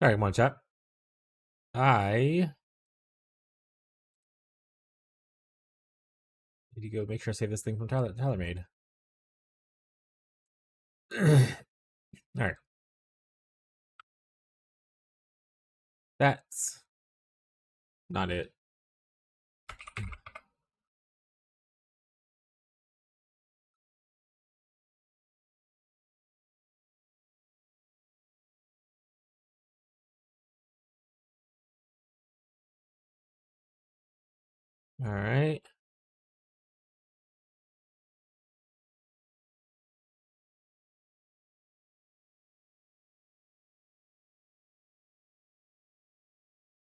All right, come on, chat. I need to go make sure I save this thing from Tyler made. All right. That's not it. All right.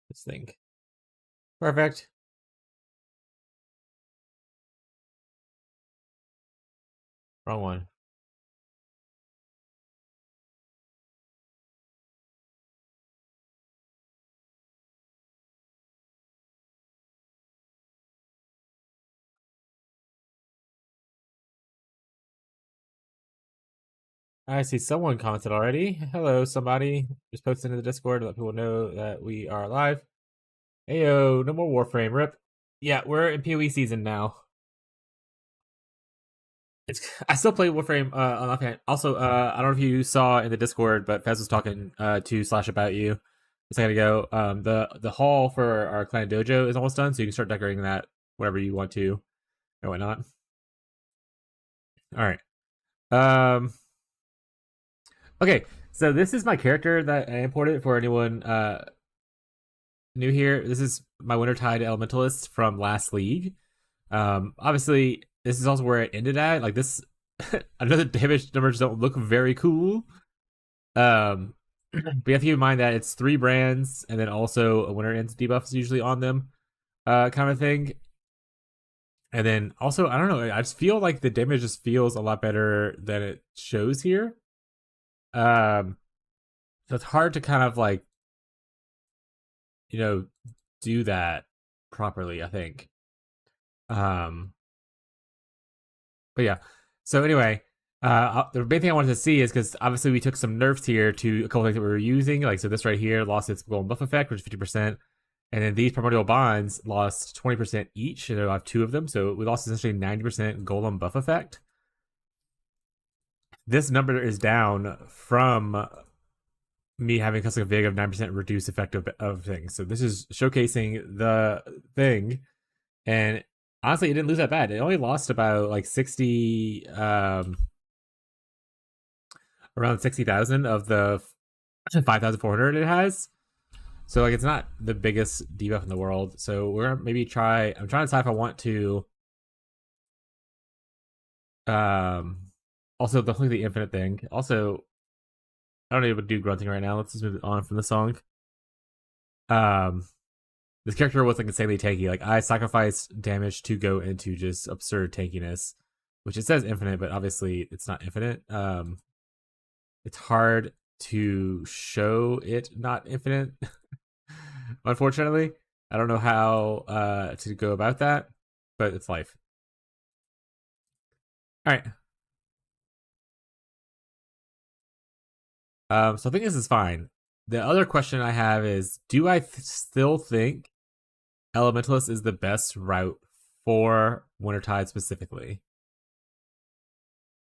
This thing. Perfect. Wrong one. I see someone commented already. Hello, somebody. Just posted into the Discord to let people know that we are live. Heyo, no more Warframe. Rip. Yeah, we're in POE season now. I still play Warframe on offhand. Also, I don't know if you saw in the Discord, but Fez was talking to Slash about you a second ago. The hall for our clan dojo is almost done, so you can start decorating that whatever you want to and whatnot. All right. Okay, so this is my character that I imported for anyone new here. This is my Wintertide Elementalist from last league. Obviously, this is also where it ended at. Like this, I know the damage numbers don't look very cool. But you have to keep in mind that it's 3 brands, and then also a winter ends debuff is usually on them, kind of thing. And then also, I don't know, I just feel like the damage just feels a lot better than it shows here. So it's hard to kind of like, do that properly, I think. But yeah. So anyway, the main thing I wanted to see is because obviously we took some nerfs here to a couple things that we were using. Like, so this right here lost its golden buff effect, which is 50%. And then these primordial bonds lost 20% each, and I have 2 of them. So we lost essentially 90% golem buff effect. This number is down from me having custom config of 9% reduced effect of things. So this is showcasing the thing. And honestly, it didn't lose that bad. It only lost about like 60, around 60,000 of the 5,400 it has. So like it's not the biggest debuff in the world. So we're gonna maybe try. I'm trying to decide if I want to. Also the infinite thing. Also, I don't even do grunting right now. Let's just move on from the song. This character was like insanely tanky. Like I sacrificed damage to go into just absurd tankiness, which it says infinite, but obviously it's not infinite. It's hard to show it not infinite. Unfortunately, I don't know how to go about that, but it's life. All right. So I think this is fine. The other question I have is, do I still think Elementalist is the best route for Wintertide specifically?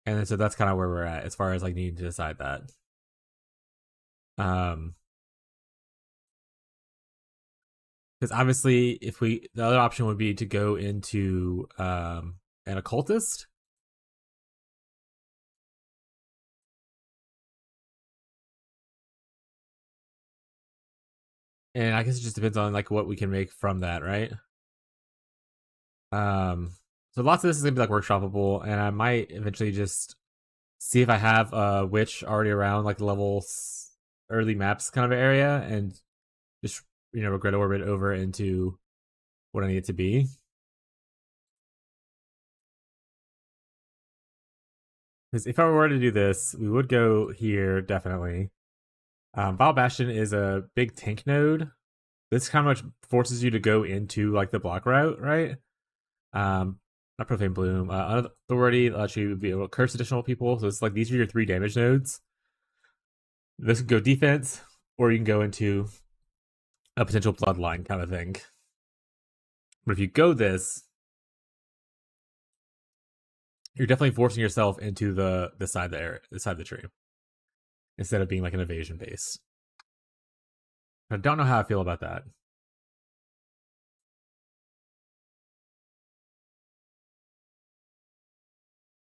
And then, so that's kind of where we're at as far as like needing to decide that. Because obviously, if the other option would be to go into an occultist. And I guess it just depends on like what we can make from that, right? So lots of this is gonna be like workshopable, and I might eventually just see if I have a witch already around like the levels early maps kind of area, and just regret orbit over into what I need it to be. Because if I were to do this, we would go here definitely. Vile Bastion is a big tank node. This kind of much forces you to go into like the block route, right? Not Profane Bloom. Authority lets you be able to curse additional people. So it's like these are your 3 damage nodes. This could go defense. or you can go into a potential bloodline kind of thing. But if you go this, you're definitely forcing yourself into the side of the area, the side of the tree, instead of being like an evasion base. I don't know how I feel about that.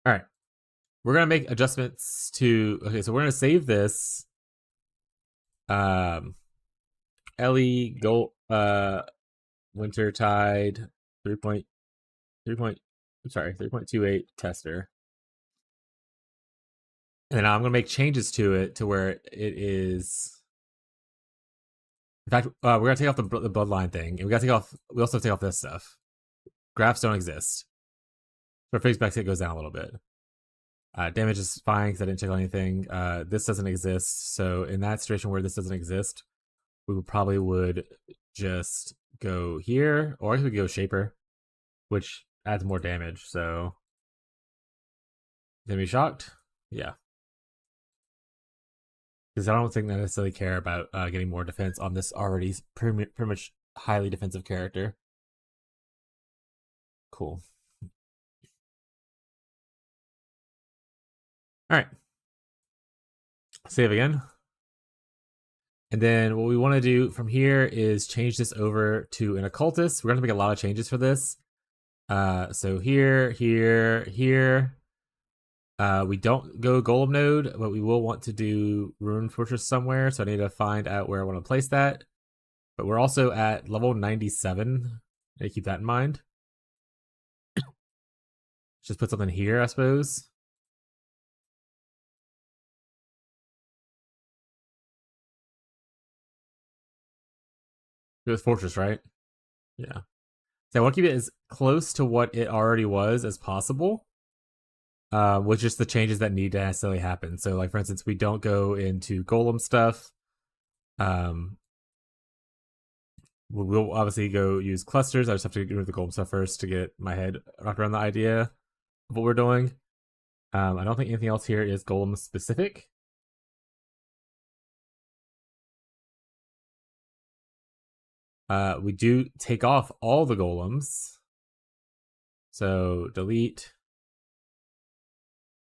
All right, we're gonna make adjustments to. Okay, so we're gonna save this. Ellie Gold Wintertide 3.3. I'm sorry, 3.28 tester. And then I'm gonna make changes to it to where it is. In fact, we're gonna take off the bloodline thing, and we gotta take off. We also take off this stuff. Graphs don't exist. So our phase back goes down a little bit. Damage is fine because I didn't check on anything. This doesn't exist. So in that situation where this doesn't exist, we probably would just go here, or I could go Shaper, which adds more damage. So, gonna be shocked? Yeah, because I don't think I necessarily care about getting more defense on this already pretty much highly defensive character. Cool. All right, save again. And then what we want to do from here is change this over to an occultist. We're going to make a lot of changes for this. So here, here, here. We don't go Golem node, but we will want to do Rune Fortress somewhere. So I need to find out where I want to place that. But we're also at level 97. I keep that in mind. Just put something here, I suppose. It was Fortress, right? Yeah. So I want to keep it as close to what it already was as possible. With just the changes that need to necessarily happen. So, like for instance, we don't go into Golem stuff. We'll obviously go use clusters. I just have to get rid of the Golem stuff first to get my head wrapped around the idea of what we're doing. I don't think anything else here is Golem specific. We do take off all the Golems. So delete.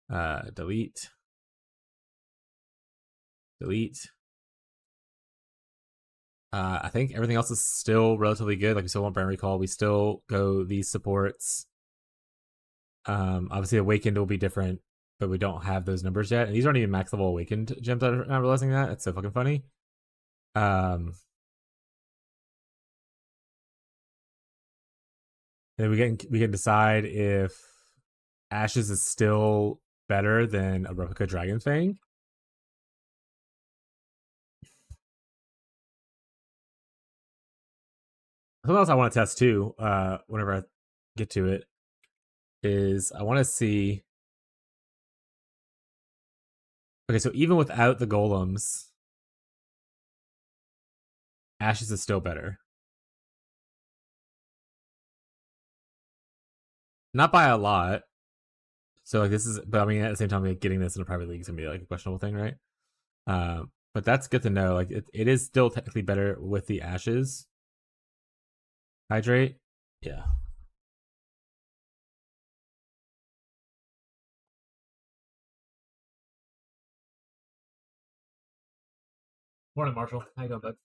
Delete. Delete. I think everything else is still relatively good. Like we still want Brand Recall. We still go these supports. Obviously Awakened will be different, but we don't have those numbers yet. And these aren't even max level Awakened gems. I'm not realizing that. It's so fucking funny. And then we can decide if Ashes is still better than a replica Dragon Fang. Something else I want to test too, whenever I get to it, is I want to see. Okay, so even without the golems, Ashes is still better. Not by a lot. So like this is, but I mean at the same time, like getting this in a private league is gonna be like a questionable thing, right? But that's good to know. Like it is still technically better with the Ashes. Hydrate, yeah. Morning, Marshall. How you doing, bud?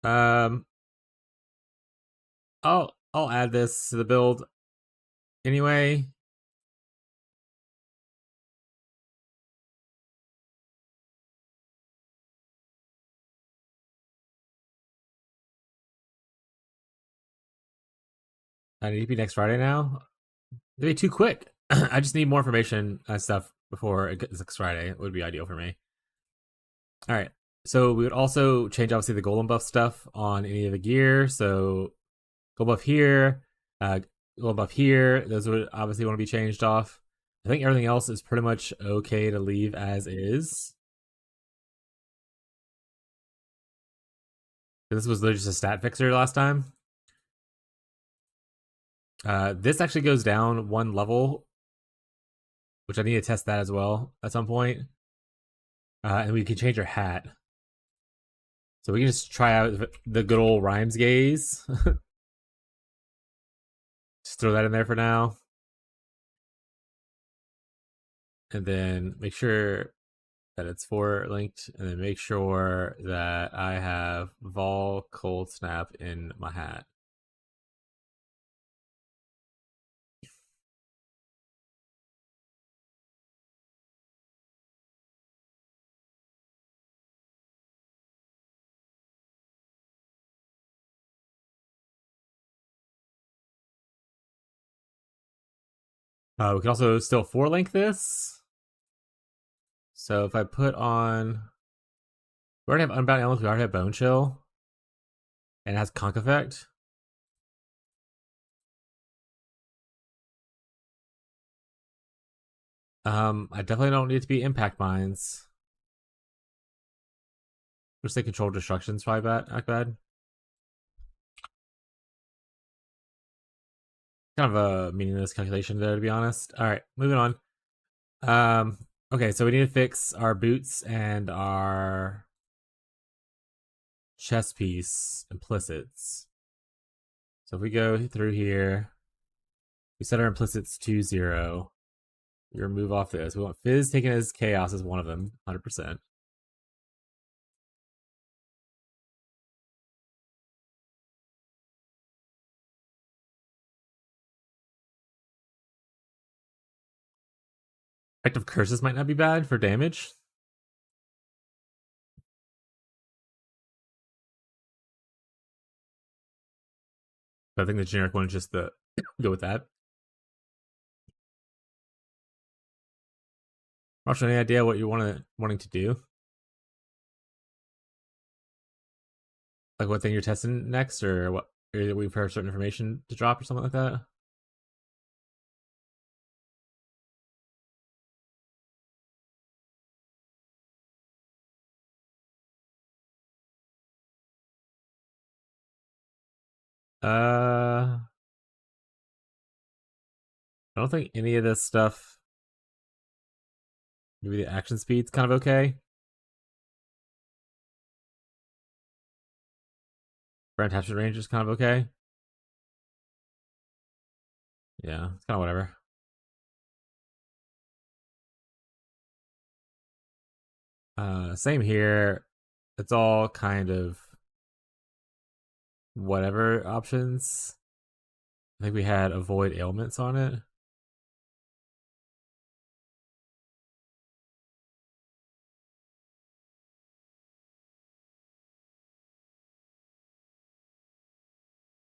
Um, I'll add this to the build anyway. I need to be next Friday now. It'd be too quick. I just need more information and stuff before it gets next Friday. It would be ideal for me. All right. So we would also change obviously the golem buff stuff on any of the gear. So golem buff here, golem buff here. Those would obviously want to be changed off. I think everything else is pretty much okay to leave as is. This was literally just a stat fixer last time. This actually goes down one level, which I need to test that as well at some point. And we can change our hat. So we can just try out the good old Rhymes gaze. Just throw that in there for now. And then make sure that it's for linked, and then make sure that I have vol cold snap in my hat. We can also still for link this. So if I put on, we already have Unbound Elements, we already have Bone Chill, and it has Conk Effect. I definitely don't need to be Impact Mines. Which they control destruction's probably not bad. Kind of a meaningless calculation there, to be honest. All right, moving on. Okay, so we need to fix our boots and our chest piece implicits. So if we go through here, we set our implicits to 0. We remove off this. We want Fizz taken as chaos as one of them, 100%. Active curses might not be bad for damage. But I think the generic one is just the go with that. Marshall, any idea what you're wanting to do? Like what thing you're testing next, or what? Or we've heard certain information to drop or something like that. I don't think any of this stuff. Maybe the action speed's kind of okay. Brand attachment range is kind of okay. Yeah, it's kind of whatever. Same here. It's all kind of whatever options. I think we had avoid ailments on it.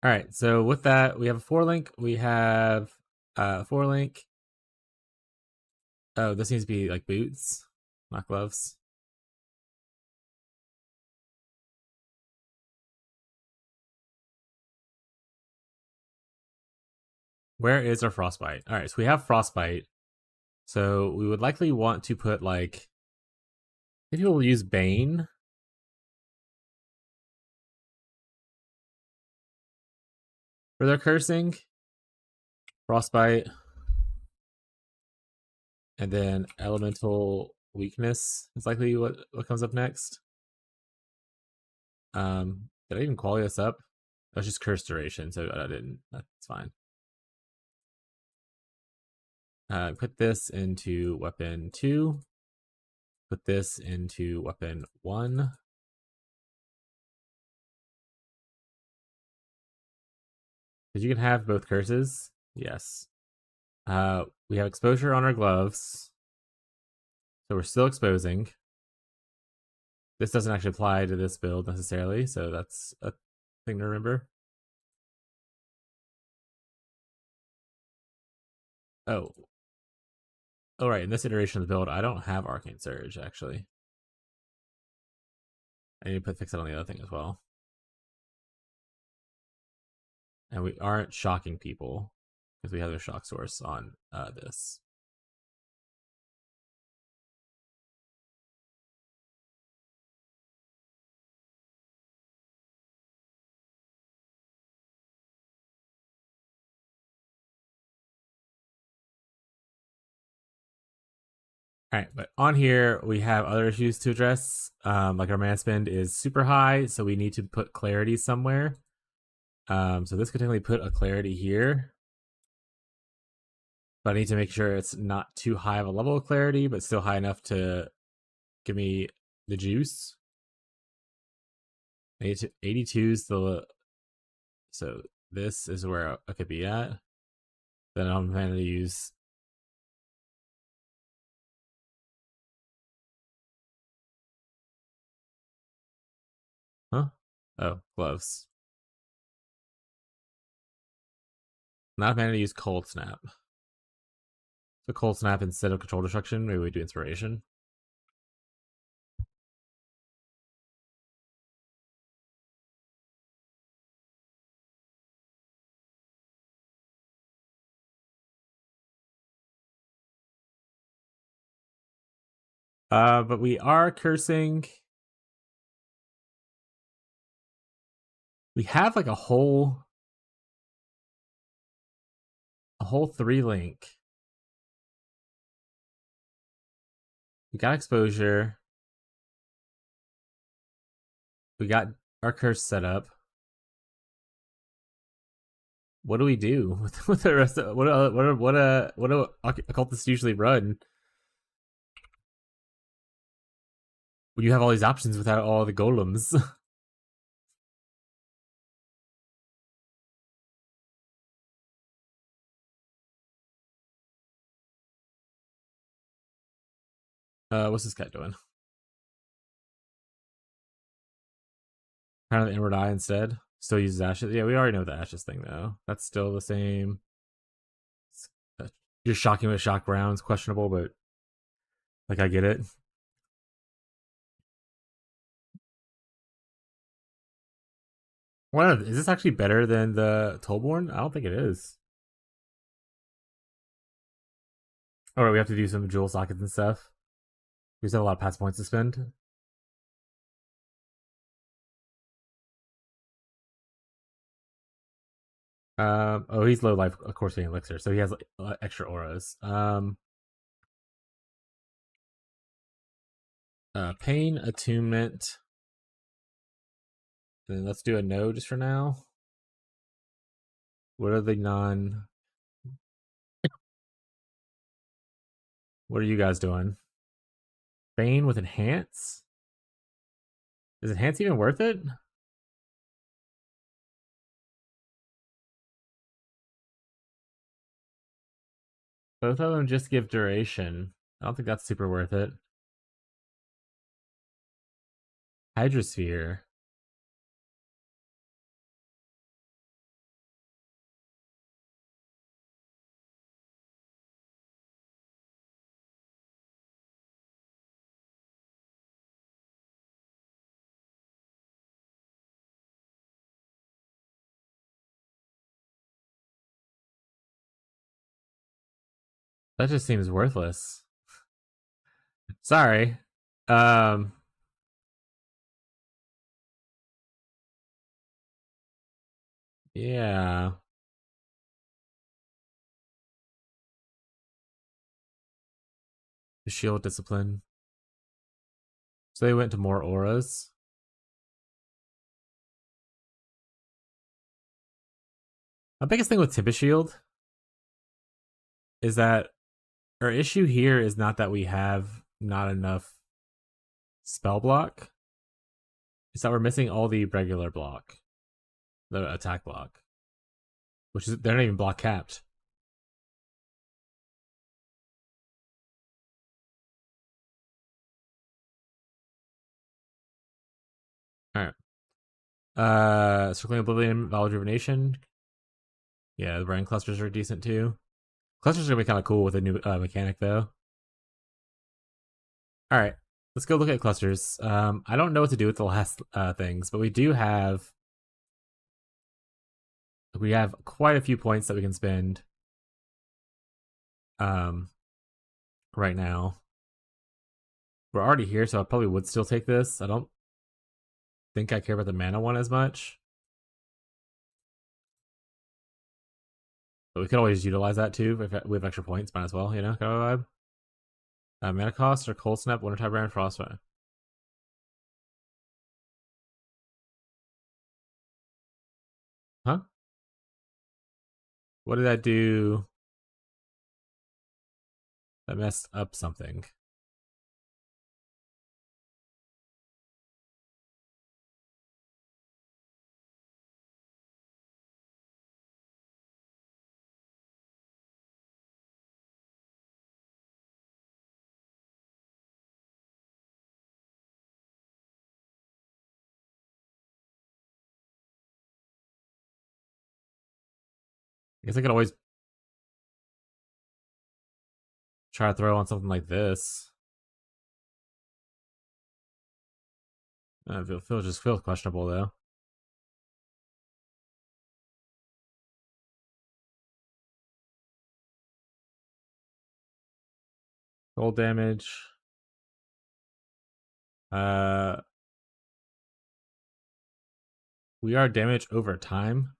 All right, so with that, we have a 4 link. We have 4 link. Oh, this needs to be like boots, not gloves. Where is our frostbite? All right, so we have frostbite. So we would likely want to put like, maybe we'll use Bane. For their cursing. Frostbite. And then elemental weakness is likely what comes up next. Did I even quality this up? That's just curse duration, so I didn't. That's fine. Put this into weapon 2. Put this into weapon 1. Because you can have both curses. Yes. We have exposure on our gloves. So we're still exposing. This doesn't actually apply to this build necessarily, so that's a thing to remember. Oh. Oh, right. In this iteration of the build, I don't have Arcane Surge, actually. I need to fix it on the other thing as well. And we aren't shocking people because we have a shock source on this. All right, but on here we have other issues to address. Like our mana spend is super high, so we need to put clarity somewhere. So this could technically put a clarity here, but I need to make sure it's not too high of a level of clarity, but still high enough to give me the juice. 82 is the, so this is where I could be at. Then I'm planning to use, huh? Oh, gloves. Not planning to use cold snap. So cold snap instead of control destruction, maybe we do inspiration. But we are cursing. We have like a whole 3 link. We got exposure. We got our curse set up. What do we do with the rest of what do occultists usually run? When you have all these options without all the golems. What's this guy doing? Kind of the inward eye instead. Still uses ashes. Yeah, we already know the ashes thing though. That's still the same. Just shocking with shock rounds, questionable, but like I get it. What is this actually better than the Tollborn? I don't think it is. Or we have to do some jewel sockets and stuff. We still have a lot of pass points to spend. Oh, he's low life, of course, being elixir, so he has extra auras. Pain attunement. And then let's do a no just for now. What are the non? What are you guys doing? Bane with enhance. Is enhance even worth it? Both of them just give duration. I don't think that's super worth it. Hydrosphere. That just seems worthless. Sorry. Um. Yeah. Shield discipline. So they went to more auras. My biggest thing with Tempest Shield is that our issue here is not that we have not enough spell block. It's that we're missing all the regular block, the attack block, which is they're not even block capped. All right. Circling Oblivion, Vow of Rejuvenation. Yeah, the brain clusters are decent too. Clusters are gonna be kind of cool with a new mechanic though. All right, let's go look at clusters. I don't know what to do with the last things, but we have quite a few points that we can spend um right now. We're already here, so I probably would still take this. I don't think I care about the mana one as much, but we could always utilize that too if we have extra points. Might as well, kind of vibe. Mana cost or Cold Snap, Wintertide Brand, Frostbite. Huh? What did I do that messed up something? I guess I could always try to throw on something like this. Just feels questionable though. Gold damage. Uh, we are damaged over time.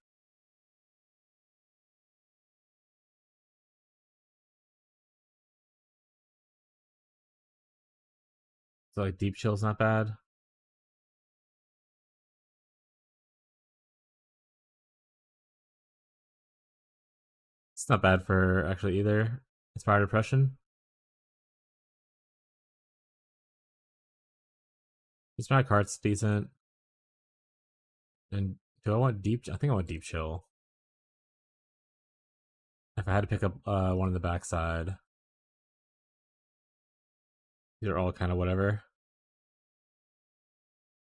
So like deep chill's not bad. It's not bad for actually either. Inspired Depression. This my card's decent. And do I want deep? I think I want deep chill. If I had to pick up one on the backside, these are all kind of whatever.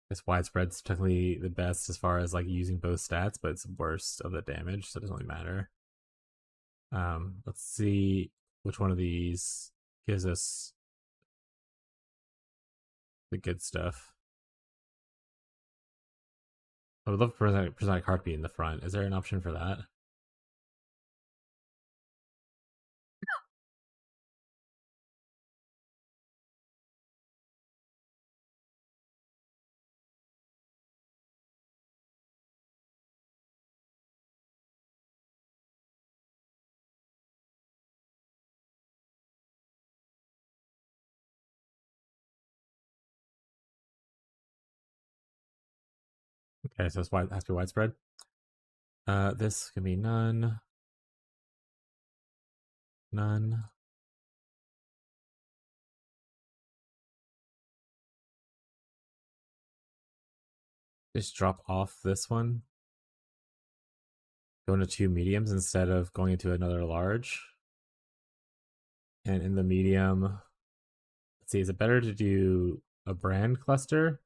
This widespread's technically the best as far as like using both stats, but it's worst of the damage, so it doesn't really matter. Let's see which one of these gives us the good stuff. I would love for Prismatic Harpy in the front. Is there an option for that? Okay, so it's wide, has to be widespread. This can be none. None. Just drop off this one. Go into two mediums instead of going into another large. And in the medium, let's see, is it better to do a brand cluster?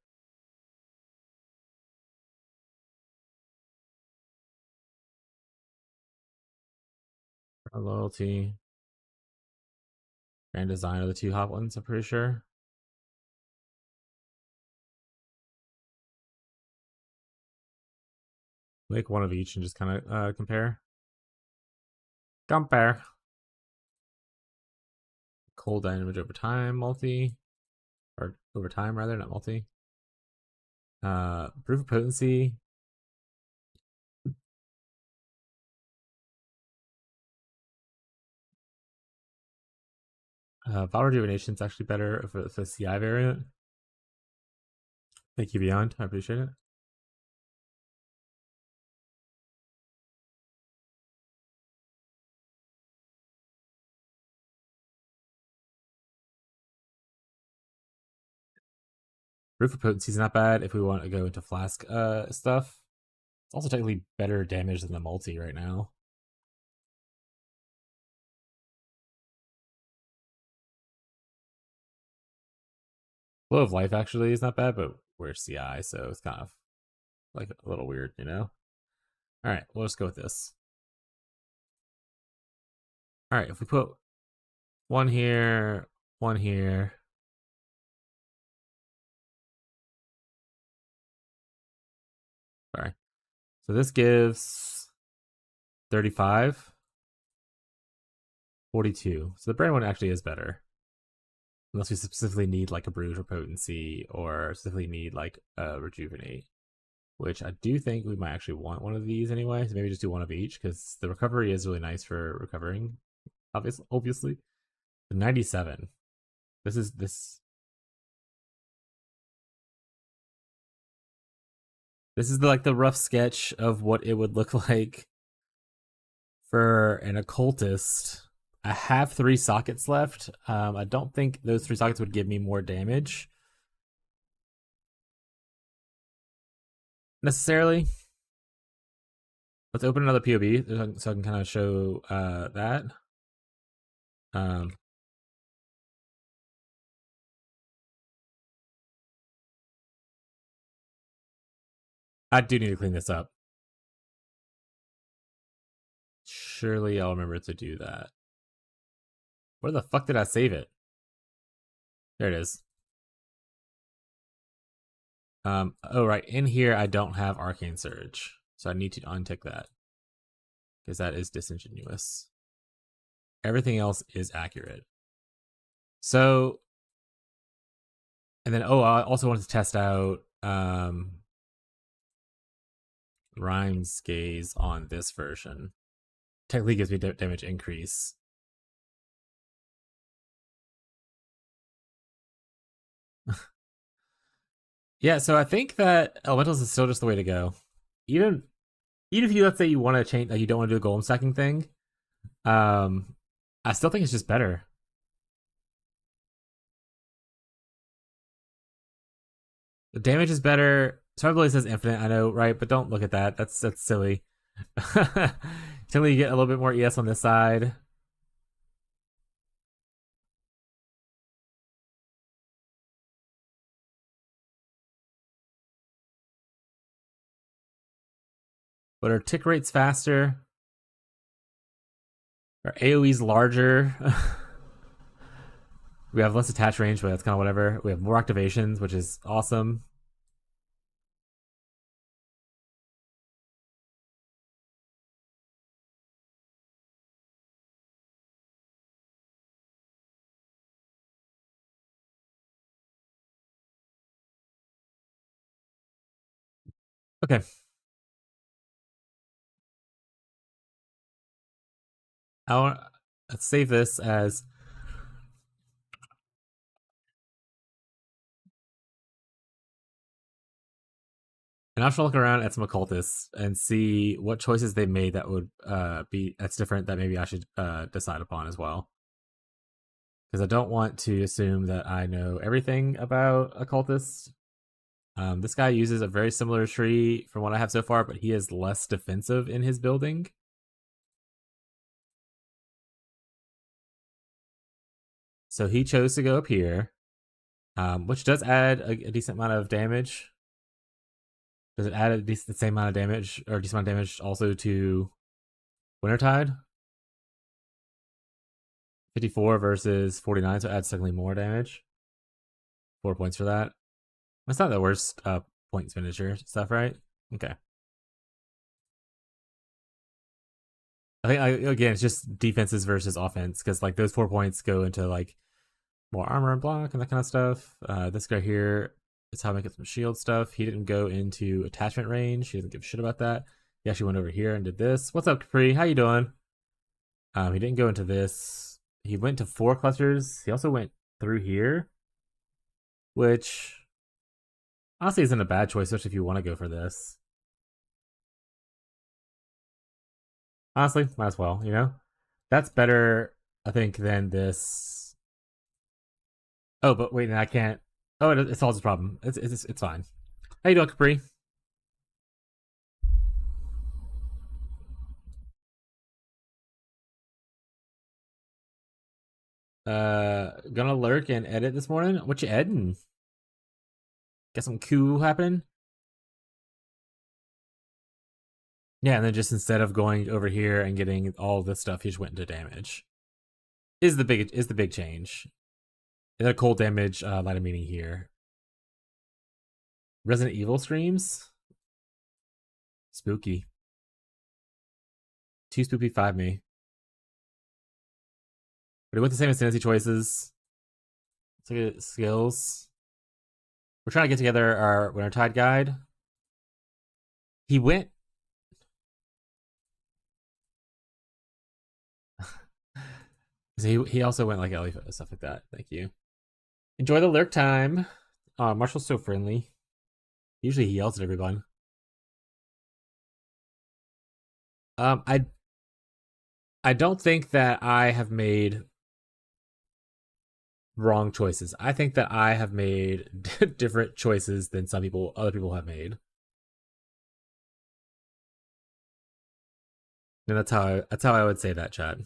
Or loyalty. Grand design are the two hot ones, I'm pretty sure. Make one of each and just kind of compare. Compare. Cold damage over time, multi. Or over time, rather, not multi. Proof of potency. Vital rejuvenation is actually better for the CI variant. Thank you, Beyond. I appreciate it. Proof of potency is not bad if we want to go into flask stuff. It's also technically better damage than the multi right now. Flow of Life actually is not bad, but we're CI, so it's kind of like a little weird, you know? Alright, we'll just go with this. Alright, if we put one here, one here. Sorry. So this gives 35, 42. So the brand one actually is better. Unless we specifically need like a Bruise or Potency, or specifically need like a Rejuvenate. Which I do think we might actually want one of these anyway. So maybe just do one of each, because the recovery is really nice for recovering. Obviously. 97. This this is like the rough sketch of what it would look like for an occultist. I have 3 sockets left. I don't think those 3 sockets would give me more damage necessarily. Let's open another POB so I can kind of show that. Um, I do need to clean this up. Surely I'll remember to do that. Where the fuck did I save it? There it is. Oh, right. In here, I don't have Arcane Surge. So I need to untick that. Because that is disingenuous. Everything else is accurate. So, and then, I also wanted to test out Rhyme's Gaze on this version. Technically gives me damage increase. Yeah, so I think that Elementals is still just the way to go. Even if you, let's say you want to change, like you don't want to do a golem stacking thing, I still think it's just better. The damage is better. Survivability says infinite, I know, right? But don't look at that. That's silly. Until you get a little bit more ES on this side. But our tick rate's faster. Our AoE's larger. We have less attach range, but that's kind of whatever. We have more activations, which is awesome. Okay. Let's save this as. And I should look around at some occultists and see what choices they made that would be that's different that maybe I should decide upon as well. Because I don't want to assume that I know everything about occultists. This guy uses a very similar tree from what I have so far, but he is less defensive in his building. So he chose to go up here, which does add a decent amount of damage. Does it add the same amount of damage or decent amount of damage also to Wintertide? 54 versus 49, so it adds slightly more damage. 4 points for that. That's not the worst point expenditure stuff, right? Okay. I think again, it's just defenses versus offense because like those 4 points go into like more armor and block and that kind of stuff. This guy here is how I get some shield stuff. He didn't go into attachment range. He doesn't give a shit about that. He actually went over here and did this. What's up, Capri? How you doing? He didn't go into this. He went to 4 clusters. He also went through here, which honestly isn't a bad choice, especially if you want to go for this. Honestly, might as well, you know? That's better, I think, than this. Oh, but wait, I can't. Oh, it solves the problem. It's fine. How you doing, Capri? Gonna lurk and edit this morning. What you editing? Got some cool happening? Yeah, and then just instead of going over here and getting all this stuff, he just went into damage. Is the big change. The cold damage light of meaning here. Resident Evil streams? Spooky. 2 spooky 5 me. But he went the same ascendancy choices. Let's look at skills. We're trying to get together our Wintertide guide. He went. He also went like Ellie stuff like that. Thank you. Enjoy the lurk time. Marshall's so friendly. Usually he yells at everyone. Um, I I don't think that I have made wrong choices. I think that I have made different choices than other people have made, and that's how I would say that, Chad.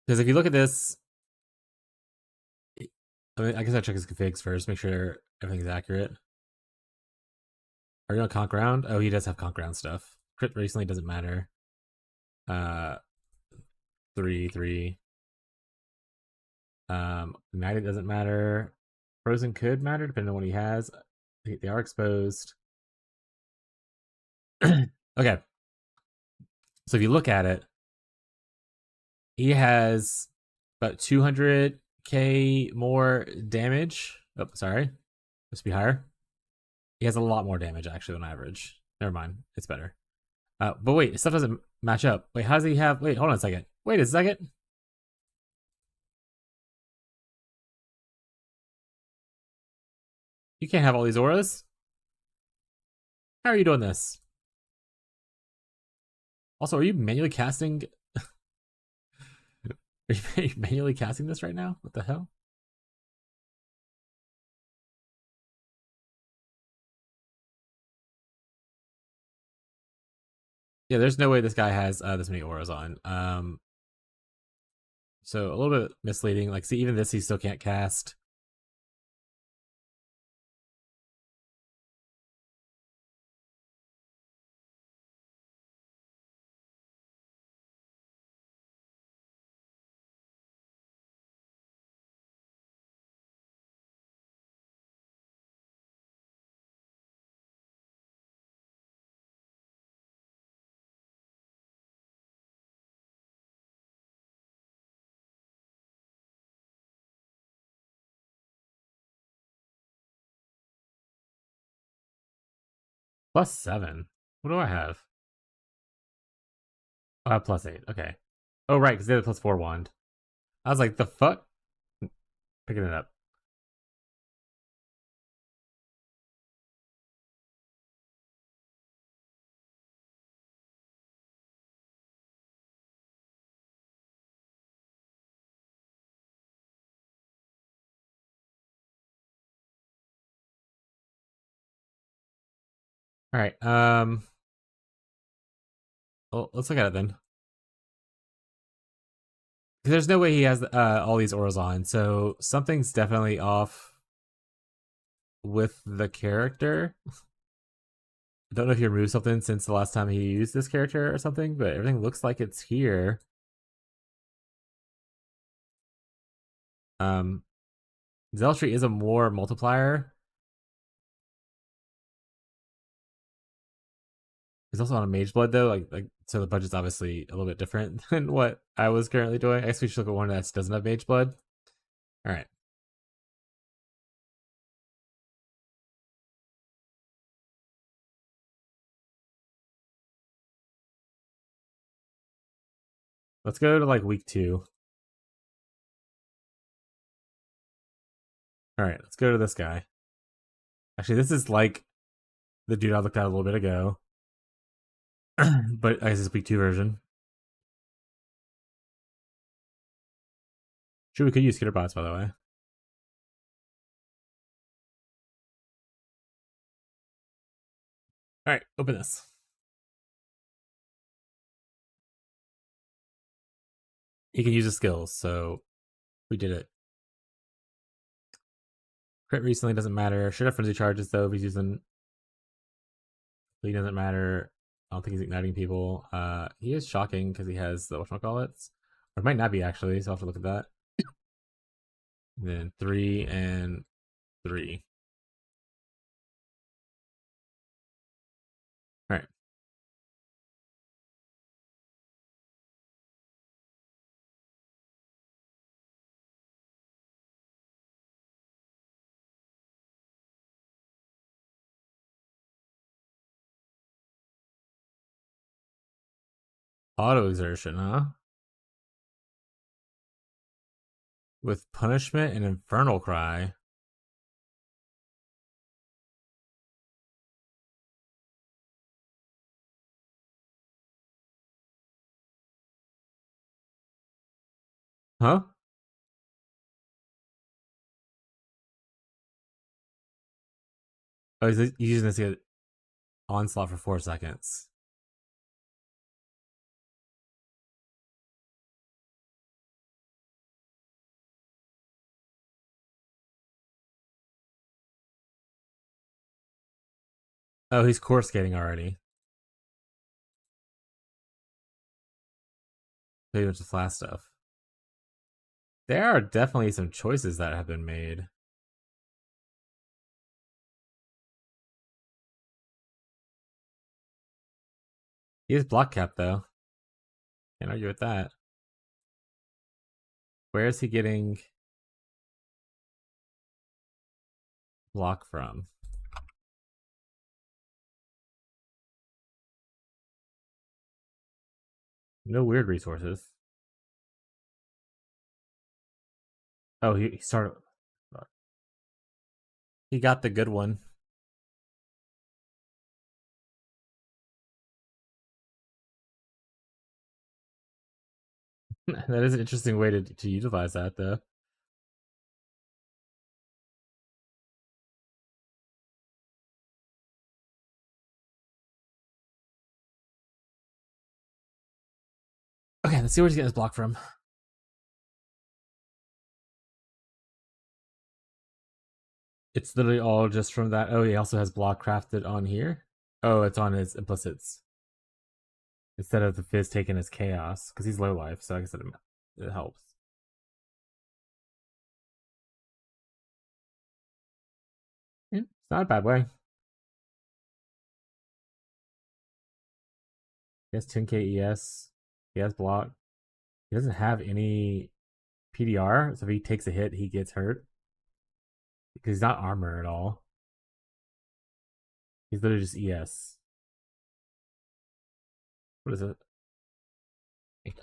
Because if you look at this, I mean, I guess I check his configs first, make sure everything's accurate. Are you on conk round? Oh, he does have conk round stuff. Crit recently doesn't matter. Uh, 3-3. Ignited doesn't matter. Frozen could matter depending on what he has. They are exposed. Okay, so if you look at it, he has about 200k more damage. Oh, sorry, this be higher. He has a lot more damage actually on average. Never mind, it's better. But wait, stuff doesn't match up. Wait, how does he have? Wait, hold on a second. Wait a second. You can't have all these auras. How are you doing this? Also, are you manually casting? Are you manually casting this right now? What the hell? Yeah, there's no way this guy has this many auras on. So a little bit misleading. Like, see, even this he still can't cast. +7. What do I have? Oh, I have +8. Okay. Oh, right, because they have the +4 wand. I was like, the fuck? Picking it up. All right. Well, let's look at it then. There's no way he has all these auras on, so something's definitely off with the character. I don't know if he removed something since the last time he used this character or something, but everything looks like it's here. Um, Zealotry is a more multiplier. He's also on a Mage Blood though, like so the budget's obviously a little bit different than what I was currently doing. I guess we should look at one that doesn't have Mage Blood. All right, let's go to like week 2. All right, let's go to this guy. Actually, this is like the dude I looked at a little bit ago, but I guess it's week 2 version. Sure, we could use skitter bots by the way. All right, open this. He can use his skills, so we did it. Crit recently doesn't matter. Should have frenzy charges though if he's using. He doesn't matter. I don't think he's igniting people. He is shocking because he has the whatchamacallits. Or it might not be actually, so I'll have to look at that. And then 3 and 3. All right. Auto exertion, huh? with punishment and infernal cry. Huh? Oh, he's using this to get onslaught for 4 seconds. Oh, he's core skating already. Maybe it's the flash stuff. There are definitely some choices that have been made. He is block cap though. Can't argue with that. Where is he getting block from? No weird resources. Oh, he started. He got the good one. That is an interesting way to utilize that, though. Okay, let's see where he's getting his block from. It's literally all just from that. Oh, he also has block crafted on here. Oh, it's on his implicits instead of the fizz taking his chaos because he's low life. So I guess it helps. Yeah, it's not a bad way. He has 10k ES. He has block. He doesn't have any PDR, so if he takes a hit, he gets hurt because he's not armor at all. He's literally just ES. What is it?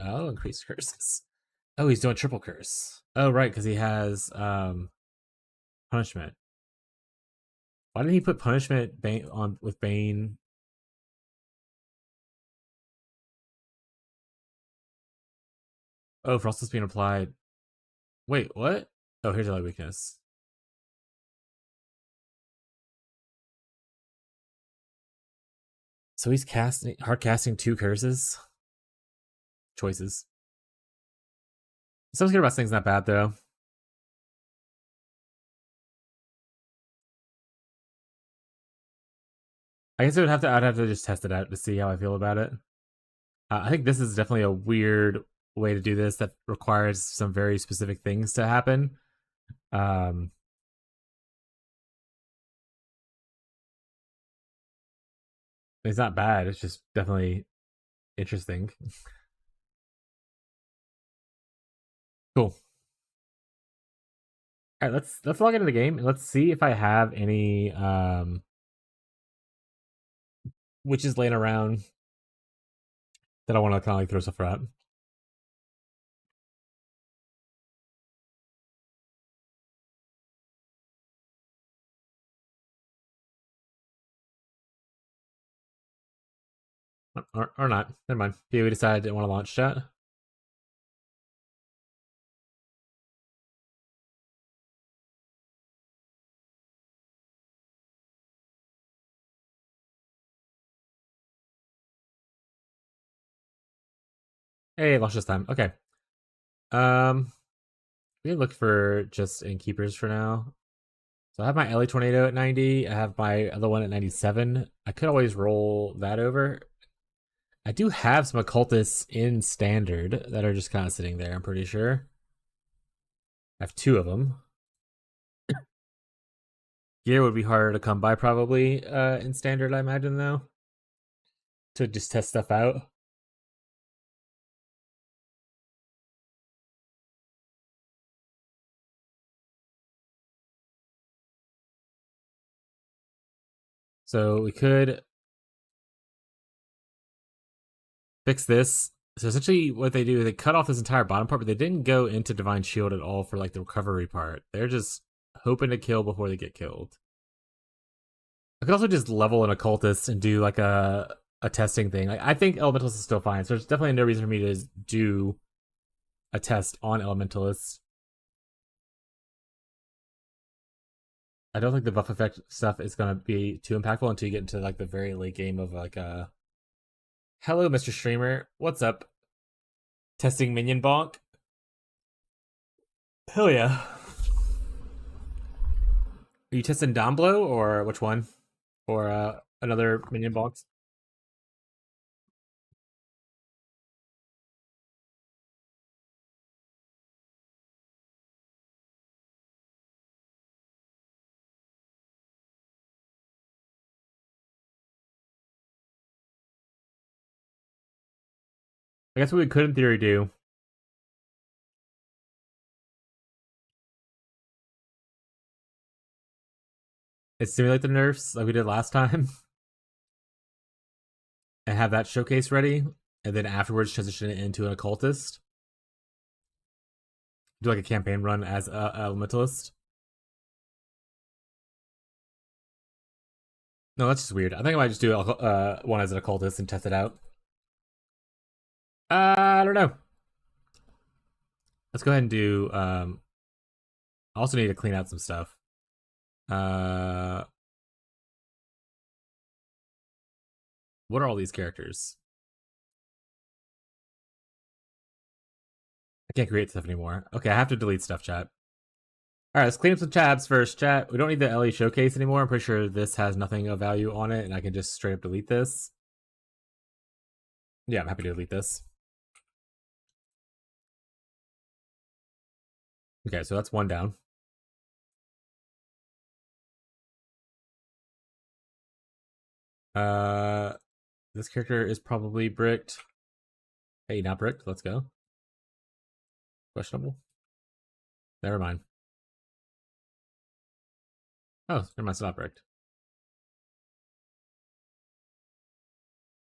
Oh, increased curses. Oh, he's doing triple curse. Oh, right, because he has punishment. Why didn't he put punishment on with Bane? Oh, Frost's being applied. Wait, what? Oh, here's another weakness. So he's hard casting 2 curses. Choices. Sounds good about things not bad though. I guess I'd have to just test it out to see how I feel about it. I think this is definitely a weird way to do this that requires some very specific things to happen. Um, it's not bad. It's just definitely interesting. Cool. All right, let's log into the game and let's see if I have any witches laying around that I want to kind of like throw stuff at. Or not. Never mind. POE decided I didn't want to launch chat. Hey, lost this time. Okay. Um, we look for just innkeepers for now. So I have my LA Tornado at 90. I have my other one at 97. I could always roll that over. I do have some occultists in standard that are just kind of sitting there, I'm pretty sure. I have 2 of them. Gear would be harder to come by probably in standard, I imagine, though. To just test stuff out. So we could fix this So essentially, what they do, they cut off this entire bottom part, but they didn't go into Divine Shield at all for like the recovery part. They're just hoping to kill before they get killed. I could also just level an occultist and do like a testing thing. Like I think elementalists is still fine, so there's definitely no reason for me to do a test on elementalists. I don't think the buff effect stuff is gonna be too impactful until you get into like the very late game of like hello, Mr. Streamer. What's up? Testing minion bonk. Hell yeah. Are you testing Domblo or which one? Or another minion box? I guess what we could in theory do is simulate the nerfs like we did last time and have that showcase ready, and then afterwards transition it into an occultist. Do like a campaign run as a elementalist. No, that's just weird. I think I might just do one as an occultist and test it out. I don't know. Let's go ahead and do. I also need to clean out some stuff. Uh, what are all these characters? I can't create stuff anymore. Okay, I have to delete stuff, chat. All right, let's clean up some tabs first, chat. We don't need the LE showcase anymore. I'm pretty sure this has nothing of value on it, and I can just straight up delete this. Yeah, I'm happy to delete this. Okay, so that's one down. Uh, this character is probably bricked. Hey, not bricked. Let's go. Questionable. Never mind. Oh, never mind. It's not bricked.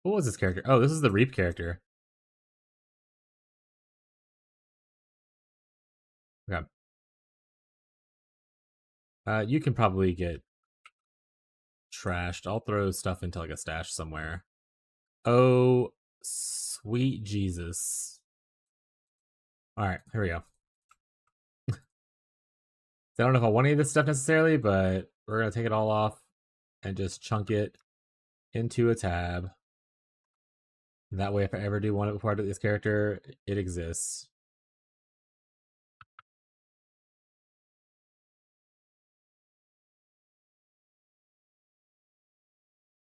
What was this character? Oh, this is the Reap character. Okay. You can probably get trashed. I'll throw stuff into like a stash somewhere. Oh, sweet Jesus. All right, here we go. I don't know if I want any of this stuff necessarily, but we're going to take it all off and just chunk it into a tab. And that way, if I ever do want it before I do this character, it exists.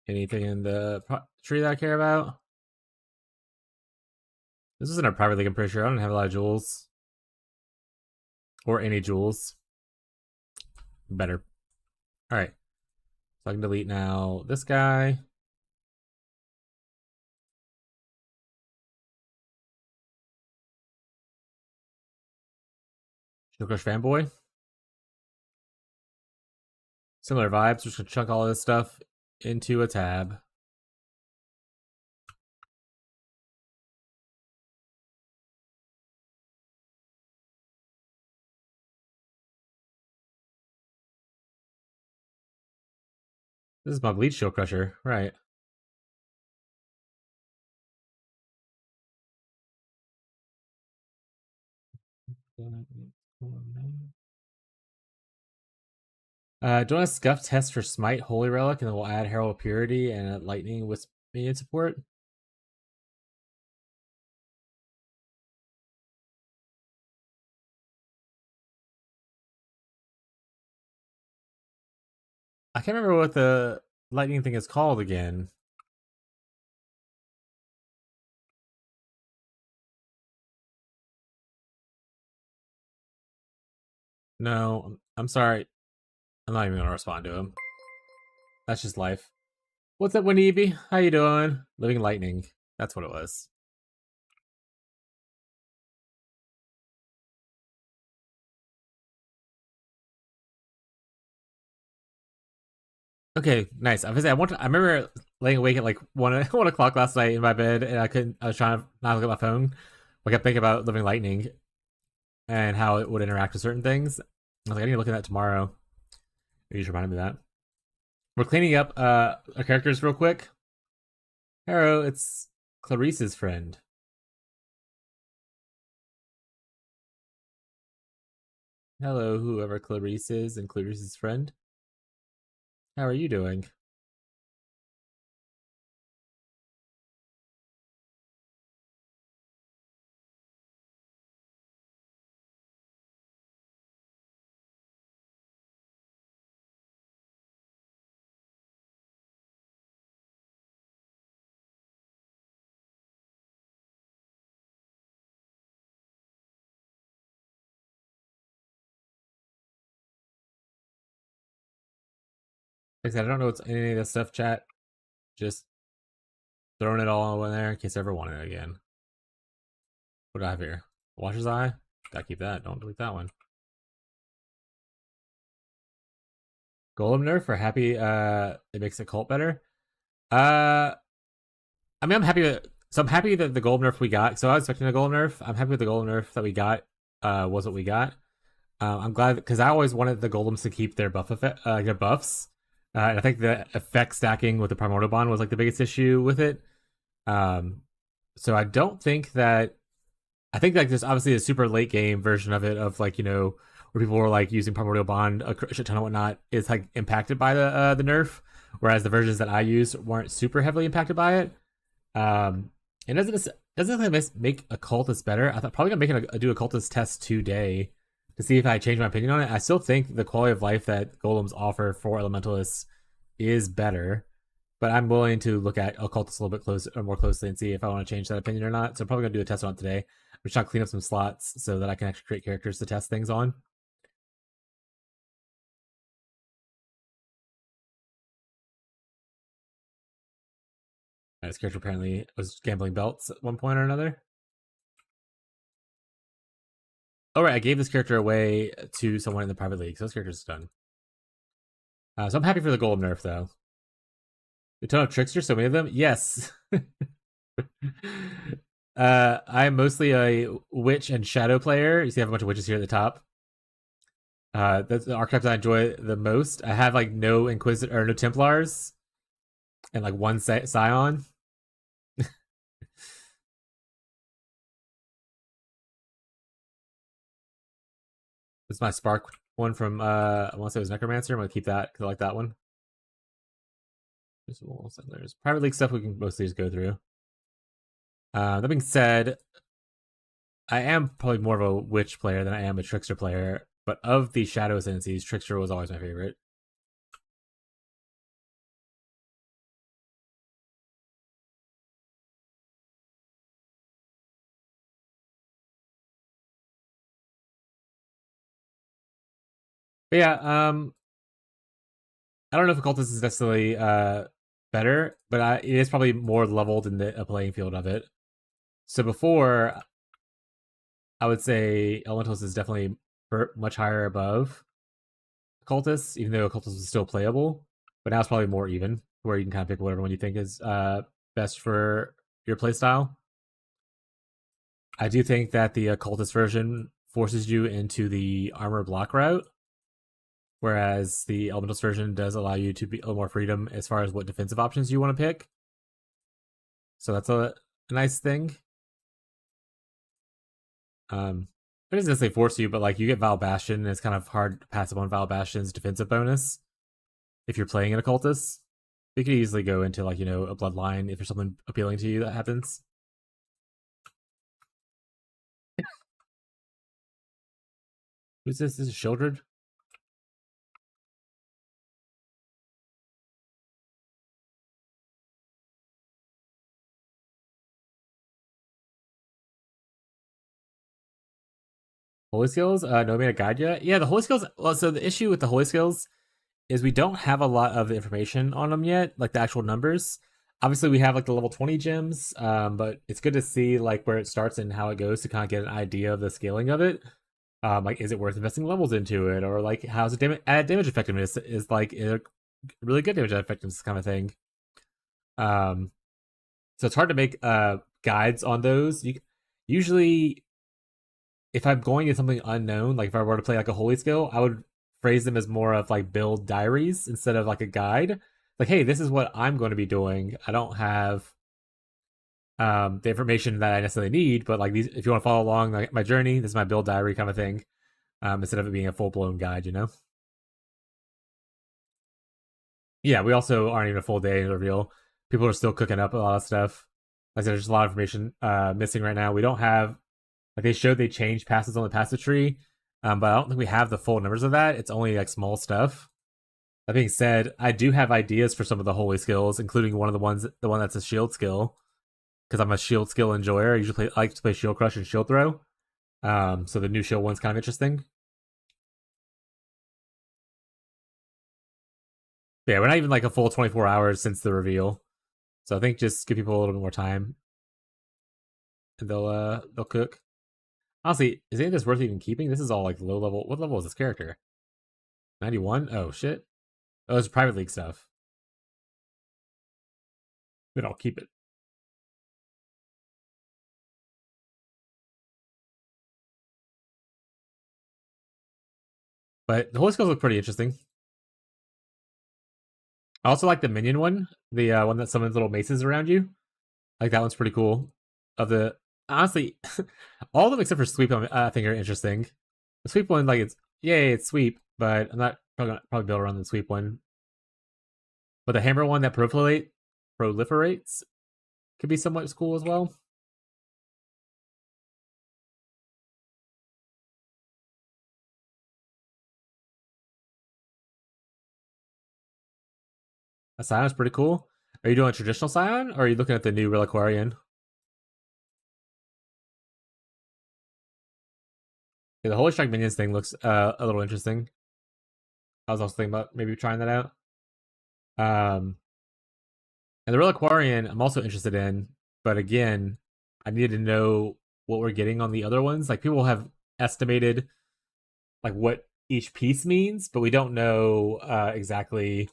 Anything in the tree that I care about? This isn't a private league, I'm pretty sure. I don't have a lot of jewels. Or any jewels. Better. Alright. So I can delete now this guy. Shield Crush Fanboy. Similar vibes. Just gonna chunk all of this stuff into a tab. This is my Bleach Shield Crusher, right. Doing a scuff test for Smite Holy Relic, and then we'll add Herald of Purity and Lightning with minion support. I can't remember what the lightning thing is called again. No, I'm sorry. I'm not even gonna respond to him. That's just life. What's up, Winnie? How you doing? Living Lightning. That's what it was. Okay, nice. I remember laying awake at like 1 o'clock last night in my bed, and I couldn't. I was trying to not look at my phone. I kept thinking about Living Lightning and how it would interact with certain things. I was like, I need to look at that tomorrow. You just reminded me of that. We're cleaning up our characters real quick. Hello, it's Clarice's friend. Hello, whoever Clarice is and Clarice's friend. How are you doing? Like I said, I don't know what's any of this stuff, chat. Just throwing it all in there in case I ever want it again. What do I have here? Watcher's Eye? Gotta keep that. Don't delete that one. Golem nerf for happy it makes the cult better. Uh I mean I'm happy with so I'm happy that the golem nerf we got. So I was expecting a golem nerf. I'm happy with the golem nerf that we got. Was what we got. I'm glad because I always wanted the golems to keep their their buffs. And I think the effect stacking with the primordial bond was like the biggest issue with it. Um, so I don't think that. I think like there's obviously a super late game version of it of like where people were like using primordial bond a shit ton of whatnot is like impacted by the nerf, whereas the versions that I use weren't super heavily impacted by it. It doesn't really make a cultist better. I thought probably gonna make do a cultist test today to see if I change my opinion on it. I still think the quality of life that golems offer for elementalists is better, but I'm willing to look at occultists a little bit more closely and see if I want to change that opinion or not. So I'm probably gonna do a test on it today. I'm just trying to clean up some slots so that I can actually create characters to test things on. This character apparently was gambling belts at one point or another. Oh right, I gave this character away to someone in the private league, so this character's done. So I'm happy for the golem nerf though. A ton of tricksters, so many of them. Yes. I'm mostly a witch and shadow player. You see, I have a bunch of witches here at the top. That's the archetypes I enjoy the most. I have like no Inquisitor or no Templars, and like one Scion. This is my Spark one from I want to say it was Necromancer. I'm gonna keep that because I like that one. There's private league stuff we can mostly just go through. That being said, I am probably more of a witch player than I am a trickster player. But of the shadow ascendancies, trickster was always my favorite. But yeah, I don't know if occultist is necessarily better, but it is probably more leveled in the playing field of it. So before, I would say elementalist is definitely much higher above occultist, even though occultist is still playable. But now it's probably more even, where you can kind of pick whatever one you think is best for your playstyle. I do think that the occultist version forces you into the armor block route, whereas the elementalist version does allow you to be a little more freedom as far as what defensive options you want to pick. So that's a nice thing. It doesn't necessarily force you, but like you get Val Bastion, and it's kind of hard to pass up on Val Bastion's defensive bonus if you're playing an occultist. You could easily go into like a bloodline if there's something appealing to you that happens. Who's this? This is Shieldred. Holy skills? No made a guide yet? Yeah, the holy skills. Well, so the issue with the holy skills is we don't have a lot of the information on them yet, like the actual numbers. Obviously, we have like the level 20 gems, but it's good to see like where it starts and how it goes to kind of get an idea of the scaling of it. Like, is it worth investing levels into it, or like how's it damage effectiveness? Is like a really good damage effectiveness kind of thing. Um, so it's hard to make guides on those. Usually, if I'm going to something unknown, like if I were to play like a holy skill, I would phrase them as more of like build diaries instead of like a guide. Like, hey, this is what I'm going to be doing. I don't have the information that I necessarily need, but like these, if you want to follow along like my journey, this is my build diary kind of thing. Instead of it being a full blown guide, you know. Yeah, we also aren't even a full day in the reveal. People are still cooking up a lot of stuff. Like I said, there's a lot of information missing right now. We don't have like they showed they changed passes on the passage tree, but I don't think we have the full numbers of that. It's only like small stuff. That being said, I do have ideas for some of the holy skills, including the one that's a shield skill, because I'm a shield skill enjoyer. I like to play shield crush and shield throw. So the new shield one's kind of interesting. But yeah, we're not even like a full 24 hours since the reveal, so I think just give people a little bit more time, and they'll cook. Honestly, is any of this worth even keeping? This is all like low level. What level is this character? 91? Oh shit. Oh, it's private league stuff. Then I'll keep it. But the holy skills look pretty interesting. I also like the minion one, the one that summons little maces around you. Like that one's pretty cool. Of the honestly, all of them except for sweep, I think are interesting. The sweep one, like it's yay, it's sweep, but I'm not probably build around the sweep one. But the hammer one that proliferates could be somewhat cool as well. A Scion's pretty cool. Are you doing a traditional Scion, or are you looking at the new Reliquarian? Yeah, the Holy Strike Minions thing looks a little interesting. I was also thinking about maybe trying that out. Um, and the Reliquarian, I'm also interested in, but again, I need to know what we're getting on the other ones. Like people have estimated like what each piece means, but we don't know exactly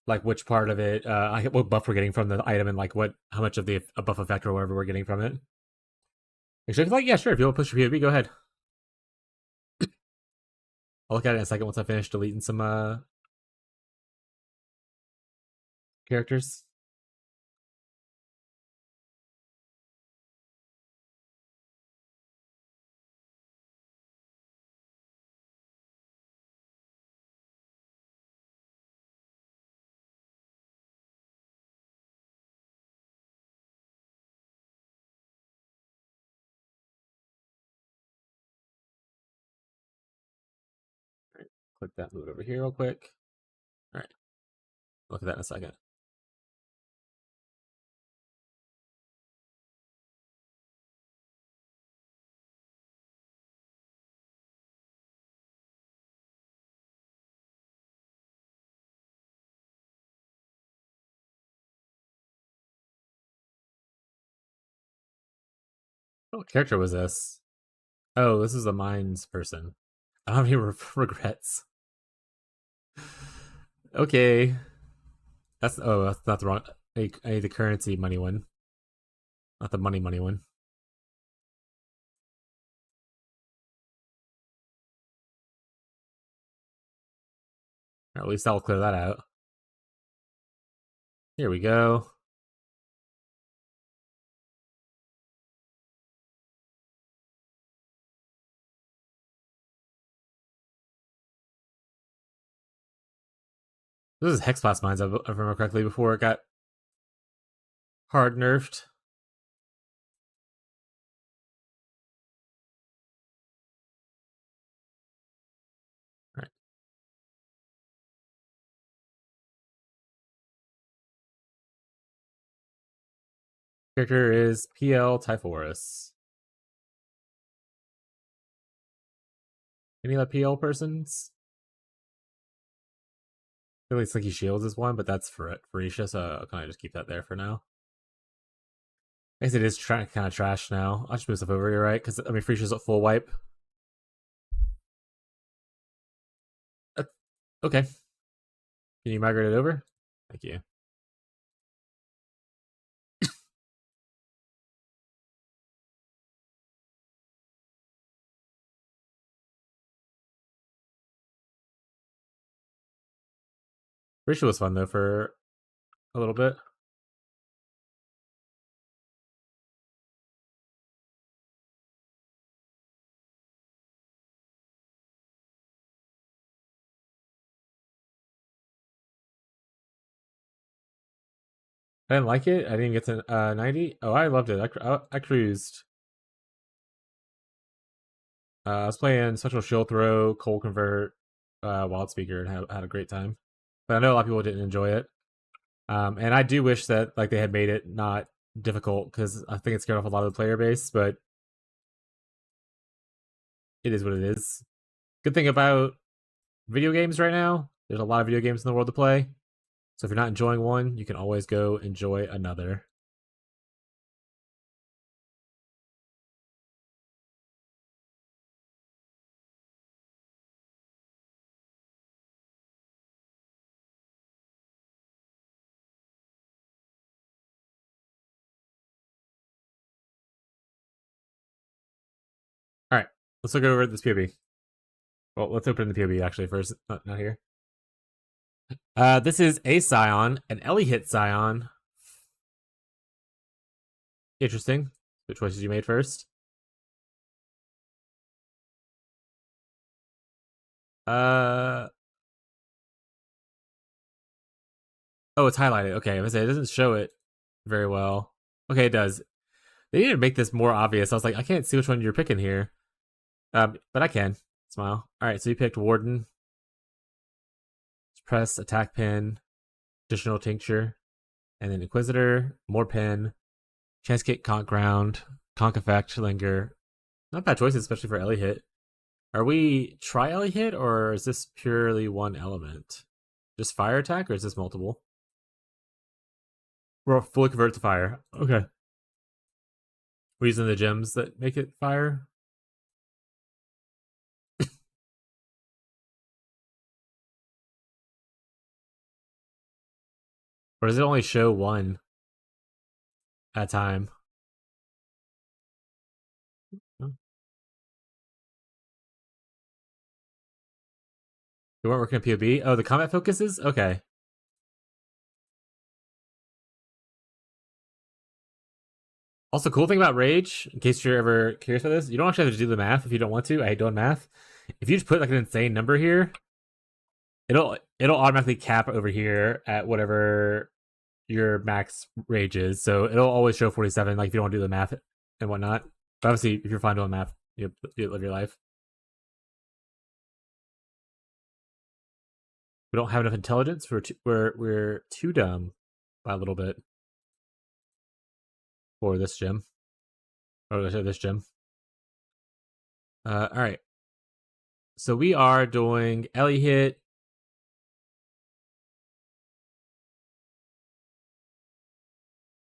like which part of it, what buff we're getting from the item, and like what how much of the a buff effect or whatever we're getting from it. Actually, like yeah, sure. If you want to push your POV, go ahead. I'll look at it in a second once I finish deleting some characters. Click that, move it over here real quick. All right, look at that in a second. What character was this? Oh, this is a mines person. I don't have any regrets. Okay, that's not the wrong. I need the currency money one, not the money one. Or at least I'll clear that out. Here we go. This is Hexblast mines, if I remember correctly, before it got hard nerfed. All right. Character is PL Typhorus. Any other PL persons? At least Slinky Shields is one, but that's for Farisha, so I'll kind of just keep that there for now. I guess it is kind of trash now. I'll just move stuff over here, right? Because I mean, Farisha's a full wipe. Uh, okay. Can you migrate it over? Thank you. Rachel was fun though for a little bit. I didn't like it. I didn't get to 90. Oh, I loved it. I cruised. I was playing Special Shield Throw, Cold Convert, Wild Speaker, and had a great time. But I know a lot of people didn't enjoy it. And I do wish that like they had made it not difficult because I think it scared off a lot of the player base. But it is what it is. Good thing about video games right now, there's a lot of video games in the world to play. So if you're not enjoying one, you can always go enjoy another. All right, let's look over this POB. Well, let's open the POB actually first. Not here. This is a Scion, an Ellie hit Scion. Interesting. The choices you made first. Uh oh, it's highlighted. Okay, I was say it doesn't show it very well. Okay, it does. They need to make this more obvious. I was like, I can't see which one you're picking here. But I can. Smile. All right, so you picked Warden. Press attack pin, additional tincture, and then Inquisitor, more pin, chance kick, conk ground, conk effect, linger. Not bad choices, especially for Ellie hit. Are we try Ellie hit or is this purely one element? Just fire attack or is this multiple? We're fully converted to fire. Okay. We're using the gems that make it fire. Or does it only show one at a time? You weren't working at POB? Oh, the combat focuses? Okay. Also, cool thing about Rage, in case you're ever curious about this, you don't actually have to do the math if you don't want to. I hate doing math. If you just put like an insane number here, it'll automatically cap over here at whatever your max Rage is. So it'll always show 47, like if you don't want to do the math and whatnot. But obviously, if you're fine doing math, you live your life. We don't have enough intelligence. We're too dumb by a little bit for this gym. Or this gym. All right. So we are doing Ellie hit.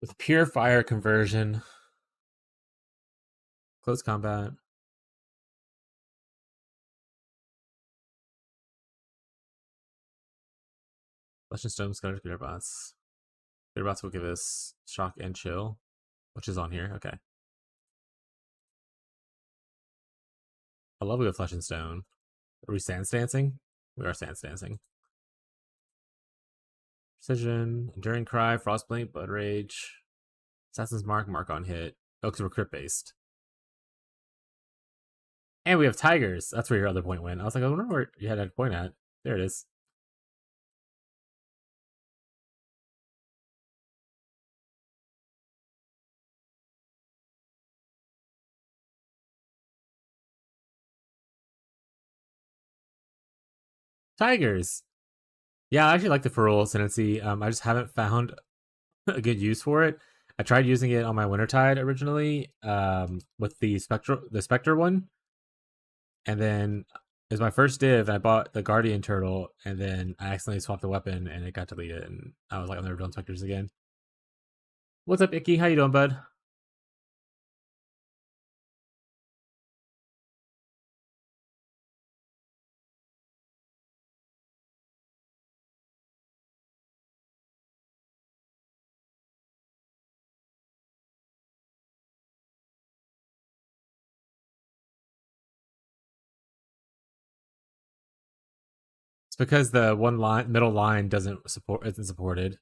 With pure fire conversion. Close combat. Flesh and Stone Scudder Glitter Bots. Glitter Bots will give us shock and chill, which is on here. Okay. I love a good Flesh and Stone. Are we Sands Dancing? We are Sands Dancing. Precision, Enduring Cry, Frostblink, Blood Rage, Assassin's Mark, Mark on hit. Oh, because we're crit based. And we have Tigers. That's where your other point went. I was like, I wonder where you had that point at. There it is. Tigers. Yeah, I actually like the Feral Ascendancy. I just haven't found a good use for it. I tried using it on my Wintertide originally, with the Spectre one, and then it was my first div. I bought the Guardian Turtle, and then I accidentally swapped the weapon, and it got deleted. And I was like, I'm never doing Spectres again. What's up, Icky? How you doing, bud? It's because the middle line isn't supported.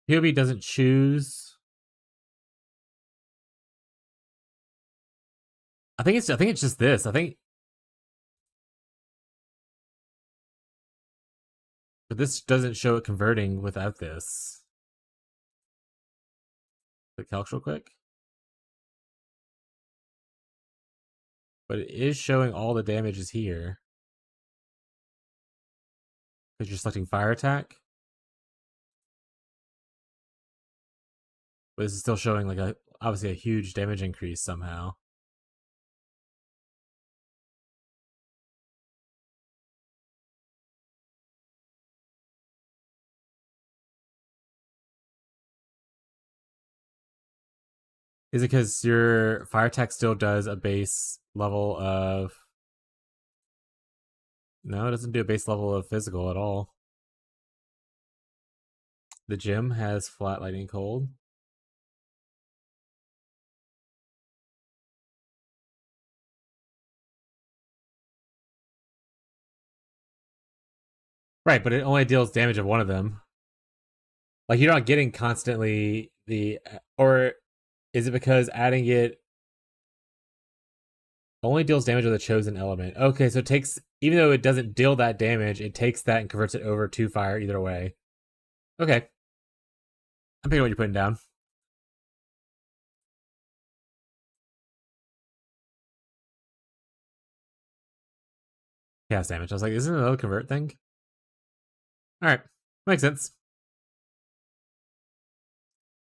POE doesn't choose. I think it's just this. I think, but this doesn't show it converting without this. Click calcs real quick. But it is showing all the damage is here. Because you're selecting fire attack. But this is still showing like obviously a huge damage increase somehow. Is it because your fire attack still does a base level of... No, it doesn't do a base level of physical at all. The gym has flat lightning cold. Right, but it only deals damage of one of them. Like, you're not getting constantly the... Or is it because adding it only deals damage with a chosen element? Okay, so it takes... Even though it doesn't deal that damage, it takes that and converts it over to fire either way. Okay. I'm picking what you're putting down. Chaos damage. I was like, isn't it another convert thing? Alright. Makes sense.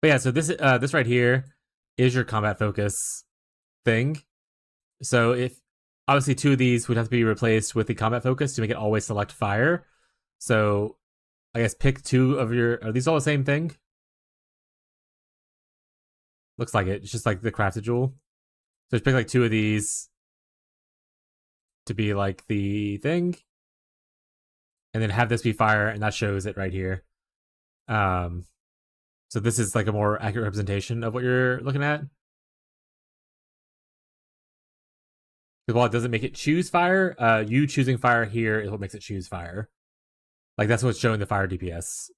But yeah, so this right here is your combat focus thing. So if obviously two of these would have to be replaced with the combat focus to make it always select fire. So I guess pick two of your... Are these all the same thing? Looks like it. It's just like the crafted jewel. So just pick like two of these to be like the thing. And then have this be fire, and that shows it right here. So this is like a more accurate representation of what you're looking at. Because while it doesn't make it choose fire, you choosing fire here is what makes it choose fire. Like, that's what's showing the fire DPS.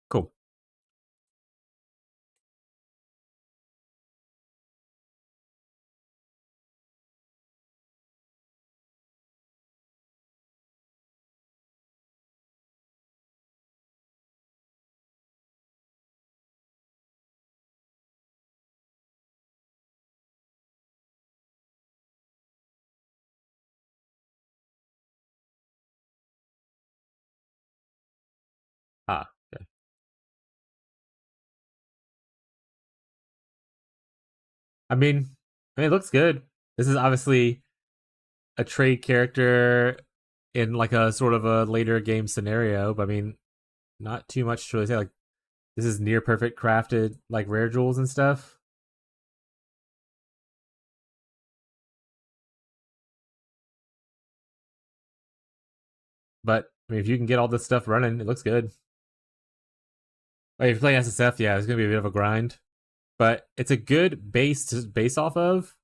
Cool. Ah, okay. I mean, it looks good. This is obviously a trade character in like a sort of a later game scenario, but I mean, not too much to really say. Like, this is near perfect crafted, like rare jewels and stuff. But I mean, if you can get all this stuff running, it looks good. Like, if you play SSF, yeah, it's gonna be a bit of a grind, but it's a good base to base off of.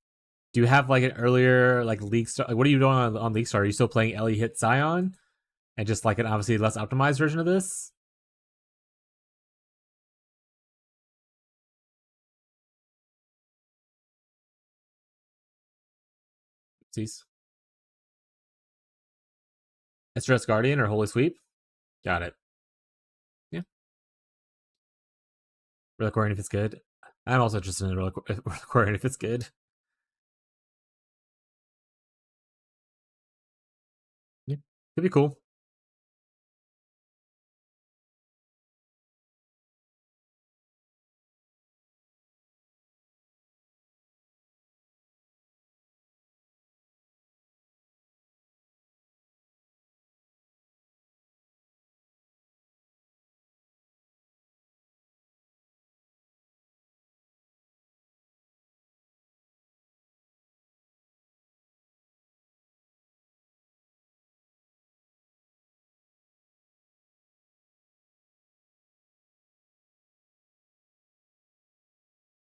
Do you have like an earlier like League Star? Like, what are you doing on League Star? Are you still playing Ellie Hit Scion and just like an obviously less optimized version of this? Cease. Stress Guardian or Holy Sweep? Got it. Yeah. Reliquarian if it's good. I'm also interested in Reliquarian if it's good. Yeah. Could be cool.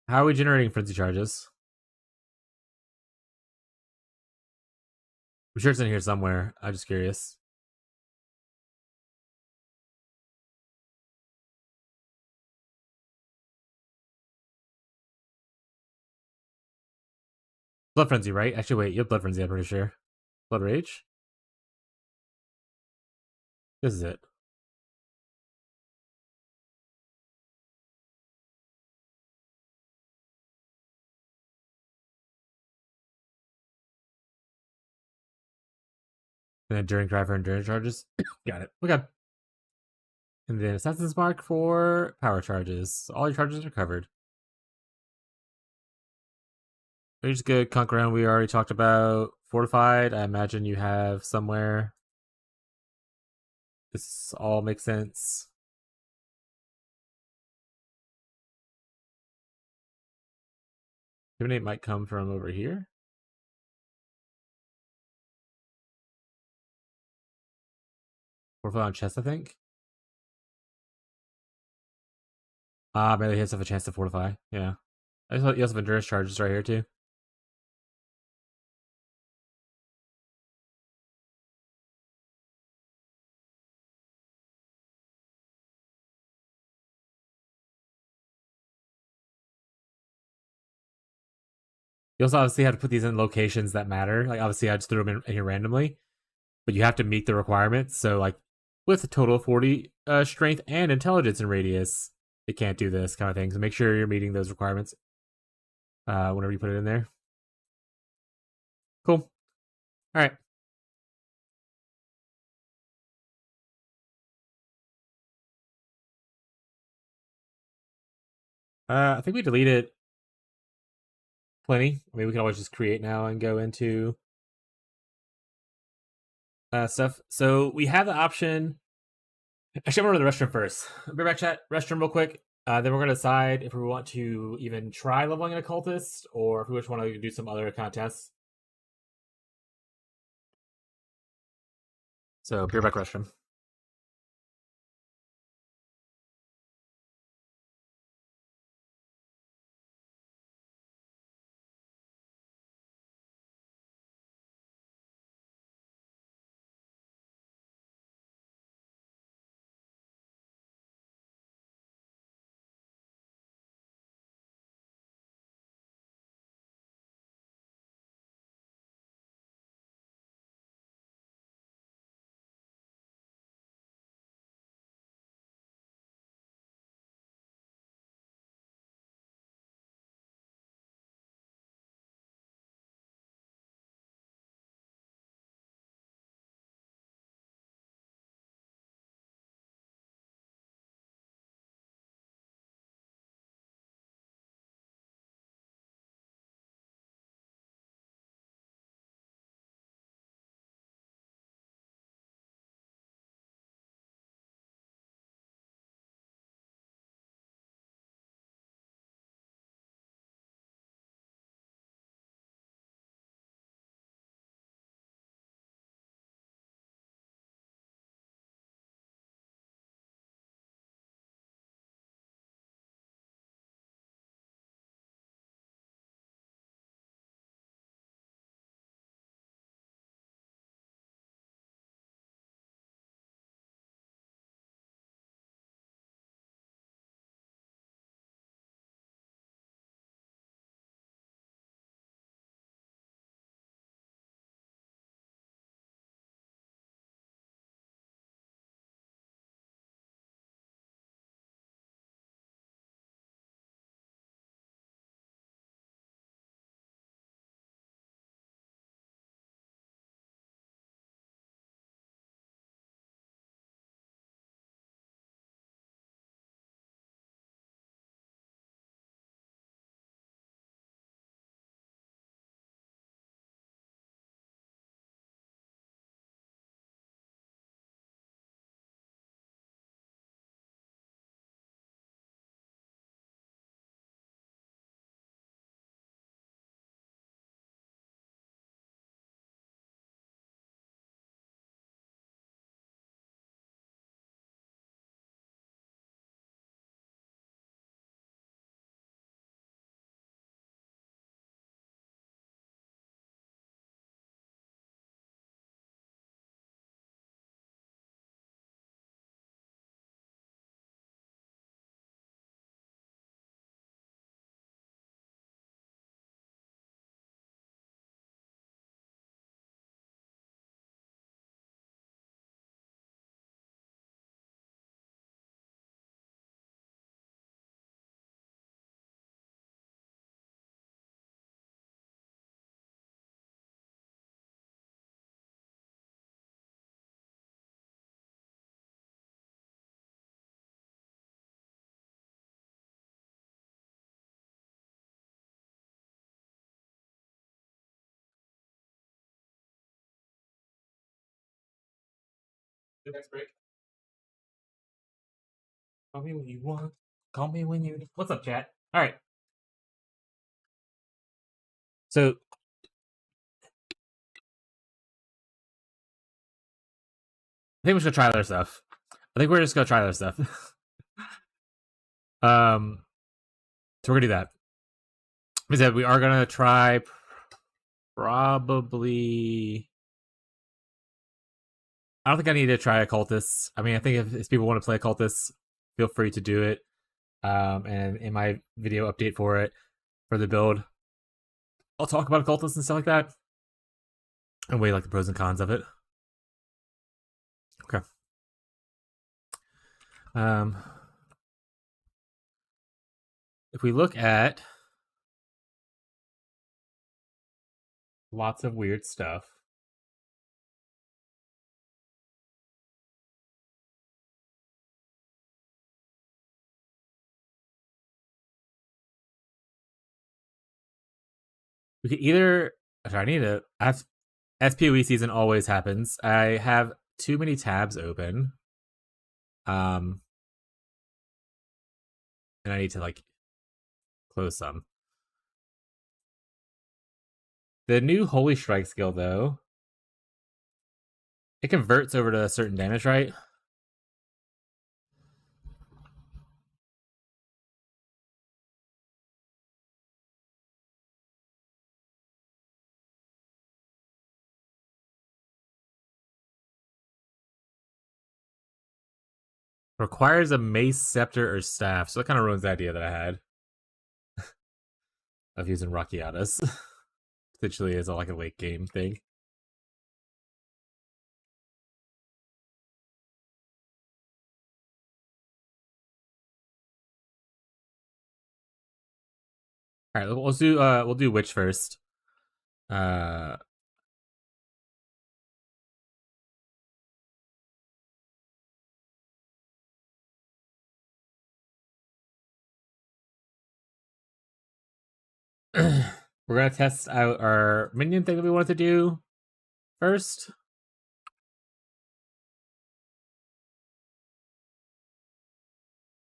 How are we generating frenzy charges? I'm sure it's in here somewhere. I'm just curious. Blood frenzy, right? Actually, wait. You have blood frenzy. I'm pretty sure. Blood rage. This is it. And then during cry for endurance charges. Got it. Okay. And then Assassin's Mark for power charges. All your charges are covered. Rage is good. Conquer we already talked about. Fortified, I imagine you have somewhere. This all makes sense. Divinate might come from over here. Fortified on chest, I think. Maybe he has a chance to fortify. Yeah. You also have endurance charges right here too. You also obviously have to put these in locations that matter. Like obviously I just threw them in here randomly, but you have to meet the requirements. So like with a total of 40 strength and intelligence and radius, it can't do this kind of thing. So make sure you're meeting those requirements whenever you put it in there. Cool. All right. I think we deleted plenty. I mean, we can always just create now and go into stuff. So we have the option. Actually, I'm going to the restroom first. Be back, chat. Restroom, real quick. Then we're going to decide if we want to even try leveling an occultist or if we just want to do some other contests. So, be back, restroom. The next break. Call me when you want. Call me when you. What's up, chat? All right. So I think we're just gonna try other stuff. I think we're just gonna try other stuff. So we're gonna do that. We said we are gonna try probably. I don't think I need to try occultists. I mean, I think if people want to play occultists, feel free to do it. And in my video update for it, for the build, I'll talk about occultists and stuff like that, and weigh like the pros and cons of it. Okay. If we look at lots of weird stuff. We could either. Sorry, I need to. As POE season always happens, I have too many tabs open. And I need to like close some. The new Holy Strike skill, though, it converts over to a certain damage, right? Requires a mace, scepter, or staff, so that kind of ruins the idea that I had of using Rakiatas. Potentially as like a late game thing. All right, we'll do Witch first. We're gonna test out our minion thing that we wanted to do first.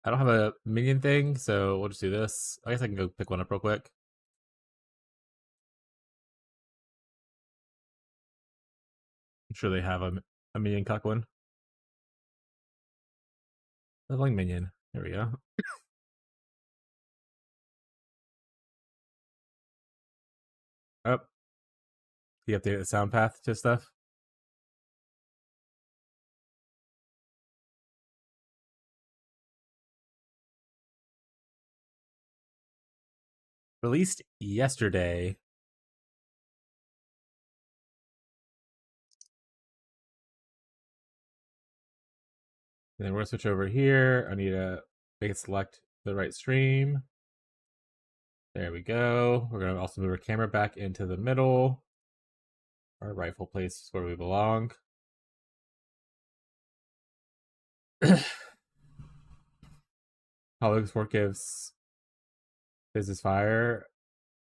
I don't have a minion thing, so we'll just do this. I guess I can go pick one up real quick. I'm sure they have a minion cuck one. Leveling minion. There we go. Oh. You update the sound path to stuff. Released yesterday. And then we're gonna switch over here. I need to make it select the right stream. There we go. We're gonna also move our camera back into the middle. Our rightful place is where we belong. Hollow Sport gives business fire.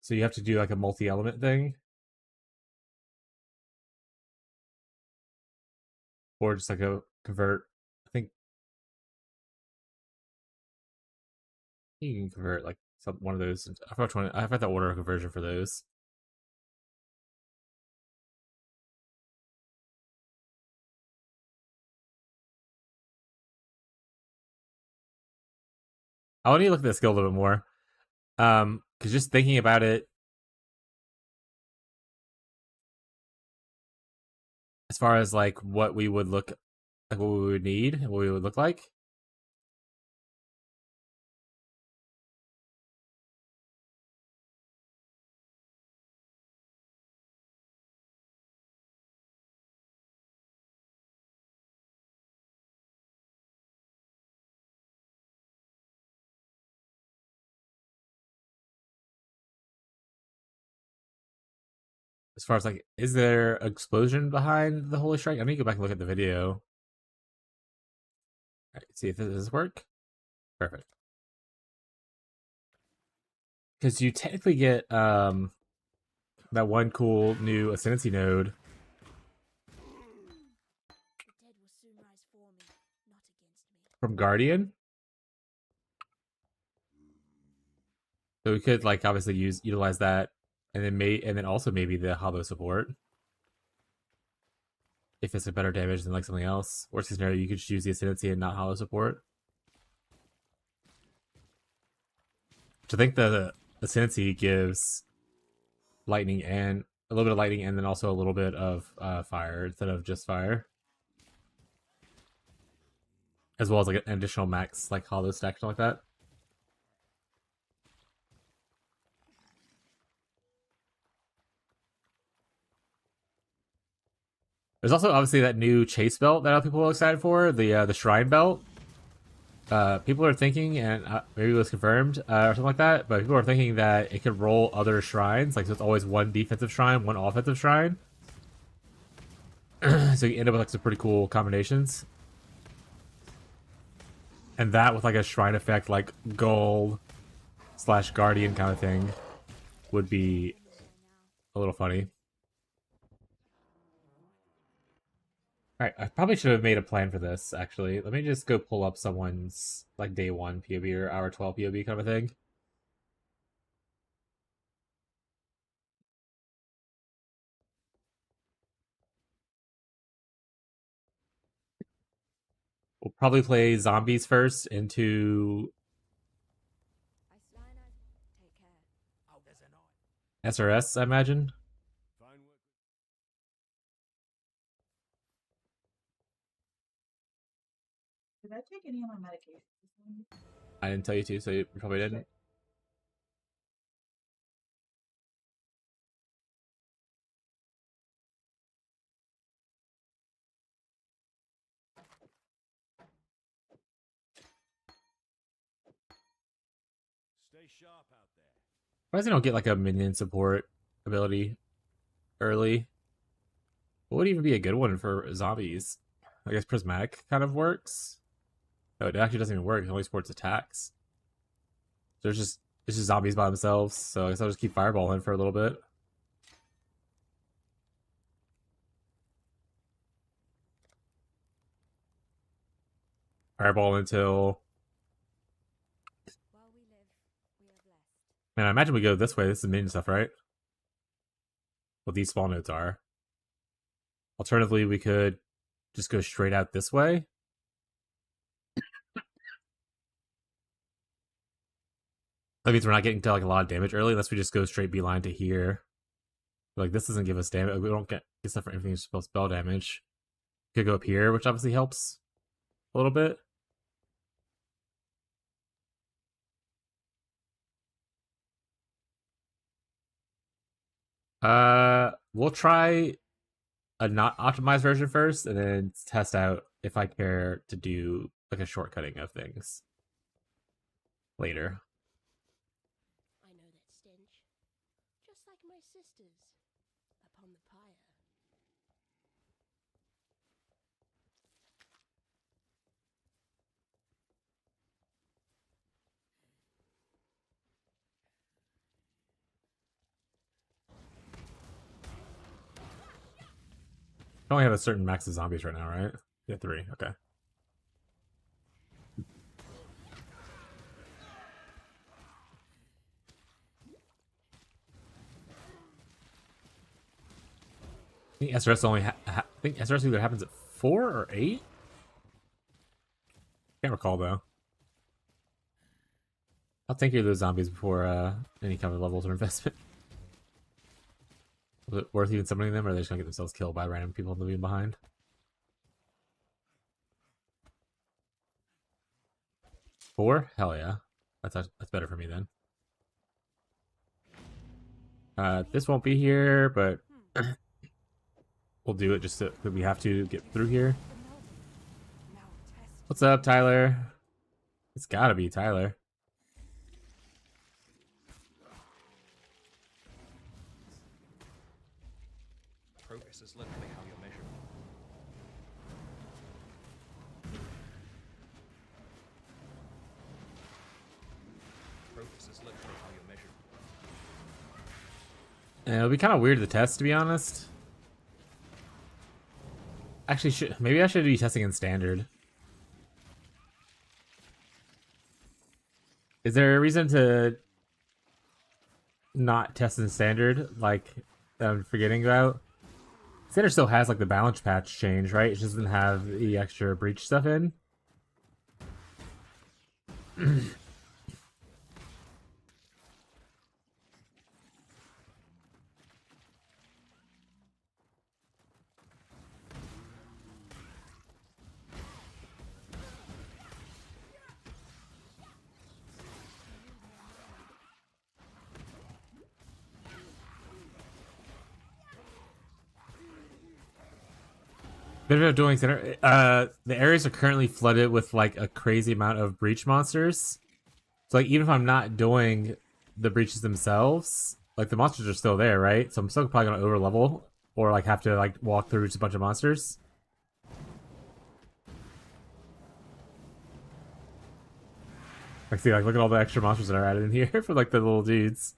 So you have to do like a multi-element thing. Or just like a convert. I think you can convert like one of those. I forgot which one. I forgot the order of conversion for those. I need to look at this skill a little bit more. Because just thinking about it, as far as like what we would look, like what we would need, and what we would look like. As far as like, is there an explosion behind the Holy Strike? I need to go back and look at the video. All right, see if this work. Perfect. Because you technically get that one cool new ascendancy node from Guardian. So we could like obviously utilize that, and then also maybe the hollow support if it's a better damage than like something else. Worst case scenario, you could just use the ascendancy and not hollow support. Which I think the ascendancy gives lightning and a little bit of lightning, and then also a little bit of fire instead of just fire, as well as like an additional max like hollow stack like that. There's also obviously that new chase belt that people are excited for, the shrine belt. People are thinking, and maybe it was confirmed or something like that, but people are thinking that it could roll other shrines, like so it's always one defensive shrine, one offensive shrine. So you end up with like some pretty cool combinations. And that with like a shrine effect like gold / guardian kind of thing would be a little funny. Alright, I probably should have made a plan for this, actually. Let me just go pull up someone's, like, day 1 POB or hour 12 POB kind of a thing. We'll probably play zombies first into SRS, I imagine. Did I take any of my medication? I didn't tell you to, so you probably didn't. Stay sharp out there. Why does he don't get like a minion support ability early? What would even be a good one for zombies? I guess prismatic kind of works. No, it actually doesn't even work. It only supports attacks. So it's just zombies by themselves. So I guess I'll just keep fireballing for a little bit. Fireball until. Man, I imagine we go this way. This is minion stuff, right? What these spawn nodes are. Alternatively, we could just go straight out this way. That means we're not getting to like a lot of damage early unless we just go straight beeline to here. Like this doesn't give us damage. We don't get stuff for anything spell damage. Could go up here, which obviously helps a little bit. We'll try a not optimized version first, and then test out if I care to do like a shortcutting of things later. I know that stench, just like my sisters upon the pyre. I only have a certain max of zombies right now, right? Yeah, 3. Okay. I think SRS only. I think SRS either happens at 4 or 8. Can't recall though. I'll take care of those zombies before any kind of levels or investment. Was it worth even summoning them, or are they just gonna get themselves killed by random people leaving behind? Four? Hell yeah. That's better for me then. This won't be here, but we'll do it just so that we have to get through here. What's up, Tyler? It's gotta be Tyler. Progress is literally how you're measured. Progress is literally how you're measured. And it'll be kind of weird to test, to be honest. Actually, maybe I should be testing in standard. Is there a reason to not test in standard, like that I'm forgetting about? Standard still has like the balance patch change, right? It just doesn't have the extra breach stuff in. Bit of dueling center. The areas are currently flooded with like a crazy amount of breach monsters. So like even if I'm not doing the breaches themselves, like the monsters are still there, right? So I'm still probably gonna over level or like have to like walk through just a bunch of monsters. Like see, like look at all the extra monsters that are added in here for like the little dudes.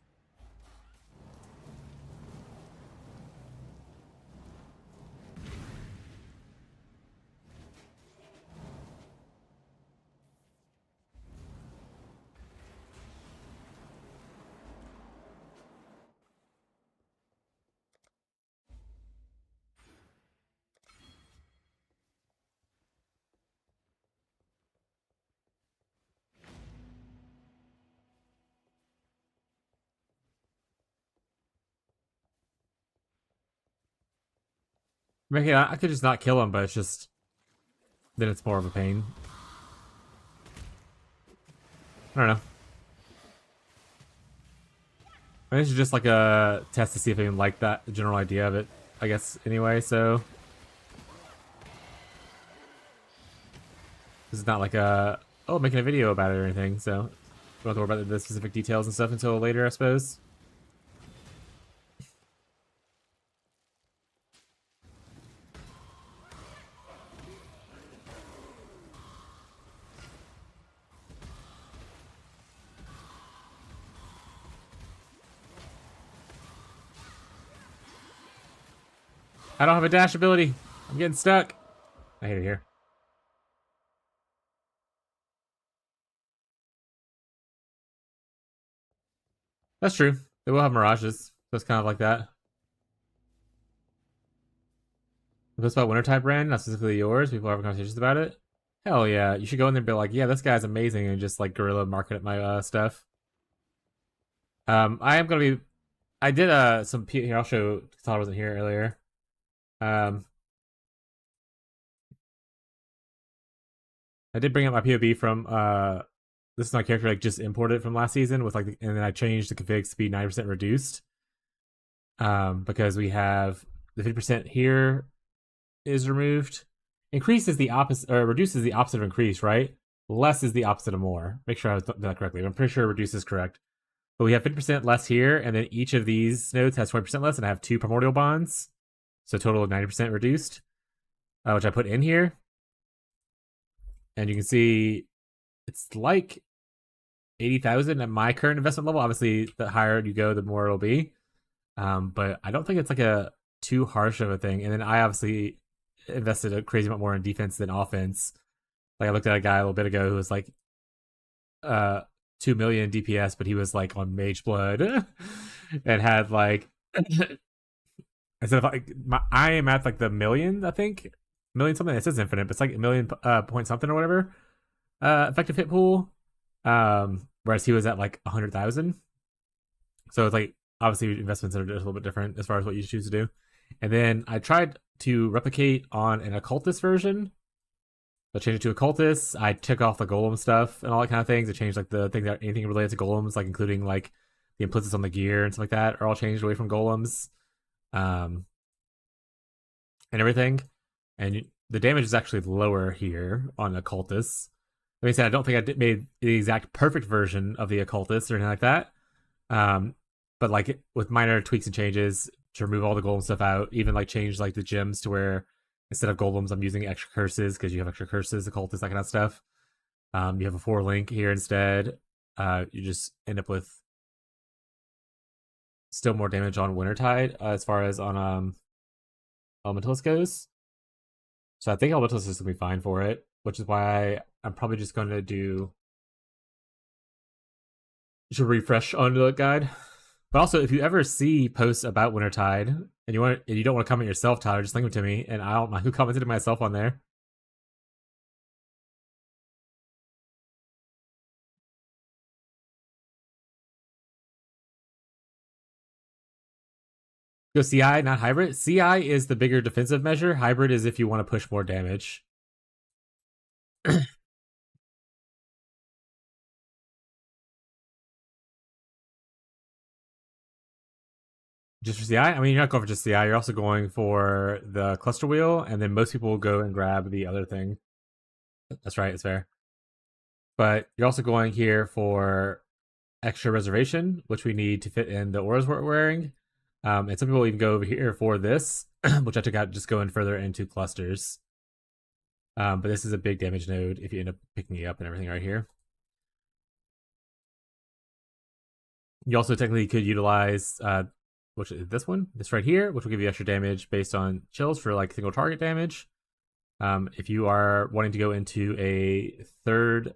I mean, I could just not kill him, but it's just then it's more of a pain. I don't know. I think it's just like a test to see if I even like that general idea of it, I guess, anyway, so. This is not like a, oh, making a video about it or anything, so. Don't have to worry about the specific details and stuff until later, I suppose. I don't have a dash ability. I'm getting stuck. I hate it here. That's true. They will have mirages. So it's kind of like that. If it's about Wintertide Brand, not specifically yours, people have conversations about it. Hell yeah. You should go in there and be like, yeah, this guy's amazing, and just like guerrilla market my stuff. I am gonna be I did some here, I'll show Todd wasn't here earlier. Um I did bring up my POB from this is my character like just imported from last season with like and then I changed the config to be 90% reduced. Because we have the 50% here is removed. Increase is the opposite, or reduces the opposite of increase, right? Less is the opposite of more. Make sure I was done that correctly. I'm pretty sure reduce is correct. But we have 50% less here, and then each of these nodes has 20% less, and I have 2 primordial bonds. So total of 90% reduced, which I put in here. And you can see it's like 80,000 at my current investment level. Obviously, the higher you go, the more it'll be. But I don't think it's like a too harsh of a thing. And then I obviously invested a crazy amount more in defense than offense. Like I looked at a guy a little bit ago who was like 2 million DPS, but he was like on Mage Blood and had like instead of like I am at like the million, I think million something. It says infinite, but it's like a million point something or whatever. Effective hit pool. Whereas he was at like 100,000. So it's like obviously investments are just a little bit different as far as what you choose to do. And then I tried to replicate on an occultist version. I changed it to occultist. I took off the golem stuff and all that kind of things. I changed like the thing that anything related to golems, like including like the implicits on the gear and stuff like that, are all changed away from golems, and everything. And the damage is actually lower here on occultist. Like I said, I don't think I made the exact perfect version of the occultist or anything like that. But like with minor tweaks and changes to remove all the golem stuff out, even like change like the gems to where instead of golems, I'm using extra curses because you have extra curses, occultists, that kind of stuff. You have a 4 link here instead. You just end up with still more damage on Wintertide as far as on Elementalist goes. So I think Elementalist is going to be fine for it, which is why I'm probably just going to do should refresh on the guide. But also, if you ever see posts about Wintertide and you don't want to comment yourself, Tyler, just link them to me, and I don't mind who commented myself on there. Go CI, not hybrid. CI is the bigger defensive measure. Hybrid is if you want to push more damage. Just for CI? I mean, you're not going for just CI. You're also going for the cluster wheel, and then most people will go and grab the other thing. That's right. It's fair. But you're also going here for extra reservation, which we need to fit in the auras we're wearing. And some people even go over here for this, which I took out just going further into clusters. But this is a big damage node if you end up picking it up and everything right here. You also technically could utilize which is this right here, which will give you extra damage based on chills for like single target damage. If you are wanting to go into a third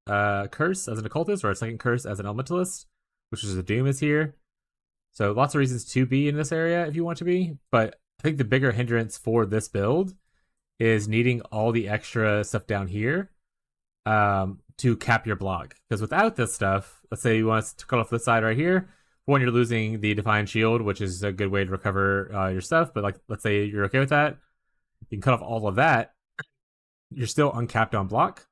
curse as an occultist or a second curse as an elementalist, which is a doom is here. So lots of reasons to be in this area if you want to be, but I think the bigger hindrance for this build is needing all the extra stuff down here to cap your block. Because without this stuff, let's say you want to cut off this side right here, one, you're losing the Divine Shield, which is a good way to recover your stuff, but like let's say you're okay with that, you can cut off all of that, you're still uncapped on block.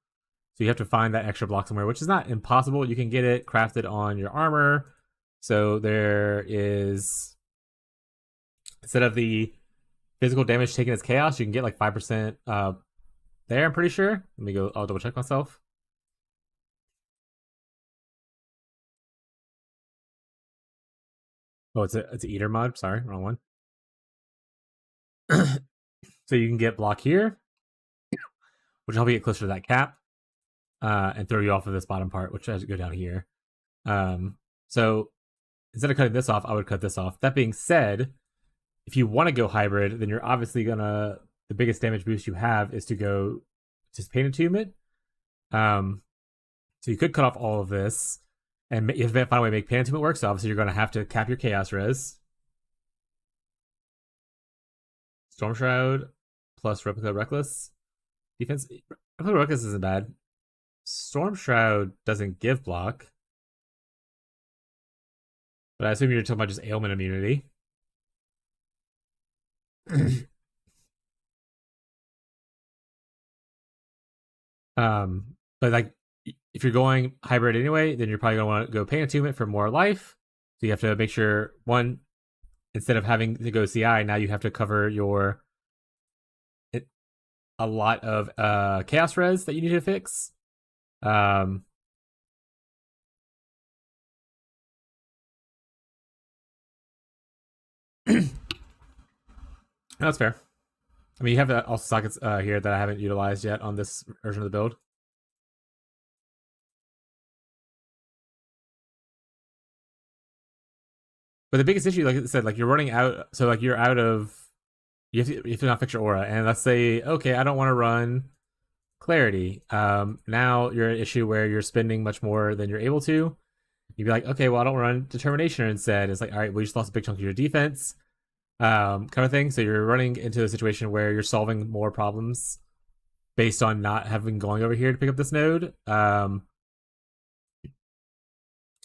So you have to find that extra block somewhere, which is not impossible. You can get it crafted on your armor. So there is, instead of the physical damage taken as chaos, you can get like 5% there, I'm pretty sure. Let me go, I'll double check myself. Oh, it's an eater mod. Sorry, wrong one. So you can get block here, which will help you get closer to that cap, and throw you off of this bottom part, which has to go down here. So instead of cutting this off, I would cut this off. That being said, if you want to go hybrid, then you're obviously gonna, the biggest damage boost you have is to go to Pain Attunement. So you could cut off all of this and if find a way to make Pain Attunement work. So obviously you're gonna have to cap your Chaos Res. Storm Shroud plus Replica Reckless. Defense, Replica Reckless isn't bad. Storm Shroud doesn't give block. But I assume you're talking about just ailment immunity. But like, if you're going hybrid anyway, then you're probably gonna want to go Pain Attunement for more life. So you have to make sure, one, instead of having to go CI, now you have to cover your a lot of chaos res that you need to fix. That's fair. I mean, you have also sockets here that I haven't utilized yet on this version of the build. But the biggest issue, like I said, like you're running out. So like you're out of. You have to not fix your aura, and let's say, okay, I don't want to run clarity. Now you're an issue where you're spending much more than you're able to. You'd be like, okay, well, I don't run determination instead. It's like, all right, we just lost a big chunk of your defense. Kind of thing. So you're running into a situation where you're solving more problems based on not having going over here to pick up this node.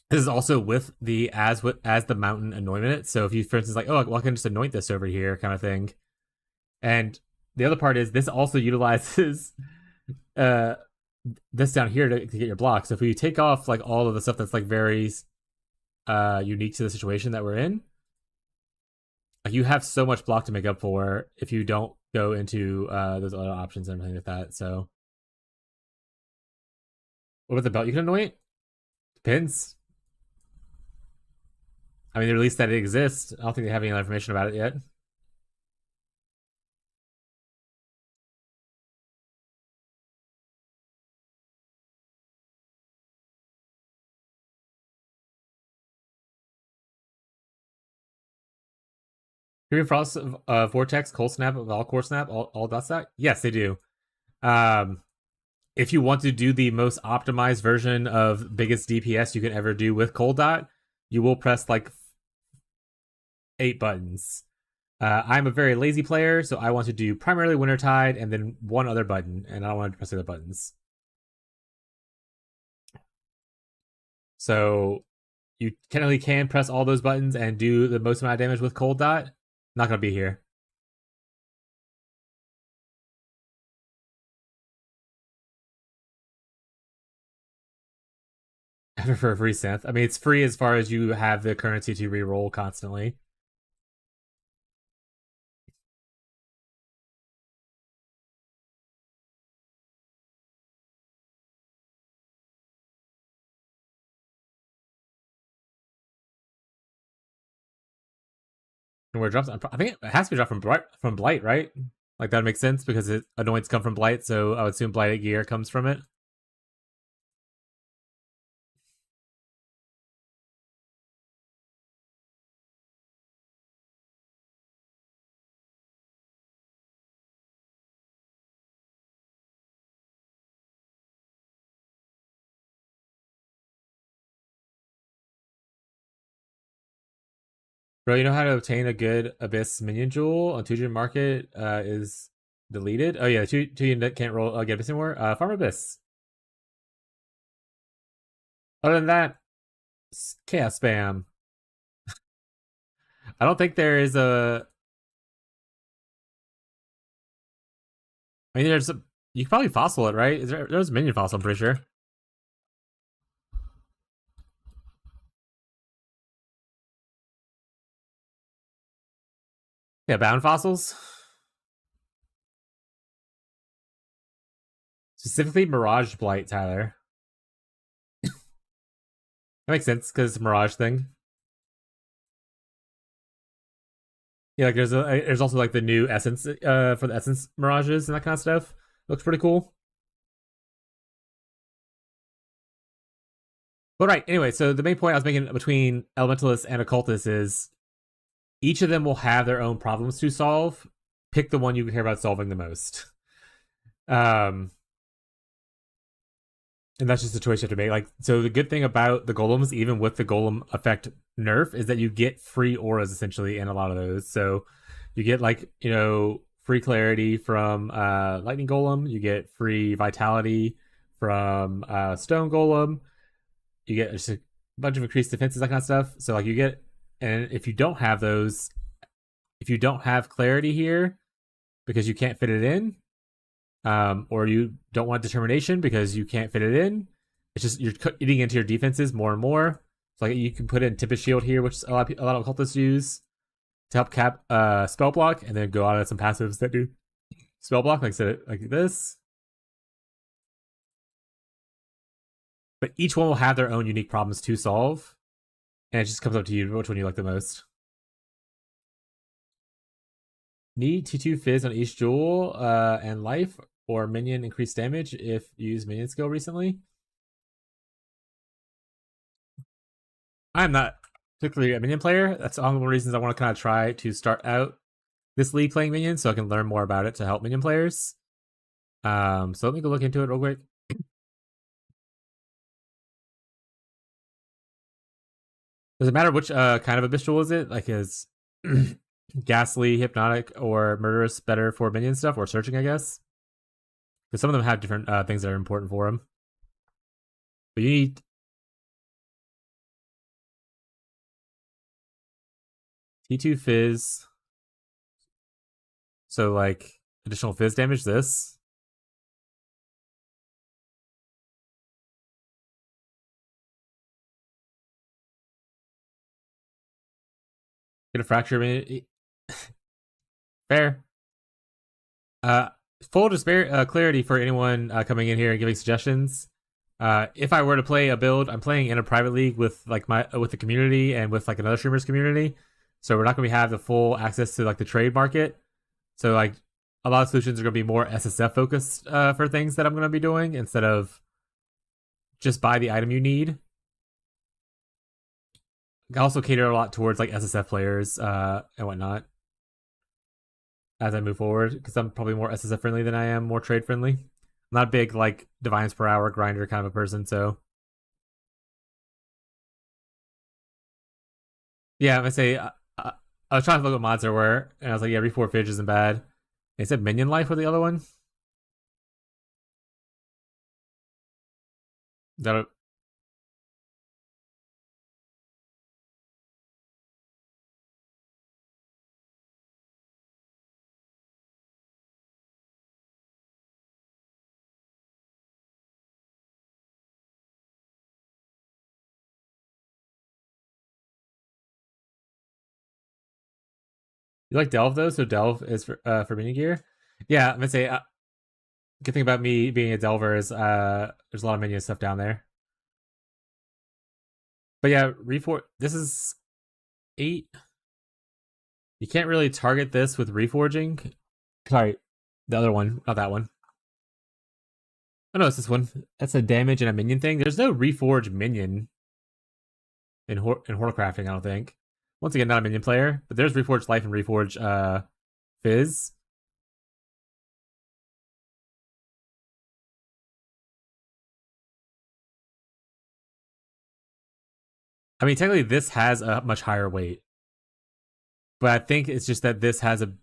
This is also with the as the mountain anointment. So if you, for instance, like, oh, well, I can just anoint this over here, kind of thing. And the other part is this also utilizes this down here to get your block. So if you take off like all of the stuff that's like very unique to the situation that we're in, like you have so much block to make up for if you don't go into those other options and everything like that. So what about the belt you can anoint? Depends. I mean, they released that it exists. I don't think they have any other information about it yet. Fury Frost, Vortex, Cold Snap, Valcor Snap, all dot stack? Yes, they do. if you want to do the most optimized version of biggest DPS you can ever do with Cold Dot, you will press like 8 buttons. I'm a very lazy player, so I want to do primarily Wintertide and then one other button, and I don't want to press the other buttons. So you technically can press all those buttons and do the most amount of damage with Cold Dot. Not gonna be here. I prefer free synth. I mean, it's free as far as you have the currency to reroll constantly. And where it drops, I think it has to be dropped from Blight, right? Like that makes sense because anoints come from Blight, so I would assume Blighted gear comes from it. Bro, you know how to obtain a good Abyss minion jewel on Tujan Market is deleted? Oh yeah, Tujan can't roll get Abyss anymore. Farm Abyss. Other than that, chaos spam. I don't think there is a. I mean, there's a. You can probably fossil it, right? There's a minion fossil, I'm pretty sure. Yeah, bound fossils. Specifically, Mirage Blight, Tyler. That makes sense because it's a Mirage thing. Yeah, like there's also like the new essence for the essence mirages and that kind of stuff. Looks pretty cool. But right, anyway, so the main point I was making between Elementalists and Occultists is each of them will have their own problems to solve. Pick the one you care about solving the most. And that's just a choice you have to make. Like, so the good thing about the golems, even with the golem effect nerf, is that you get free auras essentially in a lot of those. So you get like, you know, free clarity from lightning golem, you get free vitality from stone golem, you get just a bunch of increased defenses, that kind of stuff. So like you get, and if you don't have those, if you don't have clarity here because you can't fit it in, or you don't want determination because you can't fit it in, it's just you're eating into your defenses more and more. So like you can put in Tempest Shield here, which a lot of occultists use to help cap spell block, and then go out at some passives that do spell block, like this. But each one will have their own unique problems to solve, and it just comes up to you which one you like the most. Need T2 Fizz on each jewel and life, or minion increased damage if you use minion skill recently. I'm not particularly a minion player. That's one of the reasons I want to kind of try to start out this league playing minions so I can learn more about it to help minion players. So let me go look into it real quick. Does it matter which kind of Abyss jewel is it? Like is Ghastly, Hypnotic, or Murderous better for minion stuff, or searching, I guess? Because some of them have different things that are important for them. But you need T2 Fizz. So like additional Fizz damage, this. Get a fracture. Fair. Full clarity for anyone coming in here and giving suggestions. If I were to play a build, I'm playing in a private league with like with the community and with like another streamers community. So we're not going to have the full access to like the trade market. So like a lot of solutions are going to be more SSF focused for things that I'm going to be doing instead of just buy the item you need. I also cater a lot towards like SSF players and whatnot as I move forward, because I'm probably more SSF friendly than I am more trade friendly. not a big like divines per hour grinder kind of a person, so yeah, I'm gonna say I was trying to look what mods there were, and I was like, yeah, Reforge Fidge isn't bad. They said Minion Life with the other one. That you like Delve though, so Delve is for mini gear. Yeah, I'm gonna say good thing about me being a Delver is there's a lot of minion stuff down there. But yeah, Reforge. This is 8. You can't really target this with reforging. Sorry, the other one, not that one. Oh no, it's this one. That's a damage and a minion thing. There's no reforge minion in Horcrafting, I don't think. Once again, not a minion player, but there's Reforge Life and Reforge Fizz. I mean, technically, this has a much higher weight, but I think it's just that this has a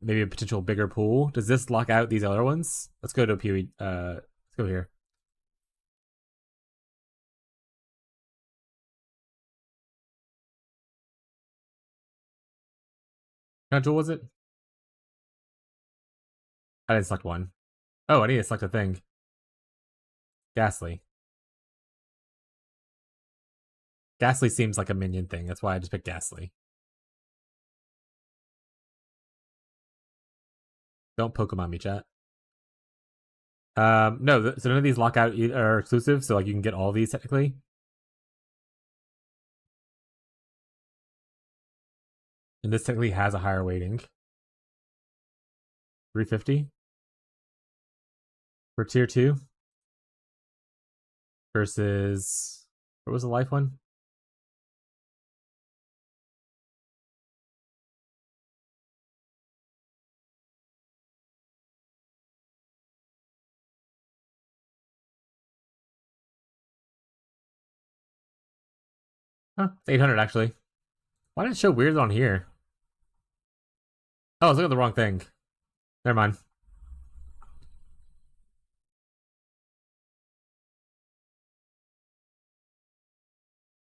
maybe a potential bigger pool. Does this lock out these other ones? Let's go to POE. Let's go here. What kind of jewel was it? I didn't select one. Oh, I need to select a thing. Ghastly. Ghastly seems like a minion thing. That's why I just picked Ghastly. Don't Pokemon me, chat. No, so none of these lockout are exclusive, so like you can get all of these technically. And this technically has a higher weighting. 350 for tier 2 versus what was the life one? Huh, it's 800 actually. Why did it show weird on here? Oh, I was looking at the wrong thing. Never mind.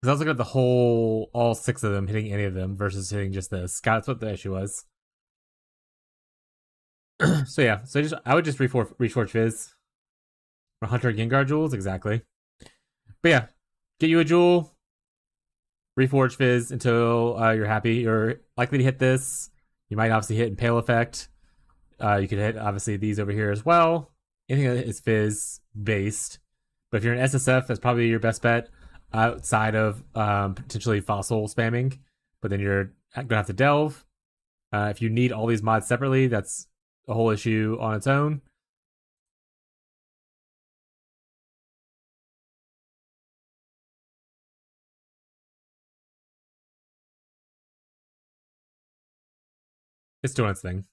Because I was looking at the whole, all 6 of them, hitting any of them versus hitting just this. God, that's what the issue was. So yeah, so I would just reforge Fizz. For Hunter Gengar jewels, exactly. But yeah, get you a jewel, reforge Fizz until you're happy. You're likely to hit this. You might obviously hit Impale Effect. You could hit obviously these over here as well. Anything that is Fizz based. But if you're an SSF, that's probably your best bet outside of potentially fossil spamming. But then you're gonna have to delve. If you need all these mods separately, that's a whole issue on its own. It's doing its thing.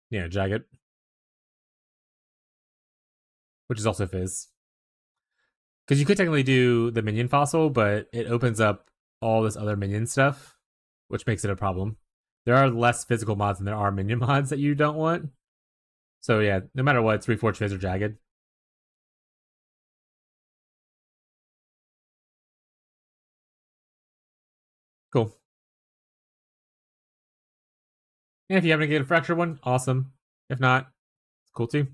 Yeah, Jagged. Which is also Fizz. Because you could technically do the minion fossil, but it opens up all this other minion stuff, which makes it a problem. There are less physical mods than there are minion mods that you don't want. So yeah, no matter what, it's Reforged Fizz or Jagged. Cool. And if you happen to get a Fracture one, awesome. If not, it's cool too.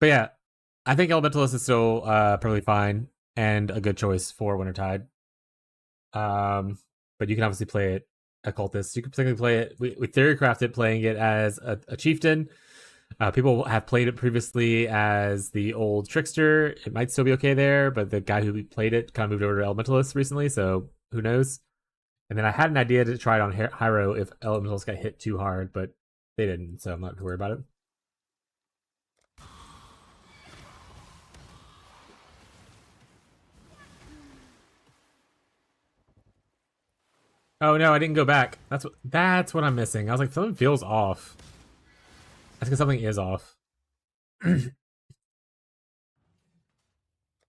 But yeah, I think Elementalist is still perfectly fine and a good choice for Wintertide. But you can obviously play it Occultist. You can particularly play it. We theory crafted playing it as a chieftain. People have played it previously as the old Trickster. It might still be okay there, but the guy who played it kind of moved over to Elementalist recently, so who knows? And then I had an idea to try it on Hyro if Elementalist got hit too hard, but they didn't, so I'm not too worried about it. Oh no, I didn't go back. That's what I'm missing. I was like, something feels off. That's because something is off.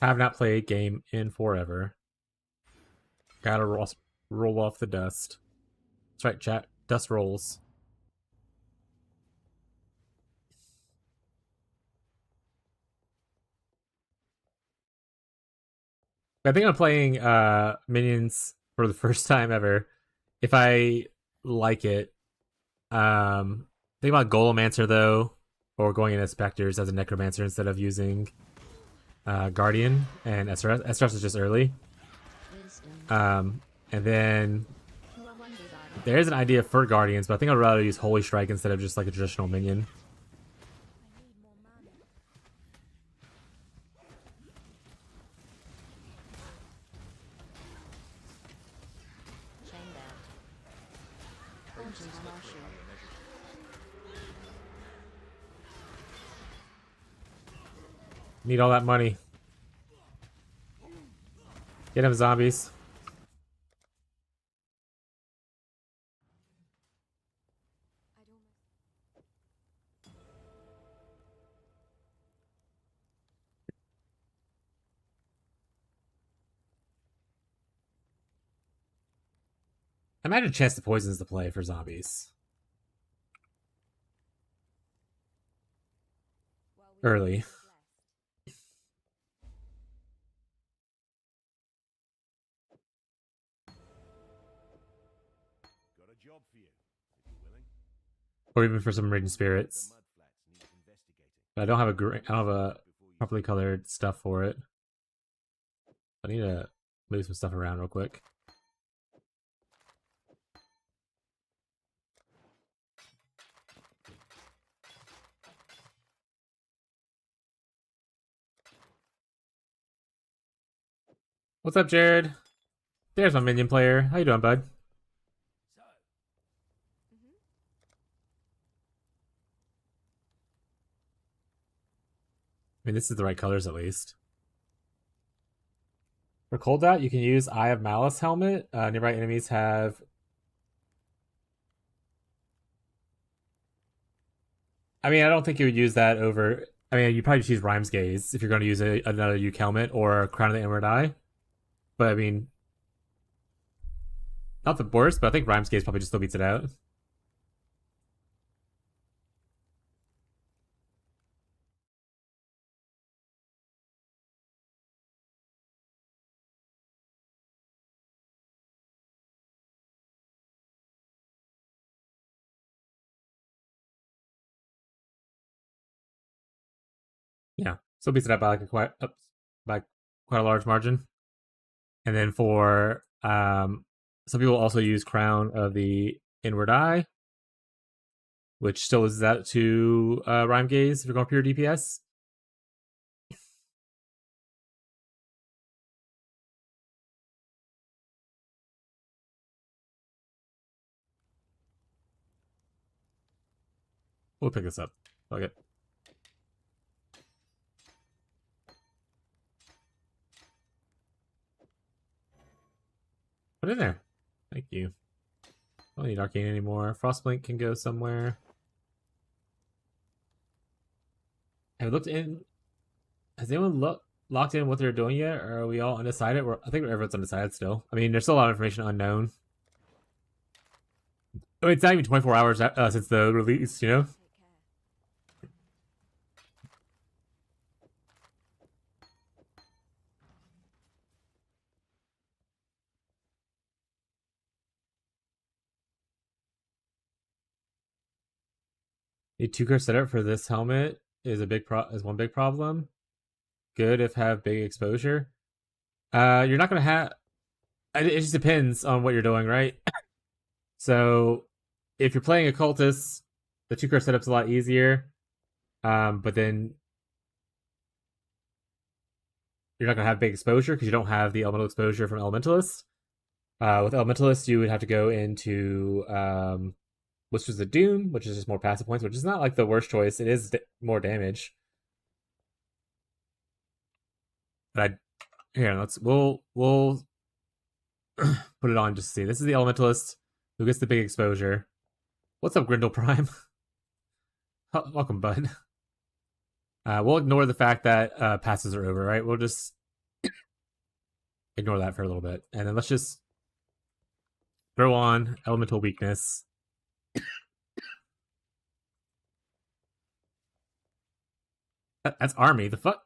Have not played game in forever. Gotta roll off the dust. That's right, chat. Dust rolls. I think I'm playing Minions for the first time ever. If I like it, think about Golomancer though, or going into Spectres as a Necromancer instead of using Guardian and SRS. SRS is just early. And then there's an idea for Guardians, but I think I'd rather use Holy Strike instead of just like a traditional minion. I need more mana. Chain bound. Progress is Engines on our literally how shield. you're measured. Need all that money. Get him, zombies. I'd almost. I imagine Chest of Poison's the play for zombies. Well, we Early. are blessed. Got a job for you, if you're willing. Or even for some Raging The Spirits. mud flats need investigating. But I don't have a properly colored stuff for it. I need to move some stuff around real quick. What's up, Jared? There's my minion player. How you doing, bud? I mean, this is the right colors at least. For cold out, you can use Eye of Malice helmet. Nearby enemies have. I mean, I don't think you would use that over. I mean, you probably just use Rhyme's Gaze if you're going to use another Uke helmet or Crown of the Inward Eye. But I mean, not the worst, but I think Rhyme's Gaze probably just still beats it out. Yeah, still beats it out by like by quite a large margin. And then for some people also use Crown of the Inward Eye, which still loses that to Rhyme Gaze if you're going pure DPS. We'll pick this up. Fuck it. Put it in there. Thank you. Don't need Arcane anymore. Frostblink can go somewhere. Have we looked in? Has anyone locked in what they're doing yet? Or are we all undecided? I think everyone's undecided still. I mean, there's still a lot of information unknown. I mean, it's not even 24 hours since the release, you know? Take care. The 2-car setup for this helmet is one big problem. Good if have big exposure. You're not gonna have. It just depends on what you're doing, right? So, if you're playing a cultist, the 2-car setup's a lot easier. But then you're not gonna have big exposure because you don't have the elemental exposure from Elementalist. With Elementalist, you would have to go into which was the Doom, which is just more passive points, which is not like the worst choice. It is more damage. But we'll put it on just to see. This is the Elementalist who gets the big exposure. What's up, Grindel Prime? Welcome, bud. We'll ignore the fact that passes are over, right? We'll just ignore that for a little bit. And then let's just throw on Elemental Weakness. That's Army. The fuck?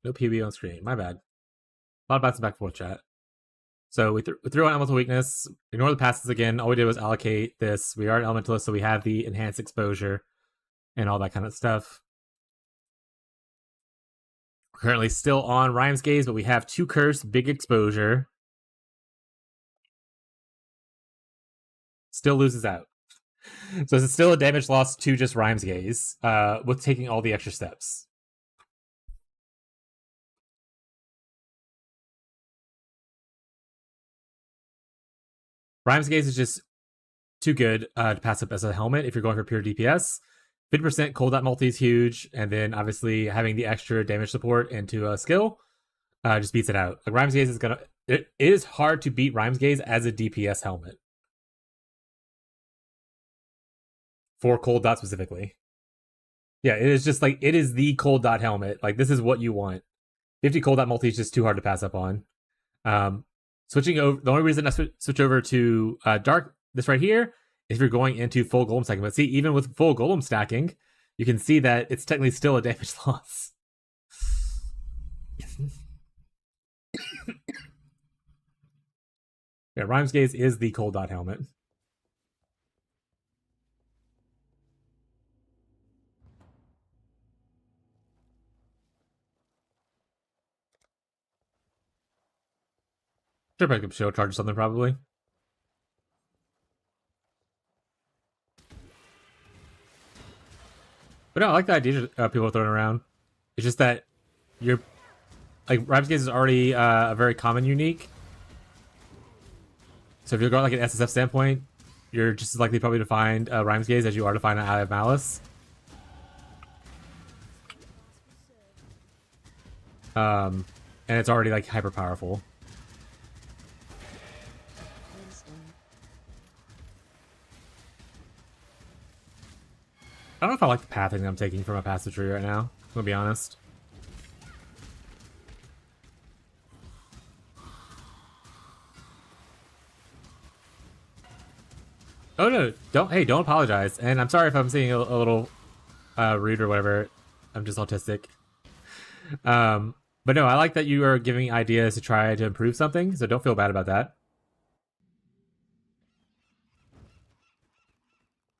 No POE on screen. My bad. A lot of bouncing back and forth chat. So we threw on Elemental Weakness. Ignore the passes again. All we did was allocate this. We are an Elementalist, so we have the enhanced exposure and all that kind of stuff. We're currently still on Rhyme's Gaze, but we have 2 Curse, big exposure. Still loses out. So it's still a damage loss to just Rhyme's Gaze, with taking all the extra steps. Rhyme's Gaze is just too good to pass up as a helmet if you're going for pure DPS. 50% cold dot multi is huge, and then obviously having the extra damage support into a skill just beats it out. Like Rhyme's Gaze is gonna. It is hard to beat Rhyme's Gaze as a DPS helmet. For cold dot specifically. Yeah, it is just like, it is the cold dot helmet. Like, this is what you want. 50 cold dot multi is just too hard to pass up on. Switching over, the only reason I switch over to Dark, this right here, is if you're going into full golem stacking. But see, even with full golem stacking, you can see that it's technically still a damage loss. Yeah, Rhyme's Gaze is the cold dot helmet. Should pick up shield charge or something probably. But no, I like the idea people are throwing around. It's just that you're like, Rhyme's Gaze is already a very common unique. So if you're going like an SSF standpoint, you're just as likely probably to find Rhyme's Gaze as you are to find an Eye of Malice. And it's already like hyper powerful. I don't know if I like the pathing that I'm taking from a passive tree right now. I'm gonna be honest. Oh no! Don't apologize. And I'm sorry if I'm seeing a little rude or whatever. I'm just autistic. But no, I like that you are giving ideas to try to improve something. So don't feel bad about that.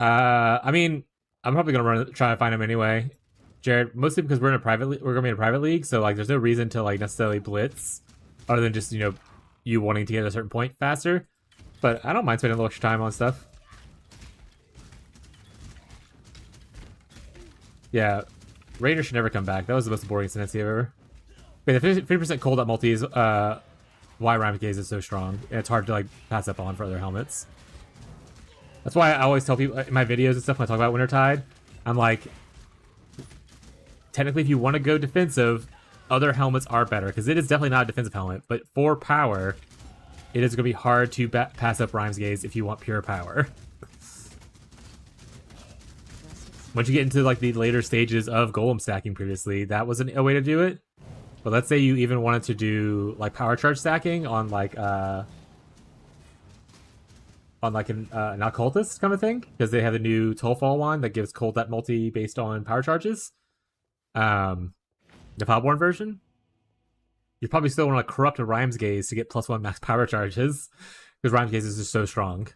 I mean, I'm probably gonna try to find him anyway, Jared. Mostly because we're gonna be in a private league, so like, there's no reason to like necessarily blitz, other than just, you know, you wanting to get a certain point faster. But I don't mind spending a little extra time on stuff. Yeah, Raider should never come back. That was the most boring sentence ever. Wait, the 50% cold up multi is why Rhyme's Gaze is so strong. And it's hard to like pass up on for other helmets. That's why I always tell people in my videos and stuff when I talk about Wintertide, I'm like, technically if you want to go defensive, other helmets are better, because it is definitely not a defensive helmet, but for power, it is going to be hard to pass up Rhyme's Gaze if you want pure power. Once you get into like the later stages of golem stacking previously, that wasn't a way to do it. But let's say you even wanted to do like power charge stacking on like an occultist kind of thing, because they have the new Tollfall one that gives cold that multi based on power charges. The Podborn version. You probably still want to corrupt a Rhyme's Gaze to get +1 max power charges, because Rhyme's Gaze is just so strong.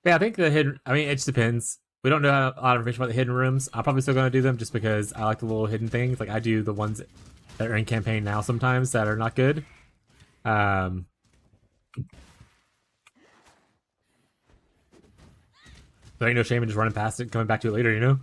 Yeah, I think the hidden. I mean, it just depends. We don't know a lot of information about the hidden rooms. I'm probably still going to do them just because I like the little hidden things. Like, I do the ones that are in campaign now sometimes that are not good. There ain't no shame in just running past it and coming back to it later, you know?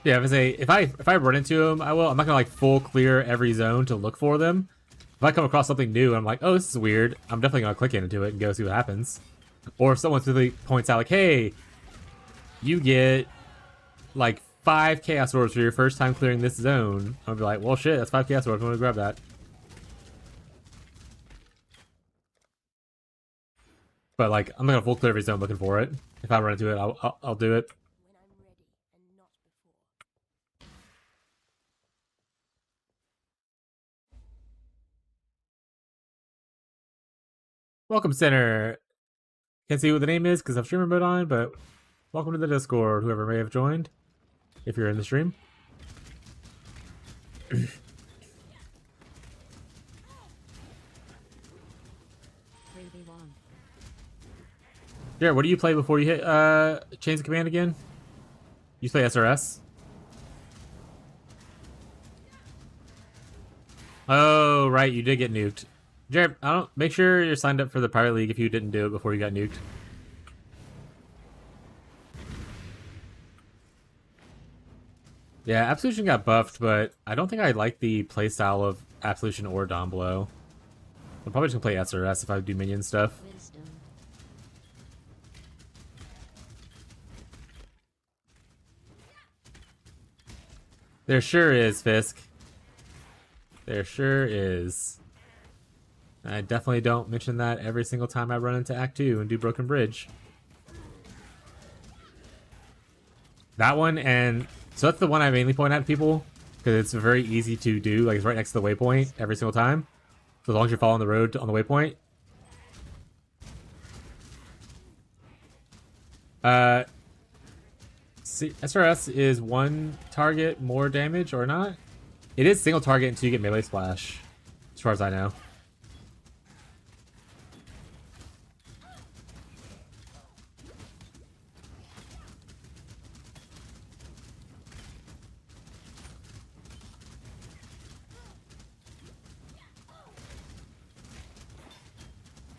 Yeah, if I run into them, I will. I'm not gonna like full clear every zone to look for them. If I come across something new, I'm like, oh, this is weird. I'm definitely gonna click into it and go see what happens. Or if someone simply points out like, hey, you get like 5 chaos orbs for your first time clearing this zone, I'll be like, well, shit, that's 5 chaos orbs. I'm gonna grab that. But like, I'm not gonna full clear every zone looking for it. If I run into it, I'll do it. when I'm ready and not before. Welcome center. Can't see what the name is because I've streamer mode on, but welcome to the Discord, whoever may have joined, if you're in the stream. 3v1. Jared, what do you play before you hit Chains of Command again? You play SRS? Oh, right, you did get nuked. Jared, I don't make sure you're signed up for the Pirate League if you didn't do it before you got nuked. Yeah, Absolution got buffed, but I don't think I like the playstyle of Absolution or Domblow. I'm probably just gonna play SRS if I do minion stuff. Wisdom. There sure is, Fisk. There sure is. I definitely don't mention that every single time I run into Act 2 and do Broken Bridge. That one, and so that's the one I mainly point out to people, because it's very easy to do, like it's right next to the waypoint every single time. So as long as you're following the road on the waypoint. See, SRS is one target more damage or not? It is single target until you get melee splash, as far as I know.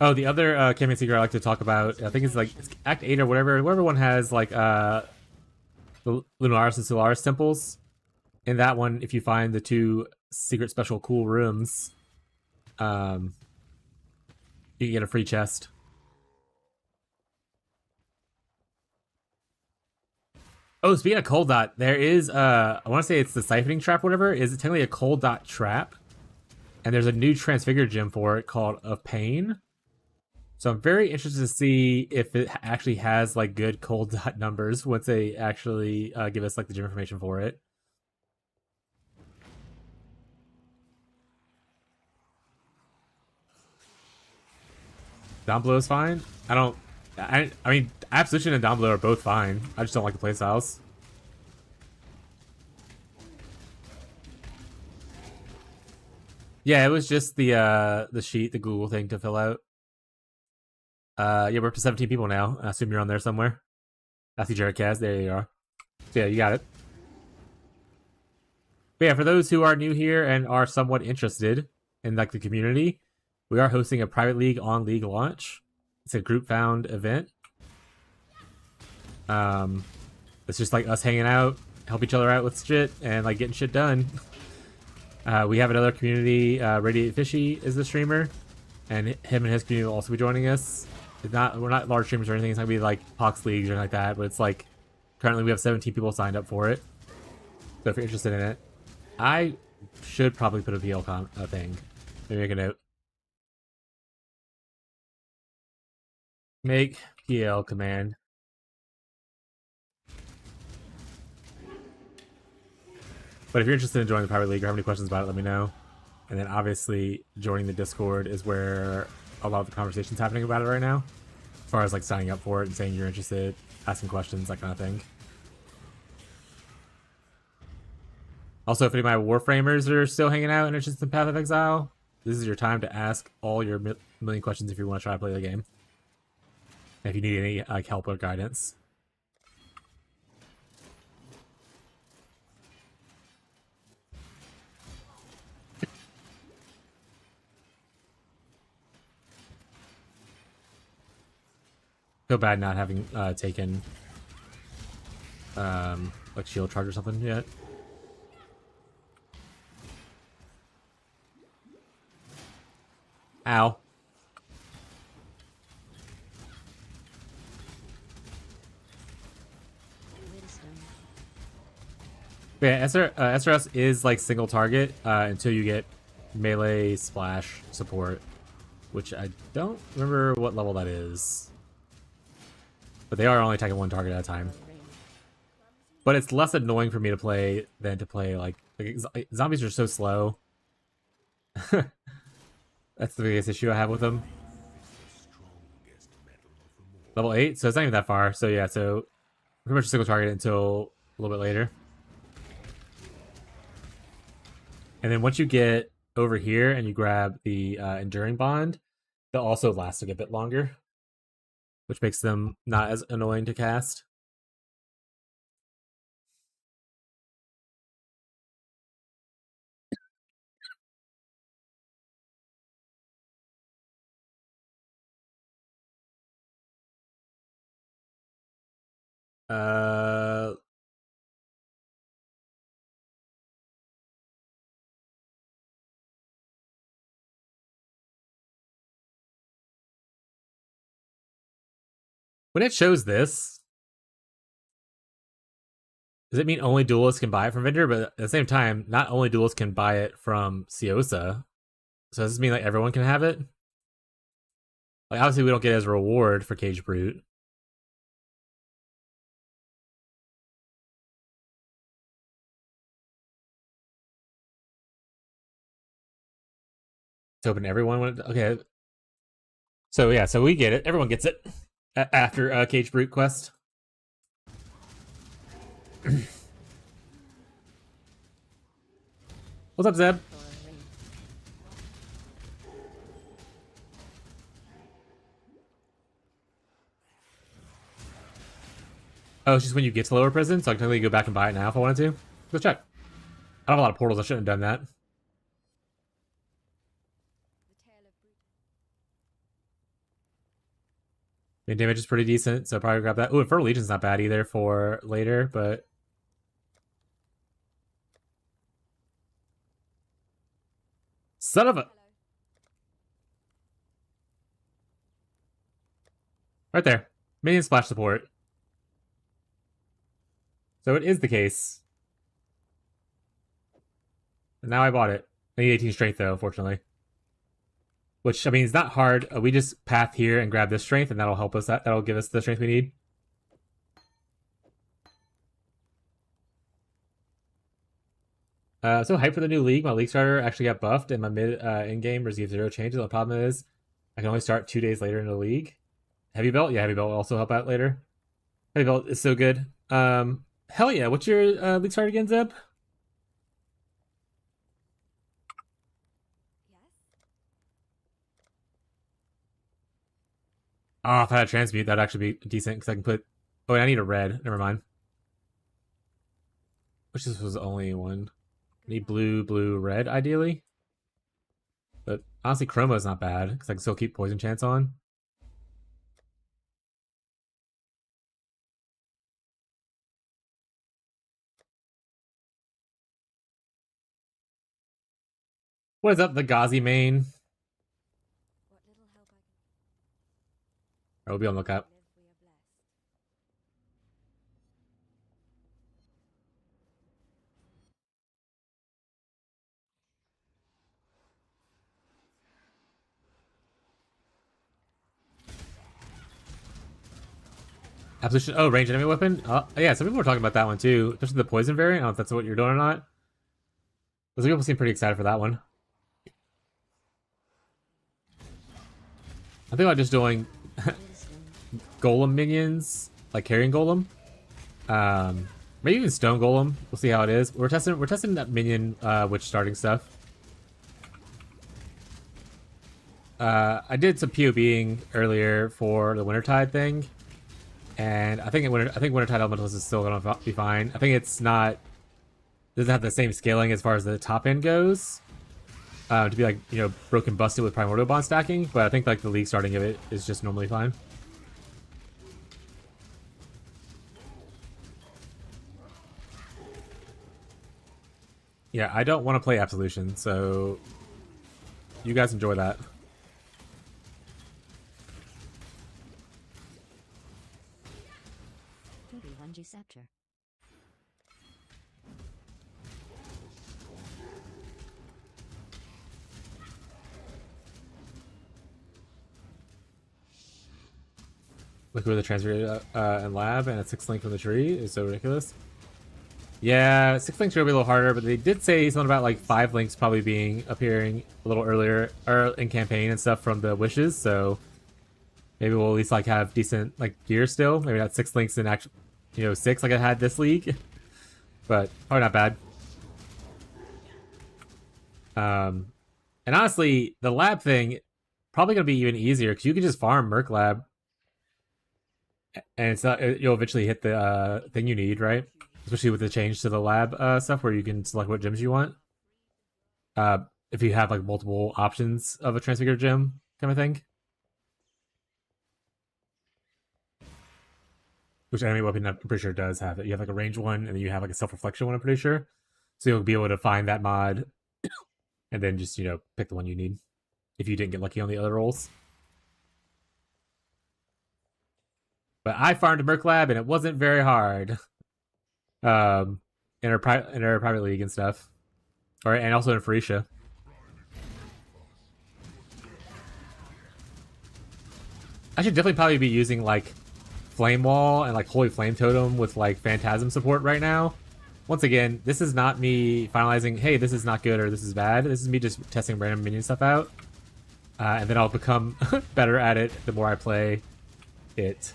Oh, the other campaign secret I like to talk about, I think it's like it's Act 8 or whatever. Whoever one has like the Lunaris and Solaris temples. In that one, if you find the 2 secret special cool rooms, you can get a free chest. Oh, speaking of cold dot, there is I want to say it's the siphoning trap, whatever. Is it technically a cold dot trap? And there's a new transfigured gem for it called Of Pain. So I'm very interested to see if it actually has like good cold dot numbers once they actually give us like the gem information for it. Domblow is fine. I mean, Absolution and Domblow are both fine. I just don't like the playstyles. Yeah, it was just the sheet, the Google thing to fill out. Yeah, we're up to 17 people now. I assume you're on there somewhere. I see Jared Kaz. There you are. So yeah, you got it. But yeah, for those who are new here and are somewhat interested in like the community, we are hosting a private league on League launch. It's a group found event. It's just like us hanging out, help each other out with shit, and like getting shit done. We have another community. Radiate Fishy is the streamer, and him and his community will also be joining us. We're not large streamers or anything. It's not gonna be like Pox leagues or anything like that. But it's like currently we have 17 people signed up for it. So if you're interested in it, I should probably put a PL thing. Maybe make a note. Make PL command. But if you're interested in joining the private league or have any questions about it, let me know. And then obviously joining the Discord is where a lot of the conversation's happening about it right now. As far as like signing up for it and saying you're interested, asking questions, that kind of thing. Also, if any of my Warframers are still hanging out and interested in Path of Exile, this is your time to ask all your million questions if you want to try to play the game. And if you need any like help or guidance. Feel bad not having taken like like shield charge or something yet. Ow. Wisdom. Yeah, SRS is like single target until you get melee splash support, which I don't remember what level that is. But they are only attacking one target at a time. But it's less annoying for me to play than to play like zombies are so slow. That's the biggest issue I have with them. Level 8, so it's not even that far. So yeah, so pretty much a single target until a little bit later. And then once you get over here and you grab the Enduring Bond, they'll also last a bit longer, which makes them not as annoying to cast. Uh, when it shows this, does it mean only duelists can buy it from vendor? But at the same time, not only duelists can buy it from Ciosa. So does this mean like everyone can have it? Like obviously we don't get it as a reward for Cage Brute. It's open to everyone. Okay. So yeah, so we get it. Everyone gets it after Cage Brute quest. What's up, Zeb? Oh, it's just when you get to lower prison, so I can totally go back and buy it now if I wanted to. Let's check. I have a lot of portals. I shouldn't have done that. I mean, damage is pretty decent, so I'll probably grab that. Ooh, Infernal Legion's not bad either for later, but... Son of a... Right there. Minion splash support. So it is the case. And now I bought it. I need 18 strength though, unfortunately. Which, I mean, it's not hard. We just path here and grab this strength, and that'll help us. That'll give us the strength we need. So hyped for the new league. My league starter actually got buffed, and my mid in-game received 0 changes. The problem is, I can only start 2 days later in the league. Heavy Belt? Yeah, Heavy Belt will also help out later. Heavy Belt is so good. Hell yeah. What's your league start again, Zeb? Oh, if I had a transmute, that'd actually be decent, because I can put... Oh, wait, I need a red. Never mind. Which this was only one. I need blue, blue, red, ideally. But honestly, Chroma is not bad, because I can still keep Poison Chance on. What is up, the Ghazi main? I will be on the lookout. Absolution. Oh, ranged enemy weapon? Yeah, some people were talking about that one too. Especially the poison variant. I don't know if that's what you're doing or not. Those people seem pretty excited for that one. I think I'm just doing golem minions, like carrying golem. Maybe even stone golem. We'll see how it is. We're testing that minion witch starting stuff. I did some POBing earlier for the Wintertide thing, and I think Wintertide Elementalist is still gonna be fine. I think it's not doesn't have the same scaling as far as the top end goes. To be like, you know, broken busted with Primordial Bond stacking, but I think like the league starting of it is just normally fine. Yeah, I don't want to play Absolution, so you guys enjoy that. POE1 Scepter. Look where the transfer and lab and a 6 link from the tree is so ridiculous. Yeah, 6 links are gonna be a little harder, but they did say something about like 5 links probably appearing a little earlier or in campaign and stuff from the wishes. So maybe we'll at least like have decent like gear still. Maybe not 6 links in actual, 6 like I had this league, but probably not bad. And honestly, the lab thing probably gonna be even easier because you can just farm Merc Lab, and it's not you'll eventually hit the thing you need, right? Especially with the change to the lab stuff where you can select what gems you want. If you have like multiple options of a transfigure gem kind of thing. Which enemy weapon I'm pretty sure does have it. You have like a range one and then you have like a self-reflection one, I'm pretty sure. So you'll be able to find that mod and then just, pick the one you need if you didn't get lucky on the other rolls. But I farmed a Merc Lab and it wasn't very hard. In our private league and stuff, and also in Phoenicia. I should definitely probably be using like Flame Wall and like Holy Flame Totem with like Phantasm support right now. Once again, this is not me finalizing, hey, this is not good or this is bad. This is me just testing random minion stuff out, and then I'll become better at it the more I play it.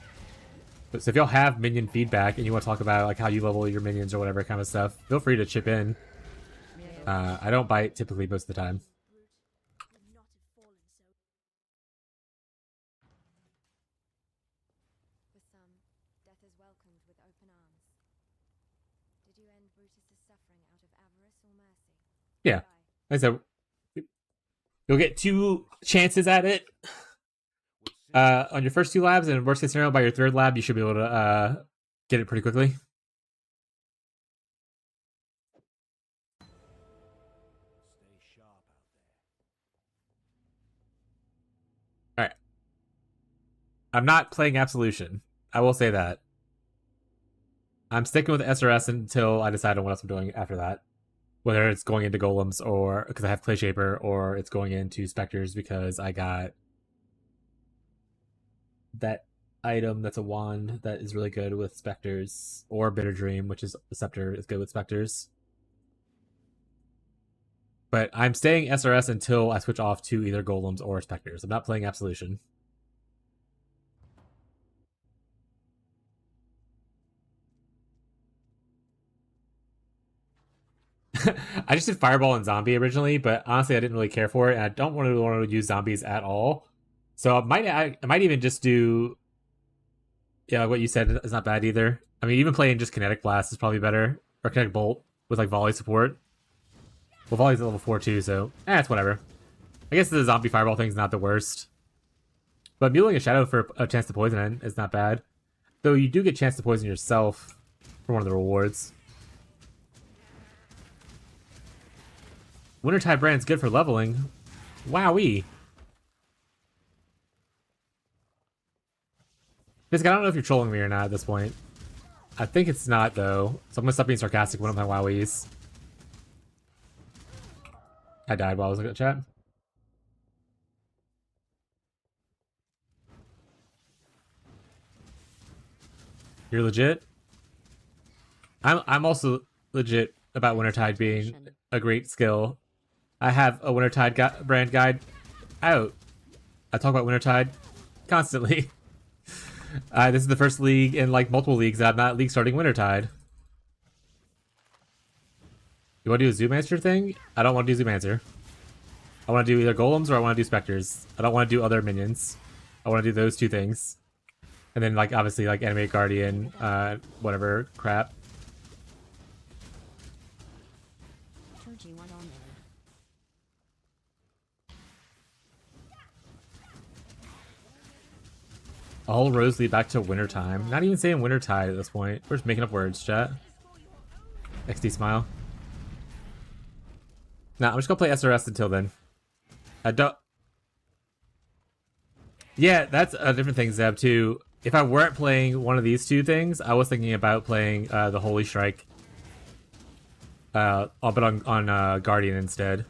So if y'all have minion feedback and you want to talk about like how you level your minions or whatever kind of stuff, feel free to chip in. I don't bite typically most of the time. For some, death is welcomed with open arms. Did you end Brutus's suffering out of avarice or mercy? Yeah, like I said, you'll get 2 chances at it. On your first 2 labs, and worst case scenario, by your 3rd lab, you should be able to get it pretty quickly. Stay sharp out there. Alright. I'm not playing Absolution. I will say that. I'm sticking with SRS until I decide on what else I'm doing after that. Whether it's going into Golems, or because I have Clay Shaper, or it's going into Spectres because I got that item that's a wand that is really good with Spectres, or Bitter Dream, which is a Scepter, is good with Spectres. But I'm staying SRS until I switch off to either Golems or Spectres. I'm not playing Absolution. I just did Fireball and Zombie originally, but honestly I didn't really care for it, and I don't want to use zombies at all. So I might even just do, yeah, what you said is not bad either. I mean, even playing just Kinetic Blast is probably better, or Kinetic Bolt with like volley support. Well, volley's at level 4 too, so it's whatever. I guess the zombie fireball thing's not the worst, but muling a shadow for a chance to poison it is not bad. Though you do get a chance to poison yourself for one of the rewards. Wintertide Brand's good for leveling. Wowee. Basically, I don't know if you're trolling me or not at this point. I think it's not, though. So I'm gonna stop being sarcastic when I'm playing WoWies. I died while I was looking at chat. You're legit? I'm also legit about Wintertide being a great skill. I have a Wintertide brand guide out. I talk about Wintertide constantly. This is the first league in like multiple leagues that I'm not league starting Wintertide. You want to do a Zoomancer thing? I don't want to do Zoomancer. I want to do either Golems or I want to do Spectres. I don't want to do other minions. I want to do those 2 things. And then like obviously like Animate Guardian, whatever crap. All roads lead back to wintertime. Not even saying wintertide at this point. We're just making up words, chat. XD smile. Nah, I'm just gonna play SRS until then. I don't. Yeah, that's a different thing, Zeb. Too. If I weren't playing one of these two things, I was thinking about playing the Holy Strike. But on Guardian instead.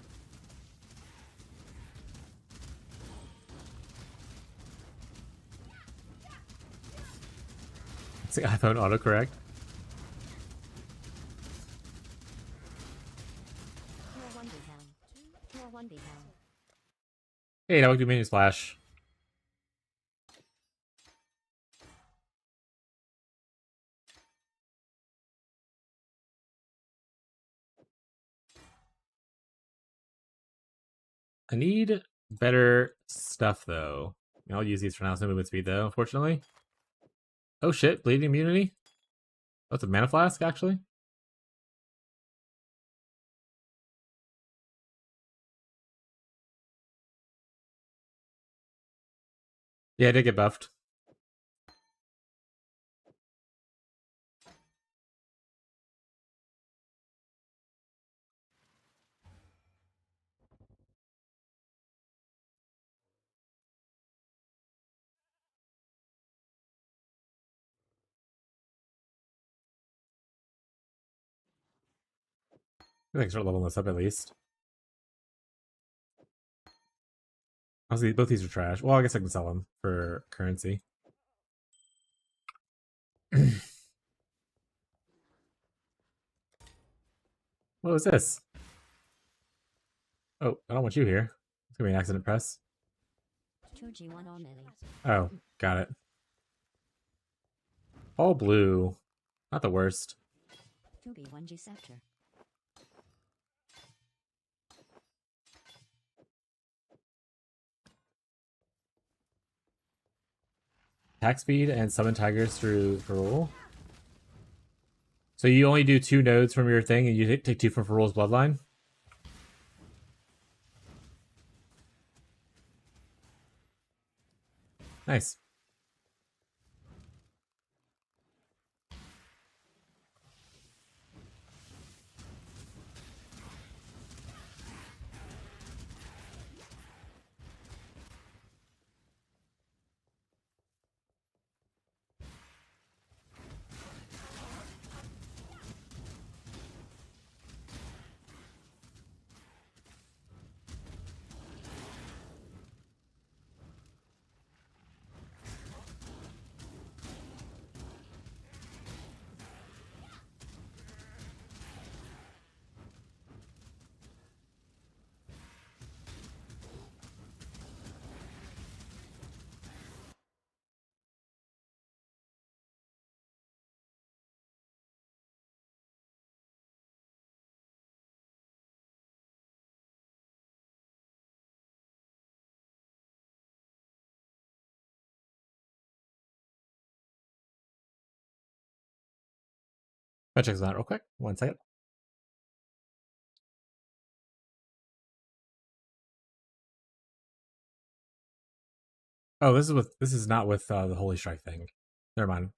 It's the iPhone autocorrect. You're 1v down. You're 1v down. Hey, now we do mini splash. I need better stuff though. I'll use these for now. No movement speed though, unfortunately. Oh shit, bleeding immunity. That's a mana flask actually. Yeah, I did get buffed. I think start leveling this up at least. Honestly, both these are trash. Well, I guess I can sell them for currency. What was this? Oh, I don't want you here. It's gonna be an accident press. 2G1 or melee. Oh, got it. All blue. Not the worst. 2B1G scepter. Attack speed and summon tigers through Ferrule. So you only do 2 nodes from your thing and you take 2 from Ferrule's bloodline? Nice. I'll check this out real quick. 1 second. Oh, this is not with the Holy Strike thing. Never mind.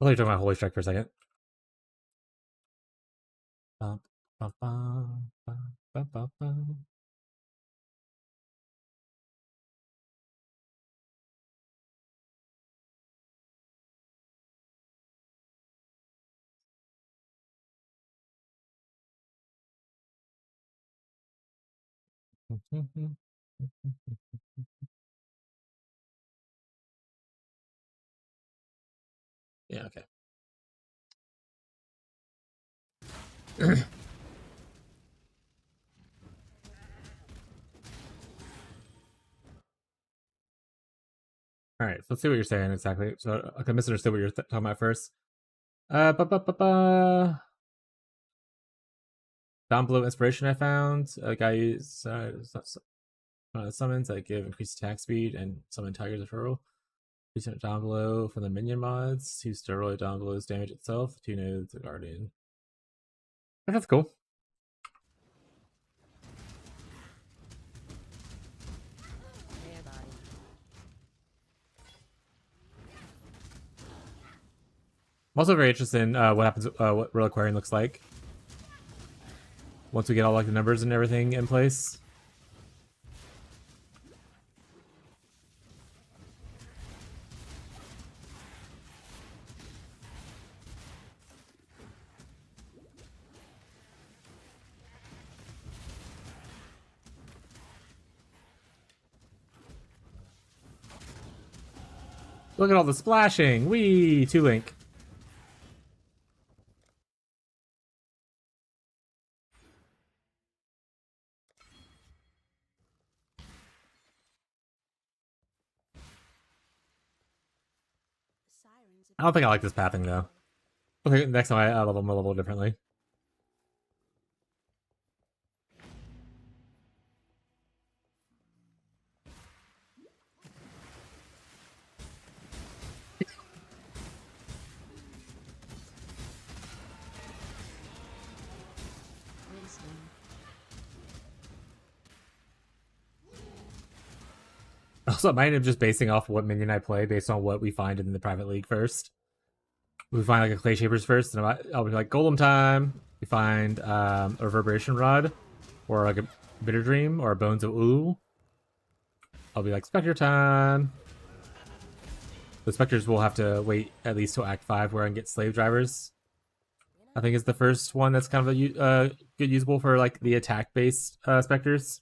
I'll let you talk about Holy Strike for a second. Bum, bum, bum, bum, bum, bum, bum. Yeah, okay. All right, so let's see what you're saying exactly. So I misunderstood what you're talking about first. Ba ba ba ba. Down below inspiration I found. A guy used summons that give increased attack speed and summon tigers referral. Recent down below from the minion mods. 2 steroid down below's damage itself. 2 nodes, a guardian. Oh, that's cool. There, body. I'm also very interested in what happens, what Reliquarian looks like once we get all like the numbers and everything in place. Look at all the splashing! Wee! 2-link. The sirens I don't think I like this pathing though. Okay, next time I level them a little differently. Wisdom. Also, I might end up just basing off what minion I play based on what we find in the private league first. We find like a Clay Shapers first, and I'll be like Golem time. We find a Reverberation Rod, or like a Bitter Dream, or a Bones of Ooh. I'll be like Spectre time. The Spectres will have to wait at least till Act 5 where I can get Slave Drivers. I think is the first one that's kind of a good usable for like the attack-based Spectres.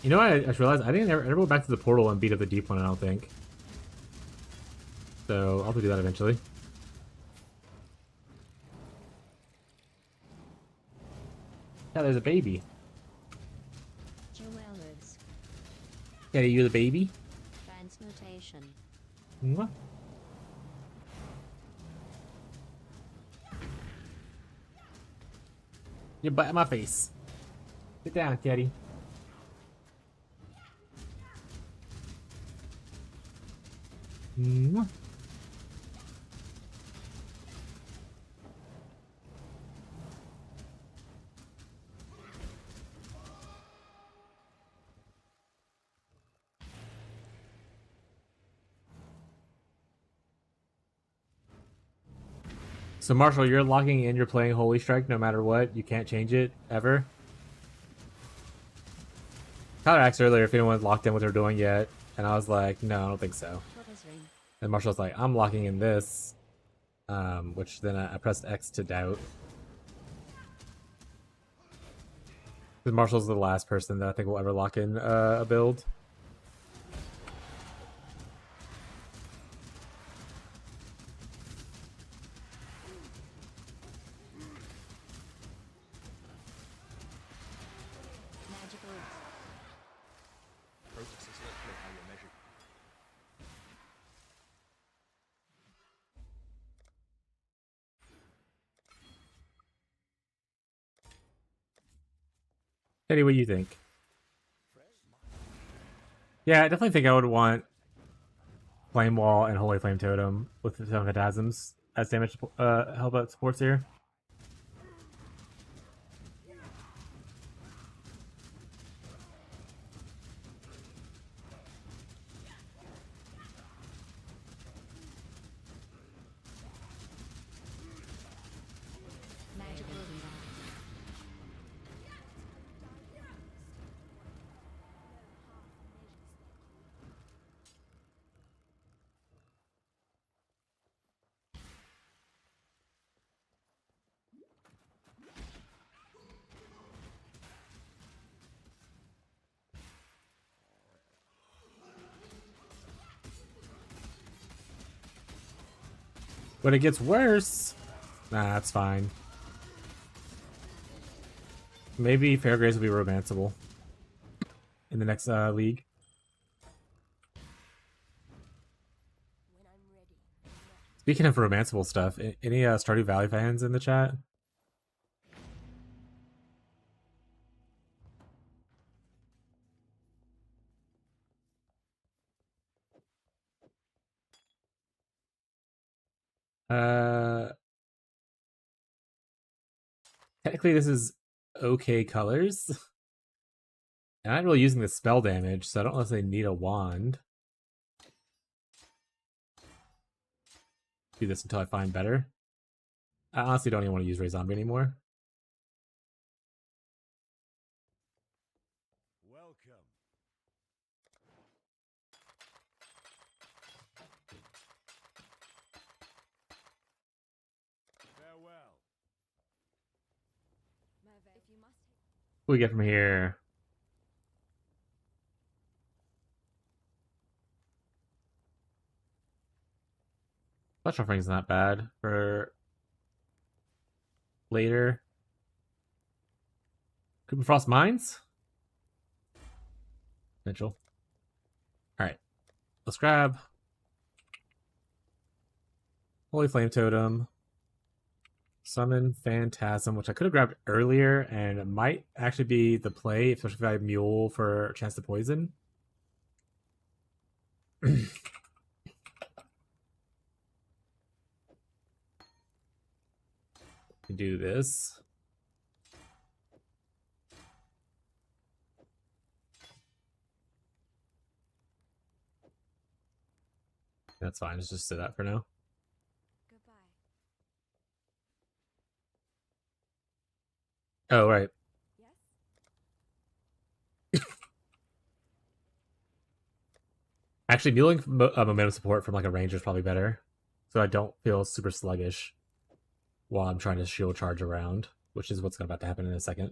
You know what? I just realized I didn't ever go back to the portal and beat up the deep one. I don't think. So I'll have to do that eventually. Yeah, there's a baby. Jewelers. Yeah, you the baby. Transmutation. Mwah. Your butt in my face. Sit down, kitty. Mwah. So Marshall, you're logging in, you're playing Holy Strike no matter what. You can't change it ever. Tyler asked earlier if anyone's locked in what they're doing yet, and I was like, no, I don't think so. Tortoise ring. And Marshall's like, I'm locking in this, which then I pressed X to doubt. Because Marshall's the last person that I think will ever lock in a build. Magical. Progress is literally how you're measured. Eddie, what do you think? Yeah, I definitely think I would want Flame Wall and Holy Flame Totem with the Seven Phantasms as damage help out supports here. Magical rebound. But it gets worse. Nah, that's fine. Maybe Fairgrace will be romanceable in the next league. when I'm ready. Speaking of romanceable stuff, any Stardew Valley fans in the chat? Uh, Technically, this is okay colors. I'm not really using the spell damage, so I don't necessarily need a wand. Do this until I find better. I honestly don't even want to use Ray Zombie anymore. Welcome. Farewell. Merve, if you must What do we get from here? Flesh offering's not bad for later. Cooper Frost Mines? Mitchell. Alright. Let's grab Holy Flame Totem. Summon Phantasm, which I could have grabbed earlier, and it might actually be the play, especially if I have Mule for a chance to poison. Do this. That's fine. Let's just sit that for now. goodbye. Oh, right. Yes? Actually, muling momentum support from like a ranger is probably better, so I don't feel super sluggish while I'm trying to shield charge around, which is what's about to happen in a second.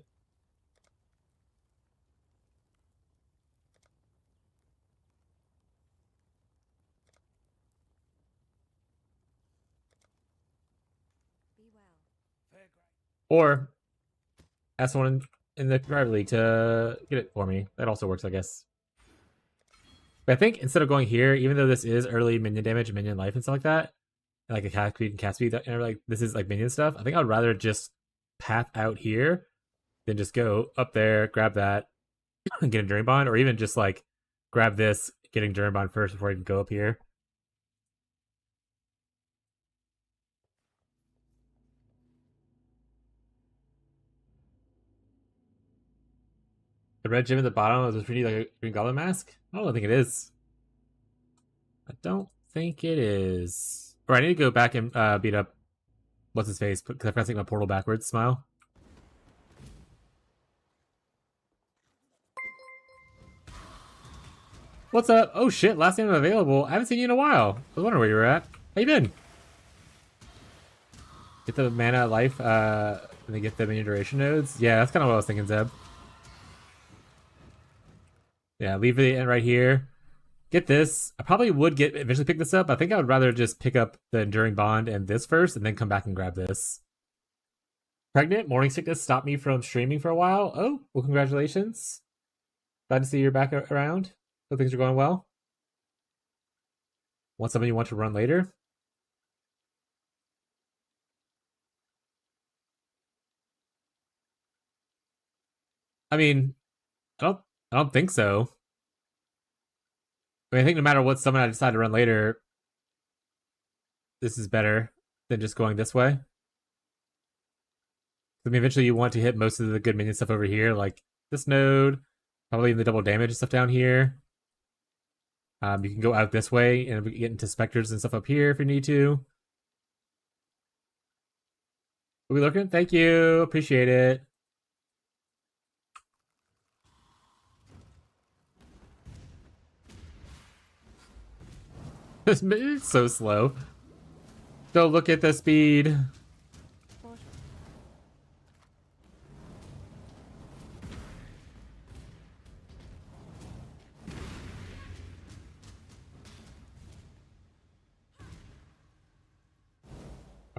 Be well. Or ask someone in the private league to get it for me. That also works, I guess. But I think instead of going here, even though this is early minion damage, minion life, and stuff like that, and like a cast speed and cast speed, and like this is like minion stuff, I think I'd rather just path out here than just go up there, grab that, and get a Enduring Bond, or even just like grab this, get Enduring Bond first before I even go up here. The red gem at the bottom is pretty like a Green Goblin mask? I don't think it is. I don't think it is. Or I need to go back and beat up what's his face because I forgot to take my portal backwards. Smile. What's up? Oh shit! Last name available. I haven't seen you in a while. I was wondering where you were at. How you been? Get the mana life. And then get the minion duration nodes. Yeah, that's kind of what I was thinking, Zeb. Yeah, leave it in right here. Get this. I probably would eventually pick this up. I think I would rather just pick up the Enduring Bond and this first, and then come back and grab this. Pregnant, morning sickness stopped me from streaming for a while. Oh, well, congratulations. Glad to see you're back around. Hope things are going well. Want something you want to run later? I mean, I don't think so. I mean, I think no matter what summon I decide to run later, this is better than just going this way. I mean, eventually you want to hit most of the good minion stuff over here, like this node, probably the double damage stuff down here. You can go out this way and get into specters and stuff up here if you need to. Are we looking? Thank you. Appreciate it. It's so slow. Don't look at the speed. I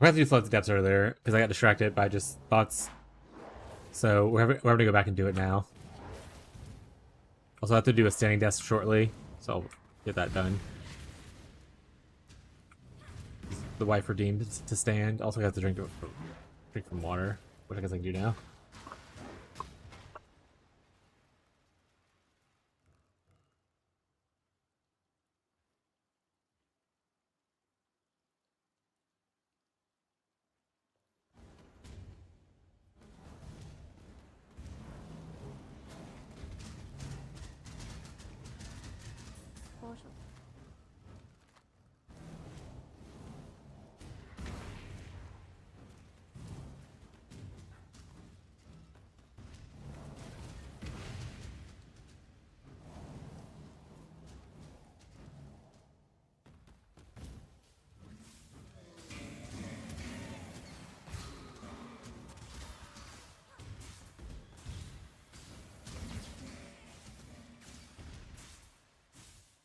forgot to do Flood to Depths earlier because I got distracted by just thoughts. So we're having to go back and do it now. Also, I have to do a standing desk shortly, so I'll get that done. The wife redeemed to stand. Also, I have to drink from water, which I guess I can do now. portal.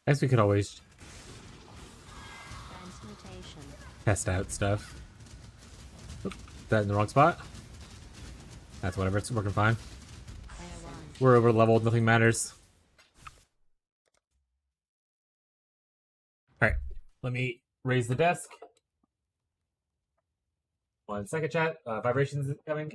I guess we could always Transmutation. test out stuff. Oop, that in the wrong spot? That's whatever, it's working fine. POE1. We're over leveled, nothing matters. Alright, let me raise the desk. 1 second, chat. Vibrations coming.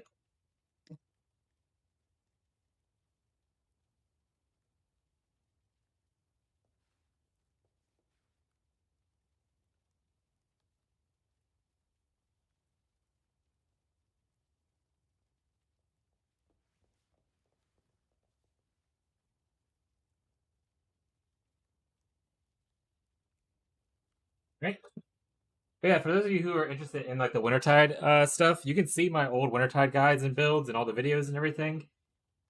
Right. But yeah, for those of you who are interested in like the Wintertide stuff, you can see my old Wintertide guides and builds and all the videos and everything.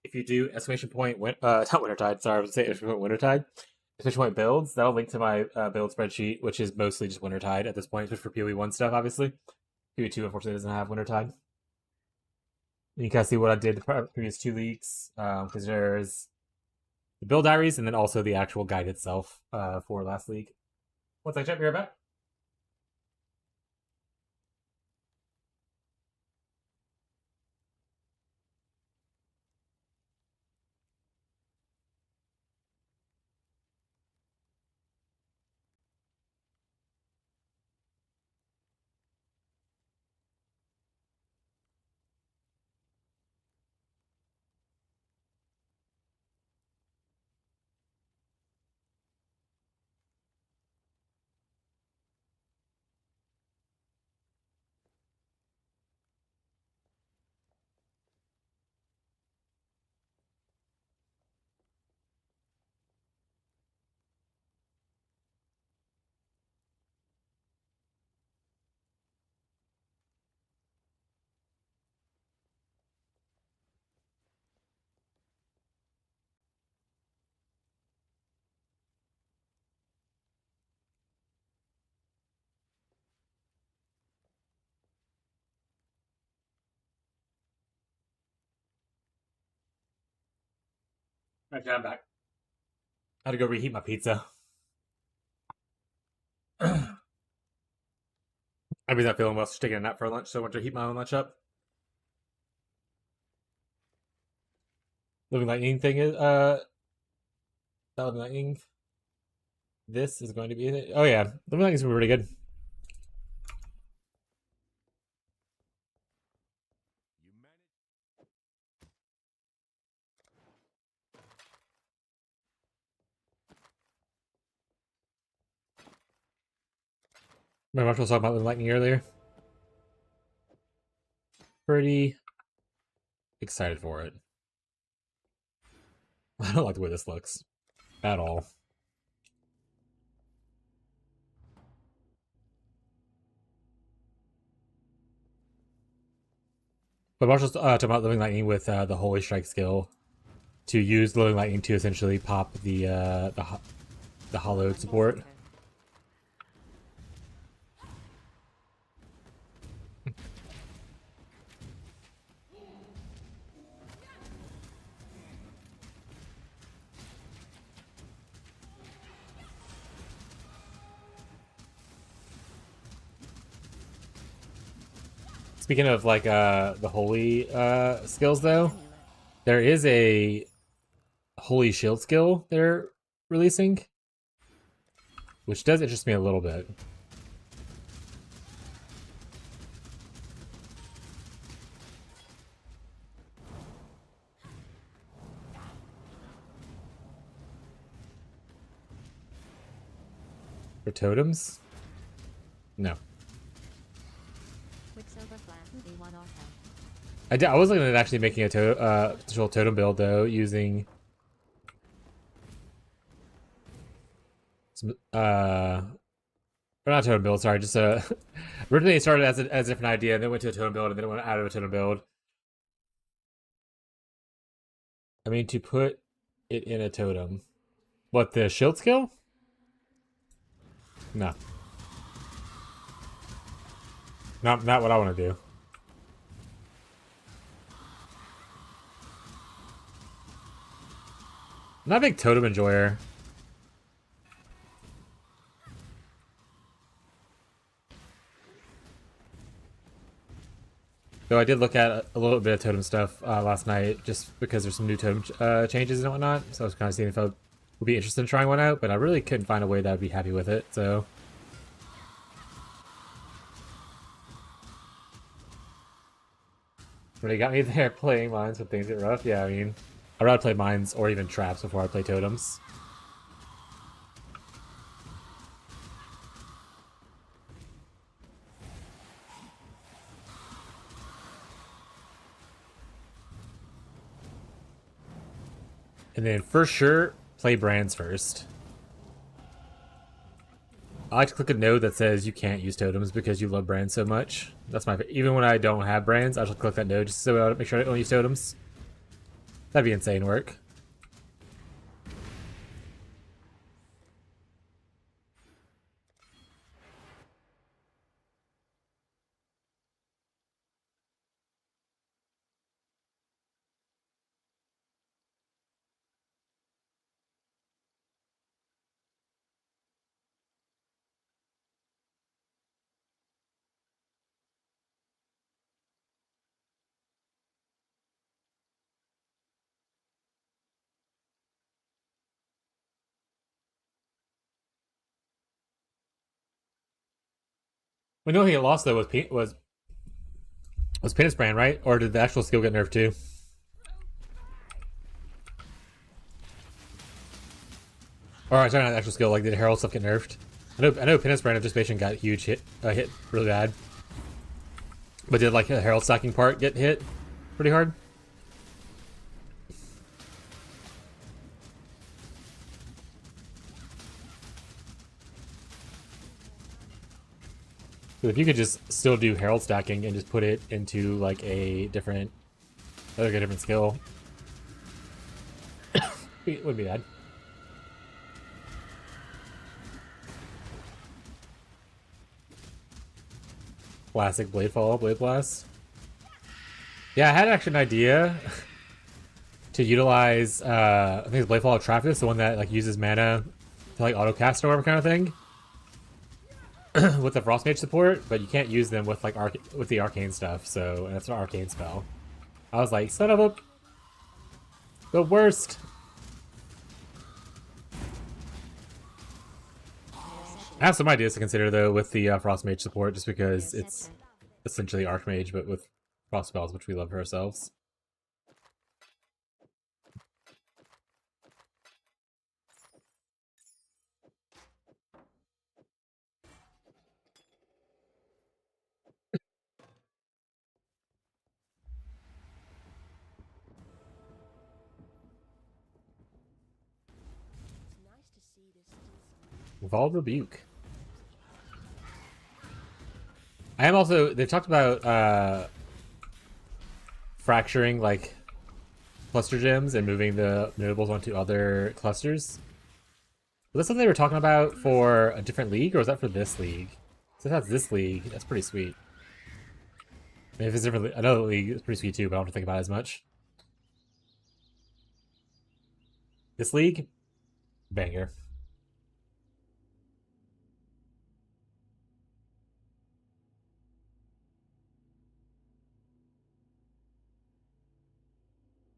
If you do exclamation point not Wintertide, sorry, I was saying exclamation point Wintertide. Exclamation point builds, that'll link to my build spreadsheet, which is mostly just Wintertide at this point, just for POE1 stuff, obviously. POE2 unfortunately doesn't have Wintertide. And you can see what I did the previous 2 leaks, because there's the build diaries and then also the actual guide itself for last league. Once I check, be right back. Okay, I'm back. I had to go reheat my pizza. I was not feeling well, so taking a nap for lunch, so I went to heat my own lunch up. Living Lightning thing is that Living Lightning. This is going to be it. Oh yeah, Living Lightning is really good. You managed. Remember I was talking about Living Lightning earlier. Pretty excited for it. I don't like the way this looks at all. But Marshall's talking about Living Lightning with the Holy Strike skill to use Living Lightning to essentially pop the hollowed support. Speaking of like the holy skills though, there is a holy shield skill they're releasing, which does interest me a little bit. For totems? No. Quicksilver flat. V1 auto. I was looking at actually making a potential totem build though, using some, or not totem build, sorry, just originally it started as a different idea, and then went to a totem build, and then it went out of a totem build. I mean, to put it in a totem. What, the shield skill? No. Not what I want to do. I'm not a big totem enjoyer. Though I did look at a little bit of totem stuff last night, just because there's some new totem changes and whatnot. So I was kind of seeing if I would be interested in trying one out, but I really couldn't find a way that I'd be happy with it. So when you got me there playing mines when things get rough, yeah, I mean, I'd rather play mines or even traps before I play totems. And then for sure, play brands first. I like to click a node that says you can't use totems because you love brands so much. That's my even when I don't have brands, I just click that node just so I make sure I don't use totems. That'd be insane work. We know he lost though was Penis Brand, right? Or did the actual skill get nerfed too? Or sorry, not the actual skill. Like did Herald stuff get nerfed? I know Penis Brand Anticipation got huge hit really bad. But did like the Herald stacking part get hit pretty hard? If you could just still do Herald stacking and just put it into like a different skill, it wouldn't be bad. Classic Blade Fall, Blade Blast. Yeah, I had actually an idea to utilize I think it's Blade Fall of Trappist, the one that like uses mana to like auto cast or whatever kind of thing. With the Frost Mage support, but you can't use them with like with the arcane stuff, so and that's an arcane spell. I was like, son of a the worst. I have some ideas to consider though with the Frost Mage support, just because it's essentially Archmage, but with Frost spells, which we love for ourselves. It's nice to see there's still some Evolve Rebuke. I am also, they've talked about fracturing like cluster gems and moving the notables onto other clusters. Was that something they were talking about for a different league, or was that for this league? So if that's this league, that's pretty sweet. I mean, if it's different, another league is pretty sweet too, but I don't have to think about it as much. This league, banger.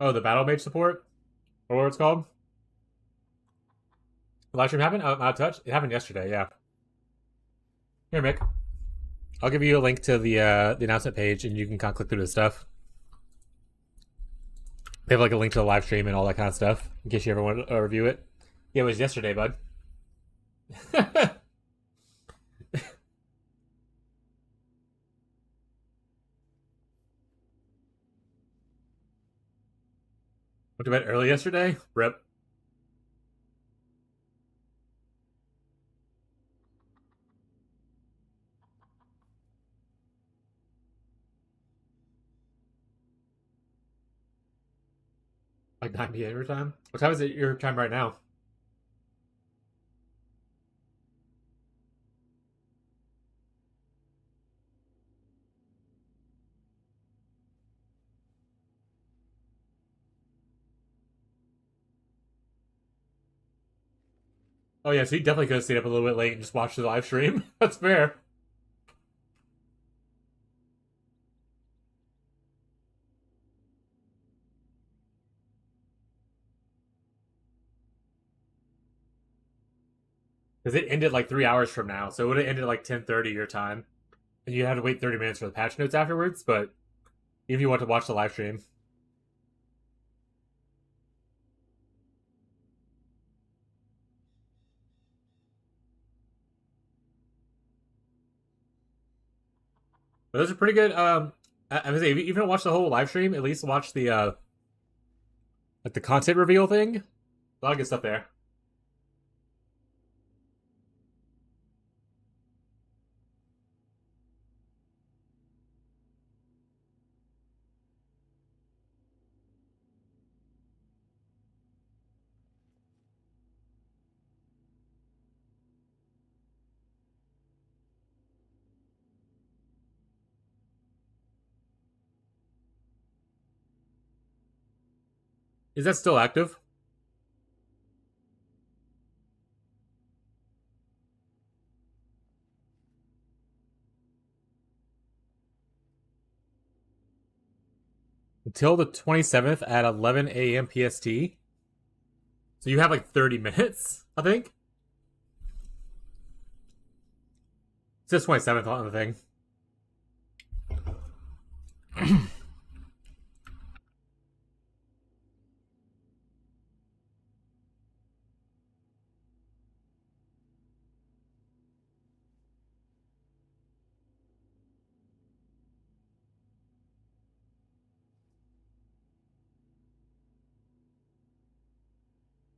Oh, the Battle Mage support? Or what it's called? The live stream happened? Out of touch? It happened yesterday, yeah. Here, Mick. I'll give you a link to the announcement page, and you can kind of click through the stuff. They have like a link to the live stream and all that kind of stuff, in case you ever want to review it. Yeah, it was yesterday, bud. Went to bed early yesterday? Rip. Like 9 p.m. your time? What time is it your time right now? Oh yeah, so you definitely could have stayed up a little bit late and just watched the live stream. That's fair. Because it ended like 3 hours from now, so it would have ended like 10:30 your time, and you had to wait 30 minutes for the patch notes afterwards. But if you want to watch the live stream, but those are pretty good. I would say if you even watch the whole live stream, at least watch the like the content reveal thing. A lot of good stuff there. Is that still active? Until the 27th at 11 a.m. PST. So you have like 30 minutes, I think. It says 27th on the thing.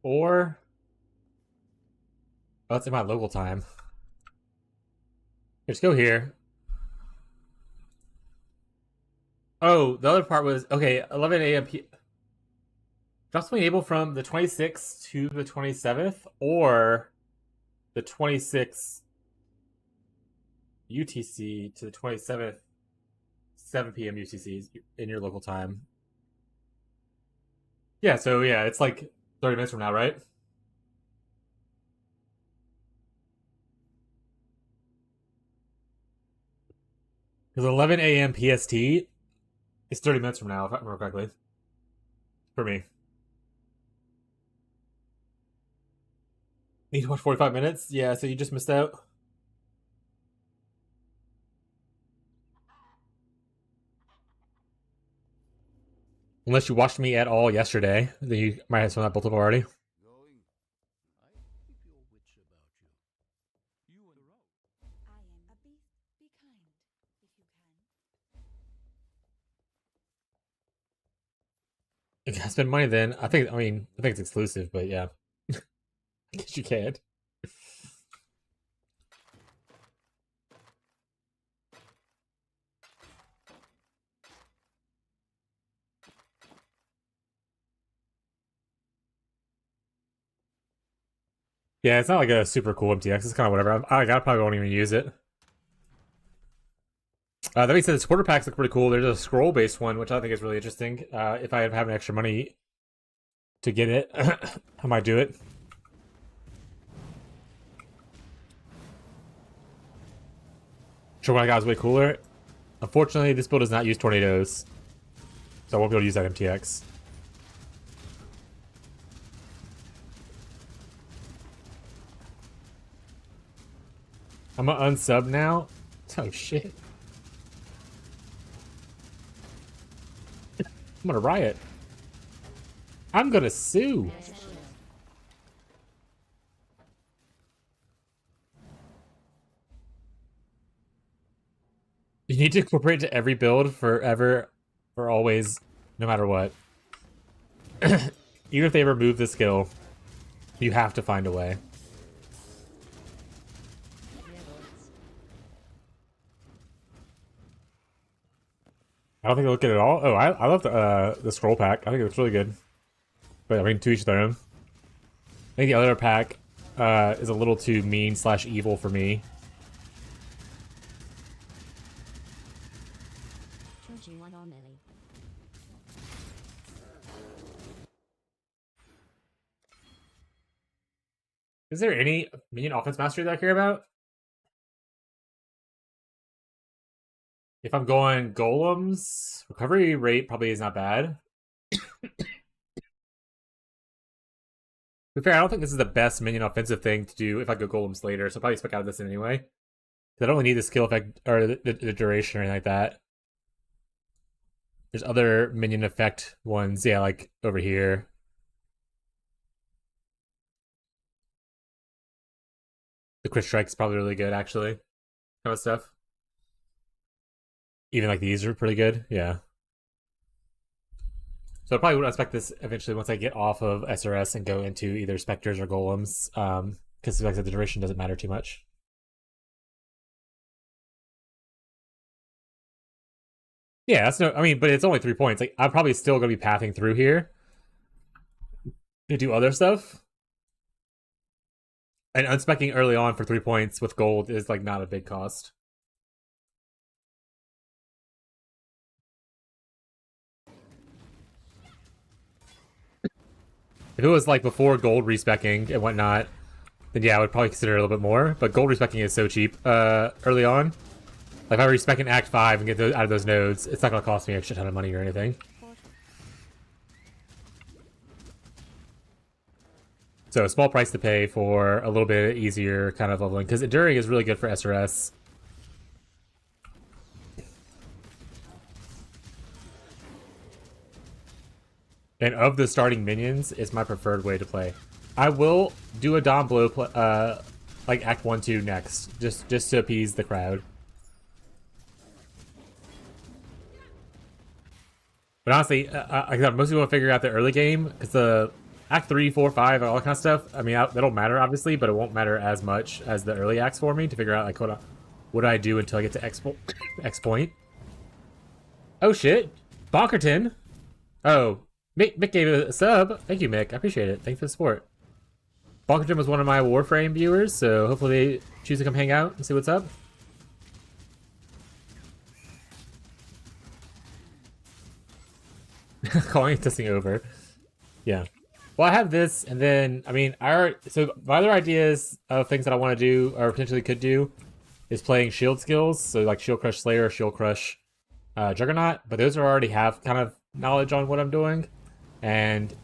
Or oh, it's in my local time. Let's go here. Oh, the other part was okay. 11 a.m. Drops being able from the 26th to the 27th, or the 26th UTC to the 27th 7 p.m. UTC in your local time. Yeah, so yeah, it's like 30 minutes from now, right? Because 11 a.m. PST is 30 minutes from now, if I remember correctly. For me. Need to watch 45 minutes? Yeah, so you just missed out. Unless you watched me at all yesterday, then you might have some of that built up already. Going. I keep your wits about you. You and the road. I am a beast. Be kind, if you can. If you spend money, then I think it's exclusive, but yeah, I guess you can. Yeah, it's not like a super cool MTX. It's kind of whatever. I probably won't even use it. That being said, the quarter packs look pretty cool. There's a scroll-based one, which I think is really interesting. If I have extra money to get it, I might do it. Sure, one I got is way cooler. Unfortunately, this build does not use tornadoes, so I won't be able to use that MTX. I'm gonna unsub now. Oh shit. I'm gonna riot. I'm gonna sue. You need to incorporate it to every build forever, for always, no matter what. Even if they remove the skill, you have to find a way. I don't think I look at it at all. Oh, I love the scroll pack. I think it looks really good. But I mean, to each their own. I think the other pack is a little too mean / evil for me. Choji 1 or melee. Is there any minion offense mastery that I care about? If I'm going golems, recovery rate probably is not bad. To be fair, I don't think this is the best minion offensive thing to do if I go golems later, so I'll probably spec out of this anyway. Because I don't really need the skill effect or the duration or anything like that. There's other minion effect ones, yeah, like over here. The crit strike's probably really good, actually. Kind of stuff. Even like these are pretty good, yeah. So I probably would expect this eventually once I get off of SRS and go into either Spectres or Golems, because like I said, the duration doesn't matter too much. Yeah, that's no. I mean, but it's only 3 points. Like I'm probably still gonna be pathing through here to do other stuff. And unspecking early on for 3 points with gold is like not a big cost. If it was like before gold respecking and whatnot, then yeah, I would probably consider it a little bit more. But gold respecking is so cheap early on. Like if I respec in Act 5 and get those out of those nodes, it's not going to cost me a shit ton of money or anything. So a small price to pay for a little bit easier kind of leveling. Because Enduring is really good for SRS. And of the starting minions, it's my preferred way to play. I will do a Dom Blow like Act 1, 2 next. Just to appease the crowd. But honestly, most people will figure out the early game, because the Act 3, 4, 5, all that kind of stuff, I mean, that'll matter, obviously, but it won't matter as much as the early acts for me to figure out, like, what do I do until I get to X point. Oh, shit. Bonkerton. Oh, Mick gave it a sub. Thank you, Mick. I appreciate it. Thanks for the support. Bonkerton was one of my Warframe viewers, so hopefully they choose to come hang out and see what's up. Calling it testing over. Yeah. Well, I have this, and then, I mean, so my other ideas of things that I want to do, or potentially could do, is playing shield skills, so like Shield Crush Slayer, Shield Crush Juggernaut, but those already have kind of knowledge on what I'm doing, and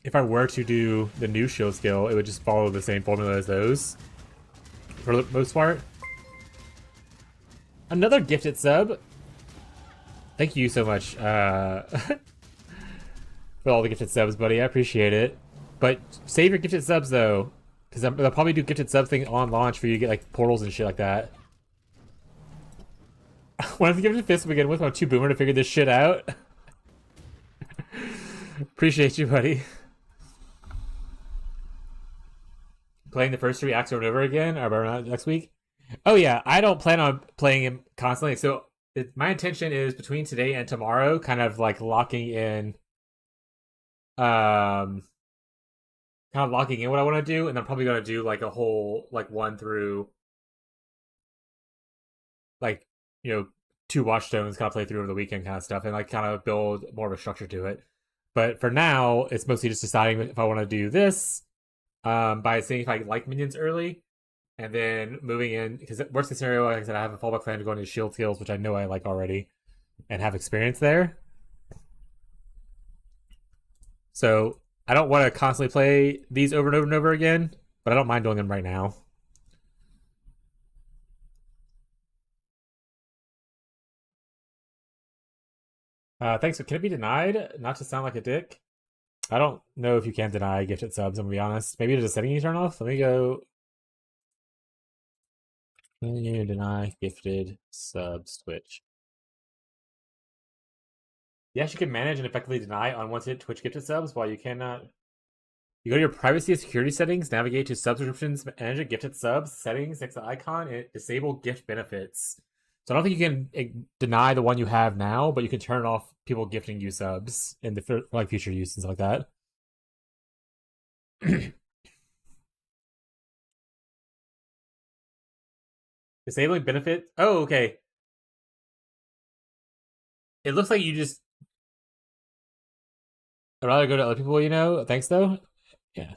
if I were to do the new shield skill, it would just follow the same formula as those, for the most part. Another gifted sub. Thank you so much for all the gifted subs, buddy. I appreciate it. But save your gifted subs, though, because they'll probably do gifted sub thing on launch for you to get like portals and shit like that. One of the gifted fists to begin with, I'm too boomer to figure this shit out. Appreciate you, buddy. Playing the first 3 acts over and over again, or next week? Oh yeah, I don't plan on playing him constantly, so my intention is between today and tomorrow, kind of like locking in what I want to do, and I'm probably going to do like a whole like 1 through like 2 watchstones kind of play through over the weekend kind of stuff, and like kind of build more of a structure to it. But for now, it's mostly just deciding if I want to do this by seeing if I like minions early, and then moving in, because worst case scenario, like I said, I have a fallback plan to go into shield skills, which I know I like already and have experience there. So I don't want to constantly play these over and over and over again, but I don't mind doing them right now. Thanks. So can it be denied? Not to sound like a dick. I don't know if you can deny gifted subs, I'm gonna be honest. Maybe there's a setting you turn off. Let me go. Can you deny gifted subs Twitch? Yes, you can manage and effectively deny unwanted Twitch gifted subs while you cannot. You go to your privacy and security settings, navigate to subscriptions, manage gifted subs, settings, next to the icon, and disable gift benefits. So I don't think you can deny the one you have now, but you can turn off people gifting you subs in the for like future use and stuff like that. Disabling benefit. Oh, okay. It looks like you just. I'd rather go to other people, you know. Thanks though. Yeah.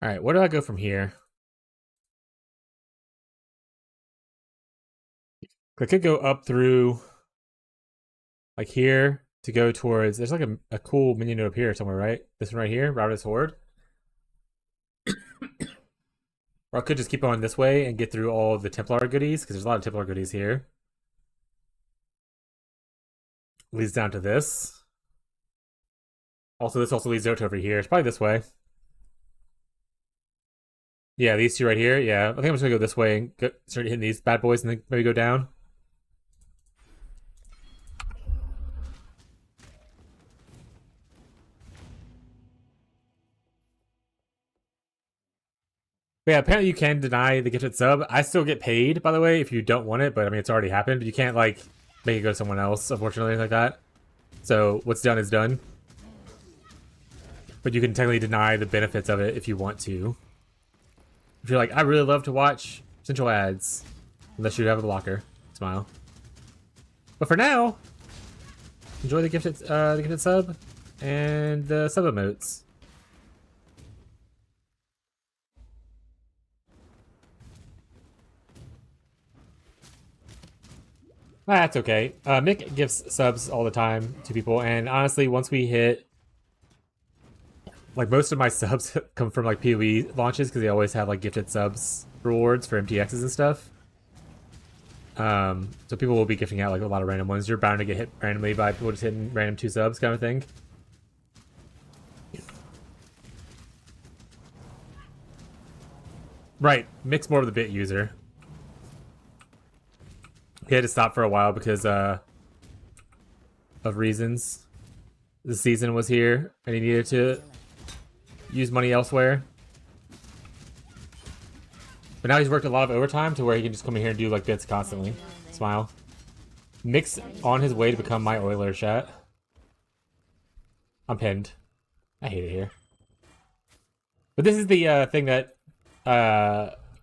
All right. Where do I go from here? I could go up through, like here, to go towards. There's like a cool minion up here somewhere, right? This one right here, Router's Horde. Or I could just keep going this way and get through all the Templar goodies, because there's a lot of Templar goodies here. Leads down to this. Also, this also leads out to over here. It's probably this way. Yeah, these two right here. Yeah, I think I'm just gonna go this way and start hitting these bad boys and then maybe go down. But yeah, apparently you can deny the gifted sub. I still get paid, by the way, if you don't want it, but I mean, it's already happened. You can't, like, make it go to someone else, unfortunately, like that. So, what's done is done. But you can technically deny the benefits of it if you want to. If you're like, I really love to watch central ads. Unless you have a blocker. Smile. But for now, enjoy the gifted sub and the sub emotes. That's okay. Mick gives subs all the time to people, and honestly, once we hit, like, most of my subs come from like POE launches because they always have like gifted subs rewards for MTXs and stuff. So people will be gifting out like a lot of random ones. You're bound to get hit randomly by people just hitting random 2 subs kind of thing. Right, Mick's more of the bit user. He had to stop for a while because of reasons. The season was here and he needed to use money elsewhere. But now he's worked a lot of overtime to where he can just come in here and do like bits constantly. Smile. Mick's on his way to become my Oiler, chat. I'm pinned. I hate it here. But this is the thing that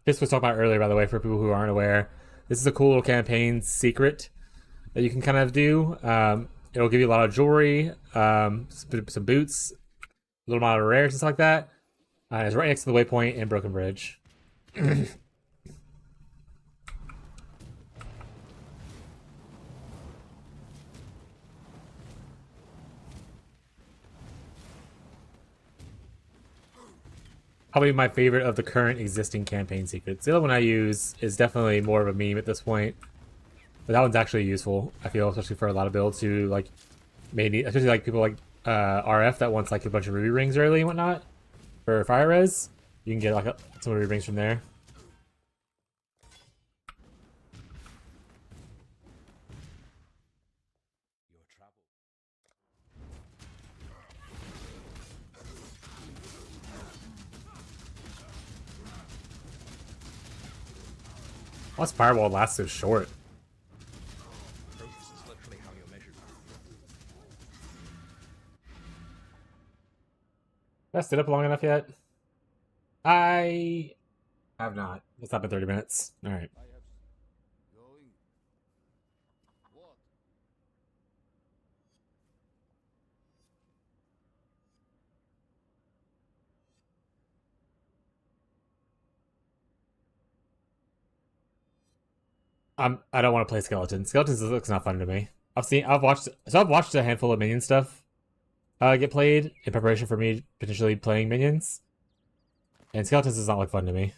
Fisk was talking about earlier, by the way, for people who aren't aware. This is a cool little campaign secret that you can kind of do. It'll give you a lot of jewelry, some boots, a little amount of rares and stuff like that. It's right next to the waypoint in Broken Bridge. Probably my favorite of the current existing campaign secrets. The other one I use is definitely more of a meme at this point. But that one's actually useful, I feel, especially for a lot of builds who, like, maybe, especially like people like RF that wants like a bunch of ruby rings early and whatnot for fire res. You can get like some ruby rings from there. Your trouble. Why's Firewall last so short? Progress is literally how you're measured. Have I stood up long enough yet? I have not. It's not been 30 minutes. Alright. I have going. What? I don't want to play Skeletons. Skeletons looks not fun to me. I've watched a handful of minion stuff get played in preparation for me potentially playing minions. And Skeletons does not look fun to me.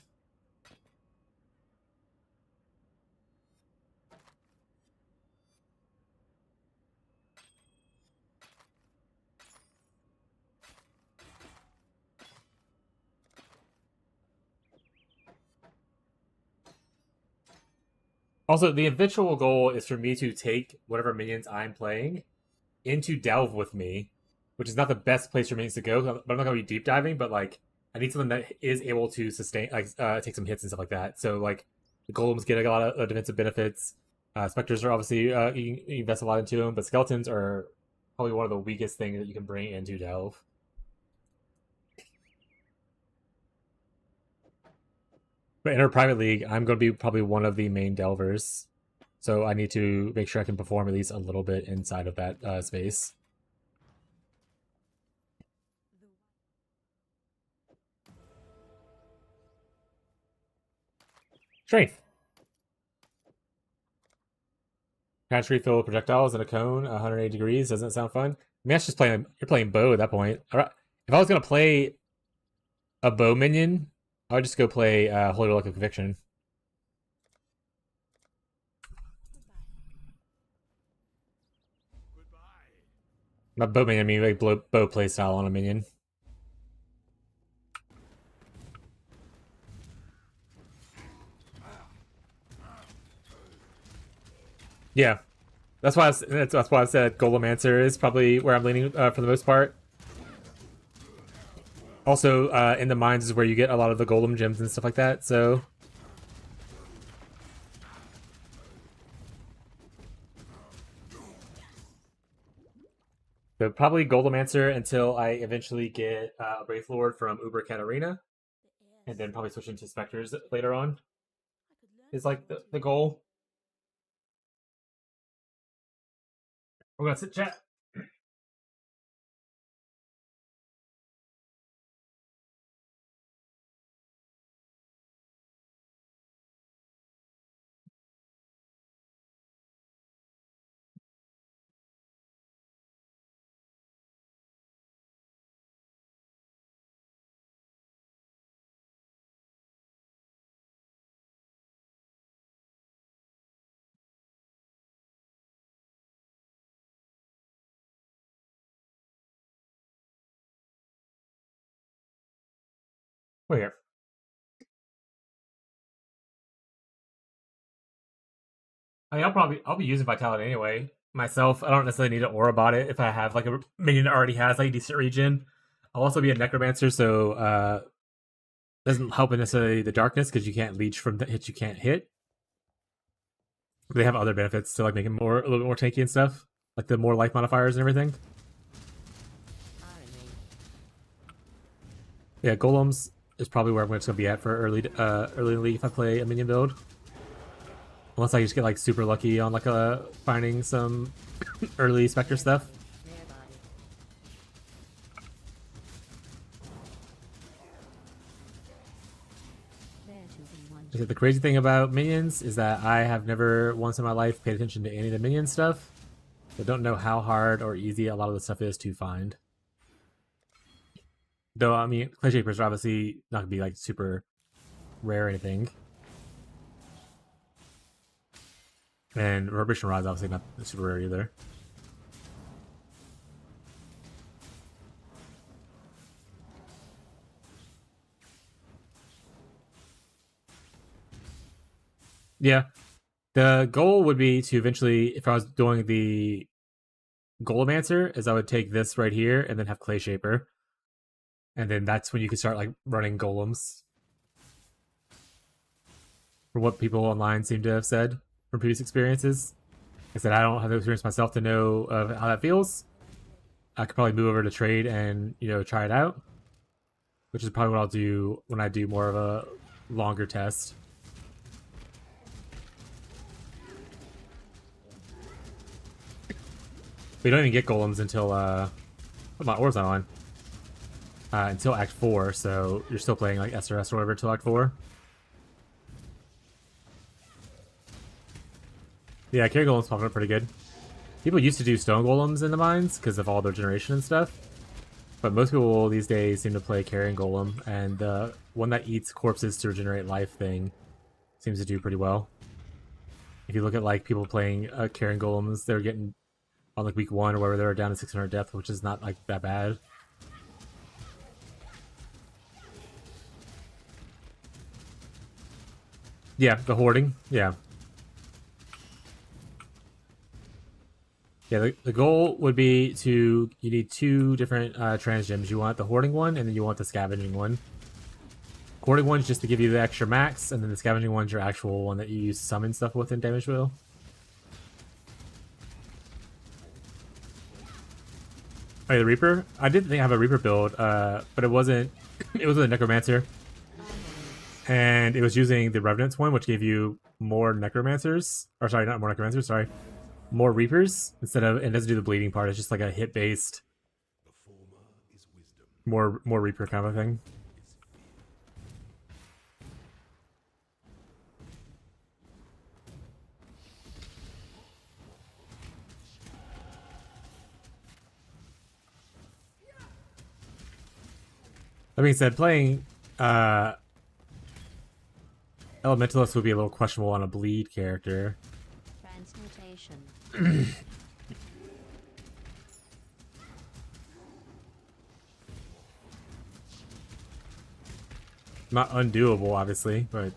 Also, the eventual goal is for me to take whatever minions I'm playing into Delve with me, which is not the best place for minions to go, but I'm not going to be deep diving, but like, I need something that is able to sustain, like, take some hits and stuff like that. So, like, the golems get a lot of defensive benefits. Specters are obviously, you invest a lot into them, but skeletons are probably one of the weakest things that you can bring into Delve. But in our private league, I'm going to be probably one of the main delvers. So I need to make sure I can perform at least a little bit inside of that space. Strength. Country filled with projectiles in a cone, 180 degrees. Doesn't it sound fun? I mean, that's just playing. You're playing bow at that point. If I was going to play a bow minion, I would just go play Holy Relic of Conviction. Not bow minion, I mean like bow playstyle on a minion. Yeah, that's why that's why I said Golemancer is probably where I'm leaning for the most part. Also, in the mines is where you get a lot of the golem gems and stuff like that. So. So probably Goldemancer until I eventually get a Wraith Lord from Uber Katarina, and then probably switch into Spectres later on. Is like the goal. We're gonna sit chat. We're here. I mean, I'll be using Vitality anyway. Myself, I don't necessarily need to aura bot it if I have like a minion that already has like a decent regen. I'll also be a Necromancer, so doesn't help in necessarily the darkness because you can't leech from the hits you can't hit. They have other benefits to like make it a little bit more tanky and stuff, like the more life modifiers and everything. Yeah, golems is probably where I'm just gonna be at for early in the league if I play a minion build. Unless I just get like super lucky on like finding some early Spectre stuff. The crazy thing about minions is that I have never once in my life paid attention to any of the minion stuff. I don't know how hard or easy a lot of the stuff is to find. Though, I mean, Clay Shapers are obviously not going to be like super rare or anything. And Reverberation Rod is obviously not super rare either. Yeah. The goal would be to eventually, if I was doing the Golemancer, is I would take this right here and then have Clay Shaper. And then that's when you can start like running golems. For what people online seem to have said from previous experiences. I said I don't have the experience myself to know of how that feels. I could probably move over to trade and, you know, try it out. Which is probably what I'll do when I do more of a longer test. We don't even get golems until my orb's not on. Until Act 4, so you're still playing like SRS or whatever until Act 4. Yeah, carry golems popping up pretty good. People used to do stone golems in the mines because of all their generation and stuff. But most people these days seem to play carrying golem, and the one that eats corpses to regenerate life thing seems to do pretty well. If you look at like people playing carrying golems, they're getting on like week 1 or wherever they're down to 600 depth, which is not like that bad. Yeah, the hoarding. Yeah. Yeah, the goal would be to, you need 2 different trans gems. You want the hoarding one, and then you want the scavenging one. Hoarding ones just to give you the extra max, and then the scavenging one's your actual one that you use to summon stuff with in damage wheel. Oh, yeah, the Reaper? I did think I have a Reaper build, but it wasn't. It was with a Necromancer, and it was using the Revenants one, which gave you more Necromancers. Or sorry, not more Necromancers. Sorry, more Reapers instead of. It doesn't do the bleeding part. It's just like a hit based. More Reaper kind of a thing. That being said, playing Elementalist would be a little questionable on a bleed character. Transmutation. Not undoable, obviously, but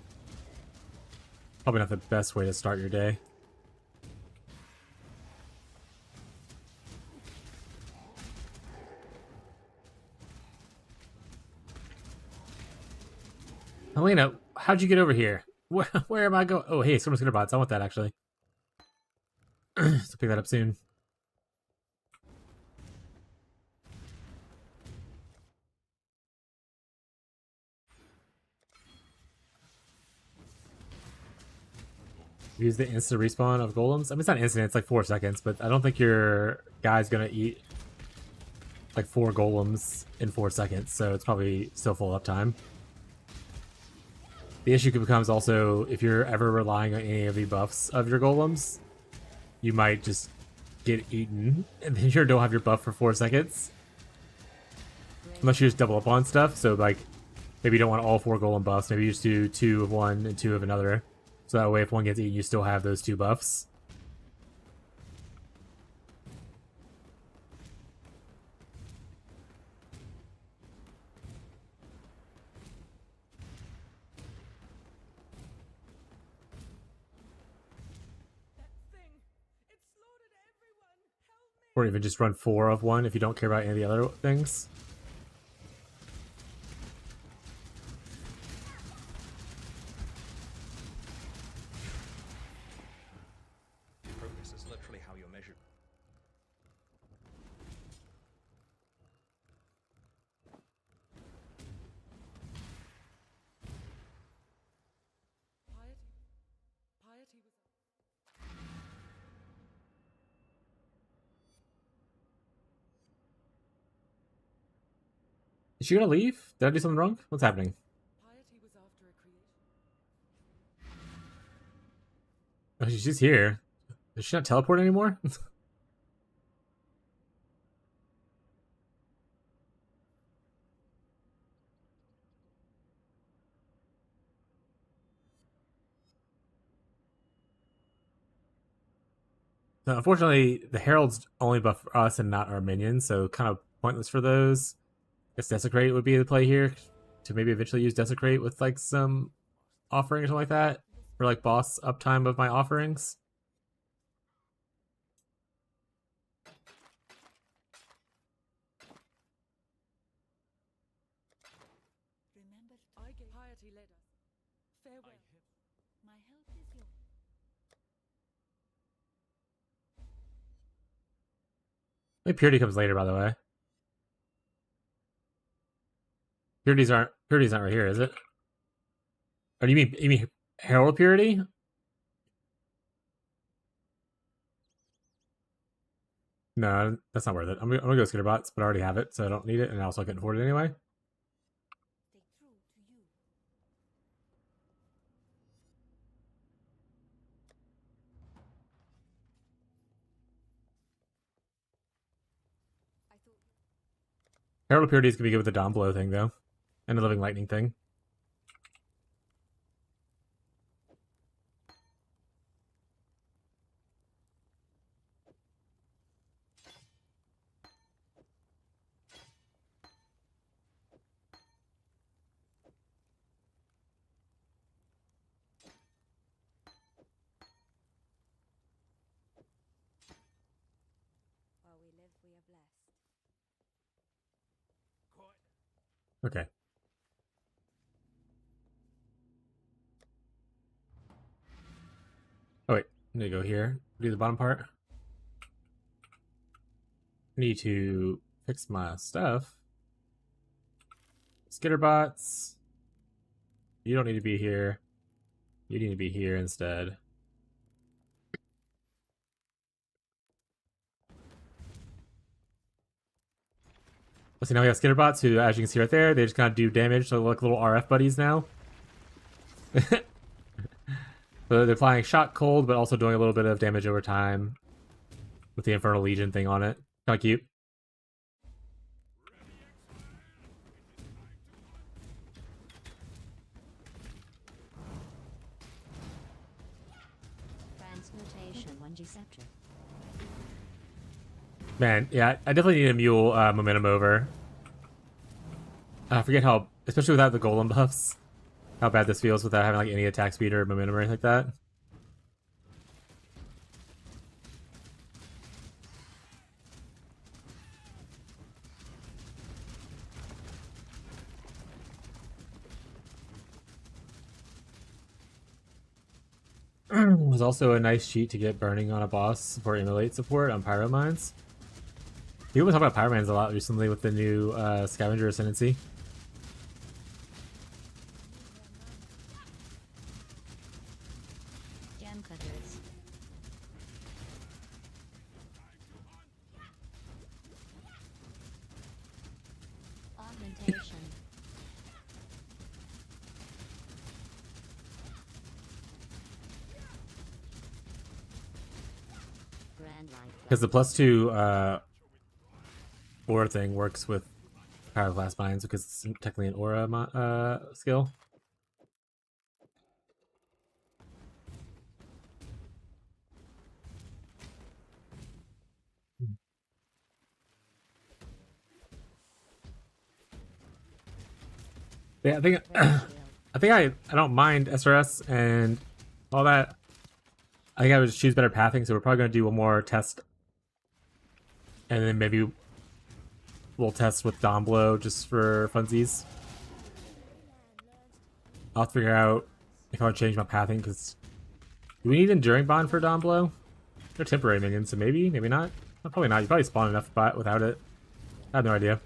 probably not the best way to start your day. Helena, how'd you get over here? Where am I going? Oh, hey, Storm Bots. I want that, actually. So pick that up soon. Use the instant respawn of golems. I mean, it's not instant, it's like 4 seconds, but I don't think your guy's gonna eat like 4 golems in 4 seconds, so it's probably still full uptime. The issue becomes also if you're ever relying on any of the buffs of your golems, you might just get eaten, and then you don't have your buff for 4 seconds. Unless you just double up on stuff, so like maybe you don't want all 4 golem buffs, maybe you just do 2 of one and 2 of another. So that way if one gets eaten, you still have those 2 buffs. Or even just run 4 of one if you don't care about any of the other things. Progress is literally how you're measured. Piety was. Is she gonna leave? Did I do something wrong? What's happening? Piety was after a creation. Oh, she's here. Does she not teleport anymore? No, unfortunately, the heralds only buff us and not our minions, so kind of pointless for those. I guess Desecrate would be the play here, to maybe eventually use Desecrate with like some offering or something like that, for like boss uptime of my offerings. Remember, I gave piety led us. Farewell. My help is yours. Maybe Purity comes later, by the way. Purity's not right here, is it? Oh, you mean Herald Purity? No, that's not worth it. I'm gonna go Skitterbots, but I already have it, so I don't need it, and also I can afford it anyway. Stay true to you. I thought Herald Purity is gonna be good with the Dawn Blow thing, though, and the Living Lightning thing. while we live, we are blessed. Okay. Need to go here. Do the bottom part. Need to fix my stuff. Skitterbots. You don't need to be here. You need to be here instead. So now we have Skitterbots who, as you can see right there, they just kind of do damage. So like little RF buddies now. So they're applying shock cold, but also doing a little bit of damage over time with the Infernal Legion thing on it. Kind of cute. Transmutation 1G Scepter. Man, yeah, I definitely need a mule momentum over. I forget how, especially without the golem buffs, how bad this feels without having like any attack speed or momentum or anything like that. There's also a nice cheat to get burning on a boss for emulate support on pyro mines. People talk about pyro mines a lot recently with the new scavenger ascendancy. Gem cutters. Augmentation. Grand light. Because the +2 aura thing works with Pyroclast mines because it's technically an aura skill. Yeah, I think I don't mind SRS and all that. I think I would choose better pathing, so we're probably gonna do one more test, and then maybe we'll test with Domblow just for funsies. I'll figure out if I would change my pathing, because do we need Enduring Bond for Domblow? They're temporary minions, so maybe, maybe not. Probably not. You probably spawn enough without it. I have no idea.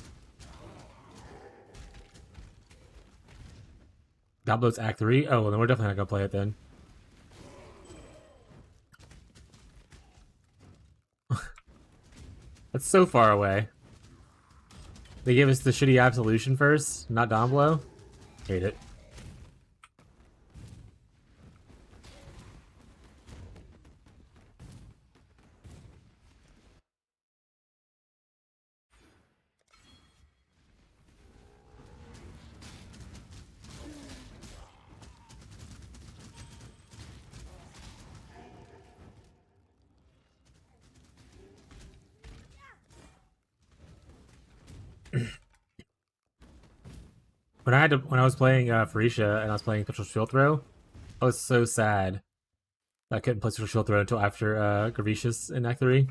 Domblow's Act 3? Oh, well then we're definitely not gonna play it then. That's so far away. They gave us the shitty Absolution first, not Domblow. Hate it. When I was playing Pharisha and I was playing Spectral Shield Throw, I was so sad that I couldn't play Spectral Shield Throw until after Gravicious in Act 3.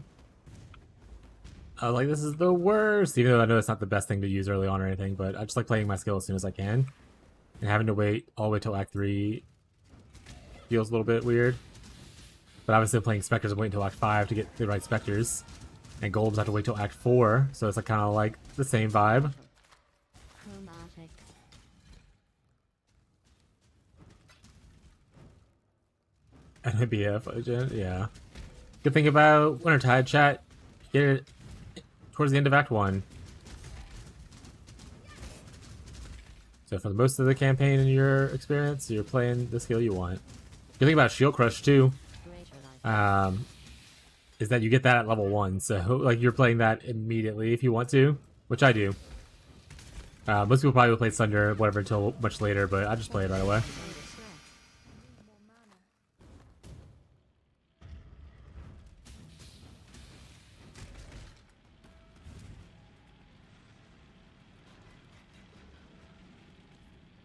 I was like, this is the worst, even though I know it's not the best thing to use early on or anything, but I just like playing my skill as soon as I can. And having to wait all the way till Act 3 feels a little bit weird. But obviously playing Spectres, I'm waiting till Act 5 to get the right Spectres. And Golds have to wait till Act 4, so it's like kind of like the same vibe. Chromatic. And it'd be a yeah. Good thing about Wintertide, chat, get it towards the end of Act 1. So for most of the campaign in your experience, you're playing the skill you want. Good thing about Shield Crush too, Greater light. is that you get that at level 1. So like you're playing that immediately if you want to, which I do. Most people probably will play Thunder, whatever, until much later, but I just play it right away.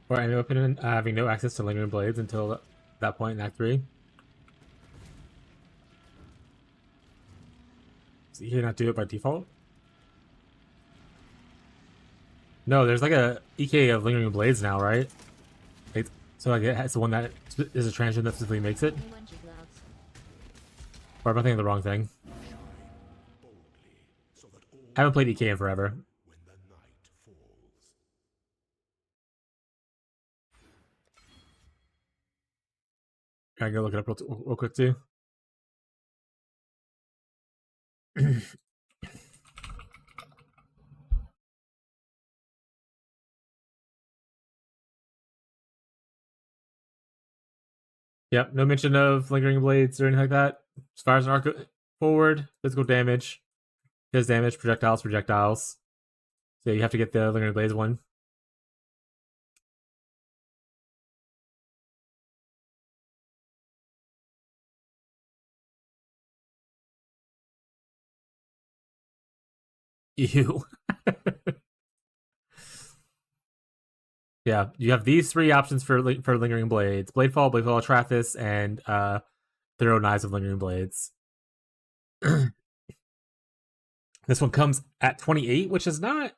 Or I'm open and having no access to Lingering Blades until that point in Act 3. So you not do it by default? No, there's like a EK of Lingering Blades now, right? Like, so like it's the one that is a transgender that specifically makes it. 1G gloves. Or am I thinking of the wrong thing? Shine boldly so that all I haven't played EK in forever. when the night falls. I go look it up real quick too. Yep, no mention of lingering blades or anything like that. As far as an arc forward, physical damage, his damage, projectiles. So you have to get the lingering blades one. Ew. Yeah, you have these three options for lingering blades: Bladefall, Atrathis, and Thorough Knives of Lingering Blades. This one comes at 28, which is not.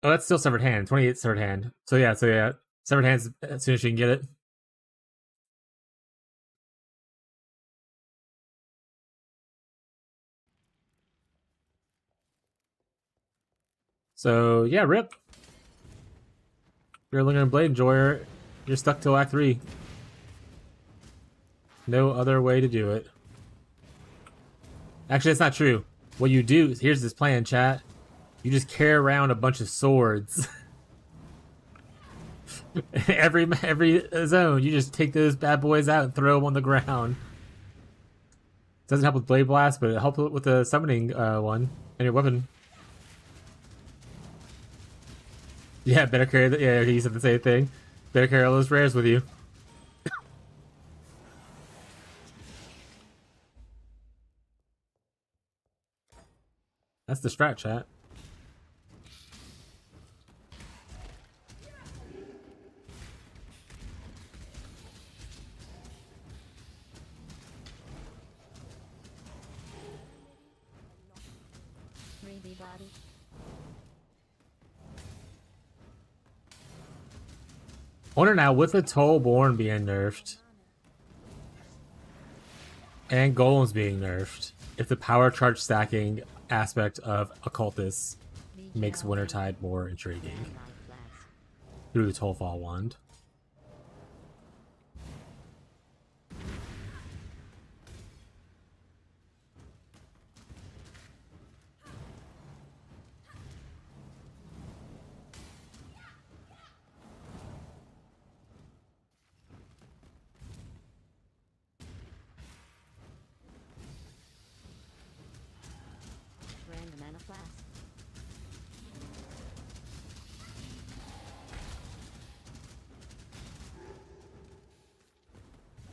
Oh, that's still Severed Hand. 28 Severed Hand. So yeah, Severed Hands as soon as you can get it. So yeah, rip. If you're a Lingering Blade enjoyer, you're stuck till Act 3. No other way to do it. Actually, that's not true. What you do, here's this plan, chat. You just carry around a bunch of swords. every zone, you just take those bad boys out and throw them on the ground. Doesn't help with Blade Blast, but it helps with the summoning one and your weapon. Yeah, better carry the. Yeah, he said the same thing. Better carry all those rares with you. That's the strat, chat. Reedy body. I wonder now, with the Tollborn being nerfed and Golems being nerfed, if the power charge stacking aspect of Occultist makes Wintertide more intriguing through the Tollfall wand. Random mana flask.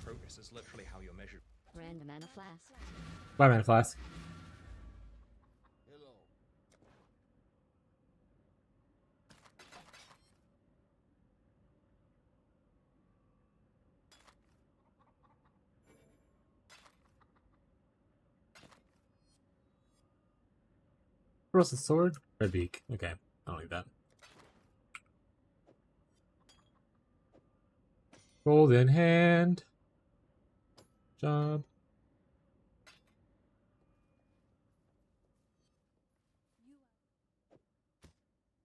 Progress is literally how you're measured. Random mana flask. Bye, Mana Flask. Hello. What's the sword? Red beak. Okay, I don't like that. Golden hand. Job.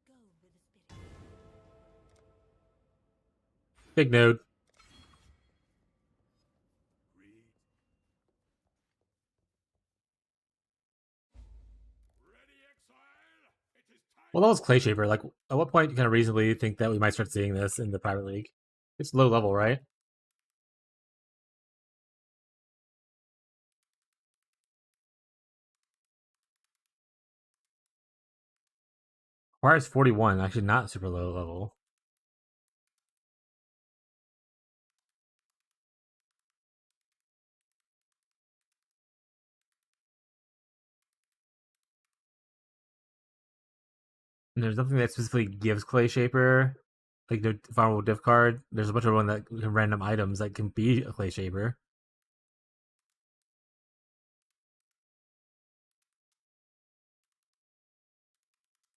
Go with the spirit. Big node. Read. Ready, exile. It is time. Well, that was Clay Shaper. Like, at what point can I reasonably think that we might start seeing this in the private league? It's low level, right? Requires 41, actually not super low level. And there's nothing that specifically gives Clay Shaper, like no vulnerable diff card. There's a bunch of one that can random items that can be a Clay Shaper.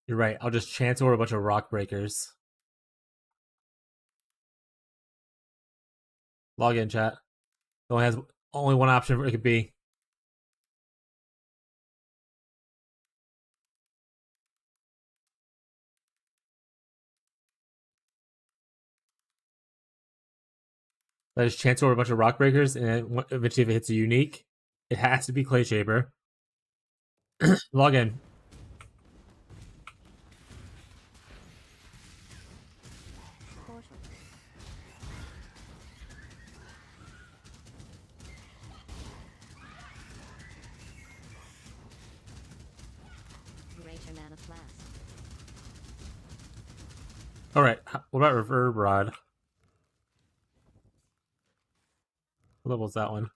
You're right. I'll just chance over a bunch of rock breakers. Log in, chat. It only has only one option it could be. That is chance over a bunch of rock breakers, and eventually, if it hits a unique, it has to be Clay Shaper. Log in. Portal. Greater mana flask. All right. What about Reverb Rod? What level's that one?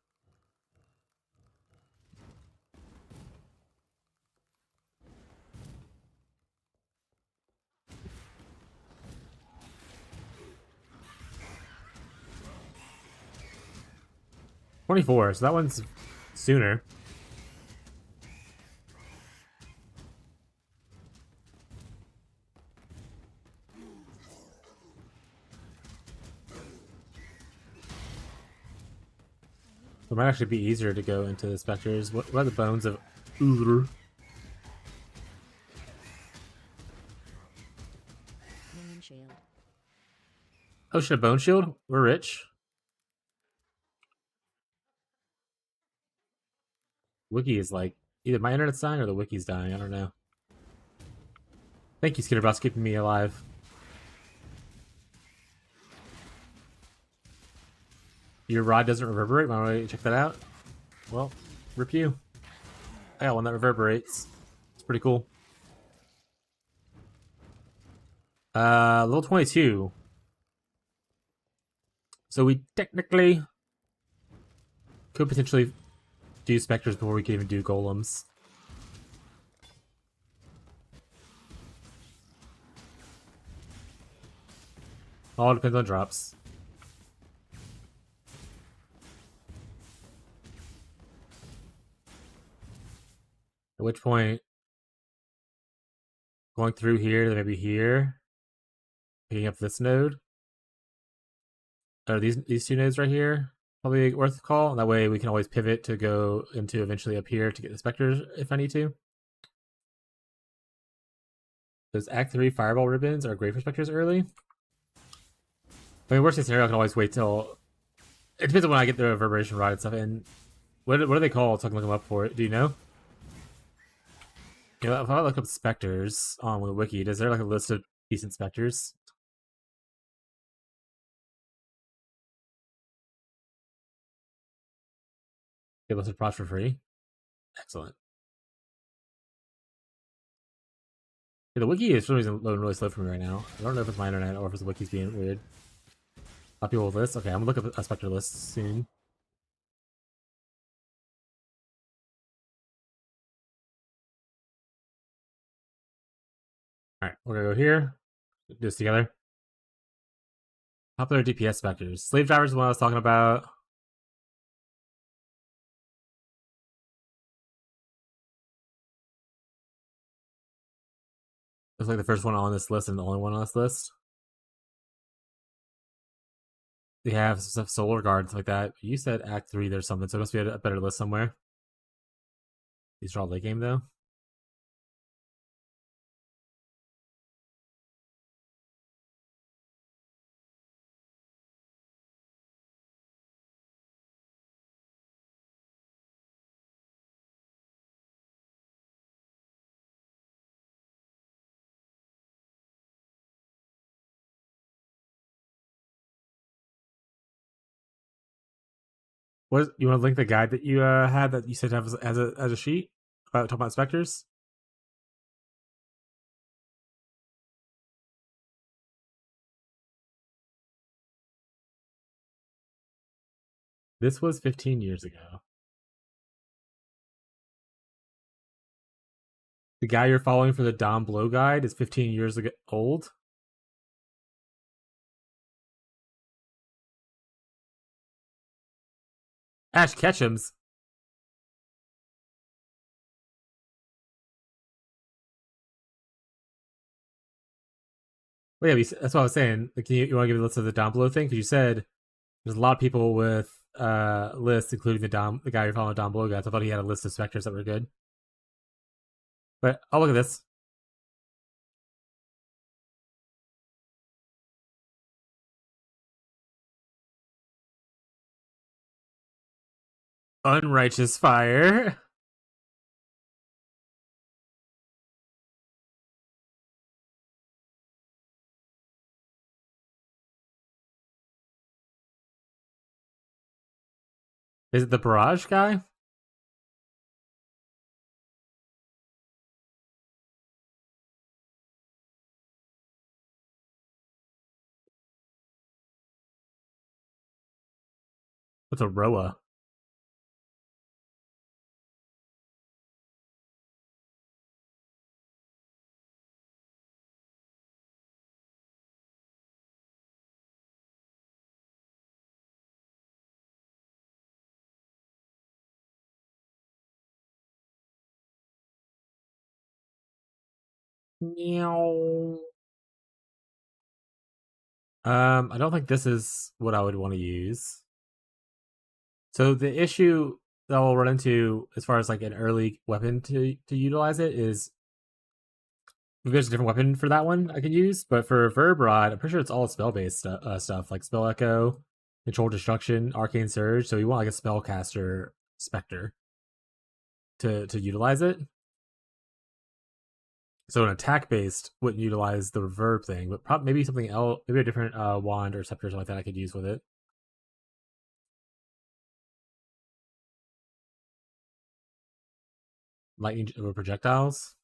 $24, so that one's sooner. It might actually be easier to go into the Spectres. What are the bones of Ur? Moon shield. Oh shit, a bone shield? We're rich. Wiki is like, either my internet's dying or the wiki's dying, I don't know. Thank you, Skitterboss, keeping me alive. Your rod doesn't reverberate? Why don't I check that out? Well, rip you. I got one that reverberates. It's pretty cool. Level 22. So we technically could potentially do Spectres before we can even do Golems. All depends on drops. At which point, going through here, then maybe here, picking up this node. Or these two nodes right here, probably worth a call. And that way we can always pivot to go into eventually up here to get the Spectres if I need to. Those Act 3 Fireball ribbons are great for Spectres early. I mean, worst case scenario, I can always wait till... It depends on when I get the Reverberation Rod and stuff. And what are they called so I can look them up for it? Do you know? You know, if I look up Spectres on the wiki, is there like a list of decent Spectres? Get listed props for free? Excellent. Yeah, the wiki is for some reason loading really slow for me right now. I don't know if it's my internet or if it's the wiki's being weird. A lot of people with lists. Okay, I'm gonna look up a Spectre list soon. Alright, we're gonna go here. Do this together. Popular DPS Spectres. Slave Drivers is what I was talking about. Looks like the first one on this list and the only one on this list. They have some Solar Guards like that. You said Act 3 there's something, so it must be a better list somewhere. These are all late game though. What you want to link the guide that you had that you said have as a sheet about talking about Spectres? This was 15 years ago. The guy you're following for the Dom Blow guide is 15 years old. Ash Ketchum's. Well, yeah, that's what I was saying. Like, you want to give a list of the Dom Blow thing? Because you said there's a lot of people with list, including the guy you're following down below, guys. I thought he had a list of specters that were good. But I'll look at this. Unrighteous fire. Is it the barrage guy? What's a Roa? Meow. I don't think this is what I would want to use. So the issue that we'll run into as far as like an early weapon to utilize it is there's a different weapon for that one I can use, but for Verb Rod, I'm pretty sure it's all spell-based stuff, like Spell Echo, Control Destruction, Arcane Surge, so you want like a Spellcaster Spectre to utilize it. So an attack-based wouldn't utilize the Reverb thing, but maybe something else, maybe a different wand or scepter or something like that I could use with it. Lightning projectiles.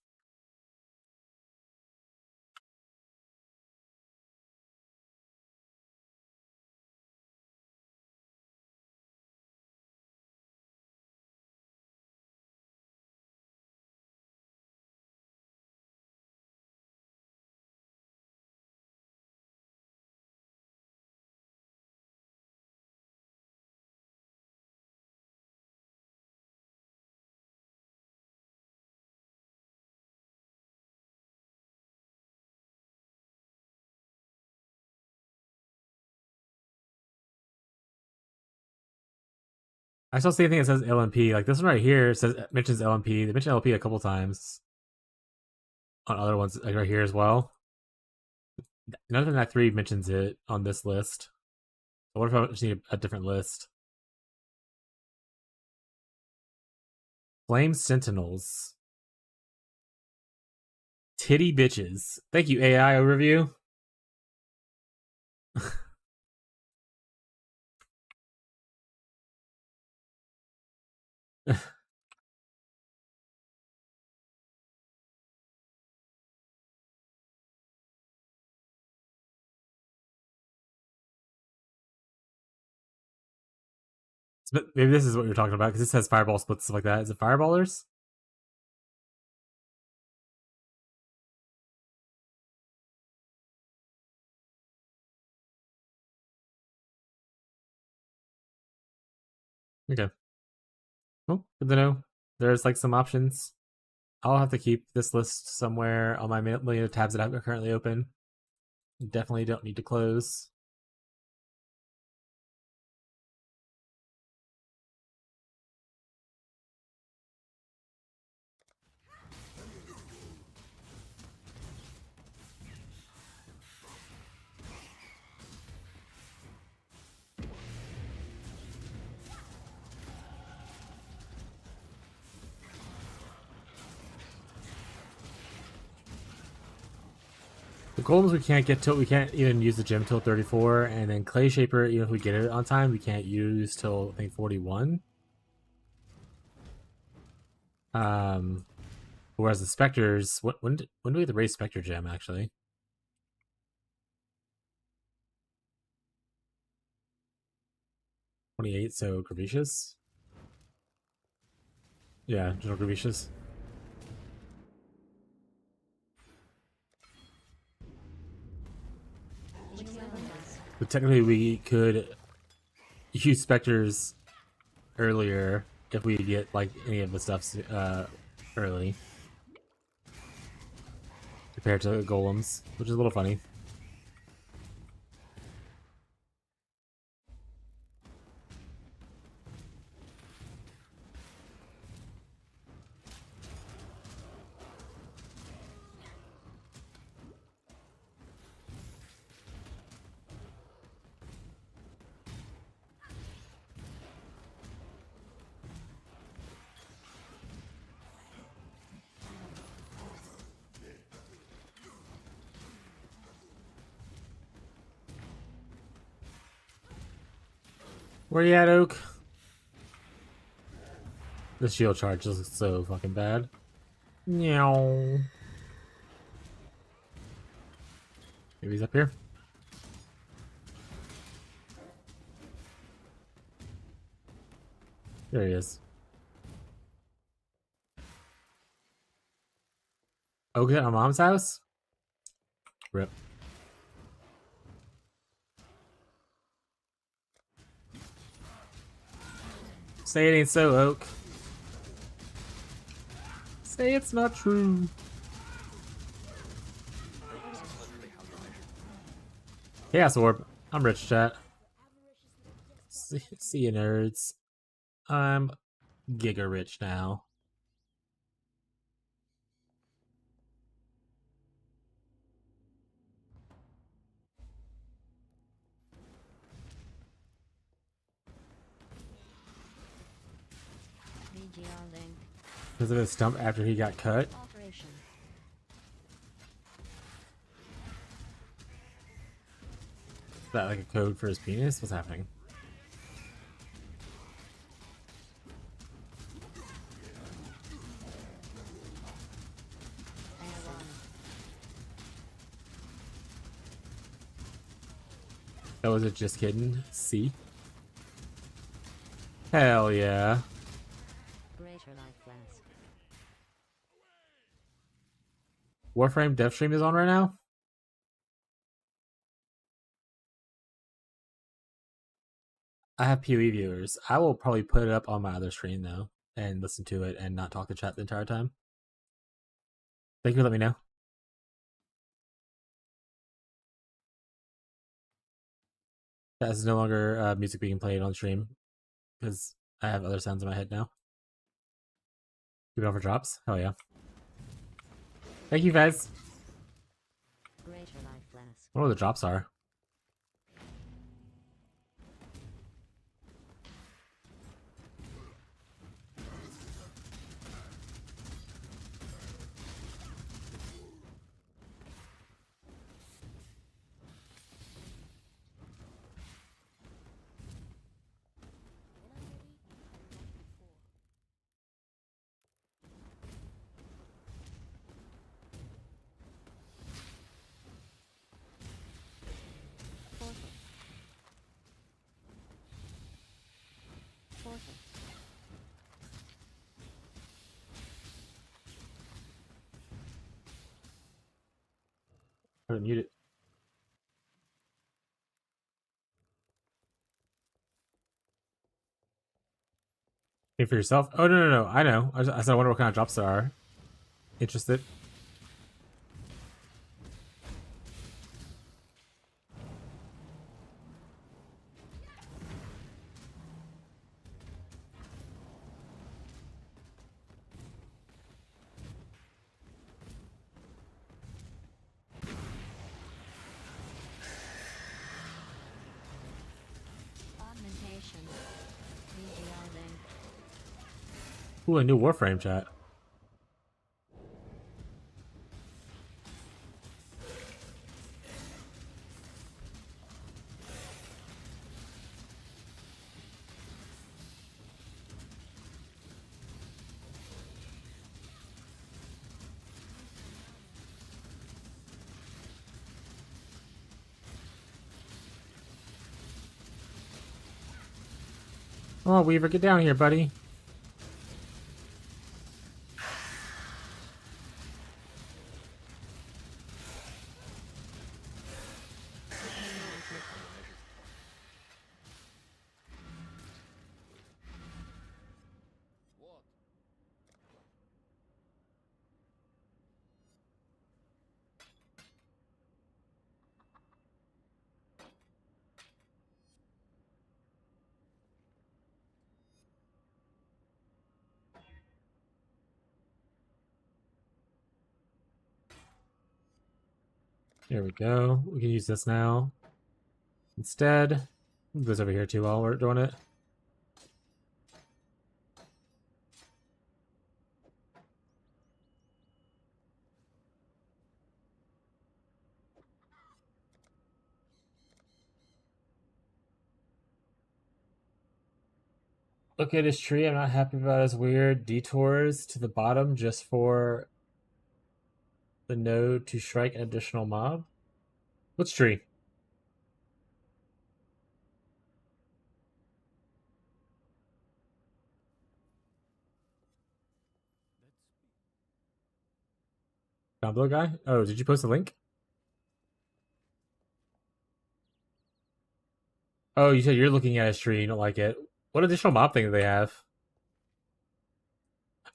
I still see anything that says LMP. Like this one right here mentions LMP. They mentioned LMP a couple times on other ones, like right here as well. None of the Act 3 mentions it on this list. I wonder if I just need a different list. Flame Sentinels. Titty bitches. Thank you, AI overview. Maybe this is what you're talking about, because this has fireball splits, stuff like that. Is it fireballers? Okay. Well, good to know. There's like some options. I'll have to keep this list somewhere on my million of tabs that I'm currently open. Definitely don't need to close. The golems we can't get till we can't even use the gem till 34, and then Clay Shaper, even if we get it on time, we can't use till I think 41. Whereas the specters, when do we have to raise Spectre Gem actually? $28, so Gravicious. Yeah, General Gravicious. But technically, we could use specters earlier if we get like any of the stuff early compared to golems, which is a little funny. Where you at, Oak? The shield charge is so fucking bad. Meow. Maybe he's up here. There he is. Oak at my mom's house? Rip. Say it ain't so, Oak. Say it's not true. Chaos Orb. I'm rich, chat. See you, nerds. I'm giga rich now. VGR link. Because of his stump after he got cut. Operation. Is that like a code for his penis? What's happening? Air one. That was it, just kidding. See? Hell yeah. Greater life flask. Warframe dev stream is on right now? I have POE viewers. I will probably put it up on my other screen though and listen to it and not talk to chat the entire time. Thank you for letting me know. That is no longer music being played on stream because I have other sounds in my head now. Keep it on for drops? Hell yeah. Thank you guys. Greater life flask. I wonder what the drops are. Portal. I'm gonna mute it. Think for yourself? Oh, no. I know. I said I wonder what kind of drops there are. Interested? Augmentation. VGR link. Ooh, a new Warframe chat. Oh, Weaver, get down here, buddy. What? There we go. We can use this now. Instead, move this over here too while we're doing it. look at his tree. I'm not happy about his weird detours to the bottom just for the node to strike an additional mob. What's tree? Combo guy? Oh, did you post a link? Oh, you said you're looking at his tree, you don't like it. What additional mob thing do they have?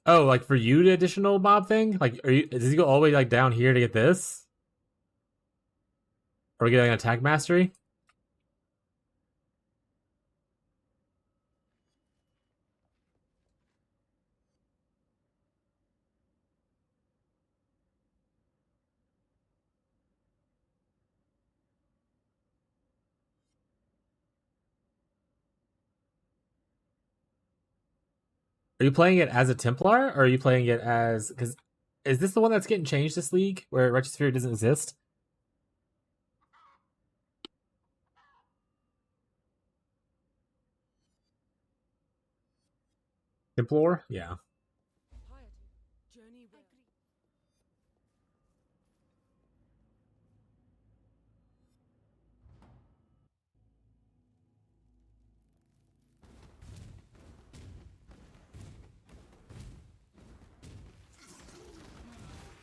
Oh, like for you, the additional mob thing? Like, does he go all the way like down here to get this? Or get like an attack mastery? Are you playing it as a Templar, or are you playing it as... Because is this the one that's getting changed this league, where Righteous Fury doesn't exist? Templar? Yeah. Piety. Journey where?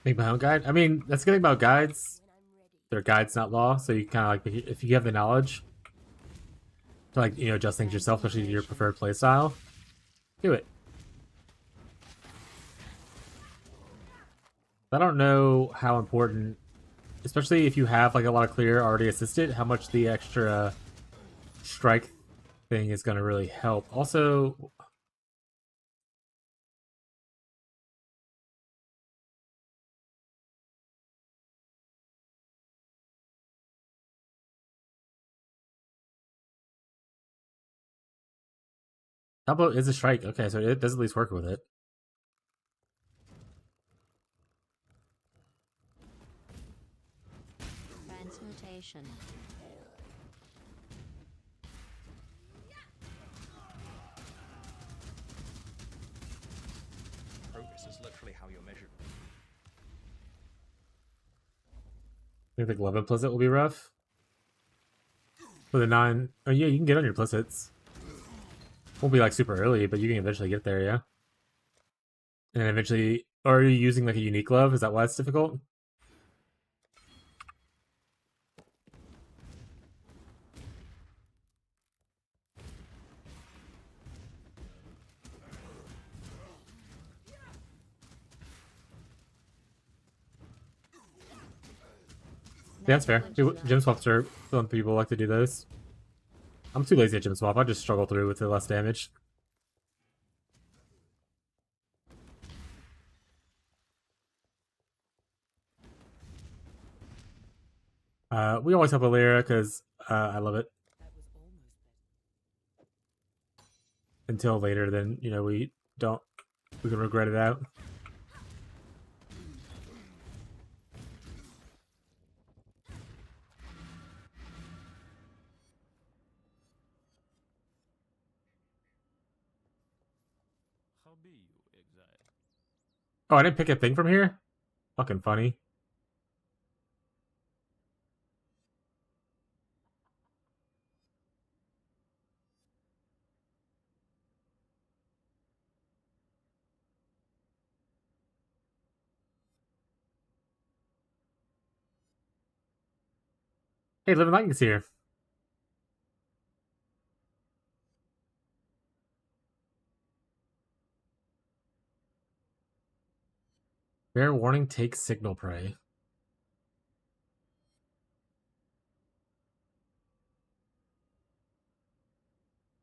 Make my own guide? I mean, that's the good thing about guides. When I'm ready. They're guides, not law, so you kind of like, if you have the knowledge to like, adjust things yourself, especially to your preferred playstyle, do it. I don't know how important, especially if you have like a lot of clear already assisted, how much the extra strike thing is going to really help. Also, combo is a strike. Okay, so it does at least work with it. Transmutation. Progress is literally how you're measured. I think the glove implicit will be rough. With a 9... Oh yeah, you can get on your implicits. Won't be like super early, but you can eventually get there, yeah? And then eventually... Or are you using like a unique glove? Is that why it's difficult? Yeah, that's fair. Gem swaps are some people like to do those. I'm too lazy at gem swap. I just struggle through with the less damage. We always help Illyria because I love it. That was almost better. Until later, then we don't. We can regret it out. How be you, exile? Oh, I didn't pick a thing from here? Fucking funny. Hey, Living Lightning's here. Fair warning, take signal prey.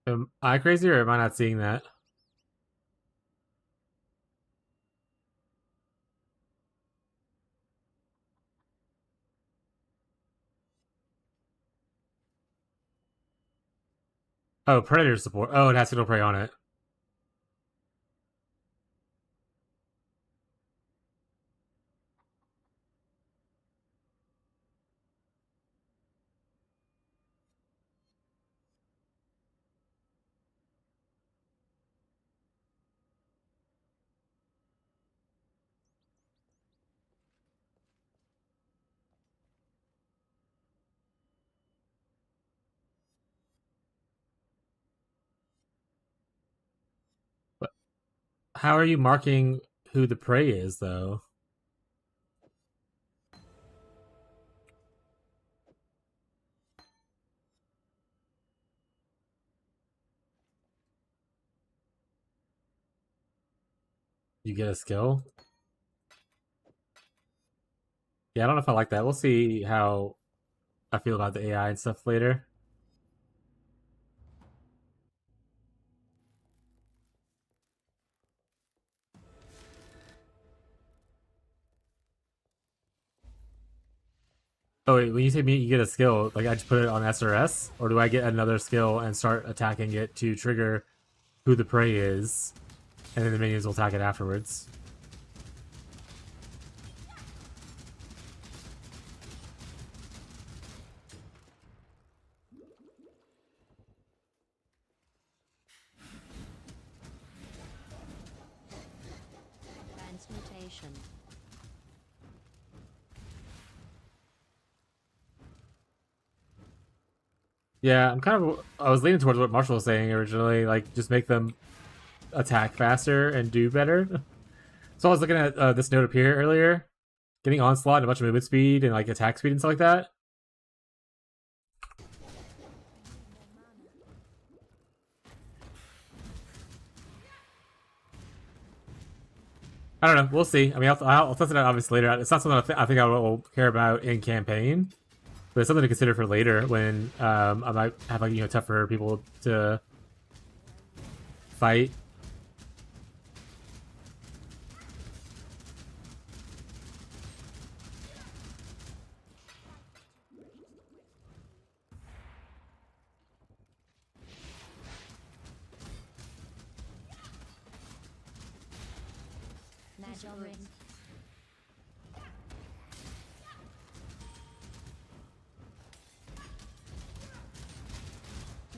Am I crazy or am I not seeing that? Oh, Predator support. Oh, it has signal prey on it. How are you marking who the prey is, though? You get a skill? Yeah, I don't know if I like that. We'll see how I feel about the AI and stuff later. Oh wait, when you say you get a skill, like I just put it on SRS, or do I get another skill and start attacking it to trigger who the prey is, and then the minions will attack it afterwards? Transmutation. Yeah, I was leaning towards what Marshall was saying originally, like just make them attack faster and do better. So I was looking at this note up here earlier, getting onslaught and a bunch of movement speed and like attack speed and stuff like that. I don't know. We'll see. I mean, I'll test it out obviously later. It's not something I think I will care about in campaign, but it's something to consider for later when I might have like tougher people to fight. Magic ring.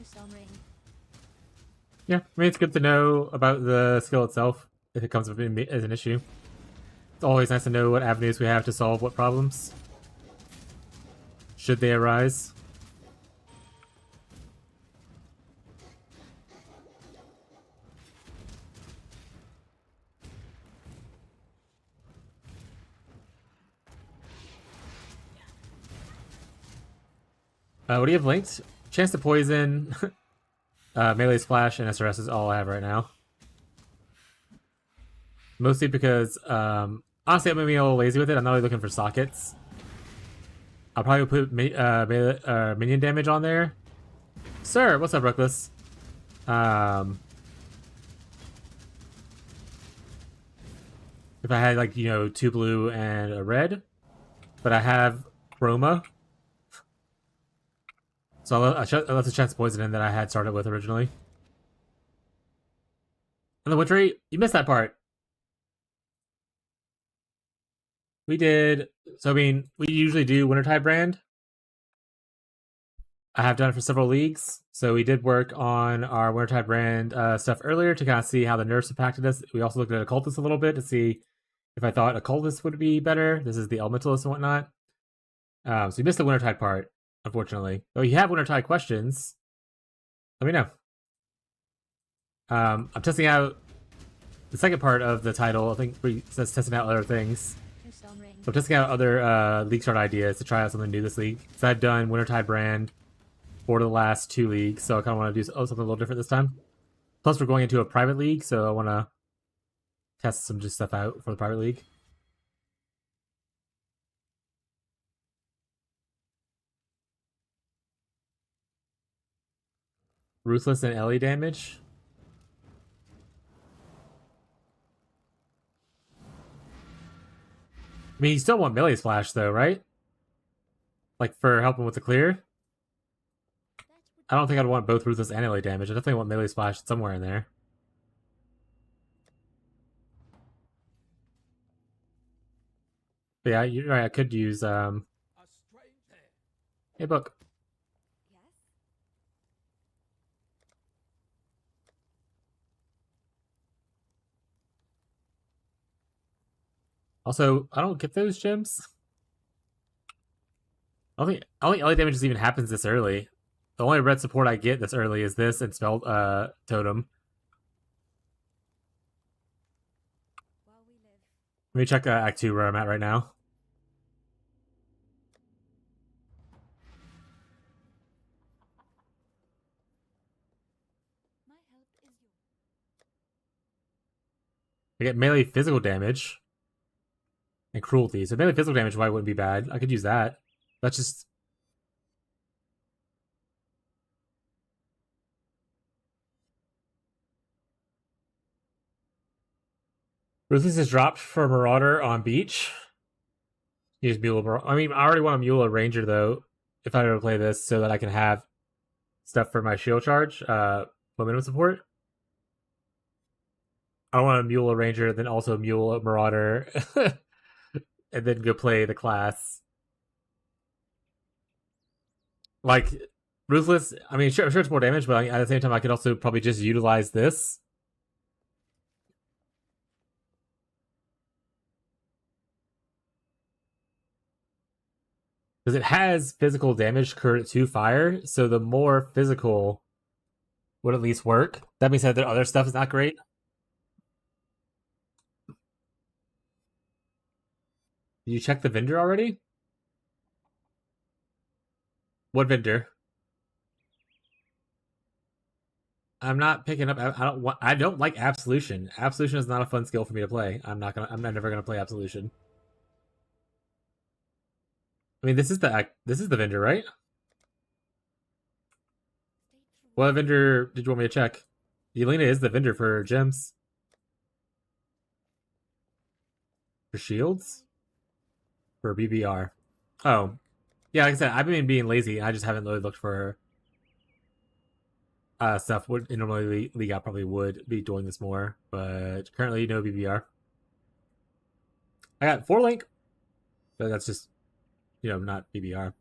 Stone ring. Yeah, I mean it's good to know about the skill itself if it comes up as an issue. It's always nice to know what avenues we have to solve what problems, should they arise. What do you have linked? Chance to poison, melee splash, and SRS is all I have right now. Mostly because, honestly, I'm maybe a little lazy with it. I'm not really looking for sockets. I'll probably put minion damage on there. Sir, what's up, Reckless? If I had, like, 2 blue and a red. But I have Chroma. So I left the chance poison in that I had started with originally. And the Wintry, you missed that part. We did. So I mean, we usually do Wintertide Brand. I have done it for several leagues. So we did work on our Wintertide Brand stuff earlier to kind of see how the nerfs impacted us. We also looked at Occultist a little bit to see if I thought Occultist would be better. This is the Elementalist and whatnot. So you missed the Wintertide part, unfortunately. Though you have Wintertide questions, let me know. I'm testing out the second part of the title. I think it says testing out other things. So I'm testing out other league start ideas to try out something new this league. So I've done Wintertide Brand for the last 2 leagues, so I kind of want to do something a little different this time. Plus, we're going into a private league, so I want to test some just stuff out for the private league. Ruthless and Ellie damage. I mean, you still want melee splash though, right? Like for helping with the clear. I don't think I'd want both Ruthless and Ellie damage. I definitely want melee splash somewhere in there. But yeah, you're right. I could use Hey, book. Yes? Also, I don't get those gems. I don't think Ellie damage just even happens this early. The only red support I get this early is this and Spell Totem. Let me check Act 2 where I'm at right now. My help is yours. I get melee physical damage and cruelty. So melee physical damage why wouldn't be bad. I could use that. That's just... Ruthless is dropped for Marauder on Beach. Use Mule. I mean, I already want a Mule or Ranger, though, if I ever play this, so that I can have stuff for my shield charge, momentum support. I want a Mule or Ranger, then also a Mule or Marauder, and then go play the class. Like, Ruthless, I mean, sure it's more damage, but at the same time, I could also probably just utilize this. Because it has physical damage current to fire, so the more physical would at least work. That being said, their other stuff is not great. Did you check the vendor already? What vendor? I'm not picking up. I don't like Absolution. Absolution is not a fun skill for me to play. I'm never gonna play Absolution. I mean, this is the vendor, right? What vendor did you want me to check? Yelena is the vendor for gems. For shields? For BBR. Oh. Yeah, like I said, I've been being lazy. I just haven't really looked for stuff. In normally League I probably would be doing this more, but currently no BBR. I got 4 link, but that's just, you know, not BBR.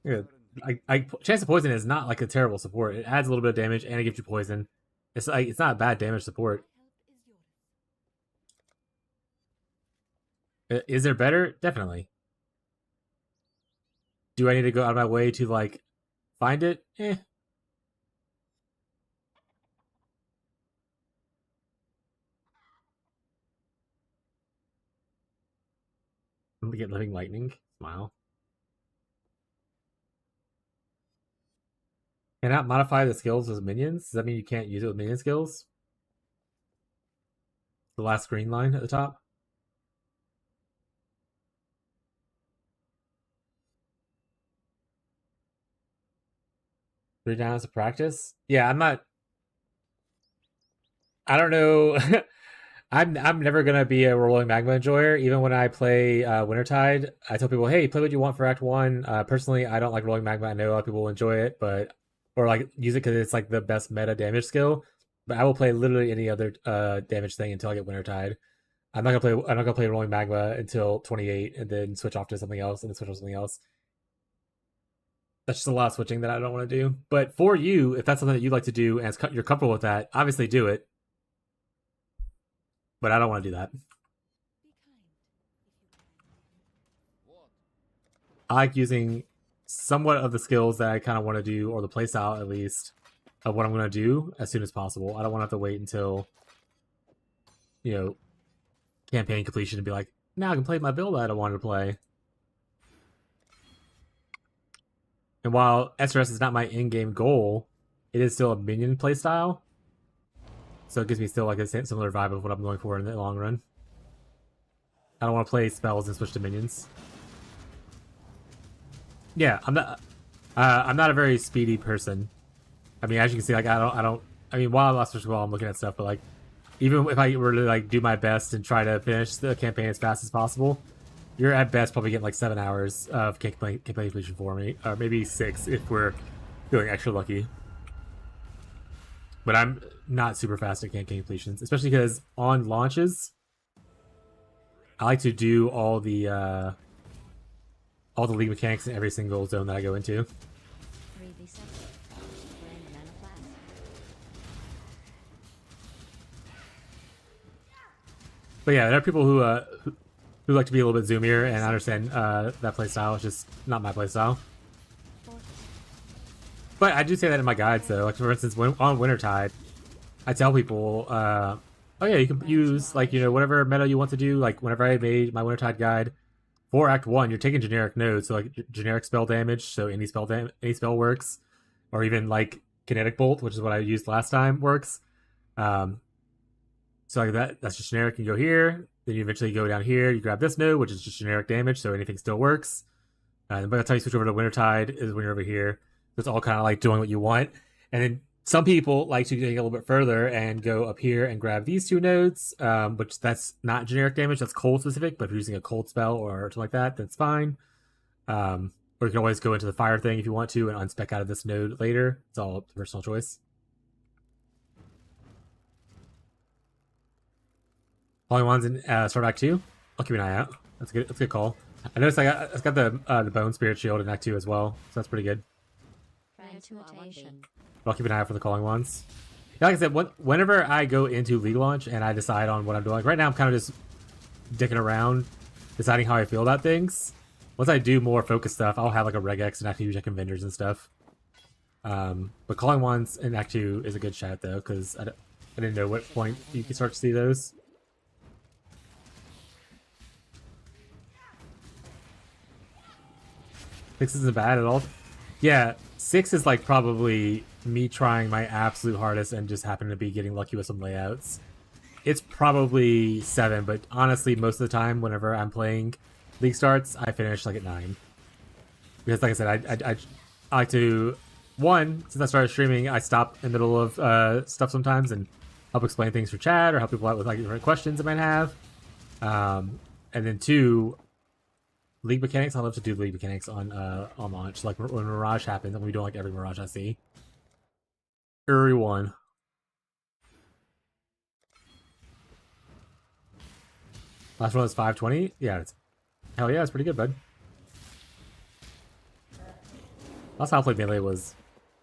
Yeah. Chance of Poison is not like a terrible support. It adds a little bit of damage and it gives you poison. It's like it's not bad damage support. Is there better? Definitely. Do I need to go out of my way to like find it? Eh. Get Living Lightning. Smile. Cannot modify the skills as minions? Does that mean you can't use it with minion skills? The last green line at the top? 3 downs to practice? Yeah, I'm not... I don't know. I'm never gonna be a rolling magma enjoyer. Even when I play Wintertide, I tell people, "Hey, play what you want for Act 1." Personally, I don't like rolling magma. I know a lot of people will enjoy it, but or like use it because it's like the best meta damage skill. But I will play literally any other damage thing until I get Wintertide. I'm not gonna play rolling magma until 28, and then switch off to something else, and then switch off to something else. That's just a lot of switching that I don't want to do. But for you, if that's something that you'd like to do and you're comfortable with that, obviously do it. But I don't want to do that. I like using somewhat of the skills that I kind of want to do, or the playstyle at least, of what I'm going to do as soon as possible. I don't want to have to wait until, you know, campaign completion to be like, now I can play my build that I wanted to play. And while SRS is not my in-game goal, it is still a minion playstyle. So it gives me still like a similar vibe of what I'm going for in the long run. I don't want to play spells and switch to minions. Yeah, I'm not a very speedy person. I mean, as you can see, like I mean, while I'm looking at stuff, but like even if I were to like do my best and try to finish the campaign as fast as possible, you're at best probably getting like 7 hours of campaign completion for me, or maybe 6 if we're feeling extra lucky. But I'm not super fast at campaign completions, especially because on launches, I like to do all the league mechanics in every single zone that I go into. But yeah, there are people who like to be a little bit zoomier, and I understand that playstyle is just not my playstyle. But I do say that in my guides, though. Like, for instance, when on Wintertide, I tell people, oh yeah, you can use, like, whatever meta you want to do. Like, whenever I made my Wintertide guide for Act 1, you're taking generic nodes, so, like, generic spell damage, so any spell works. Or even, like, Kinetic Bolt, which is what I used last time, works. So, like, that's just generic. You can go here, then you eventually go down here, you grab this node, which is just generic damage, so anything still works. And by the time you switch over to Wintertide is when you're over here. It's all kind of like doing what you want. And then some people like to take a little bit further and go up here and grab these two nodes, which that's not generic damage, that's cold specific, but if you're using a cold spell or something like that, that's fine. Or you can always go into the fire thing if you want to and unspec out of this node later. It's all up to personal choice. Falling Wands in Start Act 2. I'll keep an eye out. That's a good call. I noticed I got the Bone Spirit Shield in Act 2 as well, so that's pretty good. Transmutation. But I'll keep an eye out for the Calling Wands. Yeah, like I said, whenever I go into League Launch and I decide on what I'm doing, like right now I'm kind of just dicking around, deciding how I feel about things. Once I do more focused stuff, I'll have like a regex and actually check vendors and stuff. But Calling Wands in Act 2 is a good shout though, because I didn't know what point you can start to see those. 6 isn't bad at all. Yeah, 6 is like probably me trying my absolute hardest and just happening to be getting lucky with some layouts. It's probably 7, but honestly, most of the time, whenever I'm playing League starts, I finish like at 9. Because like I said, I like to... One, since I started streaming, I stop in the middle of stuff sometimes and help explain things for chat or help people out with like different questions they might have. And then 2... League mechanics, I love to do league mechanics on launch. Like when Mirage happens, I'm gonna be doing like every Mirage I see. Uri 1. Last one was 520. Yeah, hell yeah, it's pretty good, bud. Last time I played melee was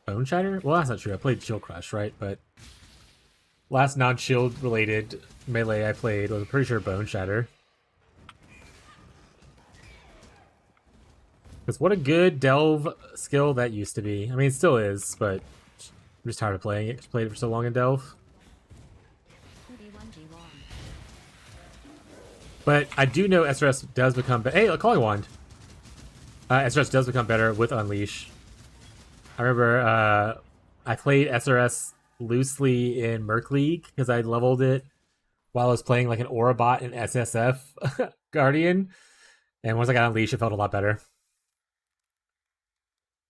Bone Shatter. Well, that's not true. I played Shield Crush, right? But last non-shield related melee I played was, I'm pretty sure, Bone Shatter. Because what a good delve skill that used to be. I mean, it still is, but I'm just tired of playing it. Just played it for so long in delve. But I do know SRS does become better. Hey, a Calling Wand! SRS does become better with Unleash. I remember I played SRS loosely in Merc League because I leveled it while I was playing like an Aura bot in SSF Guardian. And once I got Unleash, it felt a lot better.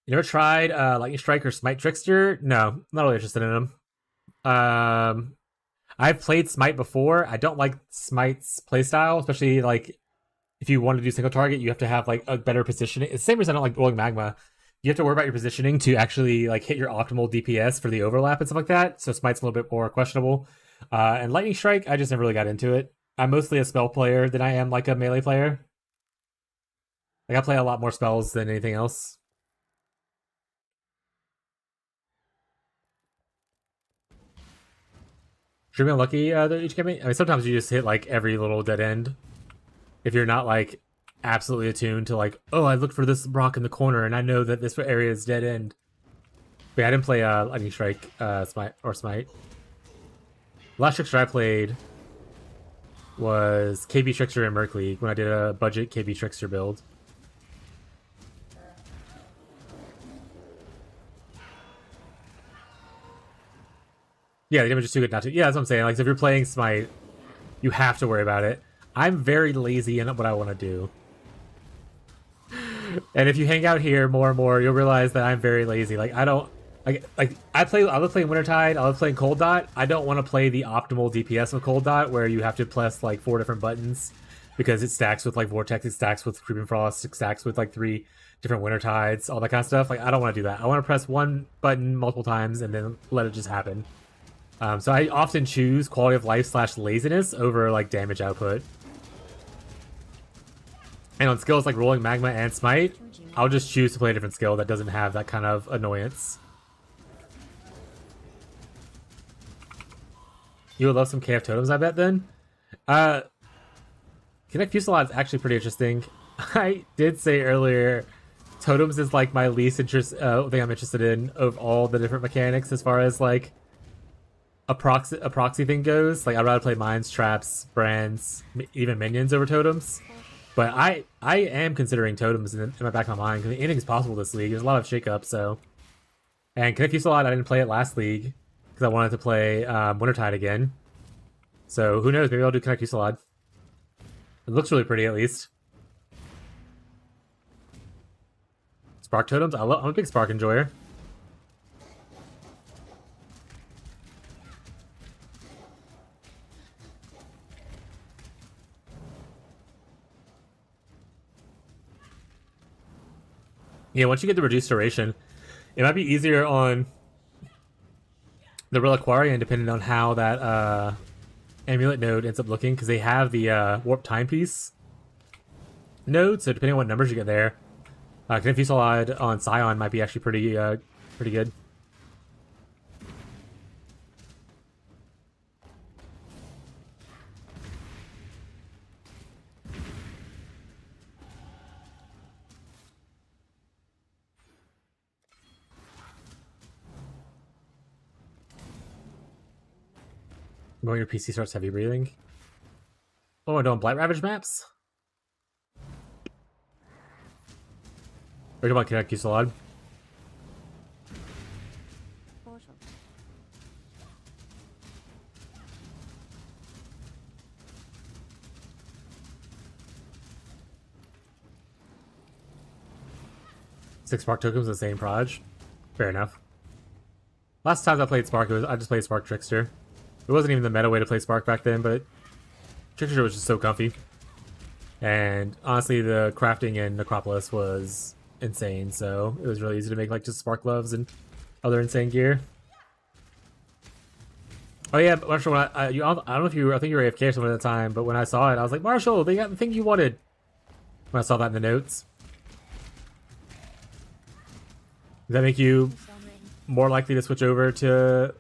You never tried Lightning Strike or Smite Trickster? No, not really interested in them. I've played Smite before. I don't like Smite's playstyle, especially like if you want to do single target, you have to have like a better positioning. It's the same reason I don't like Rolling Magma. You have to worry about your positioning to actually like hit your optimal DPS for the overlap and stuff like that. So Smite's a little bit more questionable. And Lightning Strike, I just never really got into it. I'm mostly a spell player than I am like a melee player. Like I play a lot more spells than anything else. Extremely unlucky each campaign. I mean, sometimes you just hit like every little dead end. If you're not like absolutely attuned to like, oh, I looked for this rock in the corner and I know that this area is dead end. But yeah, I didn't play Lightning Strike, Smite. Last Trickster I played was KB Trickster in Merc League when I did a budget KB Trickster build. Yeah, the damage is too good not to. Yeah, that's what I'm saying. Like, if you're playing Smite, you have to worry about it. I'm very lazy in what I want to do. And if you hang out here more and more, you'll realize that I'm very lazy. Like, I don't... I love playing Wintertide, I love playing Cold Dot. I don't want to play the optimal DPS of Cold Dot, where you have to press, like, 4 different buttons. Because it stacks with, like, Vortex, it stacks with Creeping Frost, it stacks with, like, 3 different Wintertides, all that kind of stuff. Like, I don't want to do that. I want to press one button multiple times and then let it just happen. So I often choose quality of life / laziness over like damage output. And on skills like Rolling Magma and Smite, I'll just choose to play a different skill that doesn't have that kind of annoyance. You would love some KF Totems, I bet, then? Connect Fusillade is actually pretty interesting. I did say earlier totems is like my least interest thing I'm interested in of all the different mechanics as far as like a proxy thing goes. Like I'd rather play mines, traps, brands, even minions over totems. But I am considering totems in my back of my mind because anything's possible this league. There's a lot of shakeup, so. And Connect Fusillade, I didn't play it last league because I wanted to play Wintertide again. So who knows? Maybe I'll do Connect Fusillade. It looks really pretty, at least. Spark totems. I'm a big spark enjoyer. Yeah, once you get the reduced duration, it might be easier on the Reliquarian depending on how that amulet node ends up looking, because they have the warp timepiece node, so depending on what numbers you get there, Connect Fusillade on Scion might be actually pretty good. When your PC starts heavy breathing. Oh, we're doing Blight Ravage maps? We're talking about Connect Fusillade. Portal. Six Spark tokens, the same Proj. Fair enough. Last time I played Spark, I just played Spark Trickster. It wasn't even the meta way to play Spark back then, but Trickster was just so comfy. And honestly, the crafting in Necropolis was insane, so it was really easy to make like just Spark gloves and other insane gear. Oh yeah, Marshall, when I don't know if you were, I think you were AFK or something at the time, but when I saw it, I was like, Marshall, they got the thing you wanted. When I saw that in the notes. Does that make you more likely to switch over to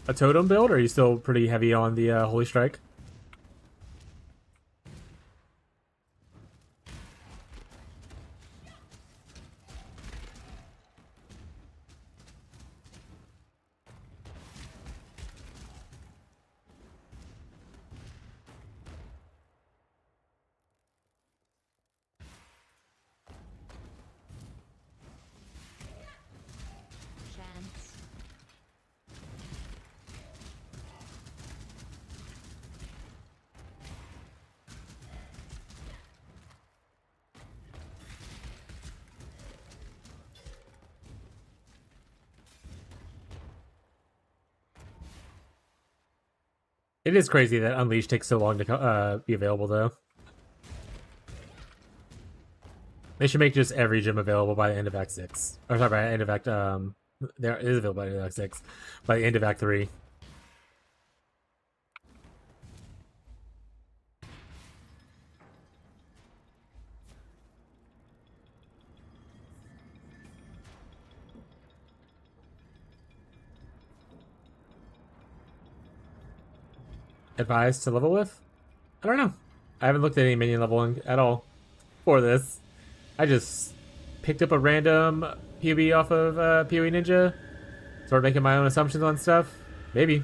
a totem build, or are you still pretty heavy on the Holy Strike? Chance. It is crazy that Unleashed takes so long to be available, though. They should make just every gym available by the end of Act 6. Or sorry, by the end of Act... there is available by the end of Act 6. By the end of Act 3. Advised to level with? I don't know. I haven't looked at any minion leveling at all for this. I just picked up a random POE off of POE Ninja. Started making my own assumptions on stuff. Maybe.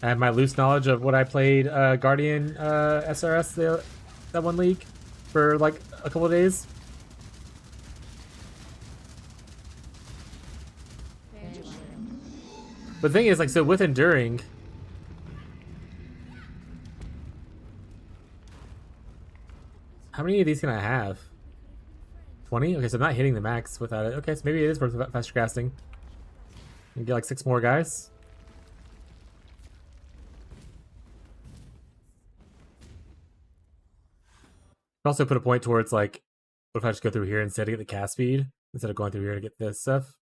I have my loose knowledge of what I played Guardian SRS that one league for like a couple of days. But the thing is, like, so with Enduring, how many of these can I have? 20? Okay, so I'm not hitting the max without it. Okay, so maybe it is worth faster casting. You can get like 6 more guys. Also put a point towards like, what if I just go through here instead to get the cast speed instead of going through here to get this stuff?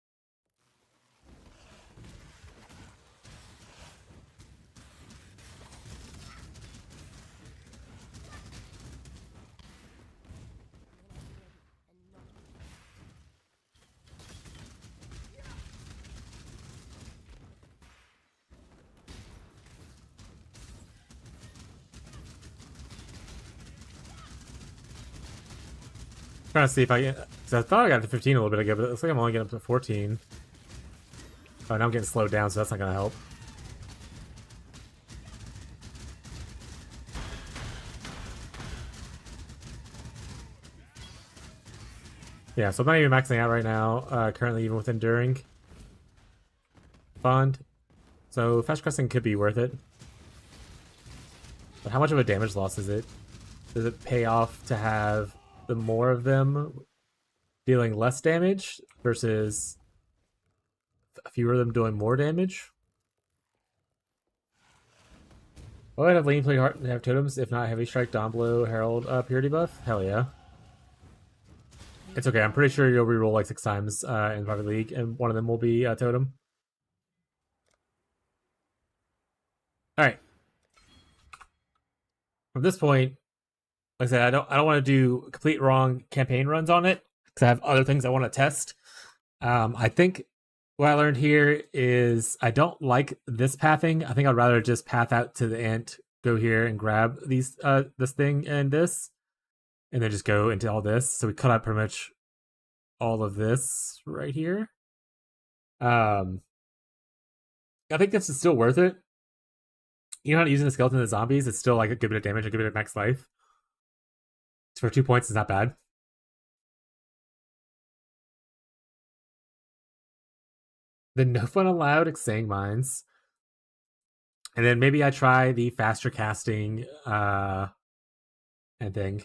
Trying to see if I get. Cause I thought I got to 15 a little bit ago, but it looks like I'm only getting up to 14. Oh, now I'm getting slowed down, so that's not gonna help. Yeah, so I'm not even maxing out right now. Currently, even with Enduring Bond. So fast crossing could be worth it. But how much of a damage loss is it? Does it pay off to have the more of them dealing less damage versus fewer of them doing more damage? Oh, I'd have Lean play hard and have totems, if not Heavy Strike, Dawn Blow, Herald, Purity buff? Hell yeah. It's okay, I'm pretty sure you'll reroll like 6 times in Private League, and one of them will be totem. Alright. From this point, like I said, I don't want to do complete wrong campaign runs on it, because I have other things I want to test. I think what I learned here is I don't like this pathing. I think I'd rather just path out to the ant, go here and grab these this thing and this, and then just go into all this. So we cut out pretty much all of this right here. I think this is still worth it. You're not using the skeleton and the zombies, it's still like a good bit of damage, a good bit of max life. For 2 points, it's not bad. The no fun allowed Exang Mines. And then maybe I try the faster casting and thing.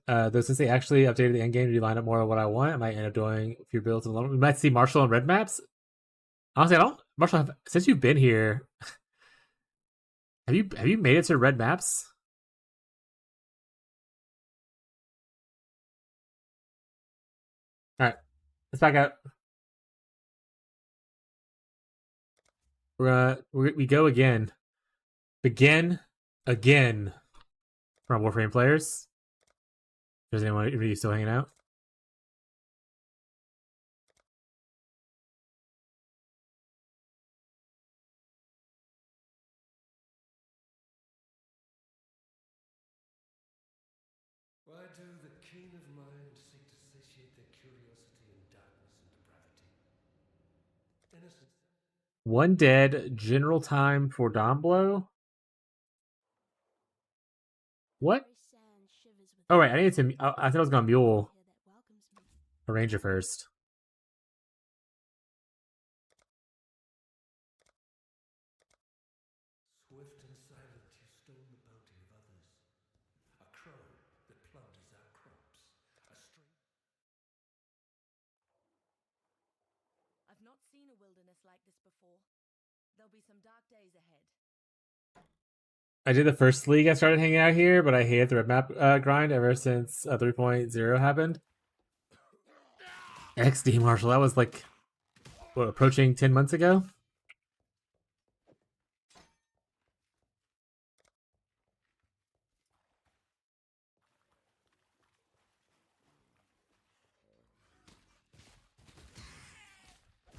Though since they actually updated the endgame to line up more of what I want, I might end up doing a few builds alone. We might see Marshall and red maps. Honestly, I don't. Marshall, since you've been here, have you made it to red maps? All right, let's back out. We go again. Begin again from Warframe players. Does anyone are you still hanging out? Why do the keen of mind seek to satiate their curiosity in darkness and depravity? Innocence. One dead. General time for Dawn Blow. What? Oh right, I needed to. I thought I was gonna mule a ranger first. Swift and silent, you stole the bounty of others. A crow that plunders our crops. A stray. I've not seen a wilderness like this before. There'll be some dark days ahead. I did the first league I started hanging out here, but I hated the red map grind ever since 3.0 happened. XD Marshall, that was like, what, approaching 10 months ago?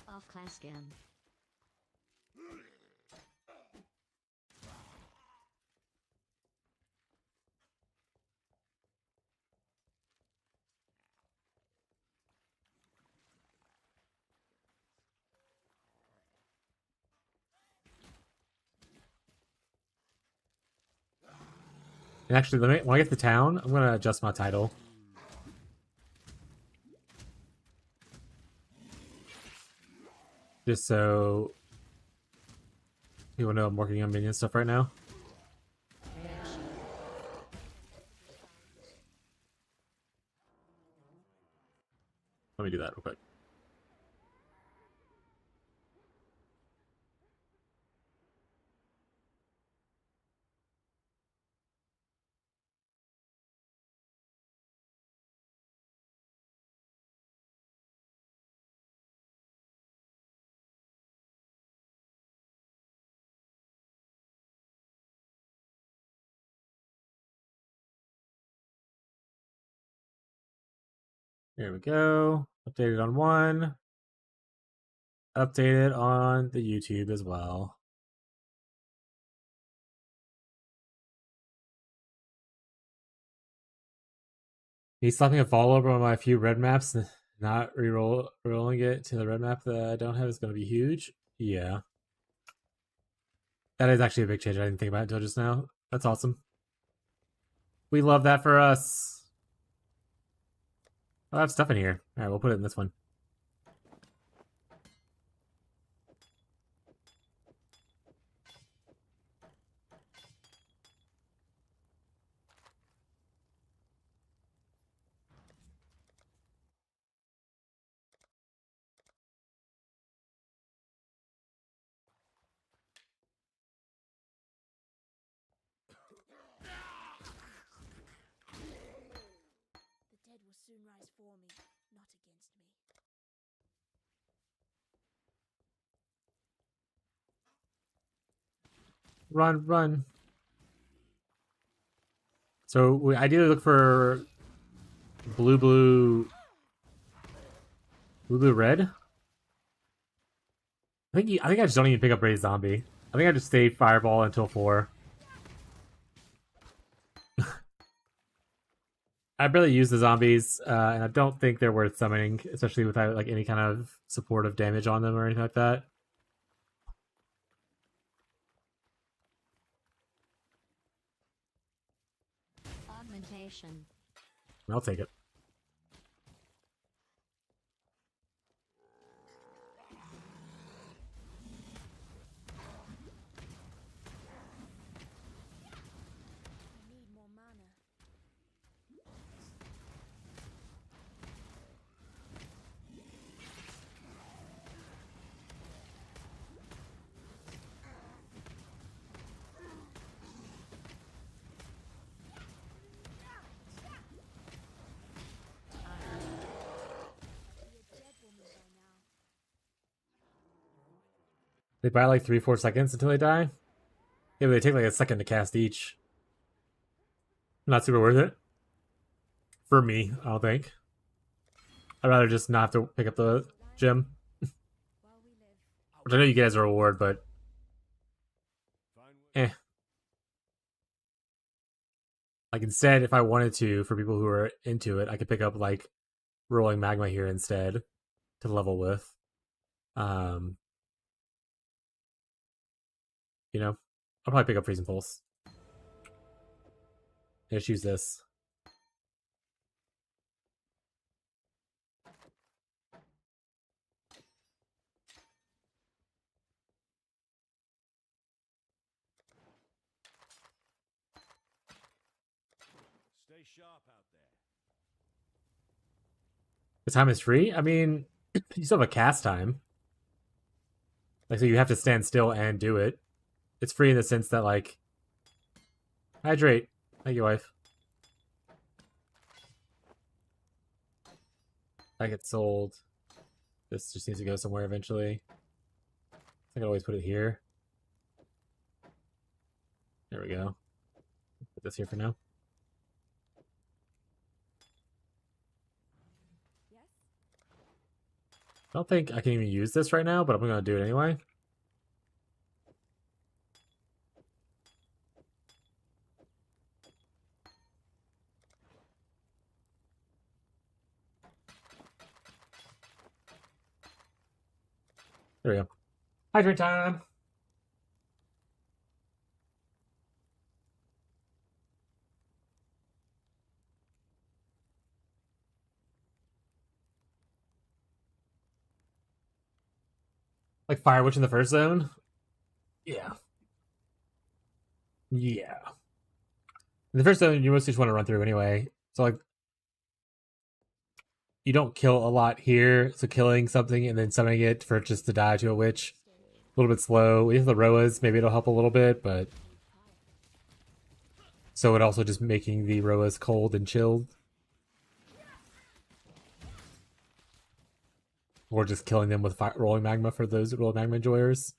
Off-class gun. And actually, when I get to town, I'm gonna adjust my title. Just so people know I'm working on minion stuff right now. Let me do that real quick. There we go. Updated on 1. Updated on the YouTube as well. He's slapping a follow over on my few red maps, not rolling it to the red map that I don't have is going to be huge. Yeah. That is actually a big change. I didn't think about it until just now. That's awesome. We love that for us. I have stuff in here. All right, we'll put it in this one. The dead will soon rise for me, not against me. Run, run. So we ideally look for blue, red. I think I just don't even pick up Raised Zombie. I think I just stay Fireball until 4. I barely use the zombies, and I don't think they're worth summoning, especially without like any kind of supportive damage on them or anything like that. Augmentation. I'll take it. I need more mana. They buy like 3-4 seconds until they die. Yeah, but they take like a second to cast each. Not super worth it. For me, I don't think. I'd rather just not have to pick up the gem. Which I know you get as a reward, but like instead, if I wanted to, for people who are into it, I could pick up like Rolling Magma here instead to level with. You know, I'll probably pick up Freezing Pulse. Just use this. Stay sharp out there. The time is free? I mean, you still have a cast time. Like, so you have to stand still and do it. It's free in the sense that, like, hydrate. Thank you, wife. I get sold. This just needs to go somewhere eventually. I can always put it here. There we go. Put this here for now. Yes? I don't think I can even use this right now, but I'm going to do it anyway. There we go. Hydrate time! Like Fire Witch in the first zone? Yeah. Yeah. In the first zone, you mostly just want to run through anyway. So, like, you don't kill a lot here. So, killing something and then summoning it for it just to die to a witch, a little bit slow. We have the Roas, maybe it'll help a little bit, but. So, it also just making the Roas cold and chilled. Or just killing them with rolling magma for those rolling magma enjoyers.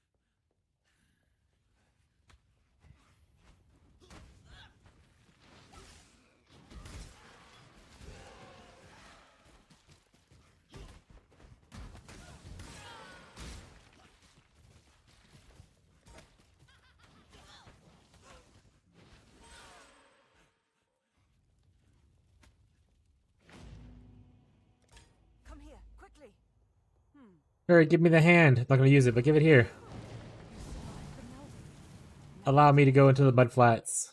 Hurry, give me the hand. I'm not gonna use it, but give it here. Allow me to go into the mud flats.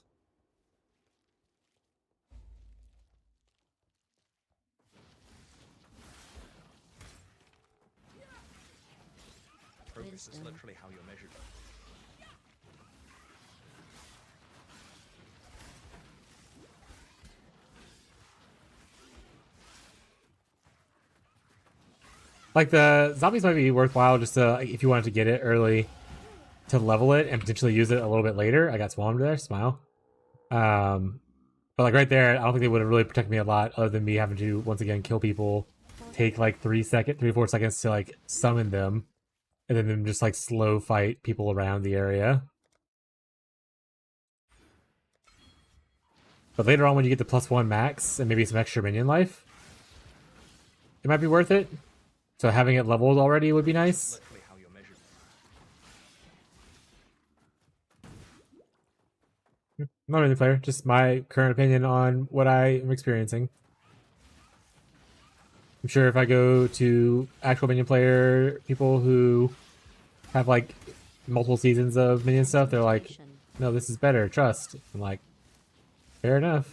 Progress is literally how you're measured. Like, the zombies might be worthwhile just to, like, if you wanted to get it early, to level it and potentially use it a little bit later. I got swarmed there, smile. But like right there, I don't think they would have really protected me a lot, other than me having to once again kill people, take like 3 or 4 seconds to like summon them, and then them just like slow fight people around the area. But later on, when you get the +1 max and maybe some extra minion life, it might be worth it. So having it leveled already would be nice. Literally how you're measured. Not really player, just my current opinion on what I am experiencing. I'm sure if I go to actual minion player people who have like multiple seasons of minion stuff, they're like, no, this is better, trust. I'm like, fair enough.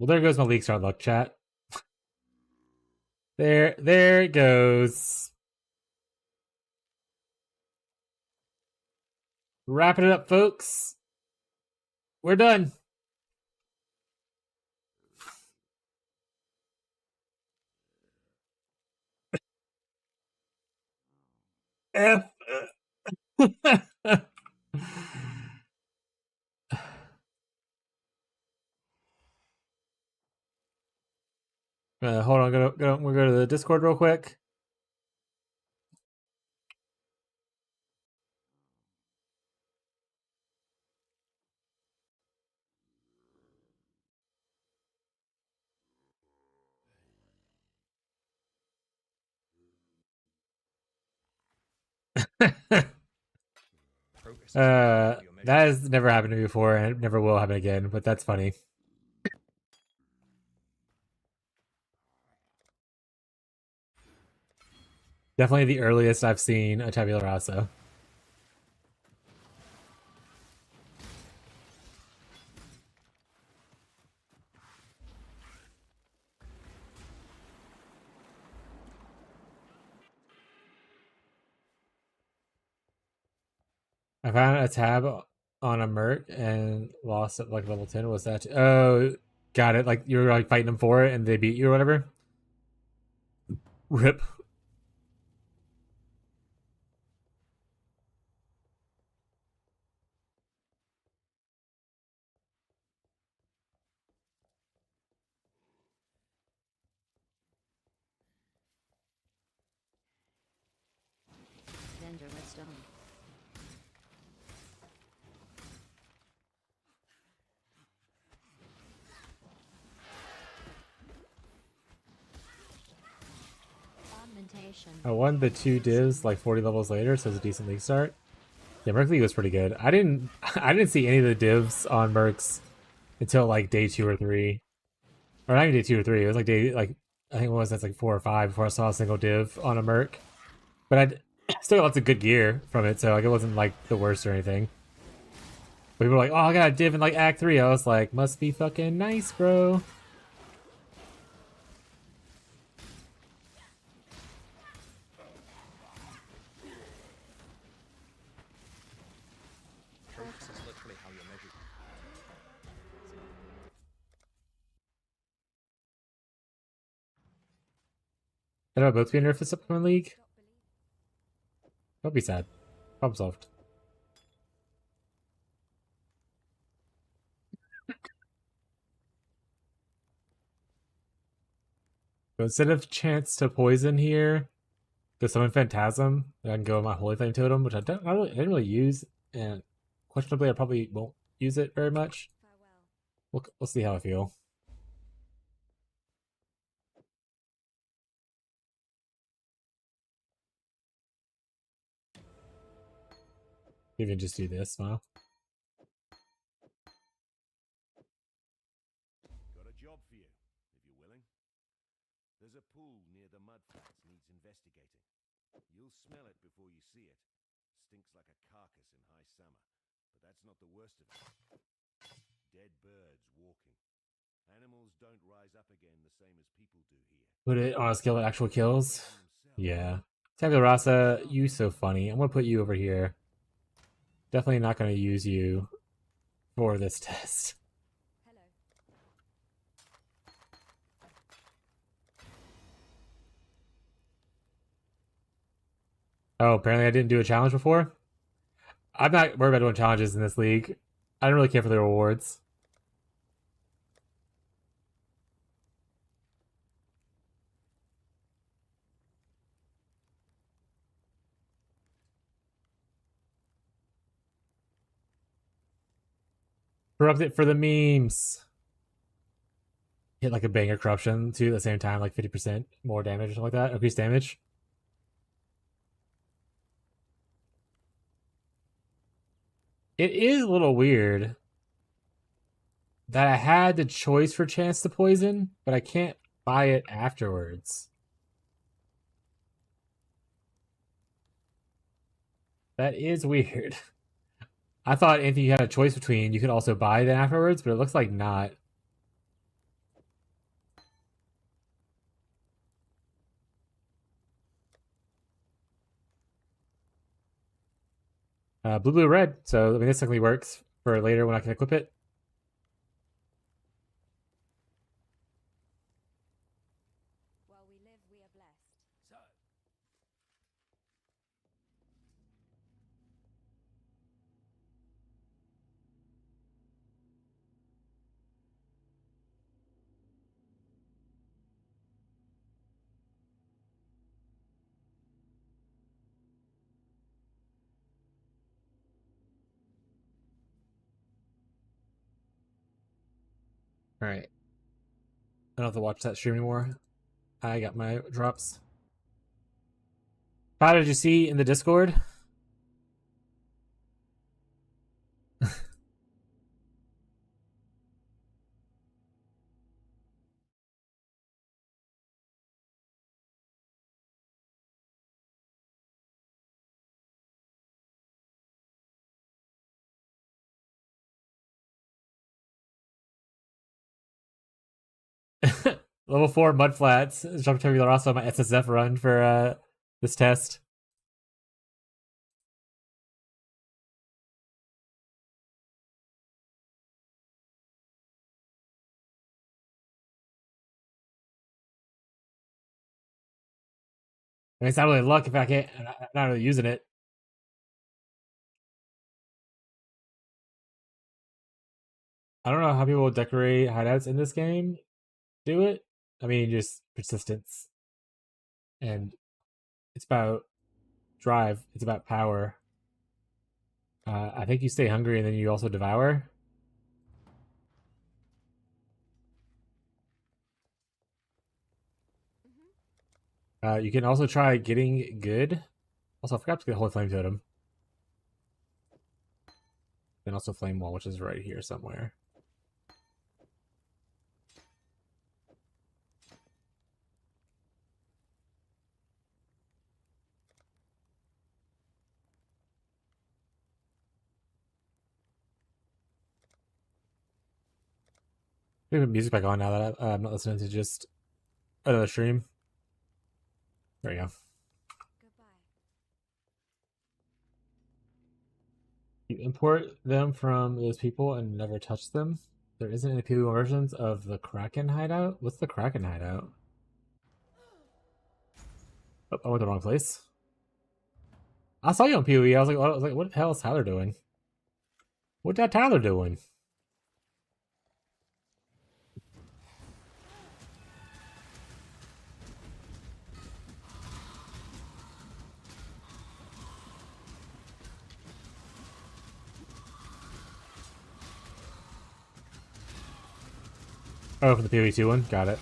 Well, there goes my League Star luck, chat. There it goes. Wrapping it up, folks. We're done. F. Hold on, we'll go to the Discord real quick. Progress is literally how you're measured. That has never happened to me before, and it never will happen again. But that's funny. Definitely the earliest I've seen a tabula rasa. I found a tab on a merc and lost at like level 10. Was that? Oh, got it. Like you were like fighting them for it, and they beat you or whatever. Rip. Vendor redstone. Augmentation. I won the 2 divs like 40 levels later, so it's a decent league start. Yeah, Merc League was pretty good. I didn't see any of the divs on Mercs until like day 2 or 3. Or not even day 2 or 3. It was like I think it was that's like 4 or 5 before I saw a single div on a Merc. But I still got lots of good gear from it, so like it wasn't like the worst or anything. But people were like, oh, I got a div in like Act 3. I was like, must be fucking nice, bro. Progress is literally how you're measured. That'll both be nerfed this upcoming league. Don't be sad. Problem solved. So instead of chance to poison here, go summon Phantasm. I can go with my Holy Flame Totem, which I didn't really use, and questionably I probably won't use it very much. Farewell. We'll see how I feel. Even just do this, wow. Got a job for you, if you're willing. There's a pool near the mudflats needs investigating. You'll smell it before you see it. Stinks like a carcass in high summer, but that's not the worst of it. Dead birds walking. Animals don't rise up again the same as people do here. Put it on a scale of actual kills. Yeah. Tabula Rasa, you so funny. I'm gonna put you over here. Definitely not gonna use you for this test. Hello. Oh, apparently I didn't do a challenge before? I'm not worried about doing challenges in this league. I don't really care for the rewards. Corrupt it for the memes. Hit like a banger corruption too at the same time, like 50% more damage or something like that. Increased damage. It is a little weird that I had the choice for chance to poison, but I can't buy it afterwards. That is weird. I thought anything you had a choice between, you could also buy then afterwards, but it looks like not. Blue, blue, red. So I mean, this technically works for later when I can equip it. While we live, we are blessed. So, All right. I don't have to watch that stream anymore. I got my drops. How did you see in the Discord? Level 4 mudflats. Jump Tabula Rasa on my SSF run for this test. I mean, it's not really luck if I can't. I'm not really using it. I don't know how people decorate hideouts in this game. Do it. I mean, just persistence, and it's about drive. It's about power. I think you stay hungry and then you also devour. You can also try getting good. Also, I forgot to get Holy Flame Totem. Then also Flame Wall, which is right here somewhere. We have music back on now that I'm not listening to just another stream. There you go. Goodbye. You import them from those people and never touch them. There isn't any POE versions of the Kraken hideout. What's the Kraken hideout? Oh, I went the wrong place. I saw you on POE. I was like, what the hell is Tyler doing? What's that Tyler doing? Oh, for the POE2 one? Got it.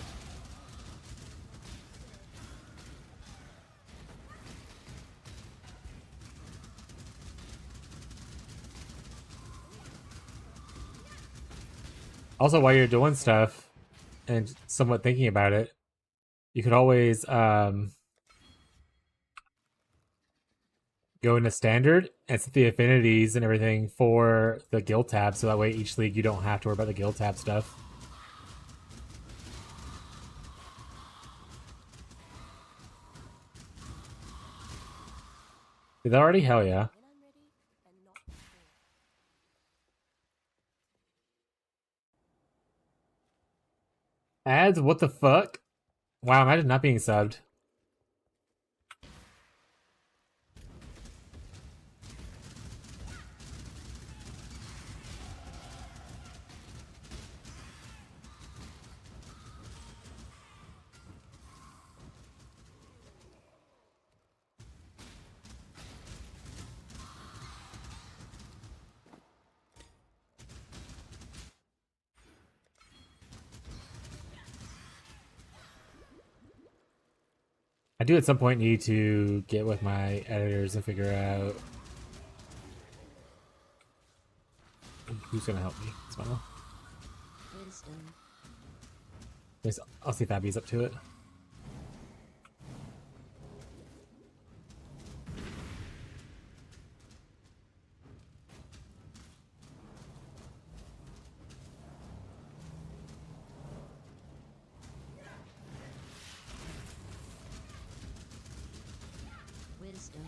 Also, while you're doing stuff and somewhat thinking about it, you could always go into standard and set the affinities and everything for the guild tab, so that way each league you don't have to worry about the guild tab stuff. Did that already? Hell yeah. When I'm ready, and not before. Ads? What the fuck? Wow, imagine not being subbed. I do at some point need to get with my editors and figure out who's gonna help me. So I'll see if Abby's up to it. Wisdom.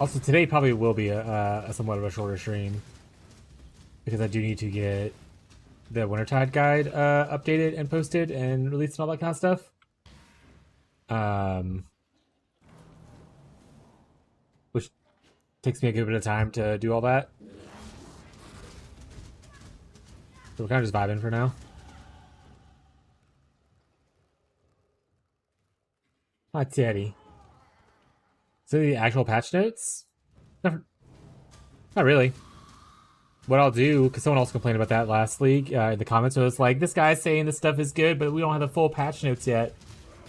Also, today probably will be a somewhat of a shorter stream because I do need to get the Wintertide guide updated and posted and released and all that kind of stuff. Which takes me a good bit of time to do all that. So we're kind of just vibing for now. Hi, Teddy. So the actual patch notes? Not really. What I'll do, because someone else complained about that last league, in the comments was like, this guy's saying this stuff is good, but we don't have the full patch notes yet.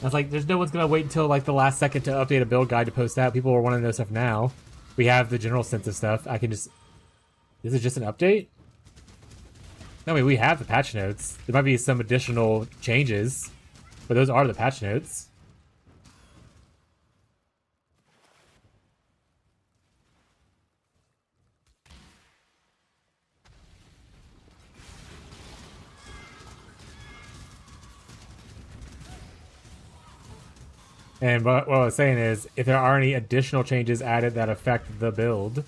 I was like, there's no one's gonna wait until like the last second to update a build guide to post that. People are wanting to know stuff now. We have the general sense of stuff. I can just... This is just an update? No, I mean, we have the patch notes. There might be some additional changes, but those are the patch notes. And what I was saying is, if there are any additional changes added that affect the build,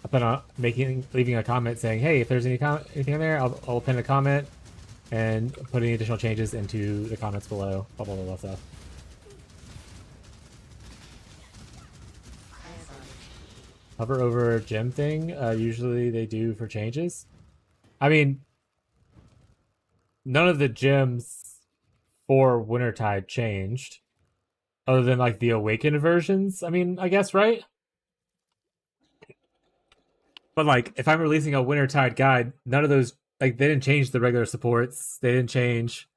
I plan on leaving a comment saying, hey, if there's anything in there, I'll pin a comment and put any additional changes into the comments below. Blah, blah, blah, blah stuff. Hover over gem thing, usually they do for changes. I mean, none of the gems for Wintertide changed. Other than, like, the Awakened versions, I mean, I guess, right? But, like, if I'm releasing a Wintertide guide, none of those, like, they didn't change the regular supports. They didn't change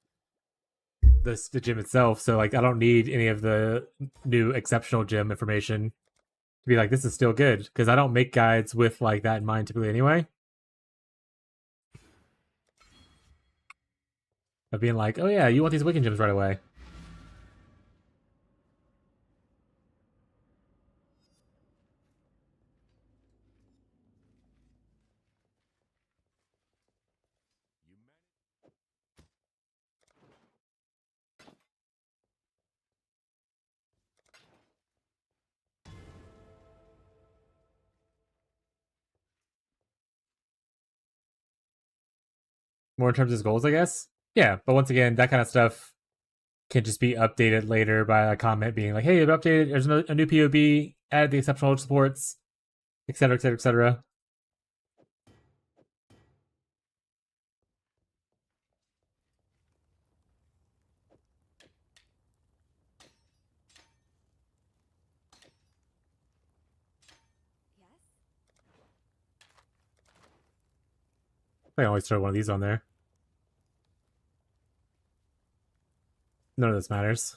the gym itself. So, like, I don't need any of the new exceptional gym information to be like, this is still good. Because I don't make guides with, like, that in mind typically anyway. Of being like, oh yeah, you want these Awakened gems right away. More in terms of goals, I guess. Yeah, but once again, that kind of stuff can just be updated later by a comment being like, hey, I've updated, there's a new POB, added the exceptional supports, etc., etc., etc. Yes? I always throw one of these on there. None of this matters.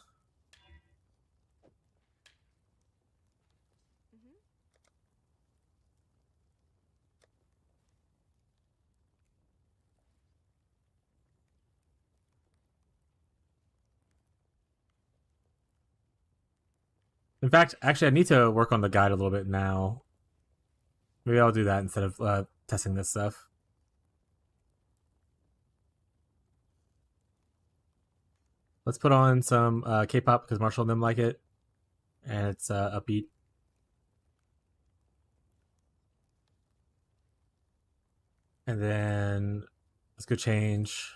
In fact, actually, I need to work on the guide a little bit now. Maybe I'll do that instead of testing this stuff. Let's put on some K-pop because Marshall and them like it, and it's upbeat. And then let's go change.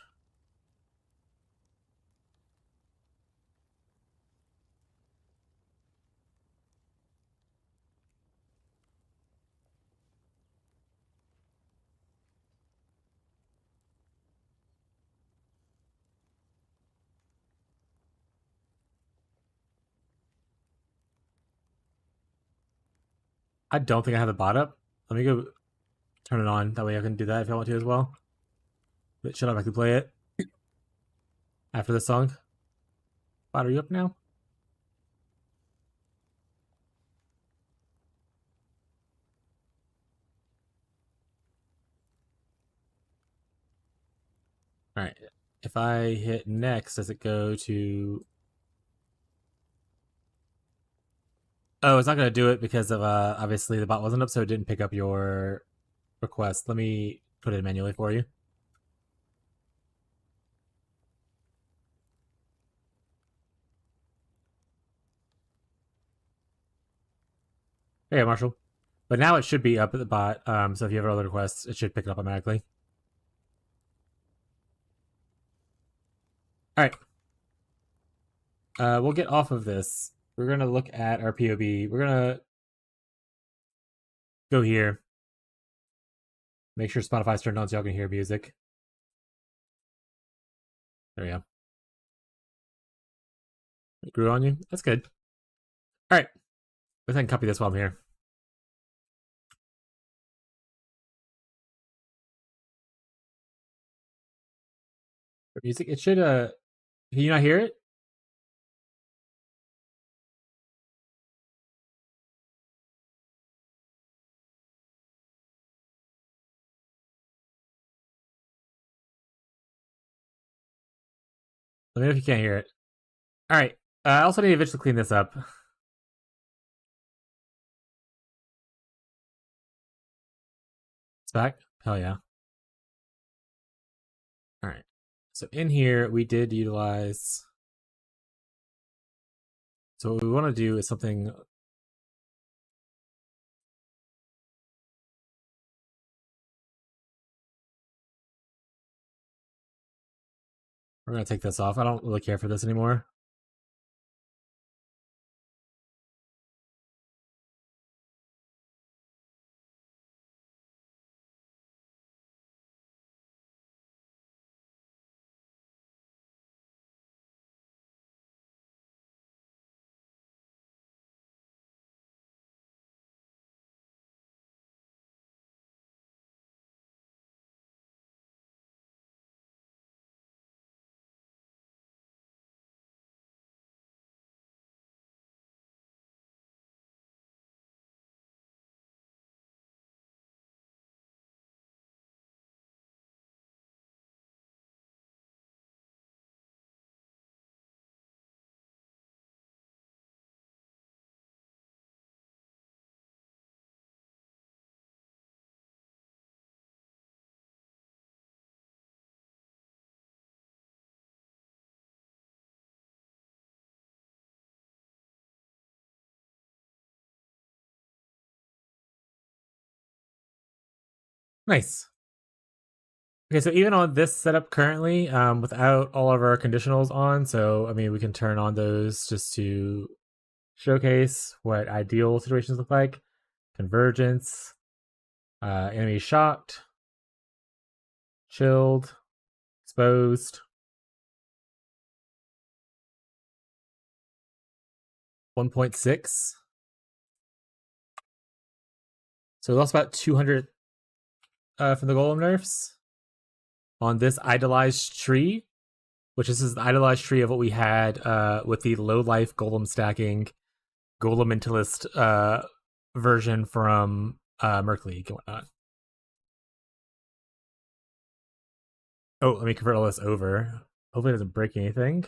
I don't think I have the bot up. Let me go turn it on. That way I can do that if I want to as well. But should I actually play it after this song? Bot, are you up now? All right. If I hit next, does it go to... Oh, it's not going to do it because of obviously the bot wasn't up, so it didn't pick up your request. Let me put it manually for you. Hey, Marshall. But now it should be up at the bot, so if you have other requests, it should pick it up automatically. Alright. We'll get off of this. We're going to look at our POB. We're going to go here. Make sure Spotify's turned on so y'all can hear music. There we go. It grew on you? That's good. Alright. Let's go ahead and copy this while I'm here. Music, it should, can you not hear it? Let me know if you can't hear it. Alright. I also need to eventually clean this up. It's back? Hell yeah. Alright. So in here, we did utilize... So what we want to do is something... We're going to take this off. I don't really care for this anymore. Nice. Okay, so even on this setup currently, without all of our conditionals on, so, I mean, we can turn on those just to showcase what ideal situations look like. Convergence, enemy shocked, chilled, exposed. 1.6. So we lost about 200 from the golem nerfs on this idolized tree, which is the idolized tree of what we had with the low life golem stacking golementalist version from Merc League and whatnot. Oh, let me convert all this over. Hopefully it doesn't break anything.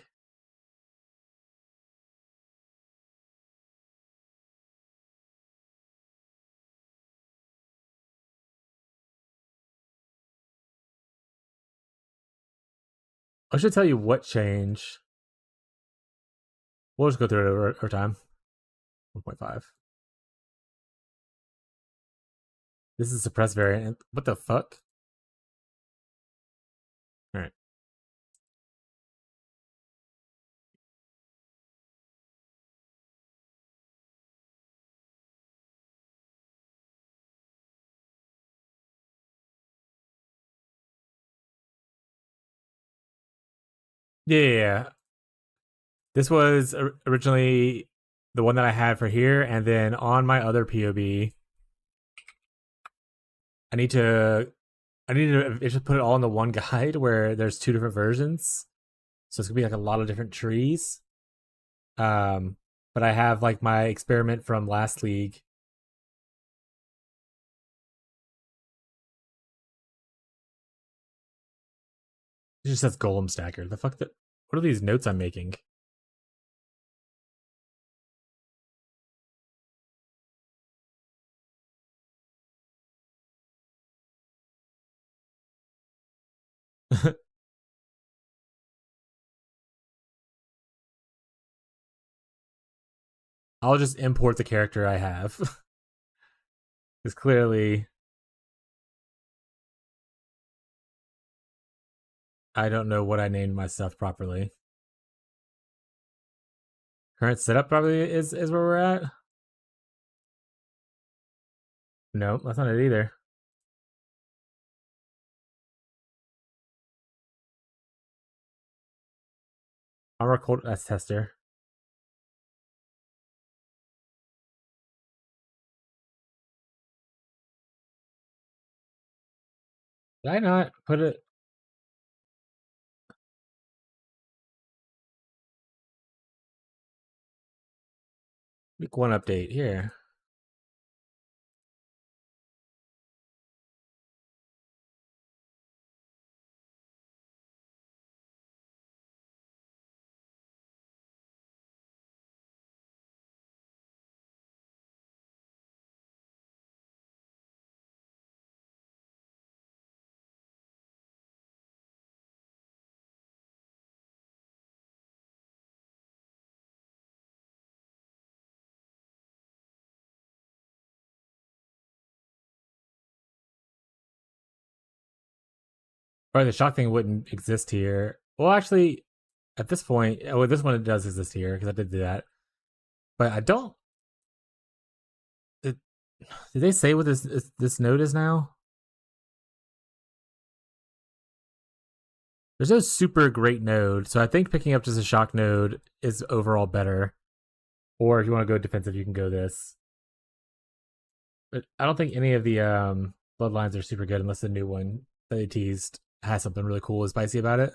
I should tell you what change. We'll just go through it over time. 1.5. This is suppressed variant. What the fuck? Alright. Yeah. This was originally the one that I had for here, and then on my other POB, I need to just put it all in the one guide where there's 2 different versions. So it's gonna be like a lot of different trees. But I have like my experiment from last league. It just says Golem Stacker. The fuck? What are these notes I'm making? I'll just import the character I have. Because clearly I don't know what I named my stuff properly. Current setup probably is where we're at. No, that's not it either. I'll record as tester. Did I not put it? Week 1 update here. Or the shock thing wouldn't exist here. Well, actually, at this point, oh, this one it does exist here because I did do that. But I don't. Did they say what this node is now? There's no super great node, so I think picking up just a shock node is overall better. Or if you want to go defensive, you can go this. But I don't think any of the bloodlines are super good unless the new one that they teased has something really cool and spicy about it.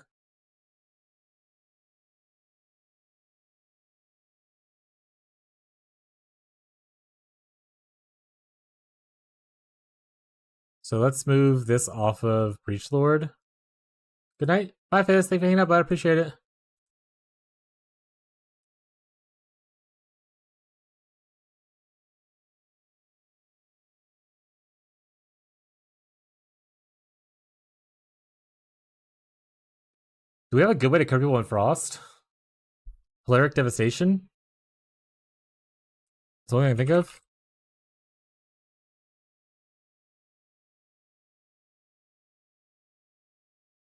So let's move this off of Breach Lord. Good night. Bye, Fizz. Thanks for hanging out, bud. Appreciate it. Do we have a good way to cover people in Frost? Polaric Devastation? That's the only thing I can think of.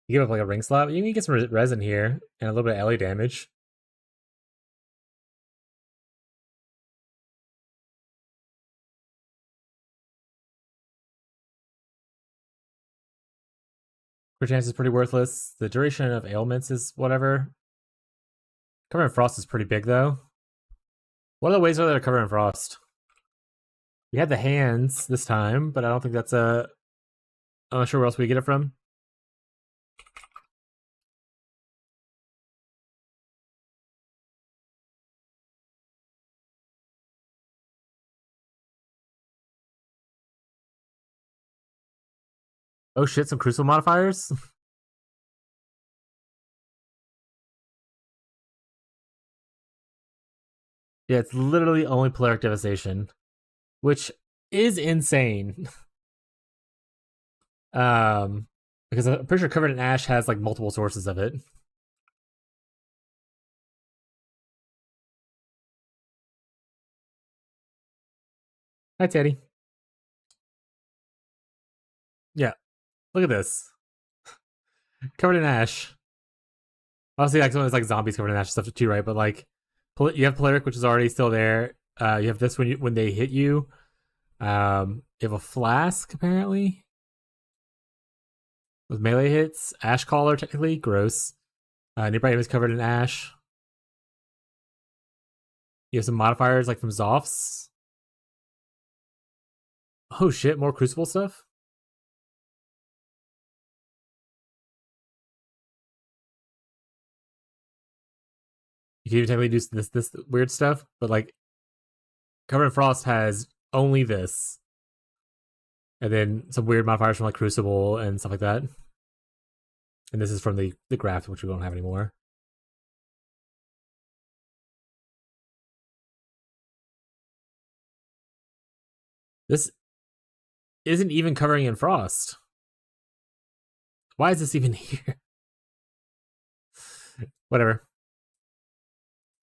You give up like a ring slot. You can get some resin here and a little bit of LA damage. Crit chance is pretty worthless. The duration of ailments is whatever. Cover in Frost is pretty big though. What other ways are there to cover in Frost? We had the hands this time, but I don't think that's I'm not sure where else we get it from. Oh shit, some crucible modifiers? Yeah, it's literally only Polaric Devastation, which is insane. Because I'm pretty sure Covered in Ash has like multiple sources of it. Hi, Teddy. Yeah, look at this. Covered in ash. Obviously, like, it's like zombies covered in ash and stuff too, right? But like, you have Polaric, which is already still there. You have this when they hit you. You have a flask apparently with melee hits. Ash collar technically gross. Nearby is covered in ash. You have some modifiers like from Zoffs. Oh shit, more Crucible stuff. You can even technically do this weird stuff, but like Covered in Frost has only this. And then some weird modifiers from like Crucible and stuff like that. And this is from the graph, which we don't have anymore. This isn't even covering in frost. Why is this even here? Whatever.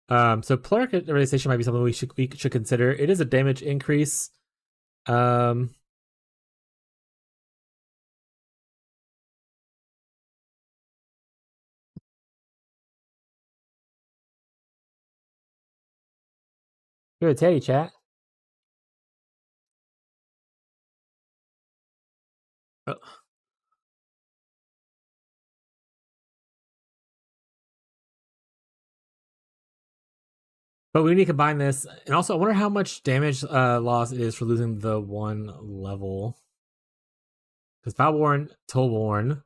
So Polaric Realization might be something we should consider. It is a damage increase. Good Teddy chat. Oh. But we need to combine this. And also, I wonder how much damage loss it is for losing the one level. Because Valborn, Tollborn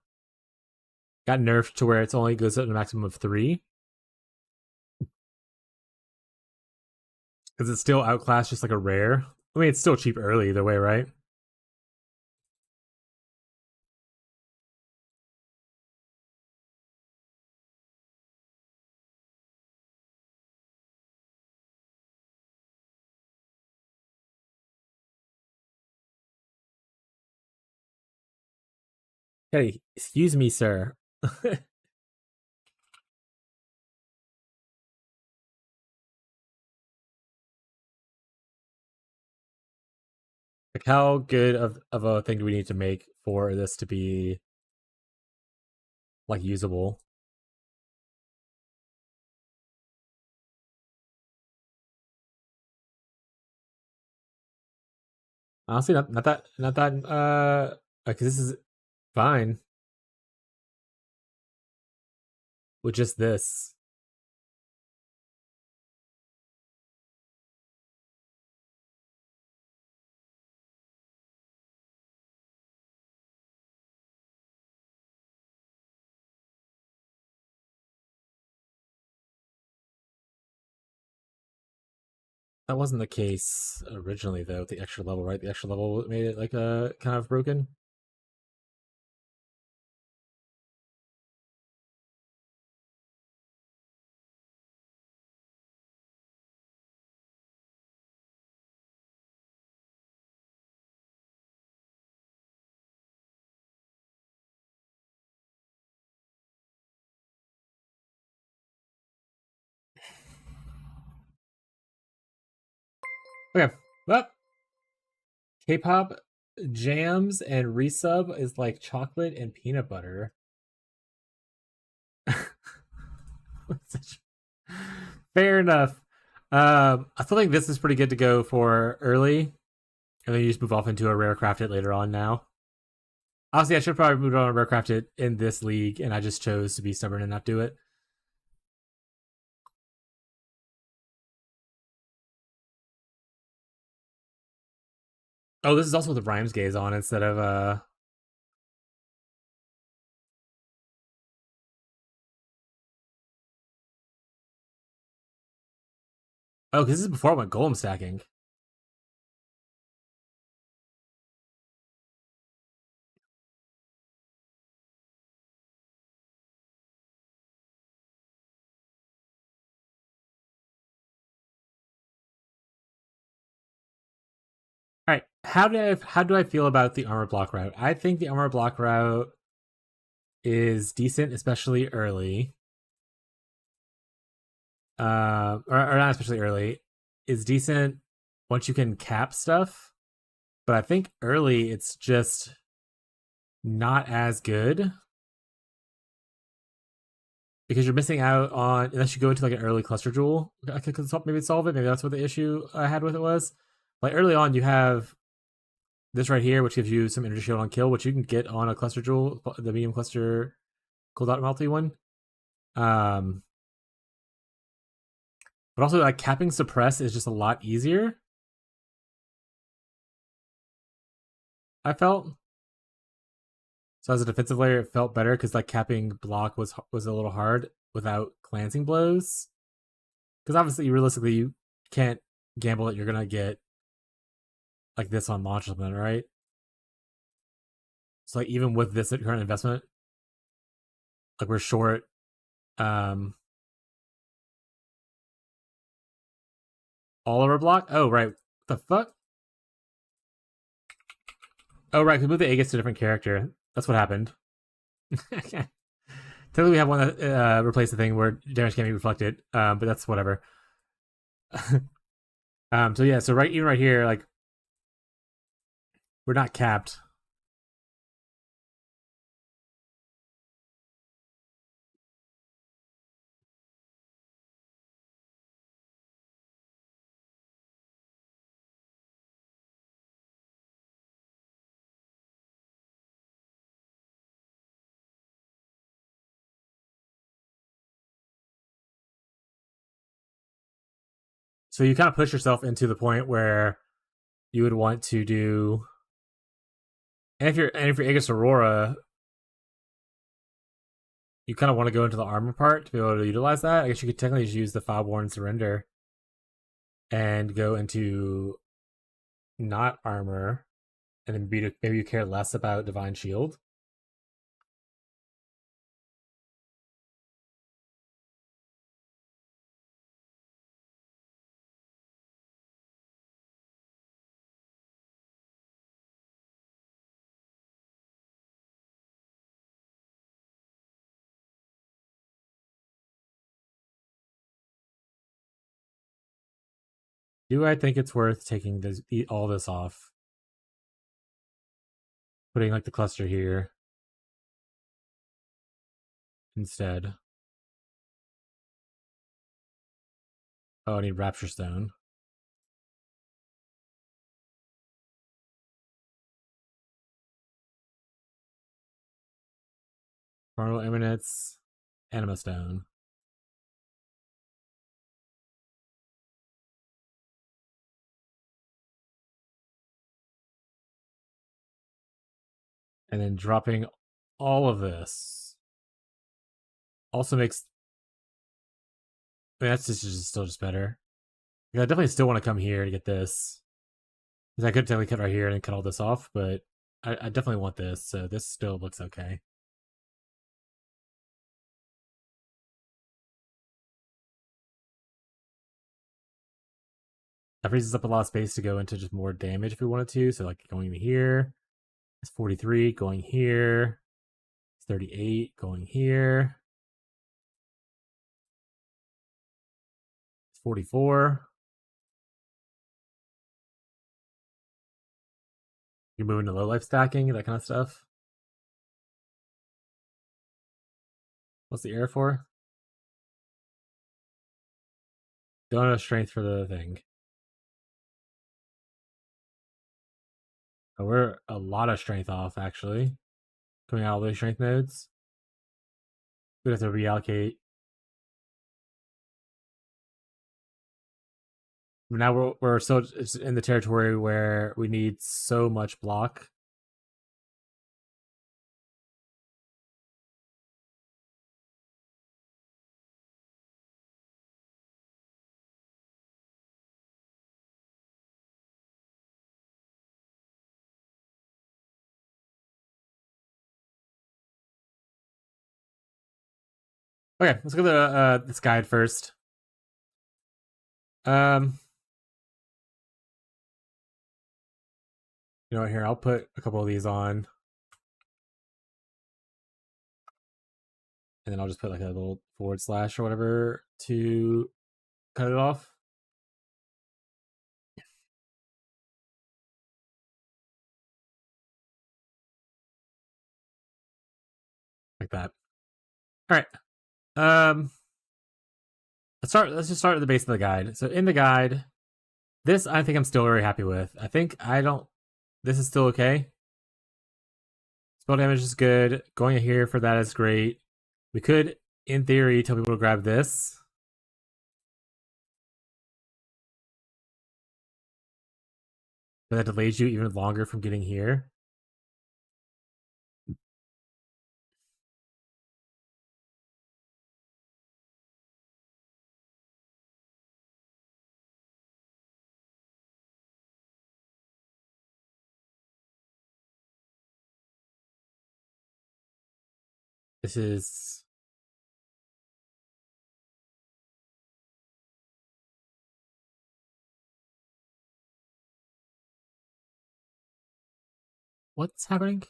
got nerfed to where it only goes up to a maximum of 3. Because it's still outclassed just like a rare. I mean, it's still cheap early either way, right? Hey, excuse me, sir. Like, how good of a thing do we need to make for this to be like usable? Honestly, not that because this is fine with just this. That wasn't the case originally, though. With the extra level, right? The extra level made it like kind of broken. Okay, well, K-pop jams and resub is like chocolate and peanut butter. Fair enough. I still think this is pretty good to go for early, and then you just move off into a rare crafted later on. Now, honestly, I should probably move on to rare crafted in this league, and I just chose to be stubborn and not do it. Oh, this is also with the rhymes gaze on instead of Oh, because this is before I went golem stacking. All right, how do I feel about the armor block route? I think the armor block route is decent, especially early. Or not especially early. Is decent once you can cap stuff, but I think early it's just not as good because you're missing out on, unless you go into like an early cluster jewel. I could maybe solve it. Maybe that's what the issue I had with it was. Like early on, you have this right here, which gives you some energy shield on kill, which you can get on a cluster jewel, the medium cluster cooldown multi one. But also like capping suppress is just a lot easier. I felt. So as a defensive layer, it felt better because like capping block was a little hard without glancing blows. Because obviously, realistically, you can't gamble that you're gonna get like this on launch or something, right? So like even with this current investment, like we're short. All of our block. Oh right, what the fuck. Oh right, we moved the Aegis to a different character. That's what happened. Technically, we have one that replaced the thing where damage can't be reflected, but that's whatever. So yeah, so even right here, like we're not capped. So you kind of push yourself into the point where you would want to do, and if you're Aegis Aurora, you kind of want to go into the armor part to be able to utilize that. I guess you could technically just use the Foulborn Surrender and go into not armor, and then maybe you care less about Divine Shield. Do I think it's worth taking all this off? Putting like the cluster here instead. Oh, I need Rapture Stone. Carnal Eminence, Anima Stone. And then dropping all of this also makes, I mean, that's just still just better. I definitely still want to come here to get this. Because I could technically cut right here and cut all this off, but I definitely want this, so this still looks okay. That frees us up a lot of space to go into just more damage if we wanted to. So like going to here, it's 43, going here, it's 38, going here. It's 44. You're moving to low life stacking, that kind of stuff. What's the air for? Don't have strength for the thing. Oh, we're a lot of strength off, actually. Coming out of those strength nodes. We have to reallocate. Now we're still in the territory where we need so much block. Okay, let's go to this guide first. You know what, here, I'll put a couple of these on. And then I'll just put like a little forward slash or whatever to cut it off. like that. All right. Let's just start at the base of the guide. So in the guide, this I think I'm still very happy with. I think I don't. This is still okay. Spell damage is good. Going here for that is great. We could, in theory, tell people to grab this. But that delays you even longer from getting here. This is... What's happening?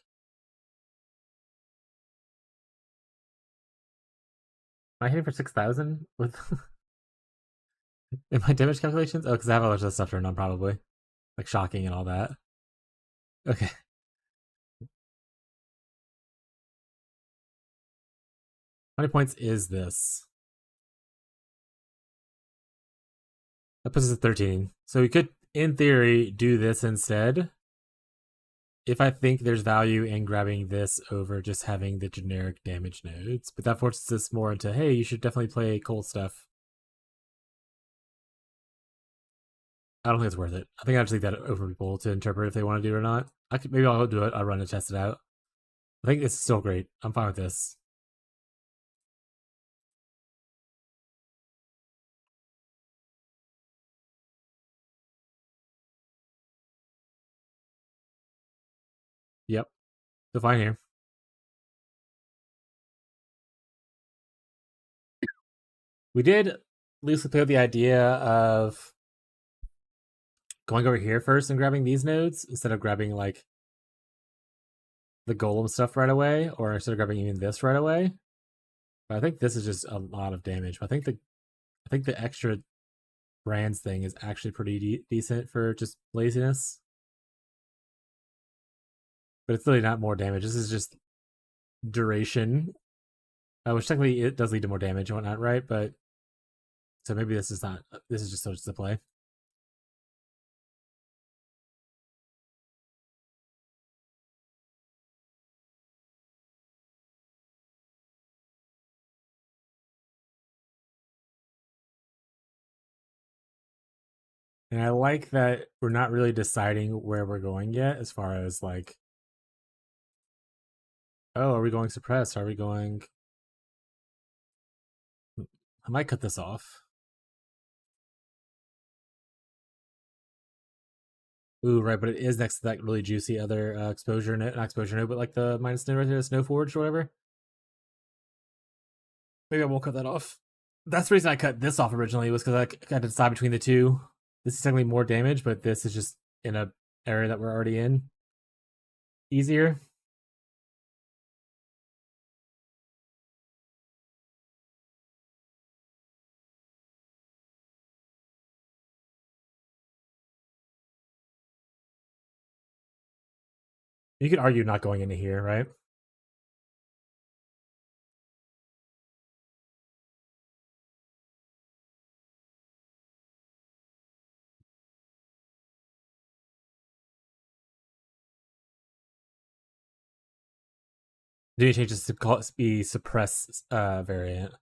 Am I hitting for 6,000 with in my damage calculations? Oh, because I have a bunch of stuff turned on, probably. Like shocking and all that. Okay. How many points is this? That puts us at 13. So we could, in theory, do this instead. If I think there's value in grabbing this over just having the generic damage nodes. But that forces us more into, hey, you should definitely play cold stuff. I don't think it's worth it. I think I'll just leave that open for people to interpret if they want to do it or not. Maybe I'll do it. I'll run and test it out. I think it's still great. I'm fine with this. Yep. Still fine here. We did loosely play with the idea of going over here first and grabbing these nodes instead of grabbing like the golem stuff right away, or instead of grabbing even this right away. But I think this is just a lot of damage. But I think the extra brands thing is actually pretty decent for just laziness. But it's really not more damage. This is just duration, which technically it does lead to more damage and whatnot, right? But so maybe this is not. This is just so just a play. And I like that we're not really deciding where we're going yet, as far as like, oh, are we going suppress? Are we going? I might cut this off. Ooh, right, but it is next to that really juicy other exposure node, not exposure node, but like the minus node right there, Snow Forge or whatever. Maybe I won't cut that off. That's the reason I cut this off originally, was because I had to decide between the two. This is technically more damage, but this is just in a area that we're already in. Easier. You could argue not going into here, right? Do you change this to call it be suppress variant?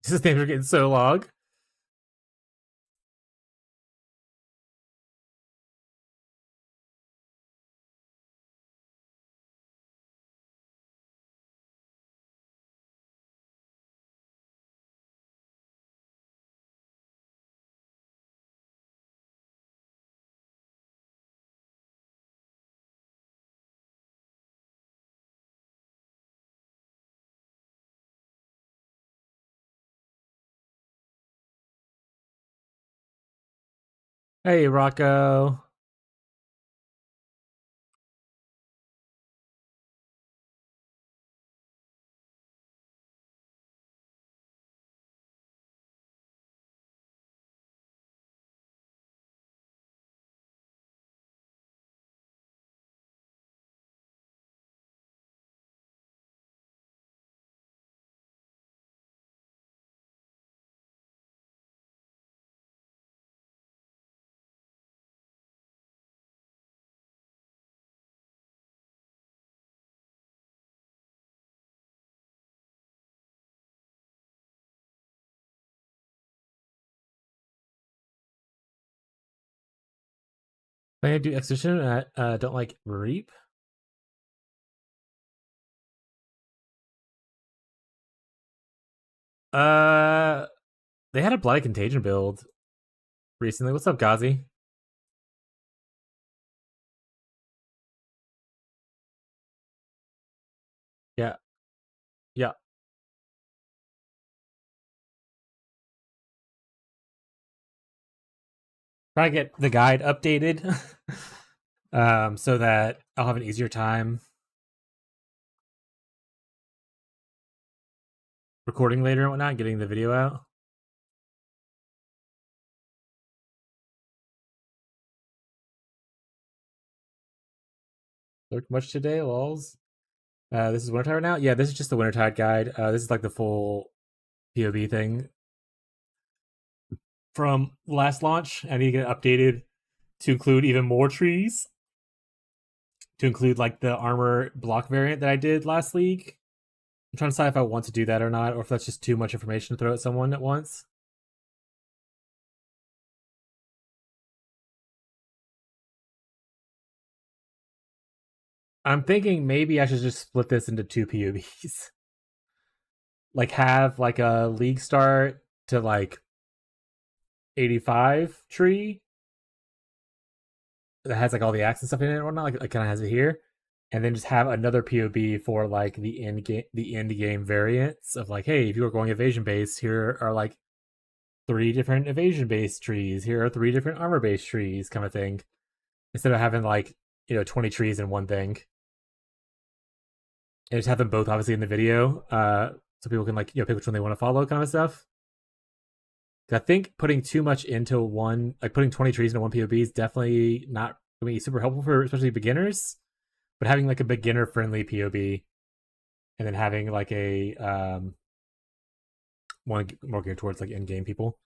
These names are getting so long. Hey, Rocco. Planning to do exhibition. Don't like reap. They had a Bloody Contagion build recently. What's up, Gazi? Yeah, yeah. Try to get the guide updated, so that I'll have an easier time recording later and whatnot, getting the video out. Looked much today, lols. This is Wintertide right now? Yeah, this is just the Wintertide guide. This is like the full POB thing from last launch. I need to get it updated to include even more trees. To include like the armor block variant that I did last league. I'm trying to decide if I want to do that or not, or if that's just too much information to throw at someone at once. I'm thinking maybe I should just split this into two POBs. Like have like a league start to like 85 tree that has like all the acts and stuff in it or whatnot, like kind of has it here, and then just have another POB for like the end game variants of like, hey, if you are going evasion based, here are like 3 different evasion based trees. Here are 3 different armor based trees, kind of thing. Instead of having like 20 trees in one thing, and just have them both obviously in the video, so people can like pick which one they want to follow, kind of stuff. I think putting too much into one, like putting 20 trees into one POB is definitely not going to be super helpful for especially beginners. But having like a beginner friendly POB, and then having like a one more geared towards like in game people.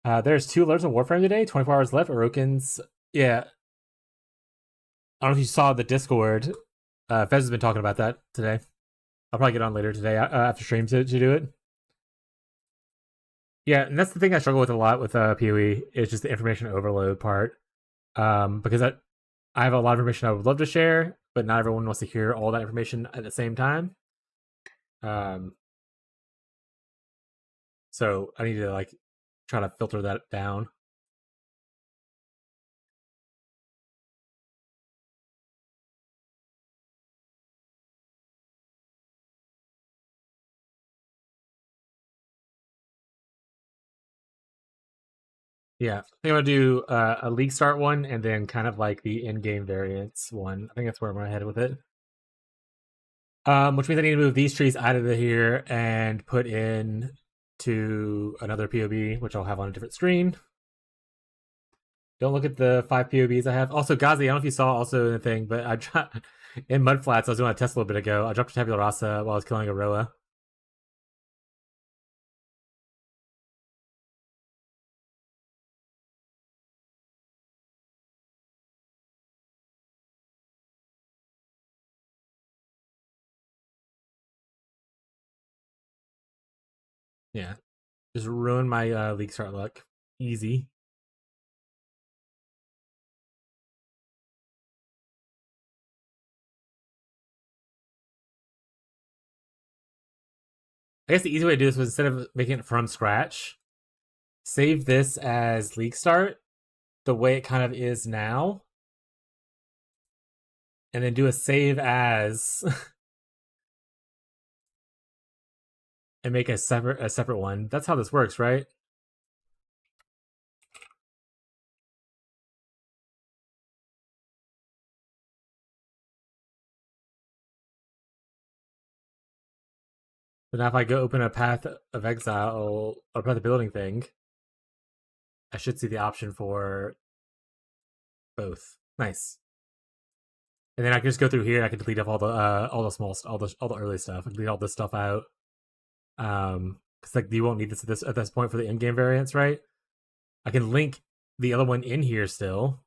There's 2 alerts on Warframe today. 24 hours left. Orokin's, yeah. I don't know if you saw the Discord. Fez has been talking about that today. I'll probably get on later today after stream to do it. Yeah, and that's the thing I struggle with a lot with PoE is just the information overload part. Because I have a lot of information I would love to share, but not everyone wants to hear all that information at the same time. So I need to like try to filter that down. Yeah, I think I'm gonna do a league start one, and then kind of like the in-game variants one. I think that's where I'm gonna head with it. Which means I need to move these trees out of here and put in to another POB, which I'll have on a different screen. Don't look at the 5 POBs I have. Also, Gazi, I don't know if you saw also in the thing, but I dropped in Mudflats. I was doing a test a little bit ago. I dropped a Tabula Rasa while I was killing a Roa. Yeah, just ruined my league start luck. Easy. I guess the easy way to do this was instead of making it from scratch, save this as league start the way it kind of is now, and then do a save as and make a separate one. That's how this works, right? But now if I go open a Path of Exile or Path of Building thing, I should see the option for both. Nice. And then I can just go through here and I can delete off all the small all the early stuff. I can delete all this stuff out. Because like you won't need this at this point for the in-game variants, right? I can link the other one in here still.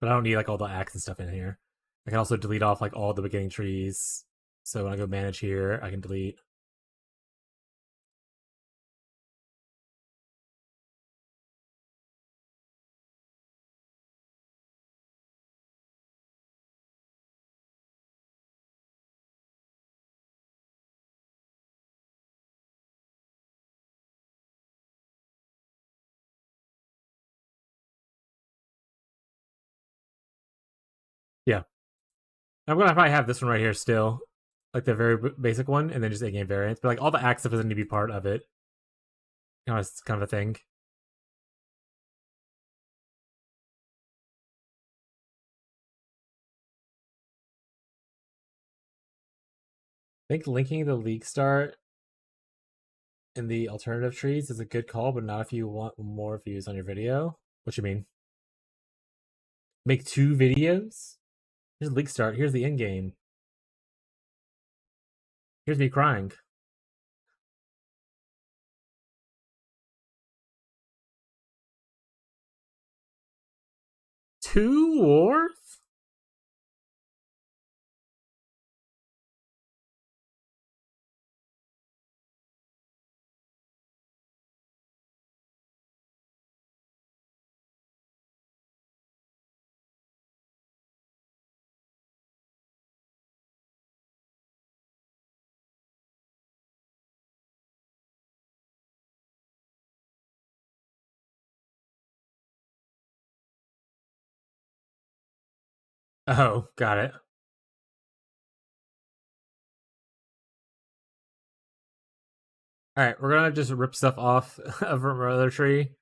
But I don't need like all the acts and stuff in here. I can also delete off like all the beginning trees. So when I go manage here, I can delete. Yeah. I'm gonna probably have this one right here still. Like the very basic one, and then just in-game variants. But like all the act stuff doesn't need to be part of it. You know, it's kind of a thing. I think linking the league start in the alternative trees is a good call, but not if you want more views on your video. What you mean? Make 2 videos? Here's league start. Here's the end game. Here's me crying. Two wars? Oh, got it. All right, we're gonna just rip stuff off of our other tree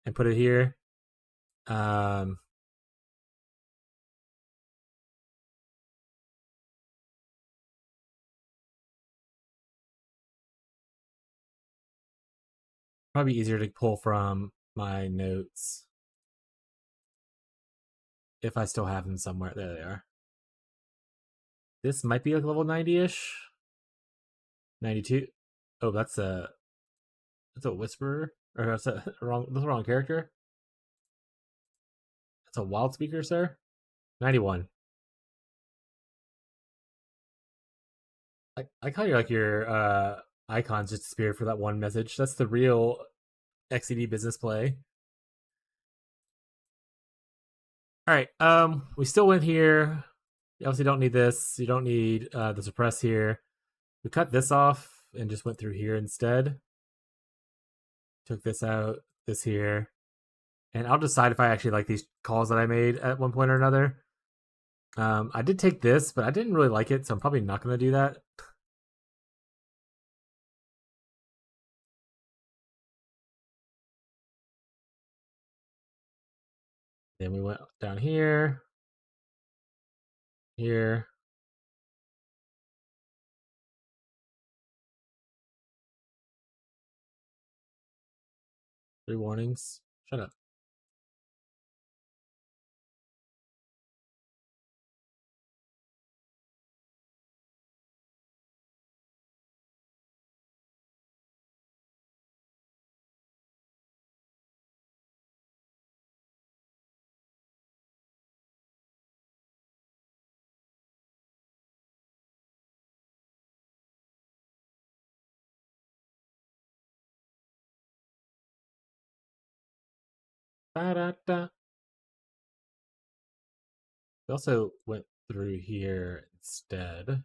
and put it here. Probably easier to pull from my notes if I still have them somewhere. There they are. This might be like level 90-ish. 92. Oh, that's a whisperer. Or that's that's the wrong character. That's a wild speaker, sir. 91. I like how your icons just disappeared for that one message. That's the real XCD business play. All right. We still went here. You obviously don't need this. You don't need the suppress here. We cut this off and just went through here instead. Took this out, this here. And I'll decide if I actually like these calls that I made at one point or another. I did take this, but I didn't really like it, so I'm probably not going to do that. Then we went down here, here. Three warnings. Shut up. Ba-da-da. We also went through here instead.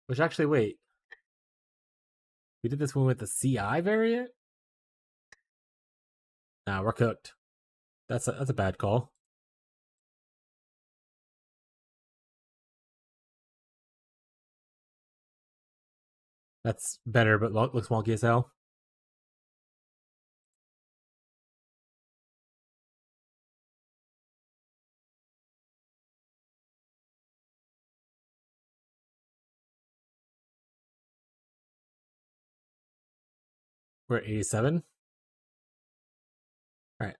Which actually, wait. We did this one with the CI variant? Nah, we're cooked. That's a bad call. That's better, but looks wonky as hell. We're at 87. All right.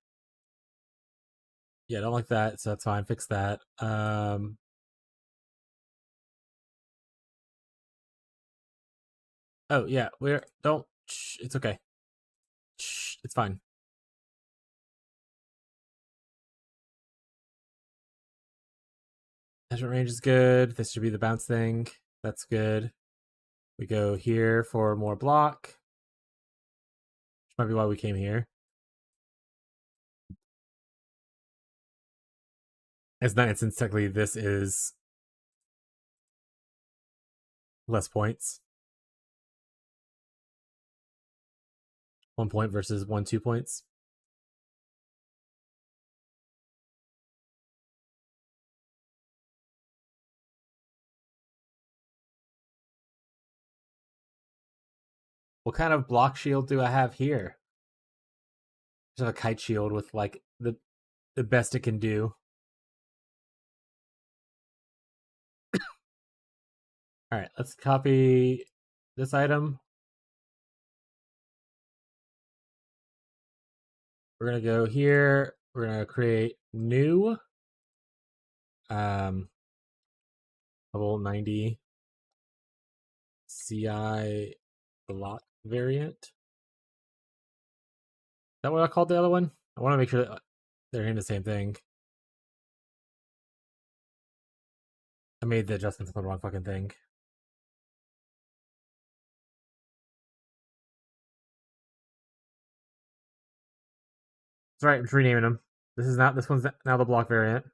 Yeah, I don't like that, so that's fine. Fix that. Oh yeah, we're don't. Shh, it's okay. Shh, it's fine. Measurement range is good. This should be the bounce thing. That's good. We go here for more block. Which might be why we came here. As that instance, technically, this is less points. 1 point versus 2 points. What kind of block shield do I have here? Just a kite shield with like the best it can do. All right, let's copy this item. We're gonna go here. We're gonna create new level 90 CI block variant. Is that what I called the other one? I want to make sure that they're in the same thing. I made the adjustments on the wrong fucking thing. That's right, I'm just renaming them. This one's now the block variant.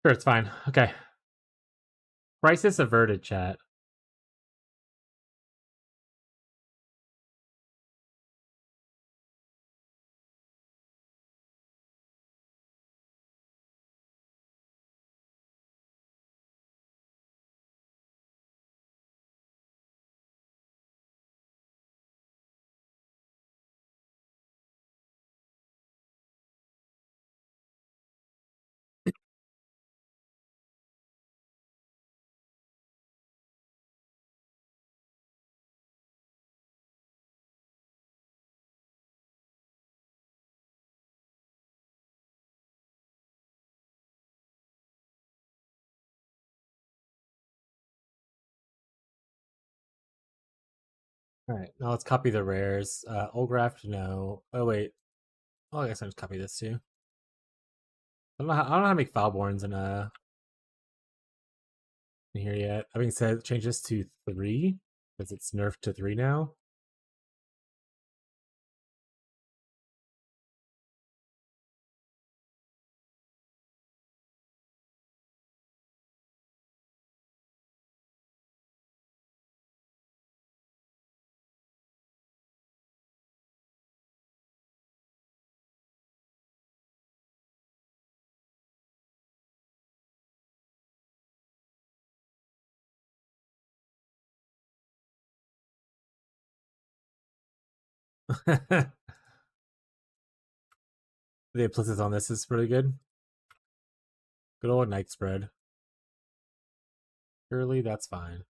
Sure, it's fine. Okay. Crisis averted, chat. All right, now let's copy the rares. Olgraft, no. Oh wait. Oh, I guess I'll just copy this too. I don't know how to make Foulborns in here yet. That being said, change this to 3 because it's nerfed to 3 now. The implicit on this is pretty good. Good old night spread. Surely that's fine.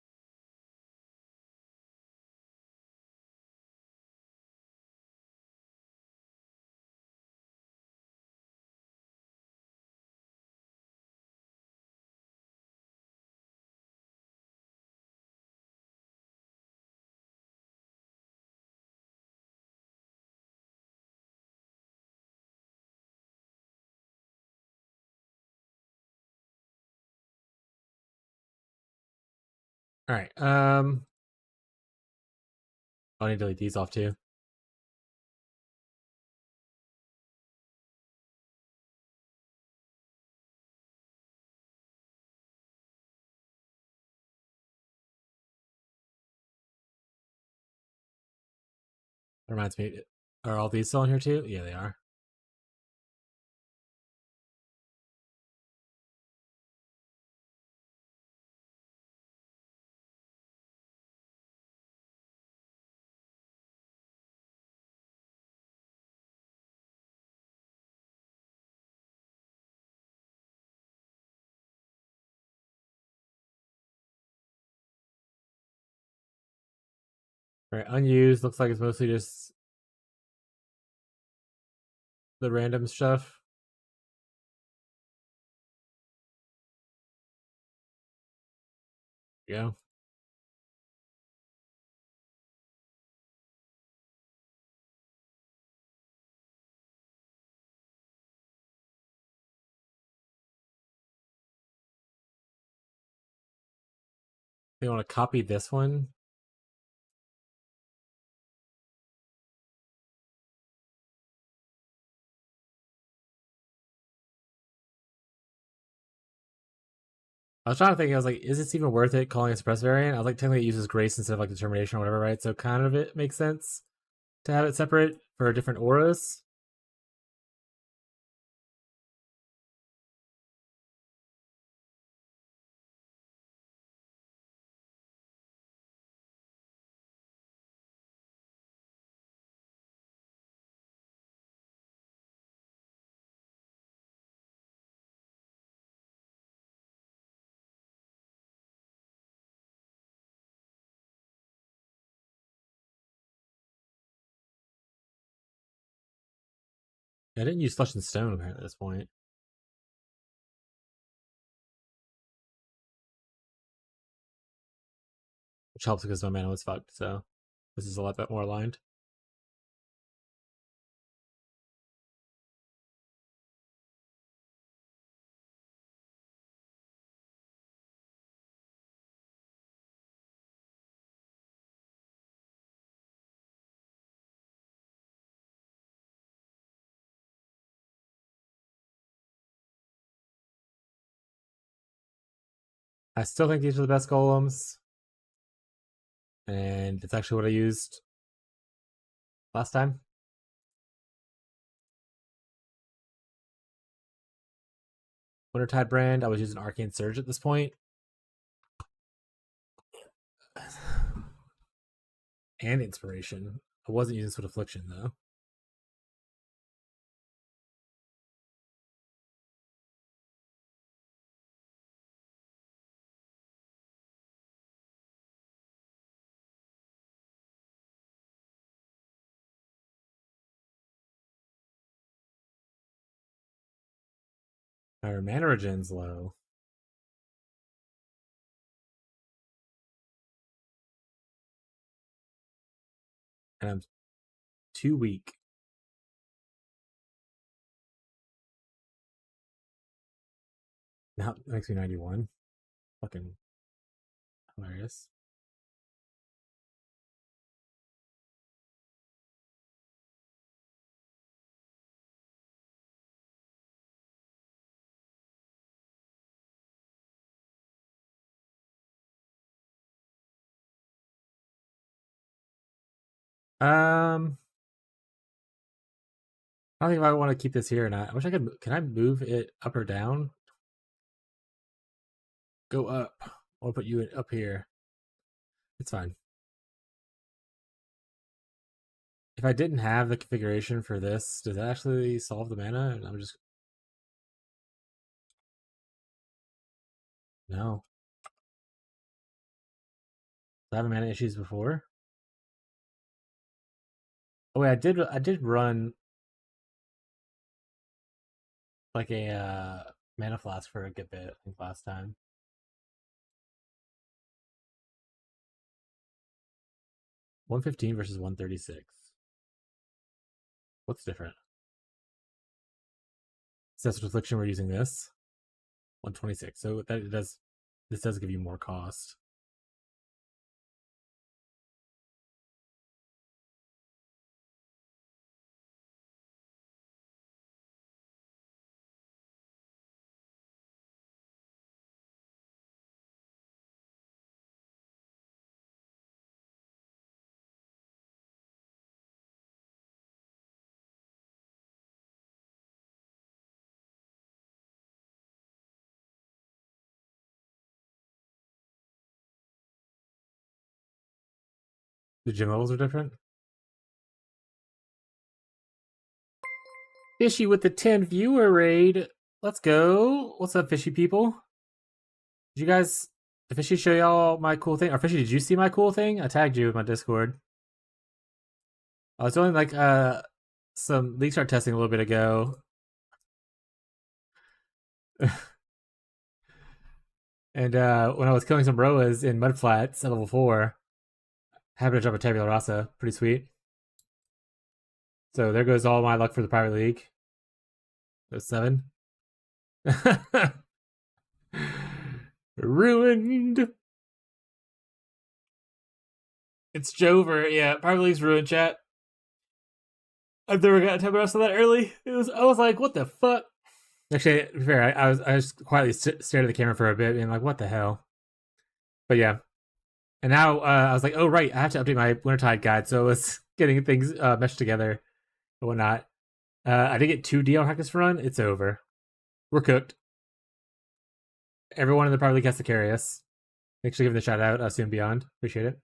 All right. I need to delete these off too. That reminds me, are all these still in here too? Yeah, they are. All right, unused. Looks like it's mostly just the random stuff. Yeah. They want to copy this one. I was trying to think. I was like, is this even worth it calling a suppress variant? I was like, technically it uses grace instead of like determination or whatever, right? So kind of it makes sense to have it separate for different auras. I didn't use flesh and stone at this point, which helps because my mana was fucked. So this is a lot bit more aligned. I still think these are the best golems, and it's actually what I used last time. Wintertide Brand. I was using Arcane Surge at this point. And Inspiration. I wasn't using Swift Affliction though. Our mana regen's low. And I'm too weak. Now it makes me 91. Fucking hilarious. I don't think if I want to keep this here or not. I wish I could. Can I move it up or down? Go up. I'll put you up here. It's fine. If I didn't have the configuration for this, does that actually solve the mana? And I'm just no. Did I have mana issues before? Oh wait, I did run like a mana flask for a good bit, I think last time. $115 versus $136. What's different? Sense of Affliction, we're using this. $126. So that it does. This does give you more cost. The gym levels are different. Fishy with the 10 viewer raid. Let's go. What's up, fishy people? Did you guys, did Fishy show y'all my cool thing? Or Fishy, did you see my cool thing? I tagged you with my Discord. I was doing like some leak start testing a little bit ago. And when I was killing some Roas in Mudflats at level 4, I happened to drop a Tabula Rasa. Pretty sweet. So there goes all my luck for the Private League. Those 7. Ruined. It's Jover. Yeah, Private League's ruined, chat. I've never gotten Tabula Rasa that early. I was like, what the fuck? Actually, to be fair, I was quietly stared at the camera for a bit, and like, what the hell? But yeah, and now I was like, oh right, I have to update my Wintertide guide, so I was getting things meshed together and whatnot. I did get 2 DL practice run. It's over. We're cooked. Everyone in the Private League has to carry us. Thanks for giving the shout out, Soon Beyond. Appreciate it.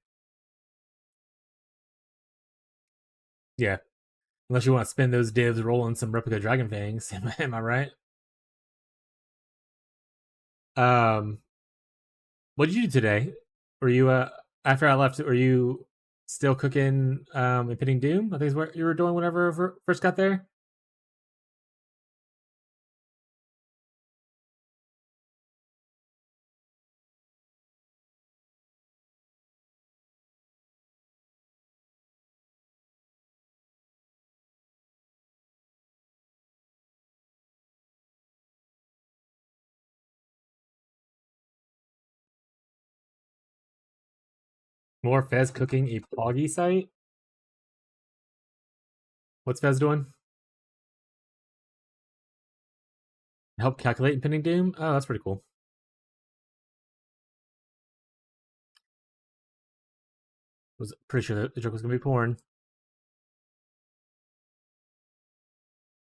Yeah. Unless you want to spend those divs rolling some replica Dragon Fangs. Am I right? What did you do today? Were you after I left? Were you still cooking Impending Doom? I think is what you were doing whenever I first got there. More Fez cooking a Poggy site. What's Fez doing? Help calculate Impending Doom? Oh, that's pretty cool. Was pretty sure the joke was gonna be porn.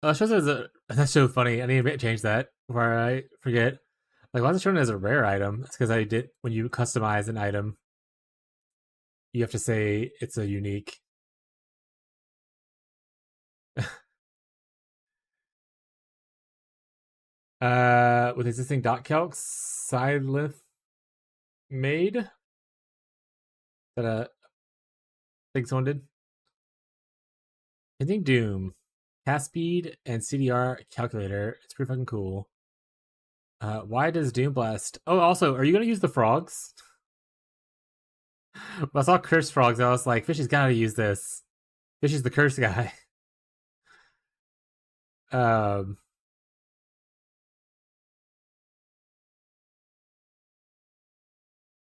Oh, that shows that's so funny. I need to change that before I forget. Like, why is it showing as a rare item? It's because I did when you customize an item, you have to say it's a unique. With existing dot calcs, Silith made that I think someone did. I think Doom, cast speed, and CDR calculator. It's pretty fucking cool. Why does Doom Blast? Oh, also, are you gonna use the frogs? Well, I saw cursed frogs. I was like, Fishy's gotta use this. Fishy's the cursed guy. I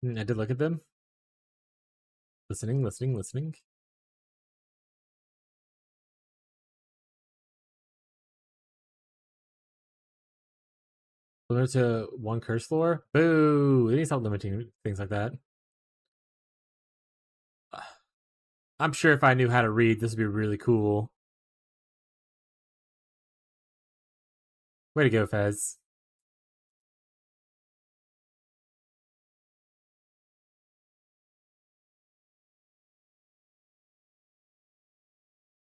did look at them. Listening. Limit to 1 curse floor? Boo! They need to stop limiting things like that. I'm sure if I knew how to read, this would be really cool. Way to go, Fez.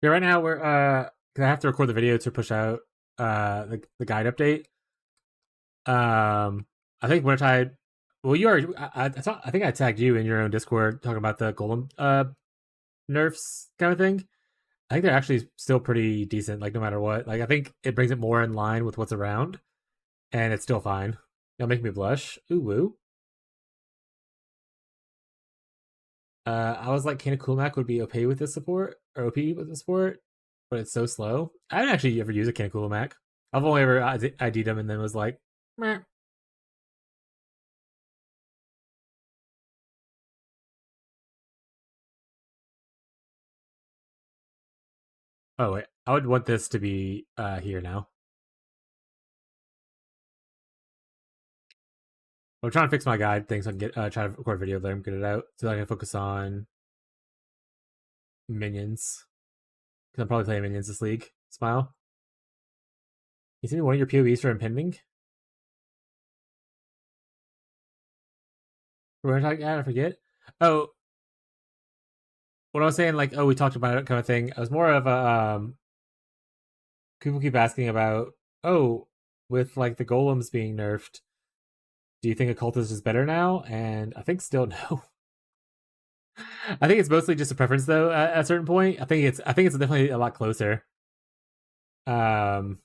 Yeah, right now we're cause I have to record the video to push out the guide update. I think Wintertide. Well, you already. I think I tagged you in your own Discord talking about the golem nerfs kind of thing. I think they're actually still pretty decent. Like no matter what, like I think it brings it more in line with what's around, and it's still fine. It'll make me blush. Ooh woo. I was like, Kana Coolmac would be OP with this support or OP with the support, but it's so slow. I haven't actually ever used a Kana Coolmac. I've only ever ID'd them and then was like, meh. Oh wait, I would want this to be here now. I'm trying to fix my guide thing so I can get try to record a video there and get it out so that I can focus on minions. Because I'm probably playing minions this league. Smile. You see one of your POEs for impending? We're talking. I forget. Oh, when I was saying like, oh, we talked about it kind of thing, I was more of a people keep asking about, oh, with like the golems being nerfed, do you think occultist is better now? And I think still no. I think it's mostly just a preference though. At a certain point, I think it's definitely a lot closer. And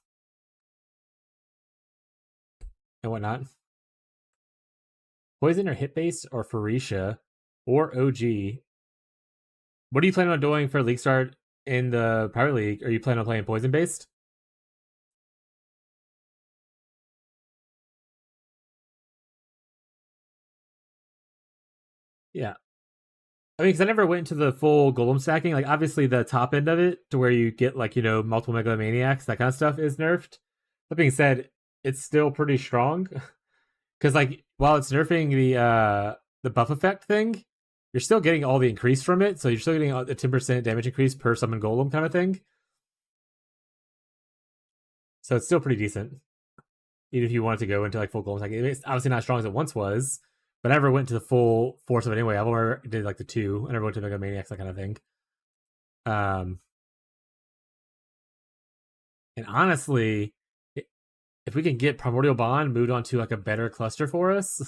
whatnot. Poison or hit base or Phoresia or OG. What are you planning on doing for League Start in the Private League? Are you planning on playing poison based? Yeah. I mean, because I never went to the full golem stacking. Like, obviously, the top end of it, to where you get, like, you know, multiple megalomaniacs, that kind of stuff is nerfed. That being said, it's still pretty strong. Because, like, while it's nerfing the buff effect thing, you're still getting all the increase from it. So you're still getting a 10% damage increase per summon golem kind of thing. So it's still pretty decent. Even if you wanted to go into, like, full golem stacking. It's obviously not as strong as it once was. But I never went to the full force of it anyway. I never did like the 2. I never went to Mega Maniacs, that kind of thing. And honestly, if we can get Primordial Bond moved onto like a better cluster for us,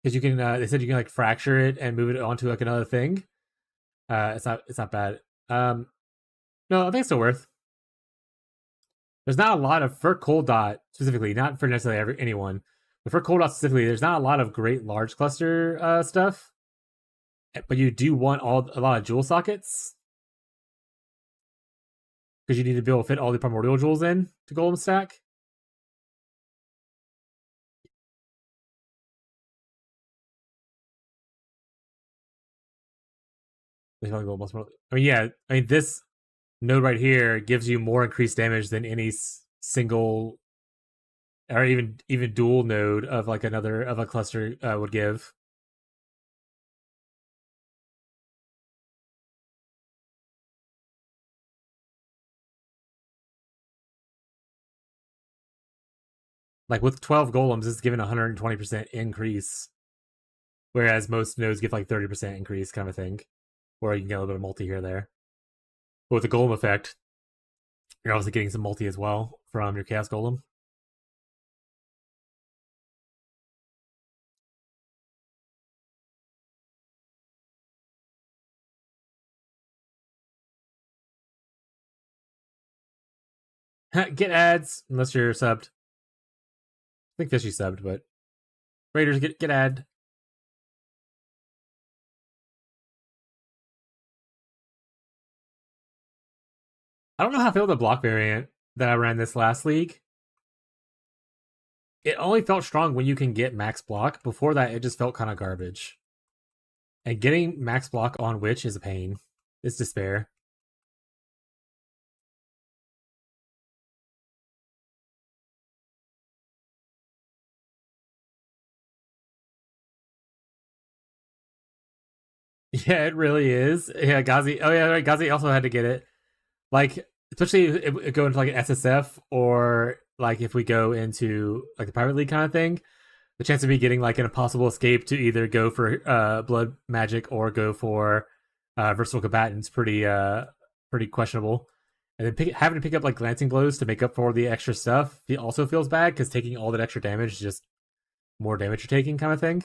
because you can, they said you can like fracture it and move it onto like another thing. It's not bad. No, I think it's still worth. There's not a lot of, for Cold Dot specifically, not for necessarily anyone, but for Cold Dot specifically, there's not a lot of great large cluster stuff. But you do want a lot of jewel sockets, because you need to be able to fit all the primordial jewels in to golem stack. I mean, yeah, I mean this node right here gives you more increased damage than any single or even dual node of like another of a cluster would give. Like with 12 golems, it's given 120% increase, whereas most nodes give like 30% increase kind of thing, or you can get a little bit of multi here or there. But with the golem effect, you're obviously getting some multi as well from your chaos golem. Get ads unless you're subbed. I think Fishy subbed, but Raiders get ad. I don't know how I feel the block variant that I ran this last league. It only felt strong when you can get max block. Before that, it just felt kind of garbage. And getting max block on Witch is a pain. It's despair. Yeah, it really is. Yeah, Ghazi. Oh yeah, right. Ghazi also had to get it. Like, especially if we go into like an SSF, or like if we go into like the Pirate League kind of thing, the chance of me getting like an impossible escape to either go for blood magic or go for versatile combatants pretty questionable. And then having to pick up like glancing blows to make up for the extra stuff also feels bad, because taking all that extra damage is just more damage you're taking kind of thing.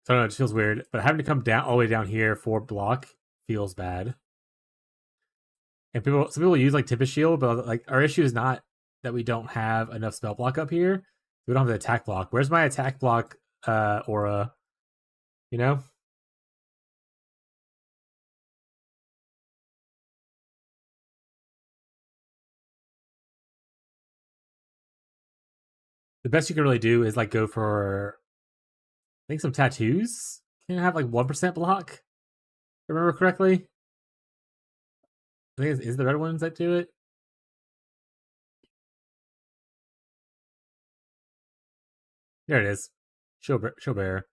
So I don't know, it just feels weird. But having to come down all the way down here for block feels bad. And some people use like Tempest Shield, but like our issue is not that we don't have enough spell block up here. We don't have the attack block. Where's my attack block aura? You know? The best you can really do is like go for, I think, some tattoos. Can have like 1% block, if I remember correctly. I think is the red ones that do it. There it is. Show bear.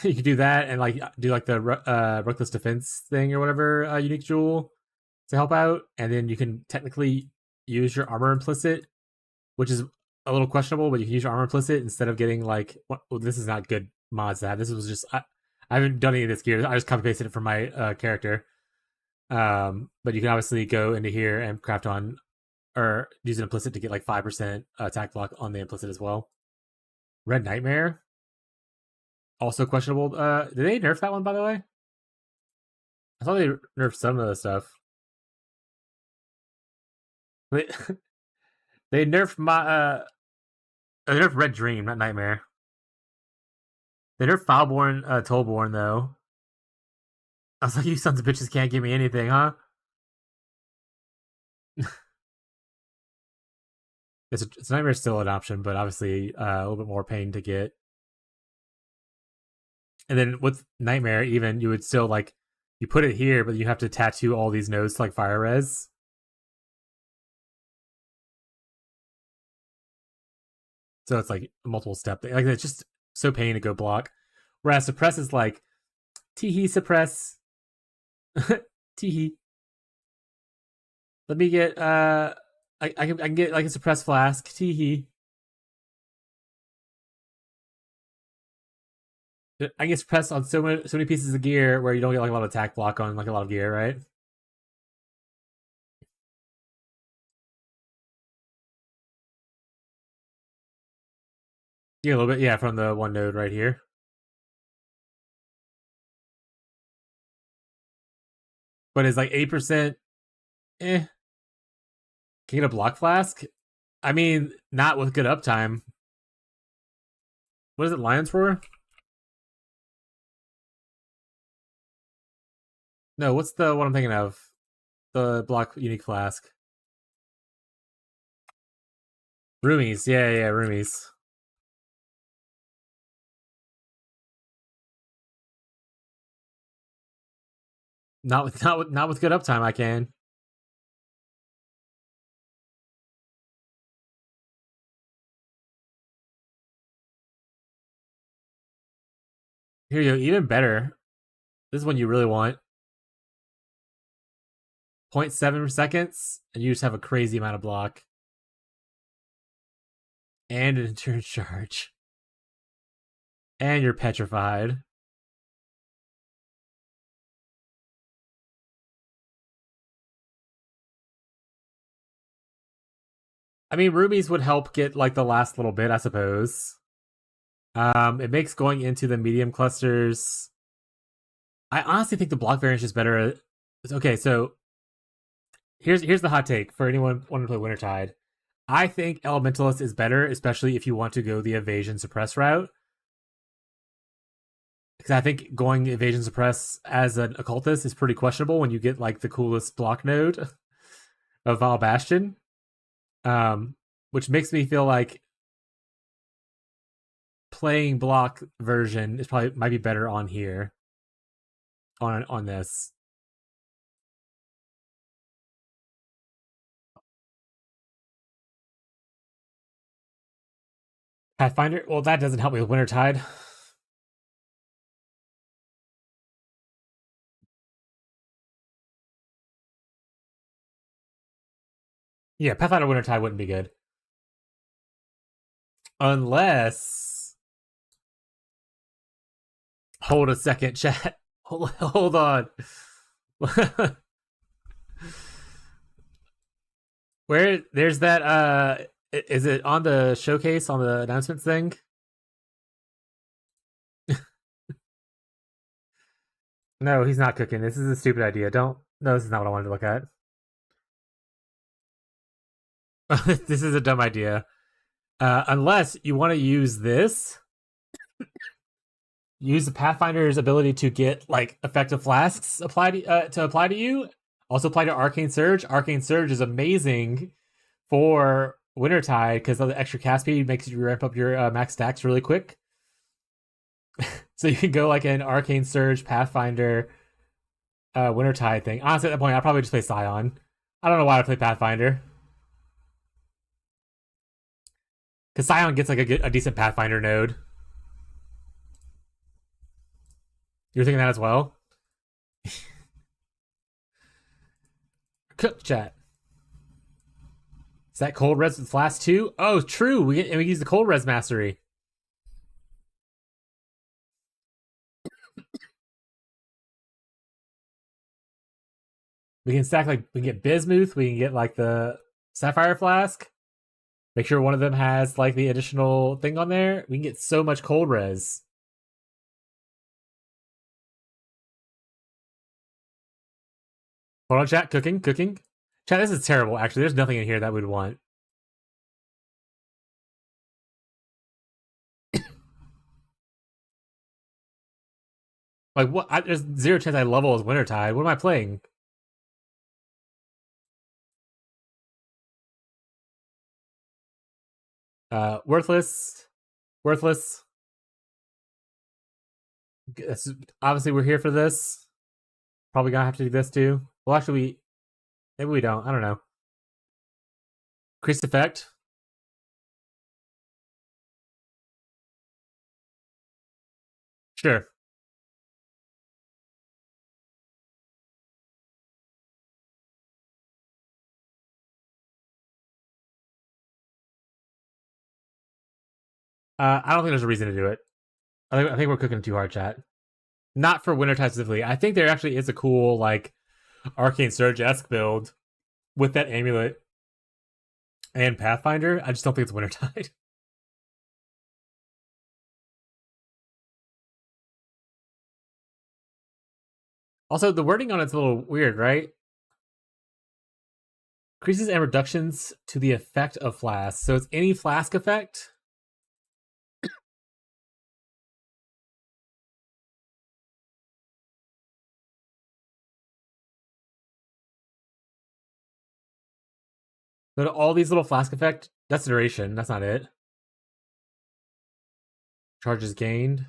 You can do that and like do like the reckless defense thing or whatever unique jewel to help out, and then you can technically use your armor implicit, which is a little questionable, but you can use your armor implicit instead of getting like. Well, this is not good mods to have. This was just I haven't done any of this gear. I just copy pasted it from my character. But you can obviously go into here and craft on or use an implicit to get like 5% attack block on the implicit as well. Red Nightmare, also questionable. Did they nerf that one, by the way? I thought they nerfed some of the stuff. They, they nerfed my they nerfed Red Dream, not Nightmare. They nerfed Foulborn, Tollborn though. I was like, you sons of bitches can't give me anything, huh? It's Nightmare still an option, but obviously a little bit more pain to get. And then with Nightmare, even you would still like you put it here, but you have to tattoo all these nodes to like fire res. So it's like a multiple step thing. Like it's just so pain to go block. Whereas suppress is like teehee suppress. Teehee. Let me get I can get like a suppressed flask. Teehee. I get suppressed on so many pieces of gear where you don't get like a lot of attack block on like a lot of gear, right? Yeah, a little bit, yeah, from the one node right here. But it's like 8%. Can you get a block flask? I mean, not with good uptime. What is it, Lion's Roar? No, what's the one I'm thinking of? The block unique flask. Roomies, yeah, roomies. Not with good uptime, I can. Here you go, even better. This is one you really want. 0.7 seconds, and you just have a crazy amount of block. And an endurance charge. And you're petrified. I mean, rubies would help get like the last little bit, I suppose. It makes going into the medium clusters. I honestly think the block variant is better. Okay, so here's the hot take for anyone wanting to play Wintertide. I think Elementalist is better, especially if you want to go the evasion suppress route. Because I think going evasion suppress as an occultist is pretty questionable when you get like the coolest block node of Val Bastion. Which makes me feel like playing block version is probably might be better on here. On this. Pathfinder? Well, that doesn't help me with Wintertide. Yeah, Pathfinder Wintertide wouldn't be good. Unless... Hold a second, chat. Hold on. Where... There's that... Is it on the showcase, on the announcements thing? No, he's not cooking. This is a stupid idea. Don't... No, this is not what I wanted to look at. This is a dumb idea. Unless you want to use this. Use the Pathfinder's ability to get like effective flasks applied to apply to you. Also apply to Arcane Surge. Arcane Surge is amazing for Wintertide because of the extra cast speed makes you ramp up your max stacks really quick. So you can go like an Arcane Surge Pathfinder Wintertide thing. Honestly, at that point, I'll probably just play Scion. I don't know why I play Pathfinder. Because Scion gets like a decent Pathfinder node. You're thinking that as well? Cook chat. Is that cold res with flask too? Oh, true. We use the cold res mastery. We can stack like we can get bismuth. We can get like the sapphire flask. Make sure one of them has like the additional thing on there. We can get so much cold res. Hold on, chat. Cooking. Chat, this is terrible, actually. There's nothing in here that we'd want. Like, what? There's zero chance I level as Wintertide. What am I playing? Worthless. Obviously, we're here for this. Probably gonna have to do this too. Well, actually, maybe we don't. I don't know. Increased effect. Sure. I don't think there's a reason to do it. I think we're cooking too hard, chat. Not for Wintertide specifically. I think there actually is a cool, like, Arcane Surge-esque build with that amulet and Pathfinder. I just don't think it's Wintertide. Also, the wording on it's a little weird, right? Increases and reductions to the effect of flask. So it's any flask effect. So to all these little flask effect, that's duration. That's not it. Charges gained.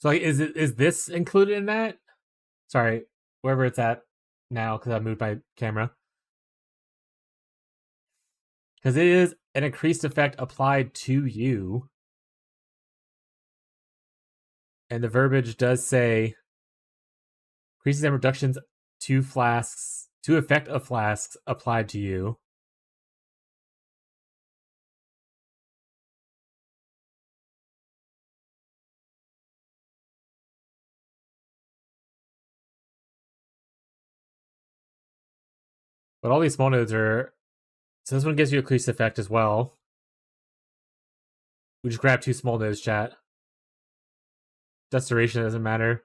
So like, is this included in that? Sorry, wherever it's at now, because I moved my camera. Because it is an increased effect applied to you. And the verbiage does say increases and reductions to flasks, to effect of flasks applied to you. But all these small nodes are... So this one gives you increased effect as well. We just grab 2 small nodes, chat. Destination doesn't matter.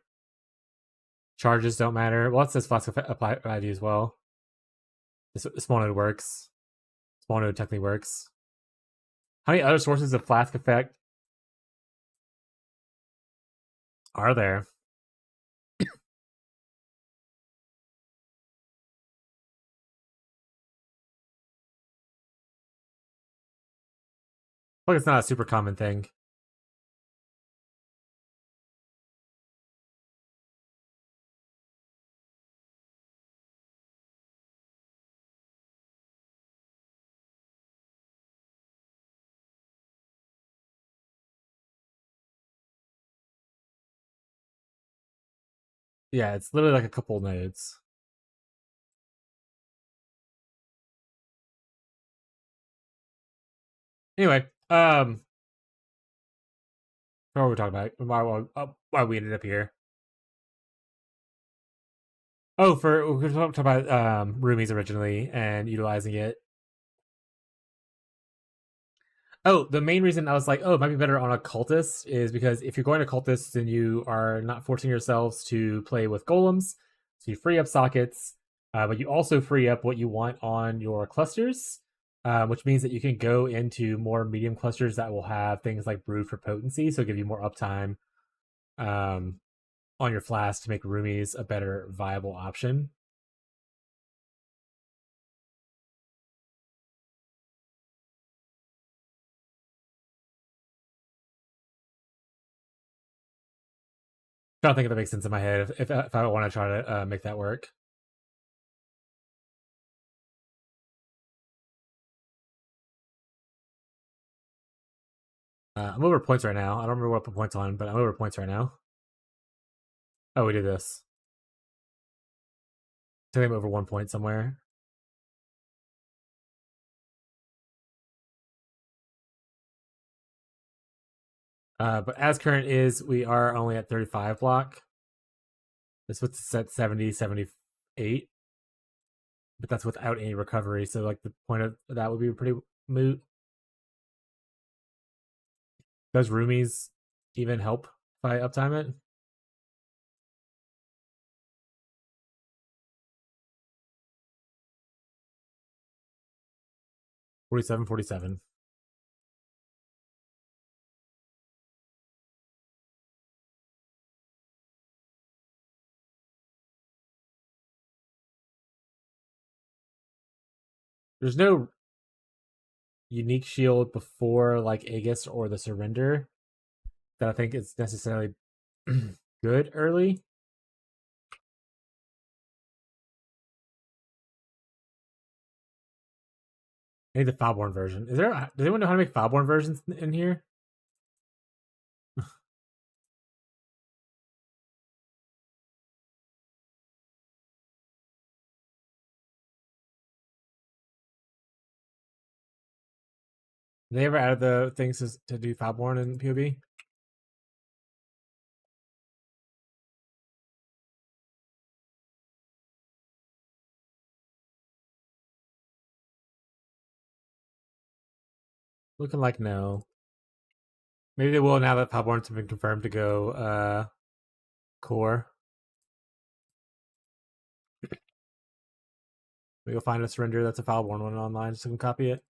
Charges don't matter. Well, it says flask apply ID as well. This small node works. Small node technically works. How many other sources of flask effect are there? Like it's not a super common thing. Yeah, it's literally like a couple nodes. Anyway, what were we talking about? Why we ended up here? Oh, we're talking about roomies originally and utilizing it. Oh, the main reason I was like, oh, it might be better on a cultist is because if you're going to cultist, then you are not forcing yourselves to play with golems, so you free up sockets, but you also free up what you want on your clusters, which means that you can go into more medium clusters that will have things like Brood for potency, so give you more uptime on your flask to make roomies a better viable option. I don't think that makes sense in my head if I want to try to make that work. I'm over points right now. I don't remember what I put points on, but I'm over points right now. Oh, we did this. I think I'm over 1 point somewhere. But as current is, we are only at 35 block. This was set 70, 78. But that's without any recovery, so like the point of that would be pretty moot. Does roomies even help if I uptime it? $47.47. There's no unique shield before like Aegis or the Surrender that I think is necessarily good early. I need the Foulborn version. Does anyone know how to make Foulborn versions in here? They ever added the things to do Foulborn in POB? Looking like no. Maybe they will now that Foulborn's been confirmed to go core. We'll find a Surrender that's a Foulborn one online so we can copy it.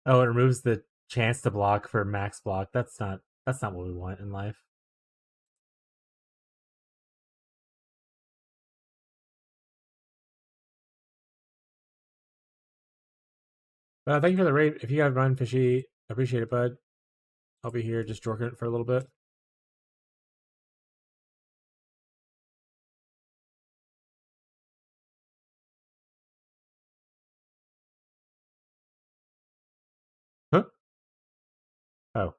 Oh, it removes the chance to block for max block. That's not what we want in life. Thank you for the raid. If you got run fishy, appreciate it, bud. I'll be here just jorking it for a little bit. Huh? Oh.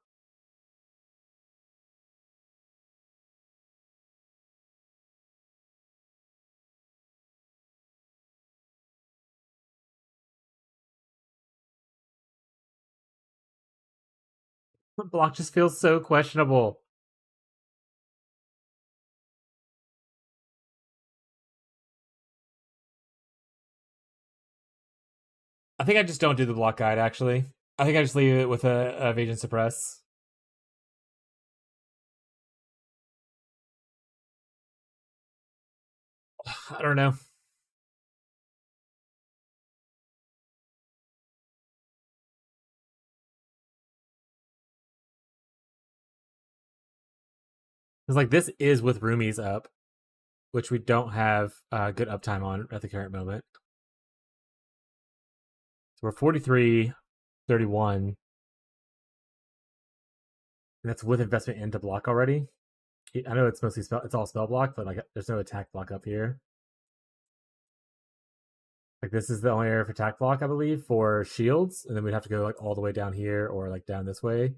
The block just feels so questionable. I think I just don't do the block guide, actually. I think I just leave it with a Evade and Suppress. I don't know. It's like this is with roomies up, which we don't have good uptime on at the current moment. So we're 43, 31. And that's with investment into block already. I know it's mostly it's all spell block, but like there's no attack block up here. Like this is the only area for attack block, I believe, for shields, and then we'd have to go like all the way down here or like down this way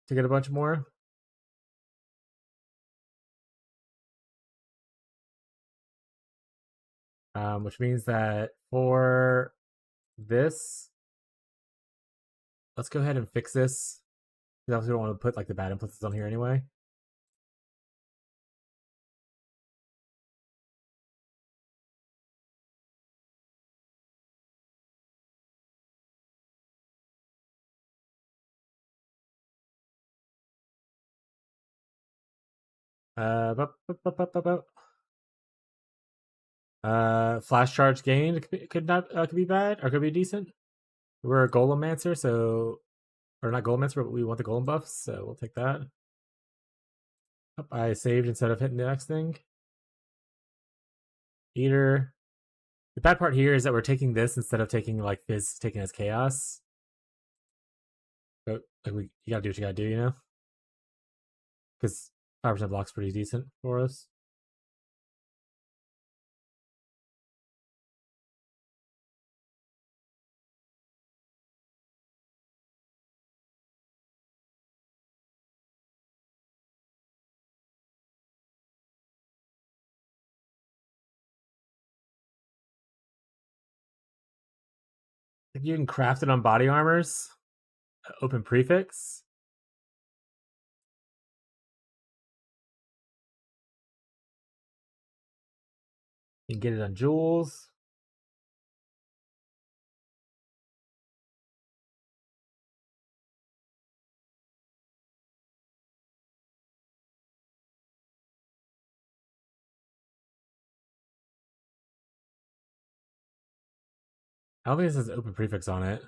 to get a bunch more. Which means that for this, let's go ahead and fix this. Because obviously we don't want to put like the bad influences on here anyway. Flash charge gained could be bad or could be decent. We're a Golemancer, so or not Golemancer, but we want the Golem buffs, so we'll take that. Oh, I saved instead of hitting the next thing. Eater. The bad part here is that we're taking this instead of taking like Fizz taking as chaos. But like you gotta do what you gotta do, you know? Because 5% block's pretty decent for us. If you can craft it on body armors, open prefix. You can get it on jewels. I don't think this has open prefix on it.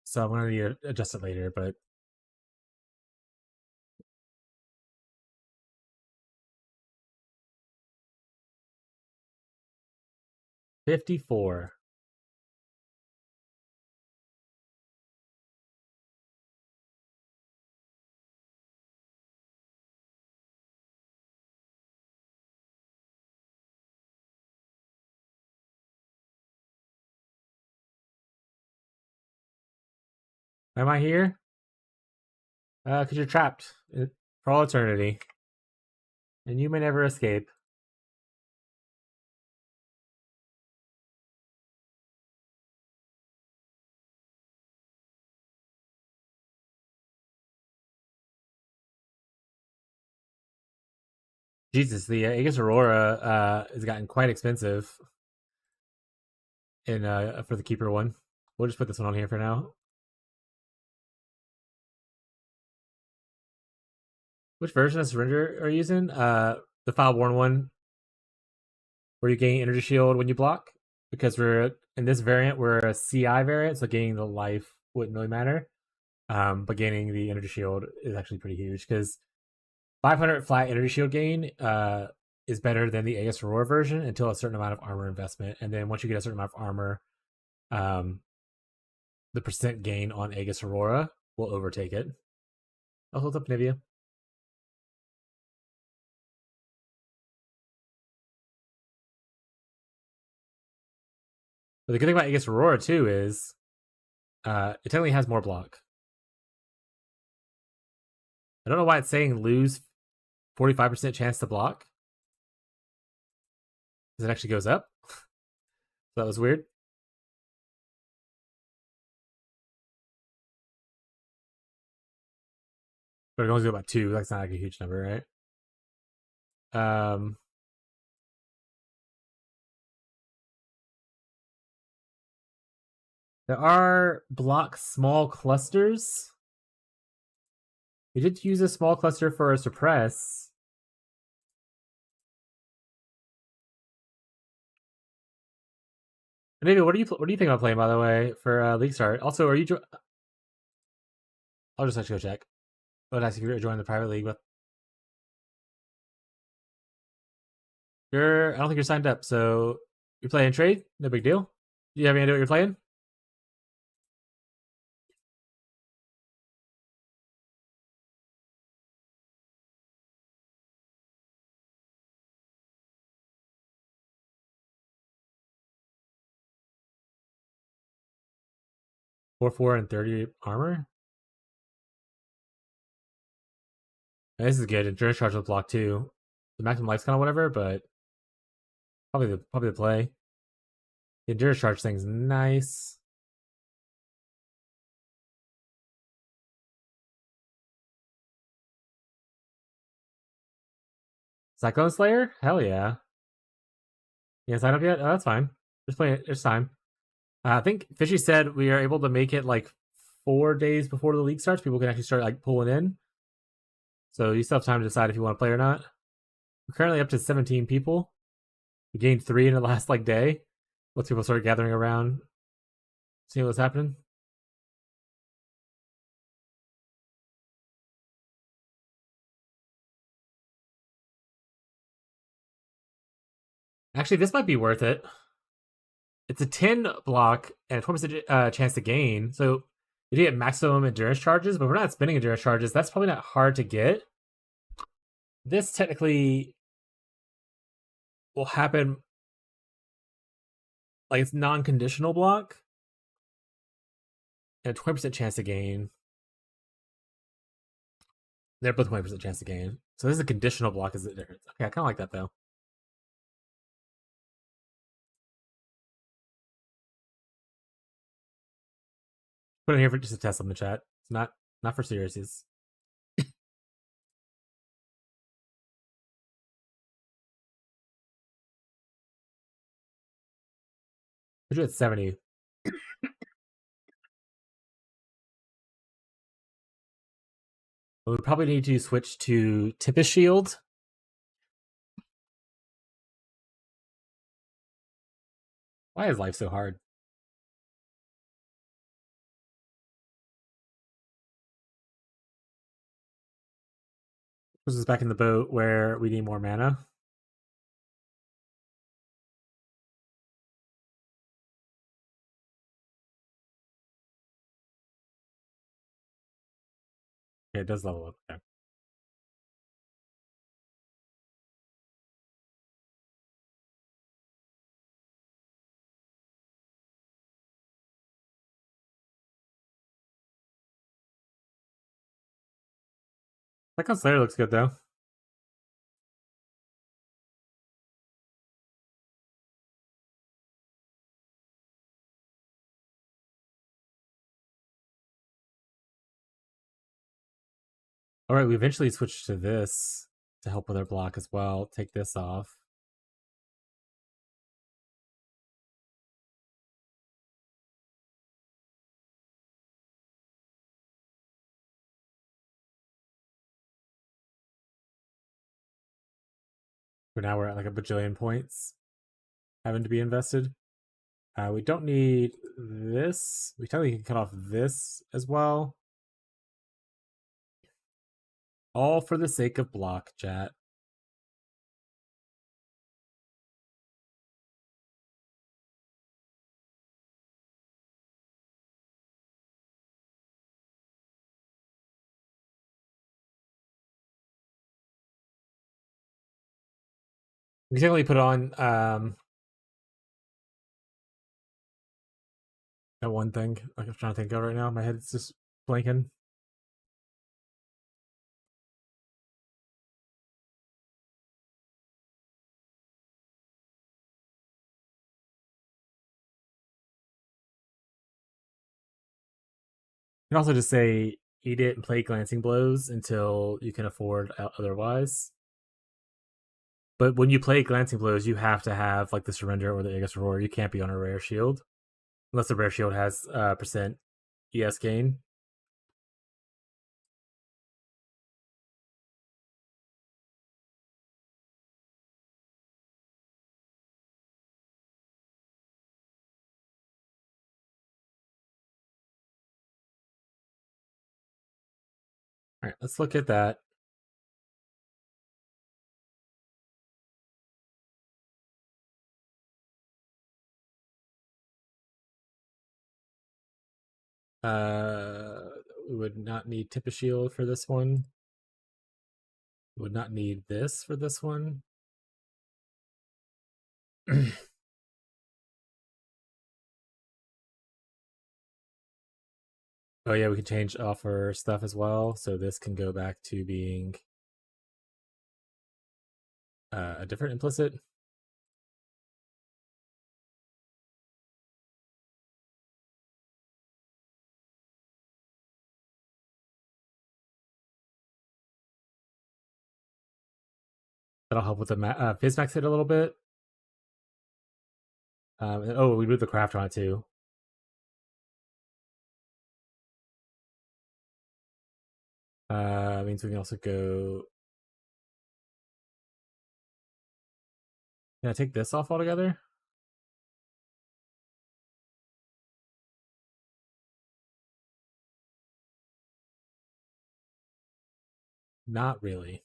So I'm gonna need to adjust it later, but $54. Am I here? Because you're trapped for all eternity. And you may never escape. Jesus, the Aegis Aurora has gotten quite expensive in for the Keeper one. We'll just put this one on here for now. Which version of Surrender are you using? The Fileborn one, where you gain energy shield when you block. Because we're in this variant, we're a CI variant, so gaining the life wouldn't really matter. But gaining the energy shield is actually pretty huge because 500 flat energy shield gain is better than the Aegis Aurora version until a certain amount of armor investment, and then once you get a certain amount of armor, the percent gain on Aegis Aurora will overtake it. I'll hold up Nivea. But the good thing about Aegis Aurora too is it technically has more block. I don't know why it's saying lose 45% chance to block. Because it actually goes up. That was weird. But it can only go about 2. That's not like a huge number, right? There are block small clusters. We did use a small cluster for a suppress. Maybe what do you think about playing, by the way, for League Start? Also, are you? I'll just actually go check. I would ask if you're joining the private league, but I don't think you're signed up. So you're playing trade, no big deal. Do you have any idea what you're playing? (4/4) and 30 armor. This is good. Endurance charge with block too. The maximum life's kind of whatever, but probably the play. The endurance charge thing's nice. Cyclone Slayer? Hell yeah. You sign up yet? Oh, that's fine. Just play it. There's time. I think Fishy said we are able to make it like 4 days before the league starts. People can actually start like pulling in. So you still have time to decide if you want to play or not. We're currently up to 17 people. We gained 3 in the last like day. Once people start gathering around, seeing what's happening. Actually, this might be worth it. It's a 10 block and a 20% chance to gain. So you get maximum endurance charges, but we're not spending endurance charges. That's probably not hard to get. This technically will happen like it's non-conditional block and a 20% chance to gain. They're both 20% chance to gain. So this is a conditional block. Is it different? Okay, I kind of like that though. Put it here for just a test on the chat. It's not for seriouses. Put you at 70. We probably need to switch to Tipis Shield. Why is life so hard? This is back in the boat where we need more mana. Okay, it does level up. Okay. That Slayer looks good though. All right, we eventually switched to this to help with our block as well. Take this off. For now, we're at like a bajillion points having to be invested. We don't need this. We technically can cut off this as well. All for the sake of block, chat. We can technically put on that one thing. Like I'm trying to think of right now. My head's just blanking. You can also just say eat it and play glancing blows until you can afford otherwise. But when you play glancing blows, you have to have like the surrender or the Aegis Roar. You can't be on a rare shield unless the rare shield has percent ES gain. All right, let's look at that. We would not need Tip of Shield for this one. We would not need this for this one. Oh yeah, we can change offer stuff as well. So this can go back to being a different implicit. That'll help with the Fizmax hit a little bit. Oh, we moved the craft on it too. Means we can also go. Can I take this off altogether? Not really.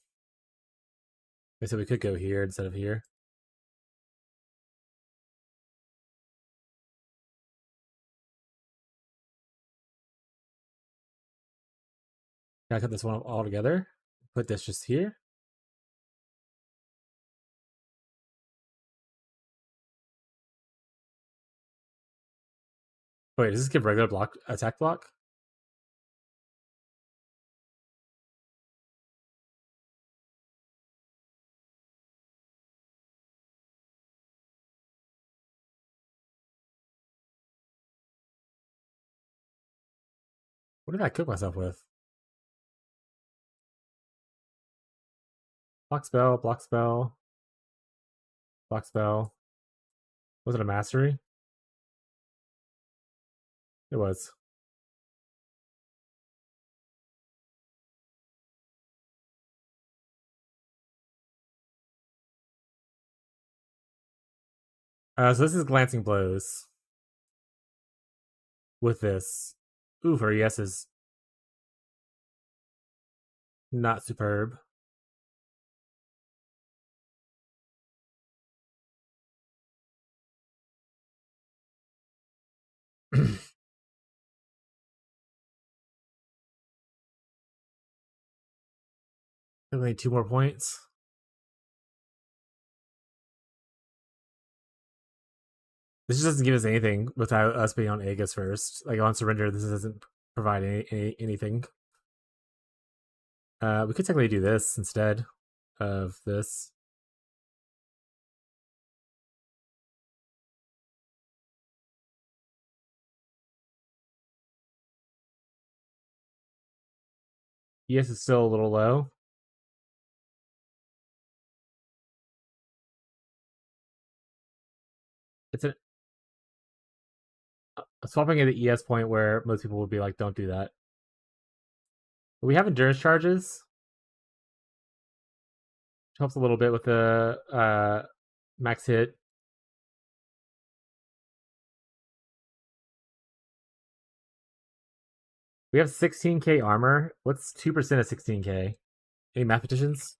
So we could go here instead of here. Can I cut this one all together? Put this just here. Wait, does this give regular block attack block? What did I cook myself with? Block spell, block spell, block spell. Was it a mastery? It was. So this is glancing blows. With this. Ooh, her yes is not superb. Only 2 more points. This just doesn't give us anything without us being on Aegis first. Like on surrender, this doesn't provide anything. We could technically do this instead of this. ES is still a little low. It's a swapping at the ES point where most people would be like, don't do that. But we have endurance charges. Which helps a little bit with the max hit. We have 16k armor. What's 2% of 16k? Any mathematicians?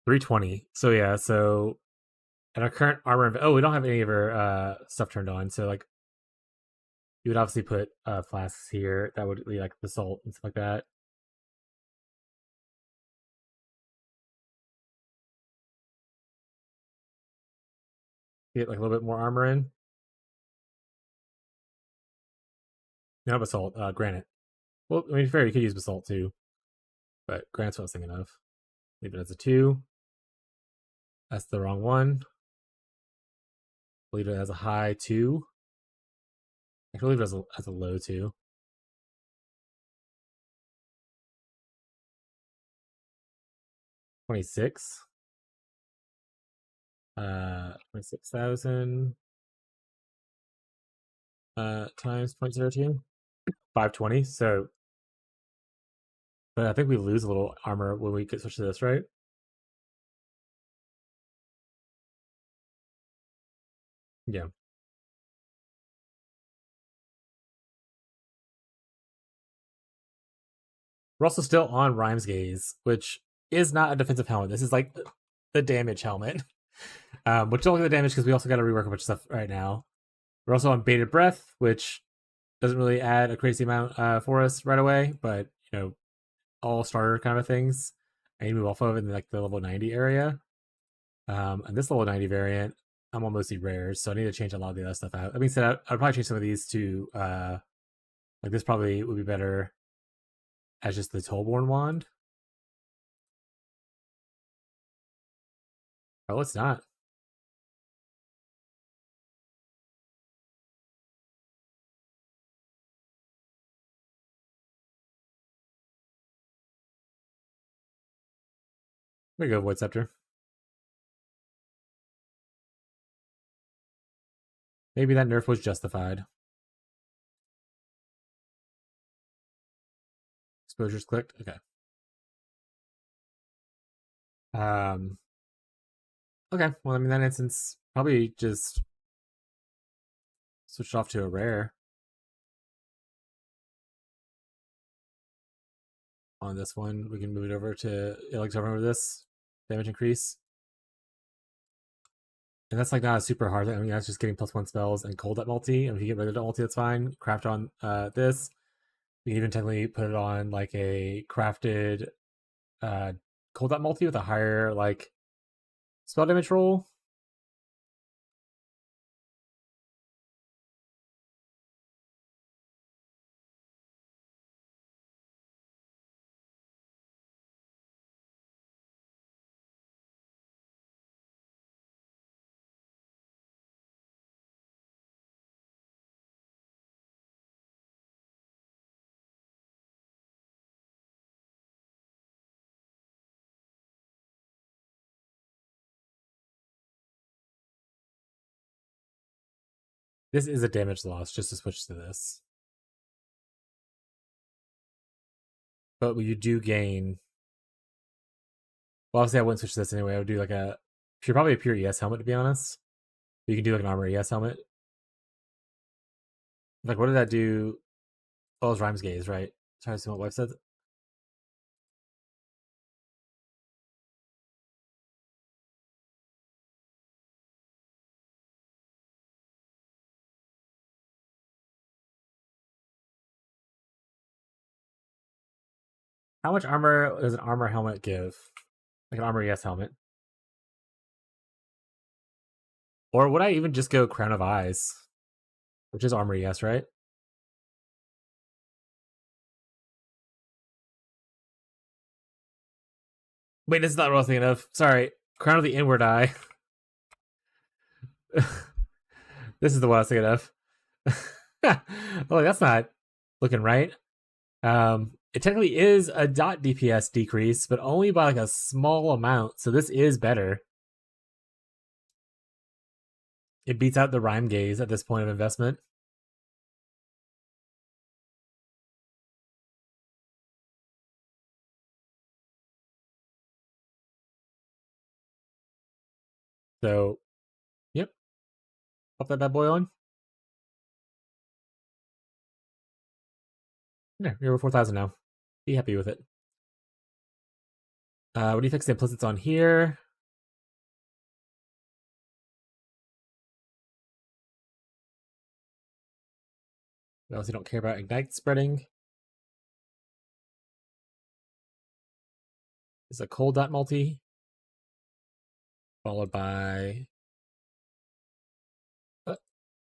$320. So yeah, so at our current armor, oh, we don't have any of our stuff turned on. So like, you would obviously put flasks here. That would be like the salt and stuff like that. Get like a little bit more armor in. No, basalt, granite. Well, I mean, fair, you could use basalt too, but granite's what I was thinking of. Leave it as a 2. That's the wrong one. Leave it as a high 2. I can leave it as a low 2. $26. 26,000 times 0.02. 520. So, but I think we lose a little armor when we get switched to this, right? Yeah. We're also still on Rhyme's Gaze, which is not a defensive helmet. This is like the damage helmet. Which don't look at the damage because we also got to rework a bunch of stuff right now. We're also on Bated Breath, which doesn't really add a crazy amount for us right away, but you know, all starter kind of things. I need to move off of in like the level 90 area. And this level 90 variant, I'm on mostly rares, so I need to change a lot of the other stuff out. That being said, I'd probably change some of these to like this probably would be better as just the Tollborn wand. Oh, it's not. There you go, Void Scepter. Maybe that nerf was justified. Exposures clicked. Okay. Okay. Well, I mean, that instance probably just switched off to a rare on this one. We can move it over to Alex over this damage increase. And that's like not a super hard thing. I mean, that's just getting +1 spells and cold at multi. And if you get rid of the multi, that's fine. Craft on this. We can even technically put it on like a crafted cold at multi with a higher like spell damage roll. This is a damage loss just to switch to this. But you do gain. Well, obviously I wouldn't switch to this anyway. I would do like probably a pure ES helmet, to be honest. You can do like an armor ES helmet. Like, what did that do? Oh, it was Rhymes Gaze, right? Trying to see what wife said. How much armor does an armor helmet give? Like an armor ES helmet. Or would I even just go Crown of Eyes? Which is armor ES, right? Wait, this is not what I was thinking of. Sorry. Crown of the Inward Eye. This is the one I was thinking of. Oh, that's not looking right. It technically is a dot DPS decrease, but only by like a small amount. So this is better. It beats out the Rhyme Gaze at this point of investment. So, yep. Pop that bad boy on. Yeah, you're over 4,000 now. Be happy with it. What do you fix the implicits on here? We also don't care about Ignite spreading. It's a cold dot multi. Followed by...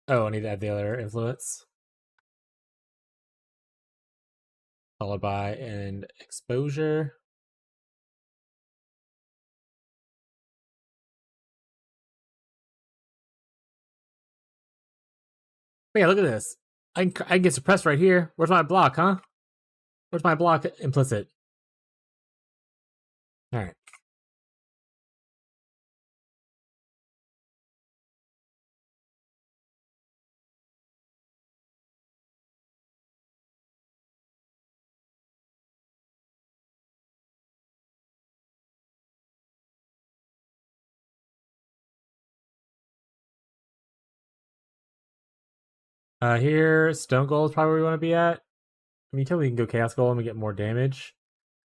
oh, I need to add the other influence. Followed by an exposure. But yeah, look at this. I can get suppressed right here. Where's my block, huh? Where's my block implicit? Alright. Here, Stone Gold is probably where we want to be at. I mean, we can go Chaos Golem and get more damage.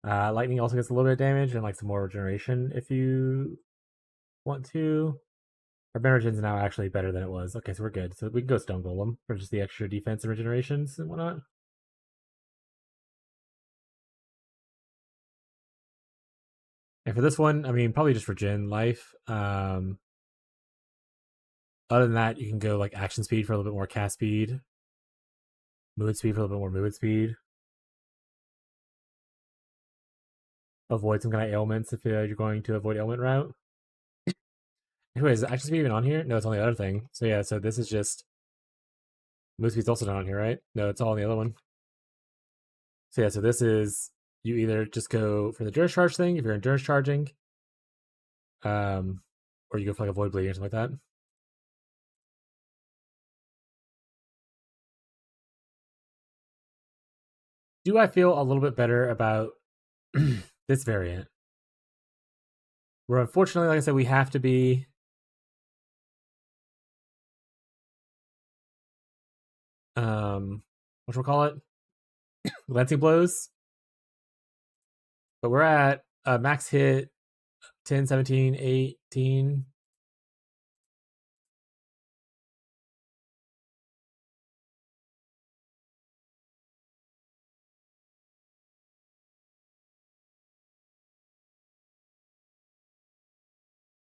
Lightning also gets a little bit of damage and like some more regeneration if you want to. Our Benrigen's now actually better than it was. Okay, so we're good. So we can go Stone Golem for just the extra defense and regenerations and whatnot. And for this one, I mean, probably just regen life. Other than that, you can go like action speed for a little bit more cast speed. Movement speed for a little bit more movement speed. Avoid some kind of ailments if you're going to avoid ailment route. Anyways, is action speed even on here? No, it's on the other thing. So yeah, so this is just... movement speed's also not on here, right? No, it's all on the other one. So yeah, so this is... you either just go for the endurance charge thing if you're endurance charging. Or you go for like avoid bleeding or something like that. Do I feel a little bit better about this variant? Where unfortunately, like I said, we have to be... whatchamacallit? Glancing blows. But we're at max hit 10, 17, 18.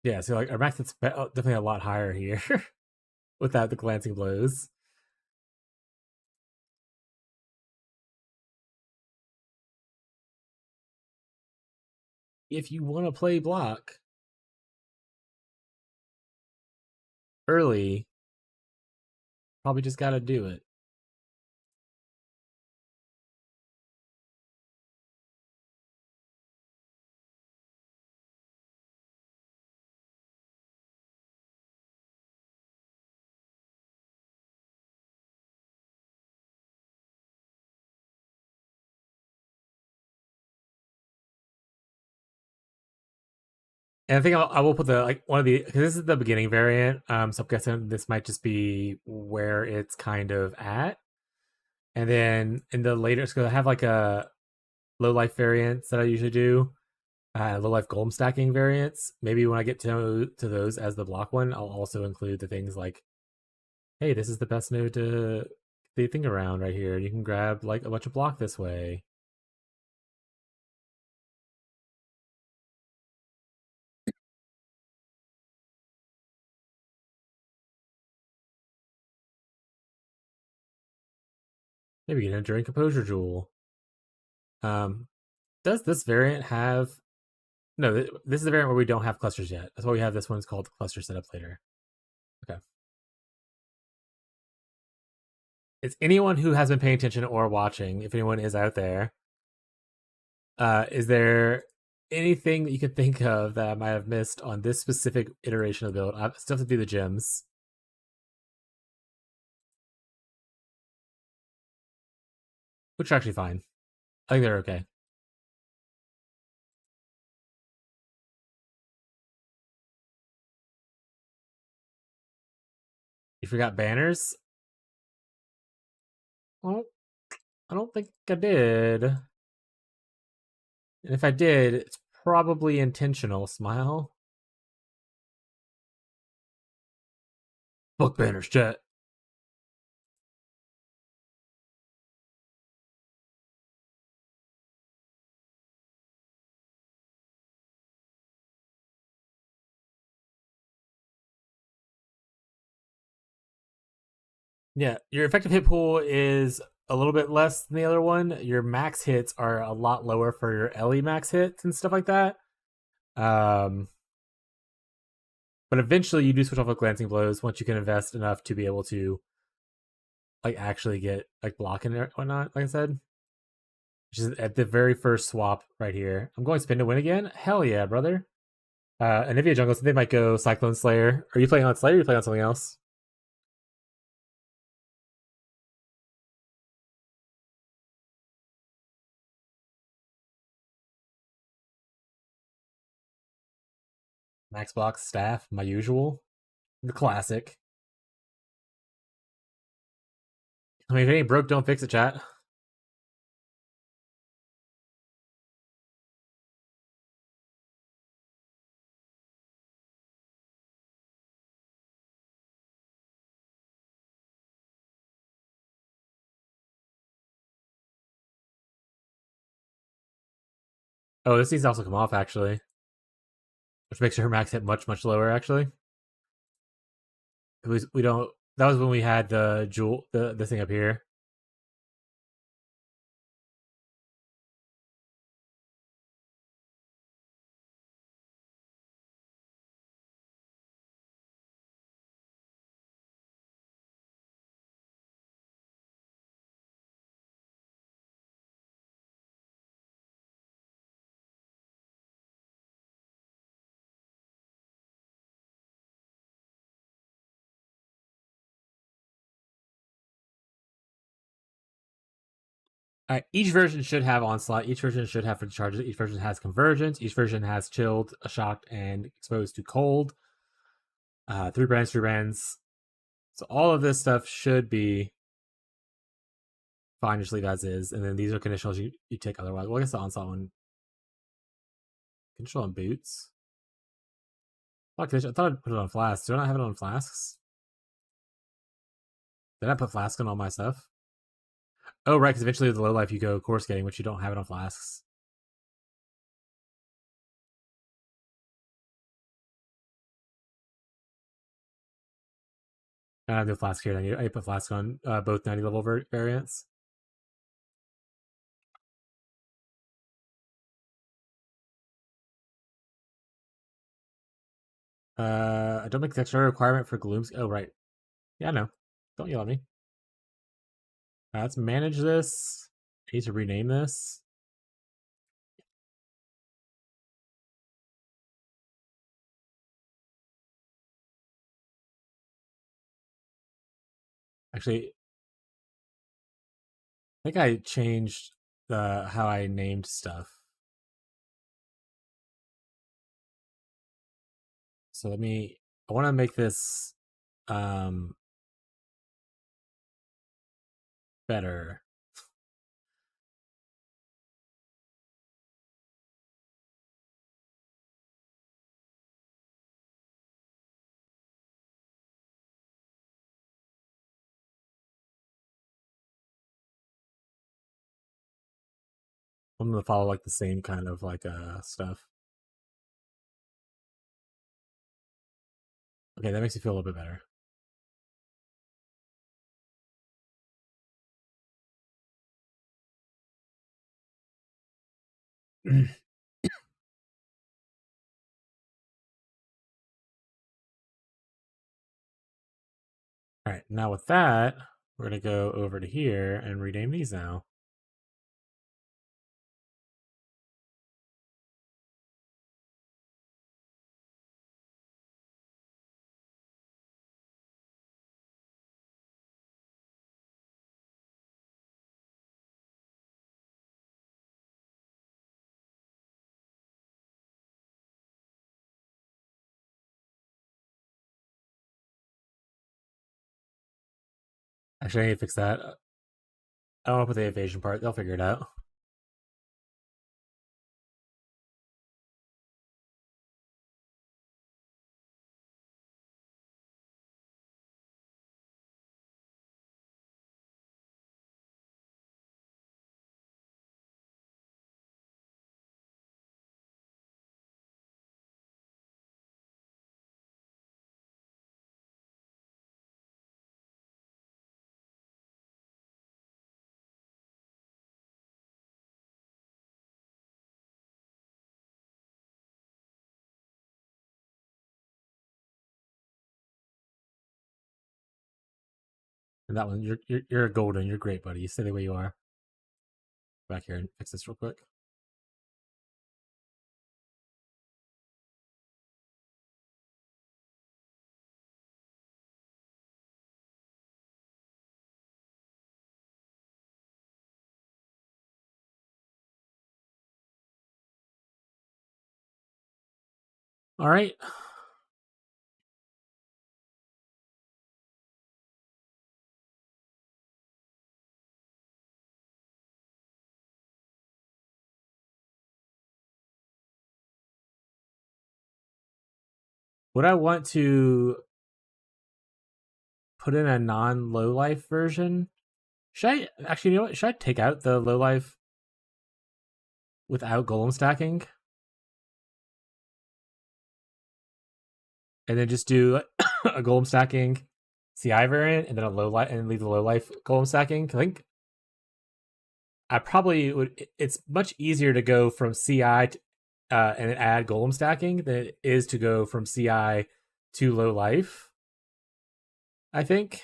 Yeah, so like our max hit's definitely a lot higher here without the glancing blows. If you want to play block early, probably just got to do it. And I think I will put the like one of the because this is the beginning variant. So I'm guessing this might just be where it's kind of at. And then in the later, it's gonna have like a low life variants that I usually do, low life golem stacking variants. Maybe when I get to those as the block one, I'll also include the things like, hey, this is the best node to the thing around right here. You can grab like a bunch of block this way. Maybe get a Enduring Composure Jewel. Does this variant have? No, this is the variant where we don't have clusters yet. That's why we have this one. It's called cluster setup later. Okay. It's anyone who has been paying attention or watching. If anyone is out there, is there anything that you could think of that I might have missed on this specific iteration of the build? I still have to do the gems, which are actually fine. I think they're okay. You forgot banners? Well, I don't think I did. And if I did, it's probably intentional. Smile. Book banners, chat. Yeah, your effective hit pool is a little bit less than the other one. Your max hits are a lot lower for your Ellie max hits and stuff like that. But eventually you do switch off with glancing blows once you can invest enough to be able to like actually get like blocking and whatnot, like I said. Which is at the very first swap right here. I'm going spin to win again. Hell yeah, brother. Anivia jungle, so they might go Cyclone Slayer. Are you playing on Slayer or are you playing on something else? Max block staff, my usual. The classic. I mean, if it ain't broke, don't fix it, chat. Oh, this needs to also come off, actually. Which makes her max hit much, much lower, actually. We don't... That was when we had the jewel, the thing up here. Each version should have onslaught. Each version should have for the charges. Each version has convergence. Each version has chilled, shocked, and exposed to cold. 3 brands. So all of this stuff should be fine. Just leave as is. And then these are conditionals you take otherwise. Well, I guess the onslaught one. Conditional on boots. I thought I'd put it on flasks. Do I not have it on flasks? Did I put flask on all my stuff? Oh, right, because eventually with the low life you go course getting, which you don't have it on flasks. I have no flask here. I put flask on both 90 level variants. I don't make the extra requirement for glooms. Oh, right. Yeah, I know. Don't yell at me. Let's manage this. I need to rename this. Actually, I think I changed how I named stuff. So I want to make this better. I'm gonna follow like the same kind of like stuff. Okay, that makes me feel a little bit better. All right, now with that, we're gonna go over to here and rename these now. Actually, I need to fix that. I don't want to put the evasion part. They'll figure it out. And that one, you're golden. You're great, buddy. You stay the way you are. Back here and fix this real quick. All right. Would I want to put in a non-low life version? Should I actually? You know what? Should I take out the low life without golem stacking, and then just do a golem stacking CI variant, and then a low life, and leave the low life golem stacking? I think I probably would. It's much easier to go from CI to, and add golem stacking than it is to go from CI to low life. I think.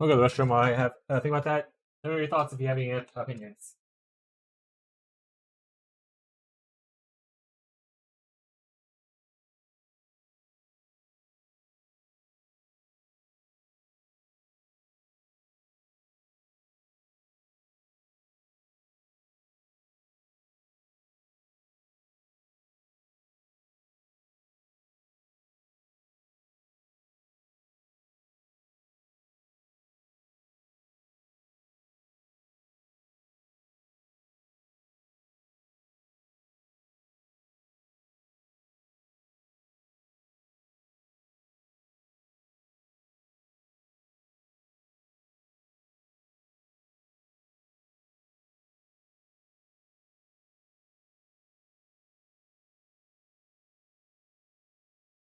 I'll go to the restroom while I have think about that. What are your thoughts if you have any opinions?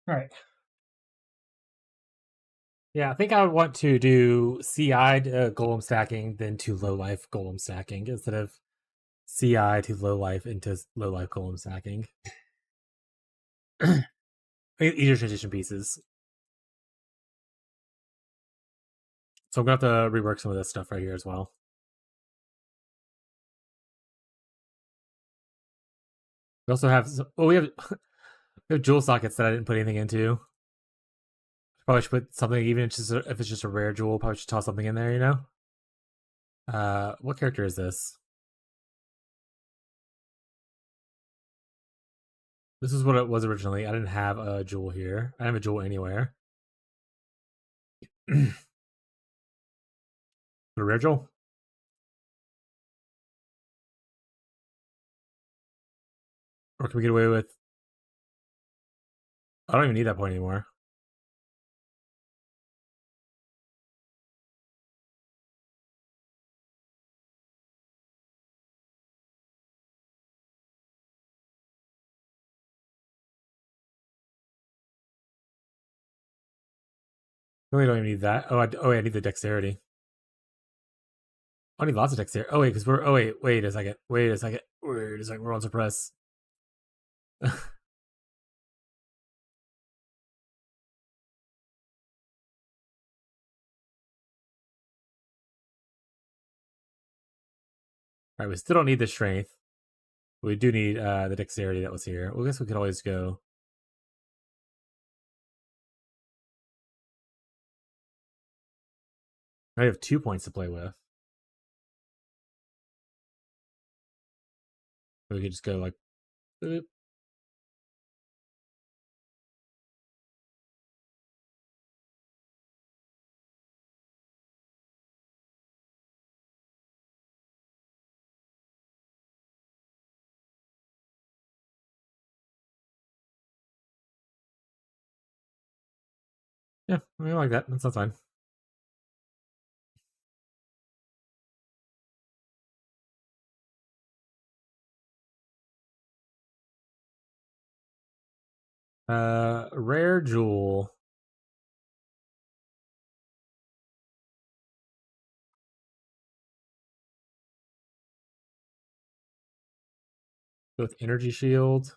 All right. Yeah, I think I would want to do CI to golem stacking than to low life golem stacking instead of CI to low life into low life golem stacking. Easier transition pieces. So I'm gonna have to rework some of this stuff right here as well. We also have we have jewel sockets that I didn't put anything into. Probably should put something, even if it's just a rare jewel, probably should toss something in there, you know? What character is this? This is what it was originally. I didn't have a jewel here. I didn't have a jewel anywhere. A rare jewel? Or can we get away with... I don't even need that point anymore. No, we don't even need that. Oh wait, I need the dexterity. I need lots of dexterity. Oh wait, because we're... Oh wait a second. Wait a second. We're on suppress. Alright, we still don't need the strength. But we do need the dexterity that was here. Well, I guess we could always go... I have 2 points to play with. We could just go like... Boop. Yeah, I mean, like that. That sounds fine. Rare jewel. With energy shield.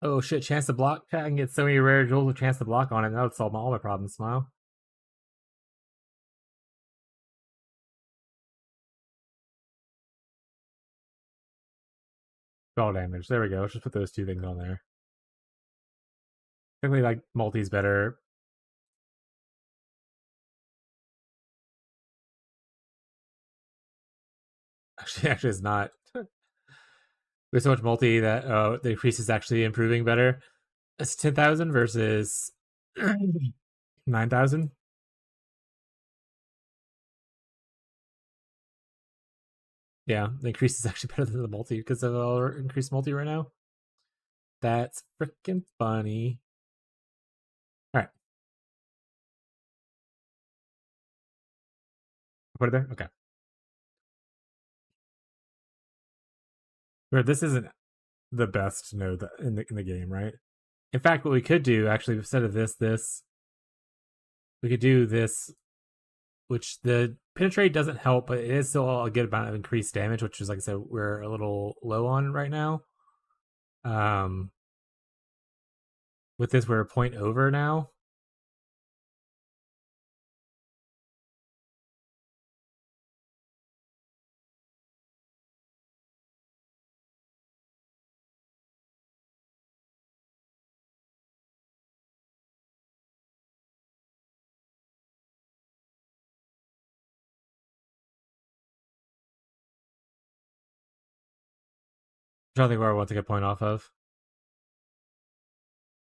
Oh shit, chance to block. I can get so many rare jewels with chance to block on it. That would solve all my problems, Smile. Spell damage. There we go. Let's just put those 2 things on there. Technically, like, multi's better. Actually, it's not. There's so much multi that the increase is actually improving better. It's 10,000 versus 9,000. Yeah, the increase is actually better than the multi because of our increased multi right now. That's freaking funny. All right. Put it there? Okay. This isn't the best node in the game, right? In fact, what we could do, actually, instead of this, we could do this, which the penetrate doesn't help, but it is still a good amount of increased damage, which is, like I said, we're a little low on right now. With this, we're a point over now. I don't think where I want to get point off of.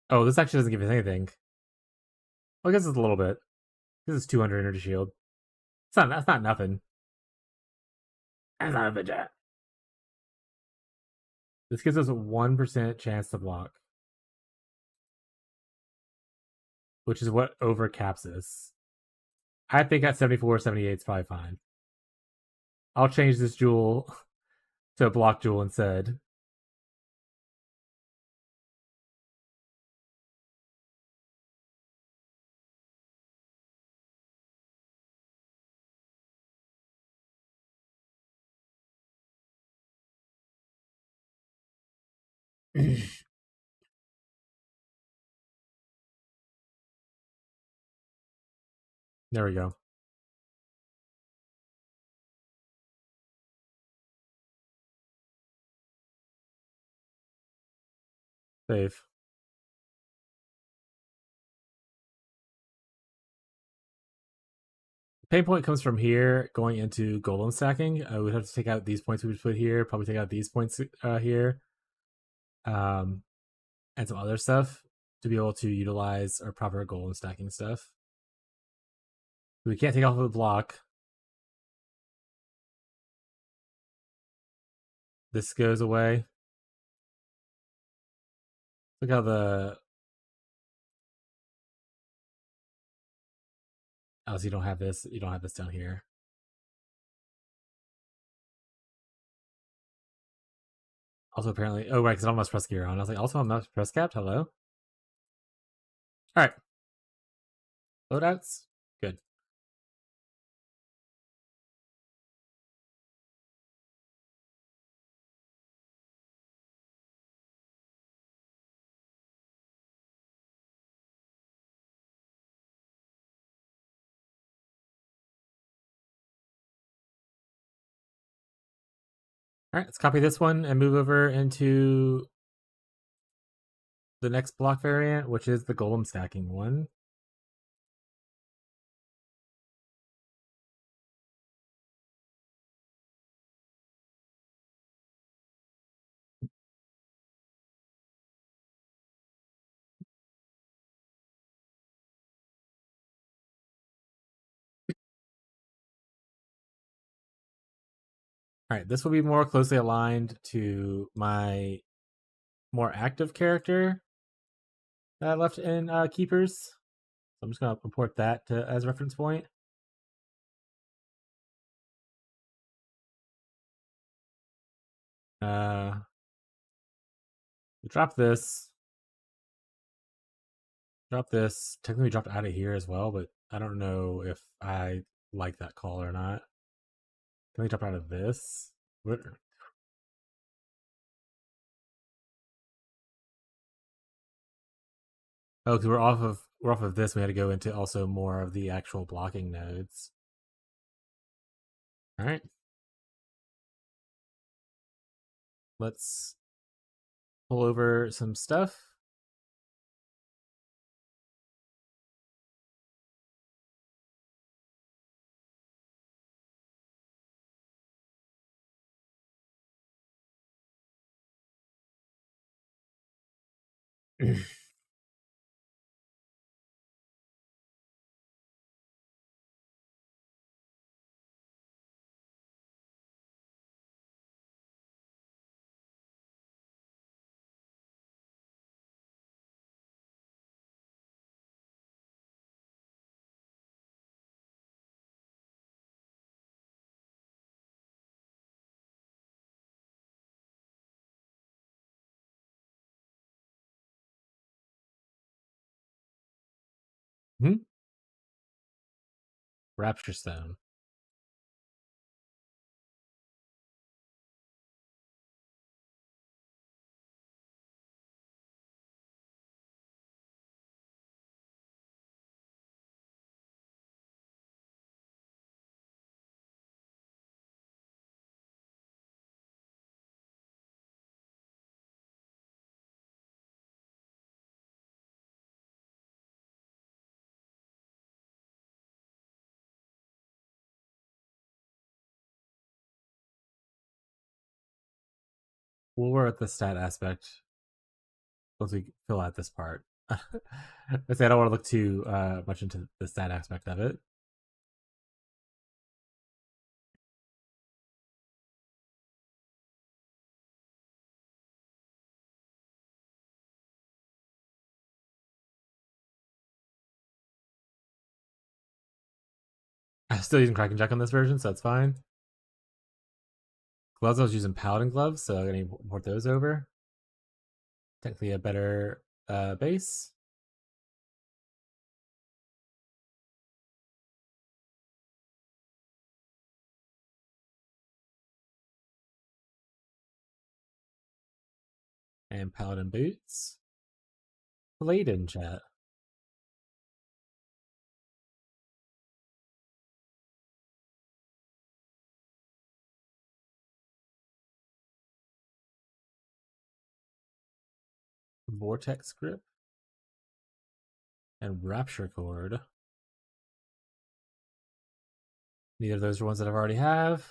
Oh, this actually doesn't give us anything. Well, I guess it's a little bit. This is 200 energy shield. That's not nothing. That's not a bit jet. This gives us a 1% chance to block, which is what overcaps us. I think at 74, 78 is probably fine. I'll change this jewel to a block jewel instead. There we go. Save. pain point comes from here going into golem stacking. We'd have to take out these points we put here, probably take out these points here, and some other stuff to be able to utilize our proper golem stacking stuff. We can't take off of the block. This goes away. Look how the... Oh, so you don't have this. You don't have this down here. Also, apparently... Oh, right, because I don't must press gear on. I was like, also, I'm not press capped? Hello? Alright. Loadouts? Good. Alright, let's copy this one and move over into the next block variant, which is the golem stacking one. Alright, this will be more closely aligned to my more active character that I left in Keepers. So I'm just going to import that as reference point. Drop this. Drop this. Technically dropped out of here as well, but I don't know if I like that call or not. Can we drop out of this? What? Oh, because we're off of this. We had to go into also more of the actual blocking nodes. All right. Let's pull over some stuff. Rapture Stone. We're at the stat aspect once we fill out this part. I say I don't want to look too much into the stat aspect of it. I'm still using Kraken Jack on this version, so that's fine. Gloves, I was using Paladin gloves, so I'm going to import those over. Technically a better base. And Paladin boots. Blade in chat. Vortex grip. And Rapture Cord. Neither of those are ones that I've already have.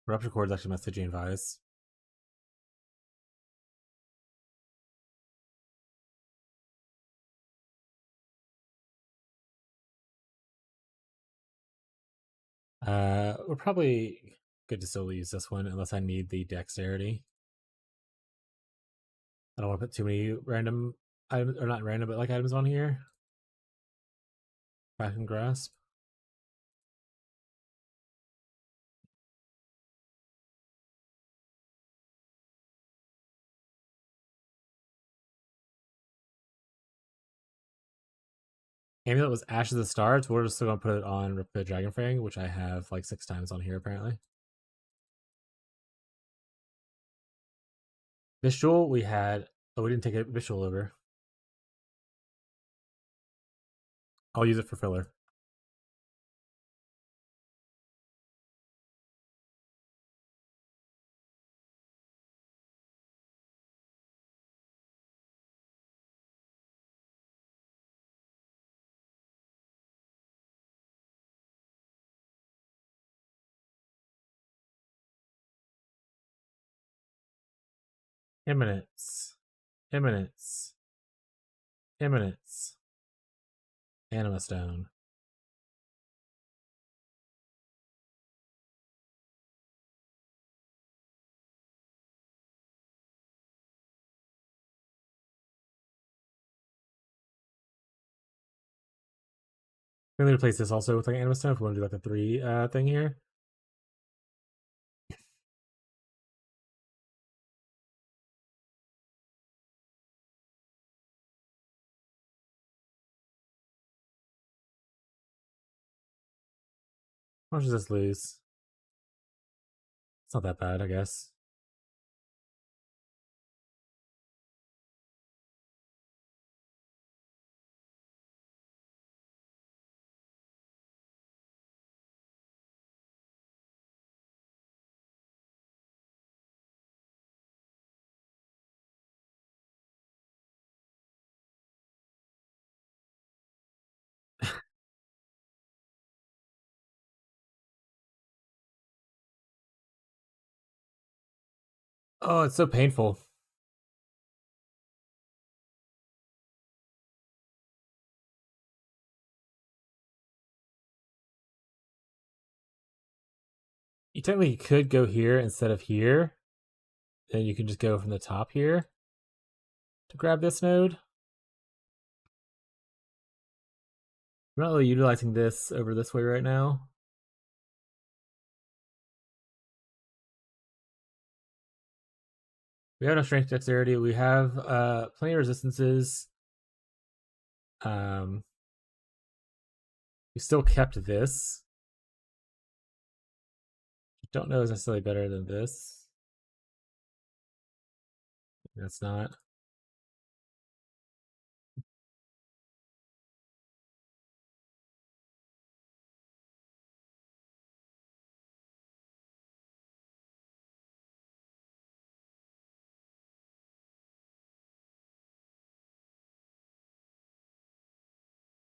Rupture Core is actually messaging advice. We're probably good to still use this one unless I need the dexterity. I don't want to put too many random items, or not random, but like items on here. Back and grasp. Amulet was Ashes of the Stars. We're just still gonna put it on the Dragonfang, which I have like 6 times on here apparently. Visual, we had. Oh, we didn't take a visual over. I'll use it for filler. Imminence. Imminence. Imminence. Anima Stone. We're gonna replace this also with like Anima Stone if we want to do like a 3 thing here. How much does this lose? It's not that bad, I guess. Oh, it's so painful. You technically could go here instead of here. Then you can just go from the top here to grab this node. I'm not really utilizing this over this way right now. We have no strength dexterity. We have plenty of resistances. We still kept this. Don't know is necessarily better than this. That's not.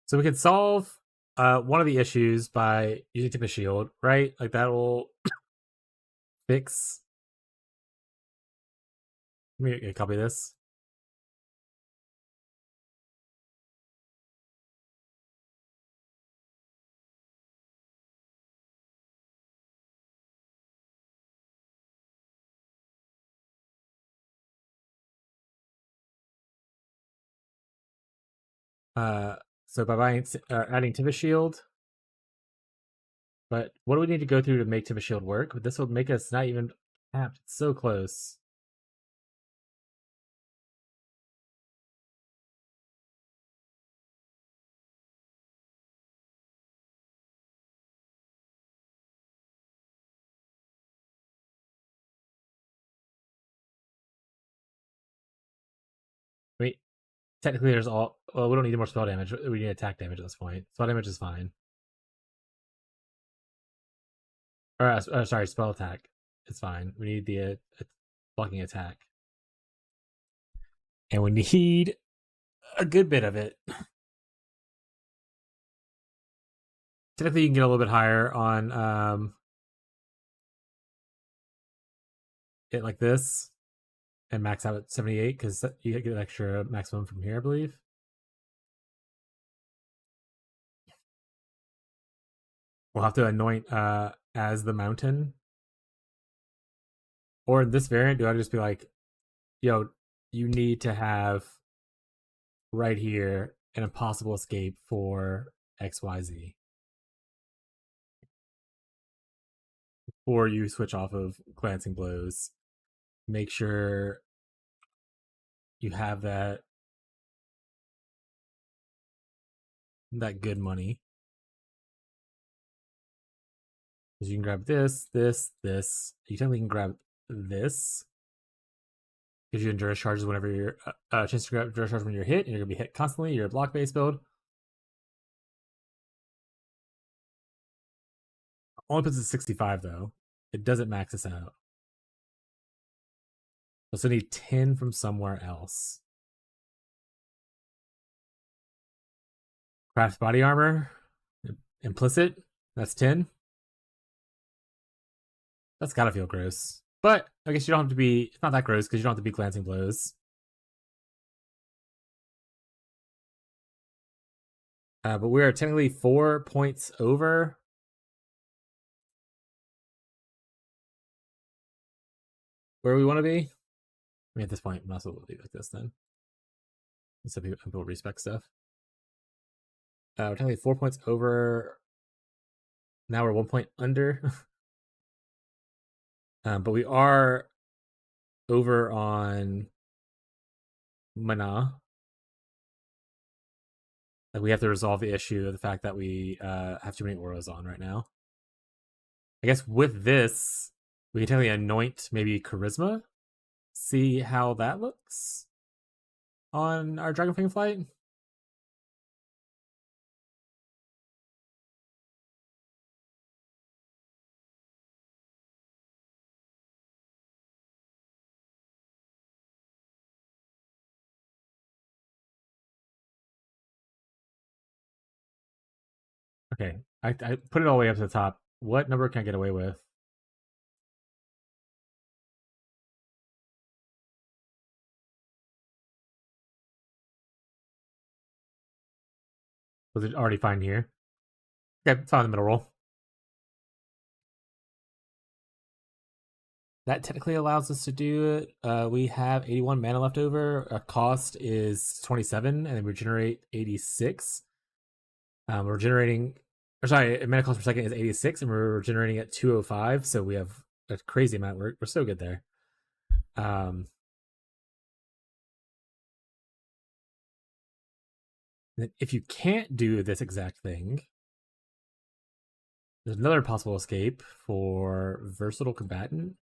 So we can solve one of the issues by using Tip of Shield, right? Like that will fix. Let me copy this. So by buying adding Tip of Shield, but what do we need to go through to make Tip of Shield work? This will make us not even tapped. It's so close. Wait, technically there's all. Well, we don't need more spell damage. We need attack damage at this point. Spell damage is fine. Or sorry, spell attack. It's fine. We need the blocking attack. And we need a good bit of it. Technically, you can get a little bit higher on it like this and max out at 78 because you get an extra maximum from here, I believe. We'll have to anoint as the mountain. Or in this variant, do I just be like, yo, you need to have right here an impossible escape for XYZ? Or you switch off of glancing blows. Make sure you have that good money. Because you can grab this. You technically can grab this. Gives you endurance charges whenever you're chance to grab endurance charge when you're hit, and you're gonna be hit constantly. You're a block based build. Only puts it 65 though. It doesn't max this out. Also need 10 from somewhere else. Craft body armor. Implicit. That's 10. That's gotta feel gross. But I guess you don't have to be, it's not that gross because you don't have to be glancing blows. But we are technically 4 points over. Where we want to be. I mean, at this point, we might as well leave it like this then. Instead of people respec stuff. We're technically 4 points over. Now we're 1 point under. But we are over on mana. Like we have to resolve the issue of the fact that we have too many auras on right now. I guess with this, we can technically anoint maybe charisma. See how that looks on our Dragonfang flight. Okay, I put it all the way up to the top. What number can I get away with? Was it already fine here? Okay, it's on the middle roll. That technically allows us to do it. We have 81 mana left over. Our cost is 27, and then regenerate 86. We're generating, or sorry, mana cost per second is 86, and we're generating at 205. So we have a crazy amount. We're so good there. If you can't do this exact thing, there's another possible escape for versatile combatant.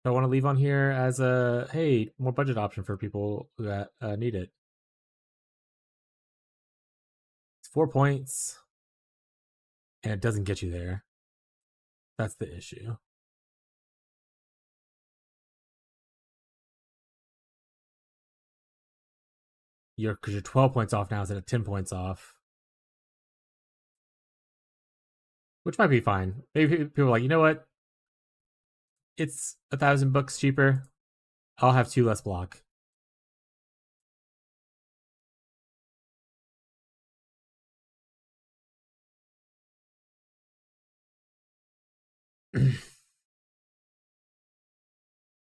I want to leave on here as a hey, more budget option for people that need it. It's 4 points, and it doesn't get you there. That's the issue. Because you're 12 points off now instead of 10 points off. Which might be fine. Maybe people are like, you know what? It's $1,000 cheaper. I'll have 2 less block.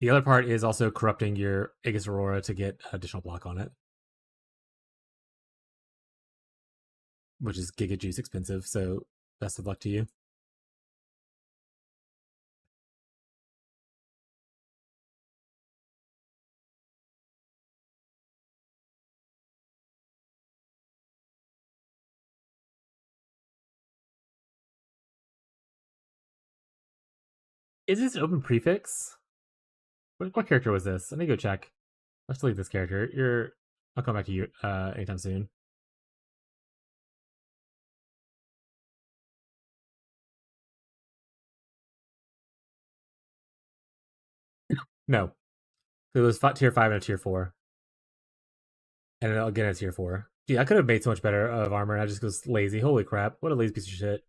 The other part is also corrupting your Aegis Aurora to get additional block on it. Which is giga juice expensive, so best of luck to you. Is this an open prefix? What character was this? Let me go check. Let's delete this character. I'll come back to you anytime soon. No, It was tier 5 and a tier 4. And then again a tier 4. Gee, I could have made so much better of armor, and I just was lazy. Holy crap. What a lazy piece of shit.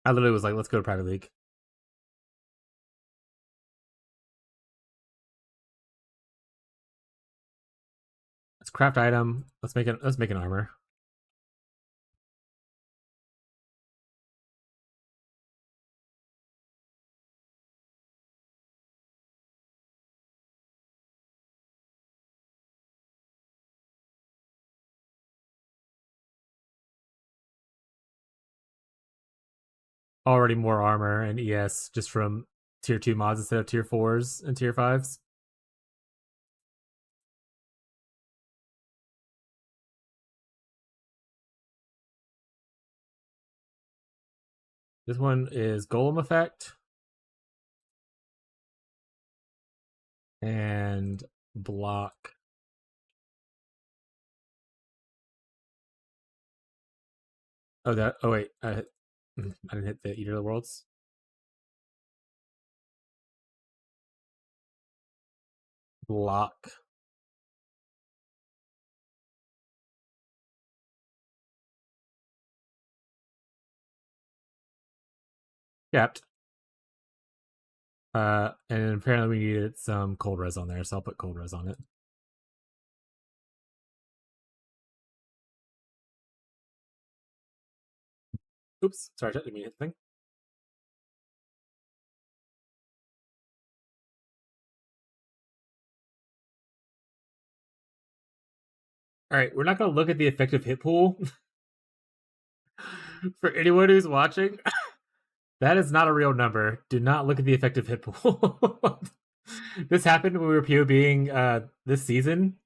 I literally was like, let's go to private league. Let's craft item. Let's make an armor. Already more armor and ES just from tier 2 mods instead of tier 4s and tier 5s. This one is Golem effect. And block. Oh wait, I didn't hit the Eater of the Worlds. Block. Capped. And apparently we needed some cold res on there, so I'll put cold res on it. Oops, sorry, I didn't mean to hit the thing. Alright, we're not going to look at the effective hit pool. For anyone who's watching, that is not a real number. Do not look at the effective hit pool. This happened when we were POBing this season.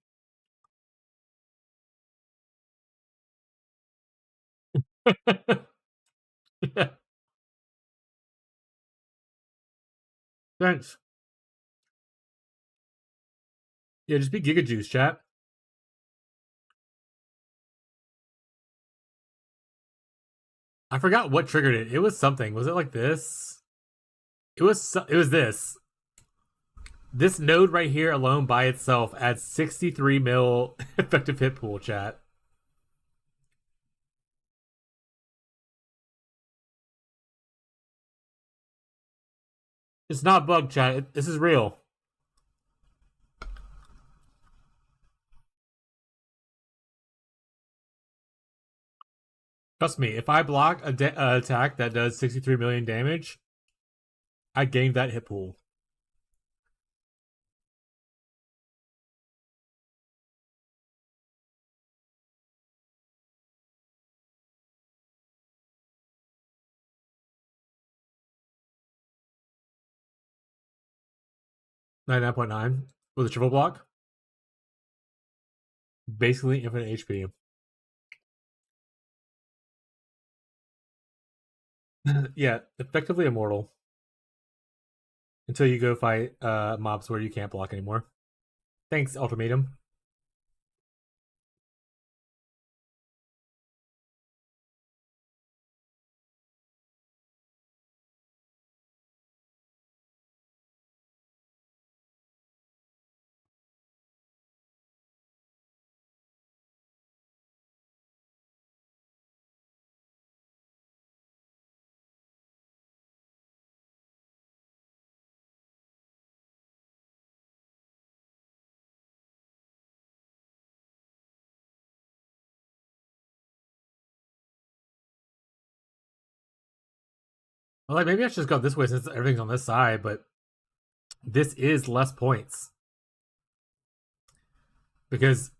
Yeah. Thanks. Yeah, just be Giga Juice, chat. I forgot what triggered it. It was something. Was it like this? It was this. This node right here alone by itself adds 63 mil effective hit pool, chat. It's not bug, chat. This is real. Trust me, if I block a attack that does 63 million damage, I gained that hit pool. .9 with a triple block. Basically infinite HP. Yeah, effectively immortal. Until you go fight mobs where you can't block anymore. Thanks, Ultimatum. Well, like maybe I should just go this way since everything's on this side, but this is less points. Because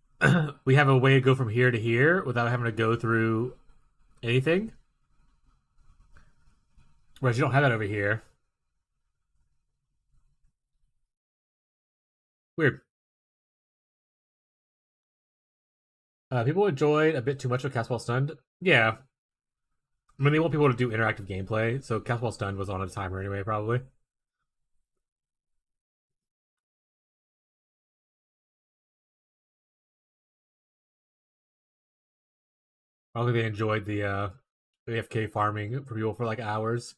we have a way to go from here to here without having to go through anything. Whereas you don't have that over here. Weird. People enjoyed a bit too much of Cast While Stunned. Yeah. I mean, they want people to do interactive gameplay, so Cast While Stunned was on a timer anyway, probably. Probably they enjoyed the AFK farming for people for like hours.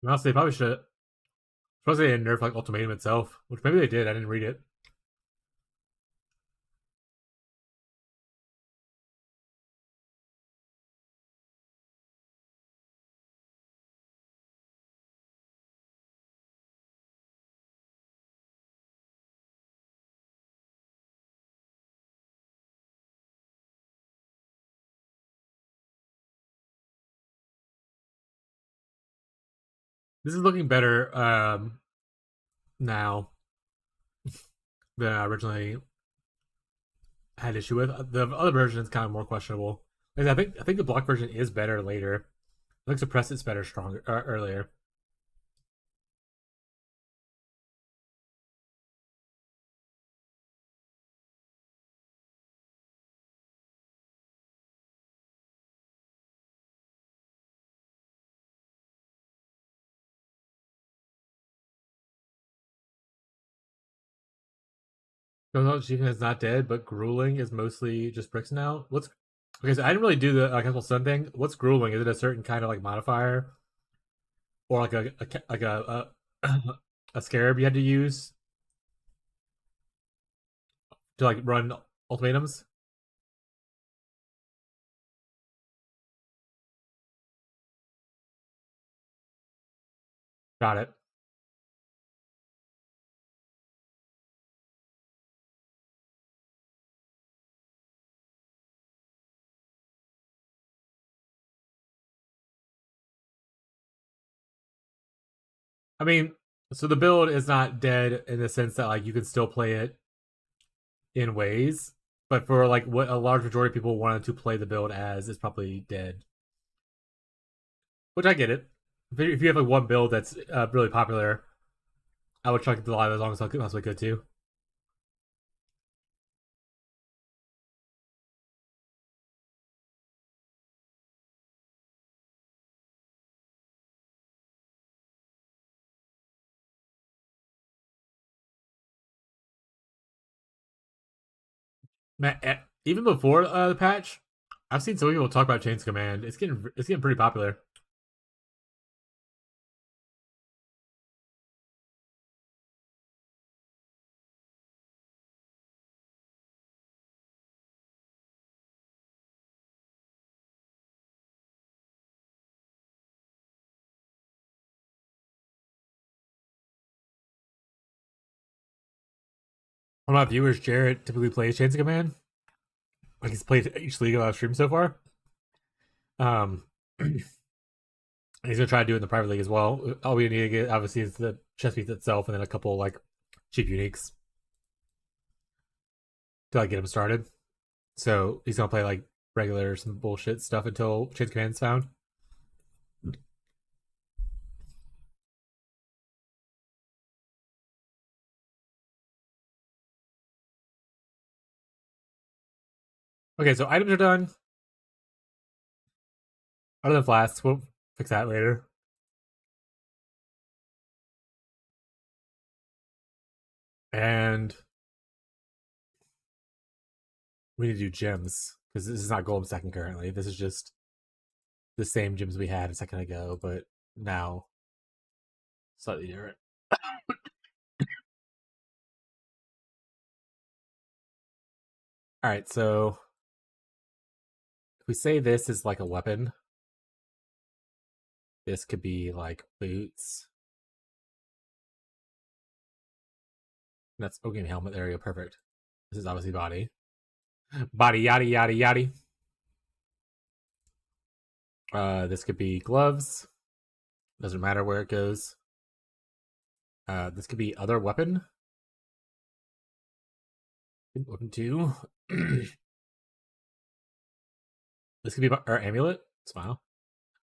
Honestly, they probably should. Suppose they didn't nerf like Ultimatum itself, which maybe they did. I didn't read it. This is looking better now than I originally had issue with. The other version is kind of more questionable. Like, I think the block version is better later. I think suppress it's better stronger earlier. Chieftain is not dead, but grueling is mostly just bricks now. What's okay? So I didn't really do the Castle Sun thing. What's grueling? Is it a certain kind of like modifier, or like a scarab you had to use to like run ultimatums? Got it. I mean, so the build is not dead in the sense that like you can still play it in ways, but for like what a large majority of people wanted to play the build as, is probably dead. Which I get it. If you have like one build that's really popular, I would try to keep it alive as long as I possibly could too. Man, even before the patch, I've seen some people talk about Chains Command. It's getting pretty popular. One of my viewers, Jared, typically plays Chains of Command. Like he's played each league I've streamed so far. He's gonna try to do it in the private league as well. All we need to get obviously is the chess piece itself, and then a couple like cheap uniques to like get him started. So he's gonna play like regular some bullshit stuff until Chains of Command's found. Okay, so items are done. Other than flasks, we'll fix that later. And we need to do gems because this is not Golem second currently. This is just the same gems we had a second ago, but now slightly different. All right, so if we say this is like a weapon, this could be like boots. That's okay. Helmet. There you go. Perfect. This is obviously body. Body yada yada yada. This could be gloves. Doesn't matter where it goes. This could be other weapon. Weapon 2. This could be our amulet. Smile.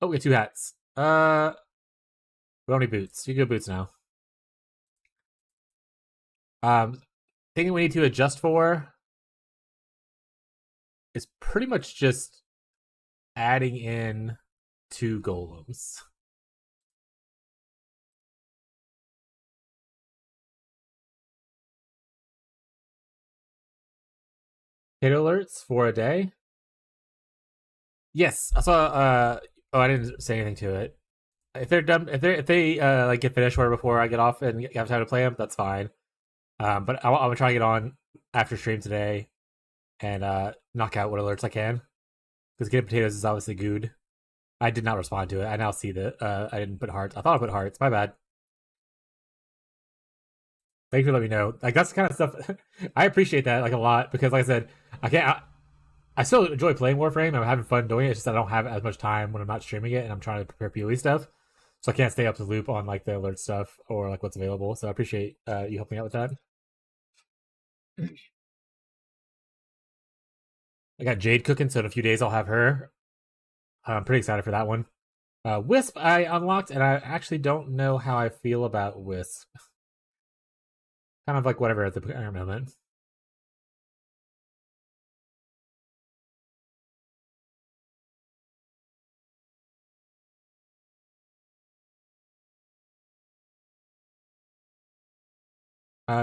Oh, we got 2 hats. We don't need boots. You go boots now. Thing we need to adjust for is pretty much just adding in 2 golems. hit alerts for a day. Yes, I saw. Oh, I didn't say anything to it. If they're done, if they like get finished where before I get off and have time to play them, that's fine. But I'm gonna try to get on after stream today and knock out what alerts I can. Because getting potatoes is obviously good. I did not respond to it. I now see that I didn't put hearts. I thought I put hearts. My bad. Thank you for letting me know. Like that's the kind of stuff I appreciate that like a lot because like I said, I still enjoy playing Warframe. I'm having fun doing it. It's just I don't have as much time when I'm not streaming it and I'm trying to prepare POE stuff. So I can't stay up to loop on like the alert stuff or like what's available. So I appreciate you helping out with that. I got Jade cooking, so in a few days I'll have her. I'm pretty excited for that one. Wisp I unlocked, and I actually don't know how I feel about Wisp. Kind of like whatever at the current moment.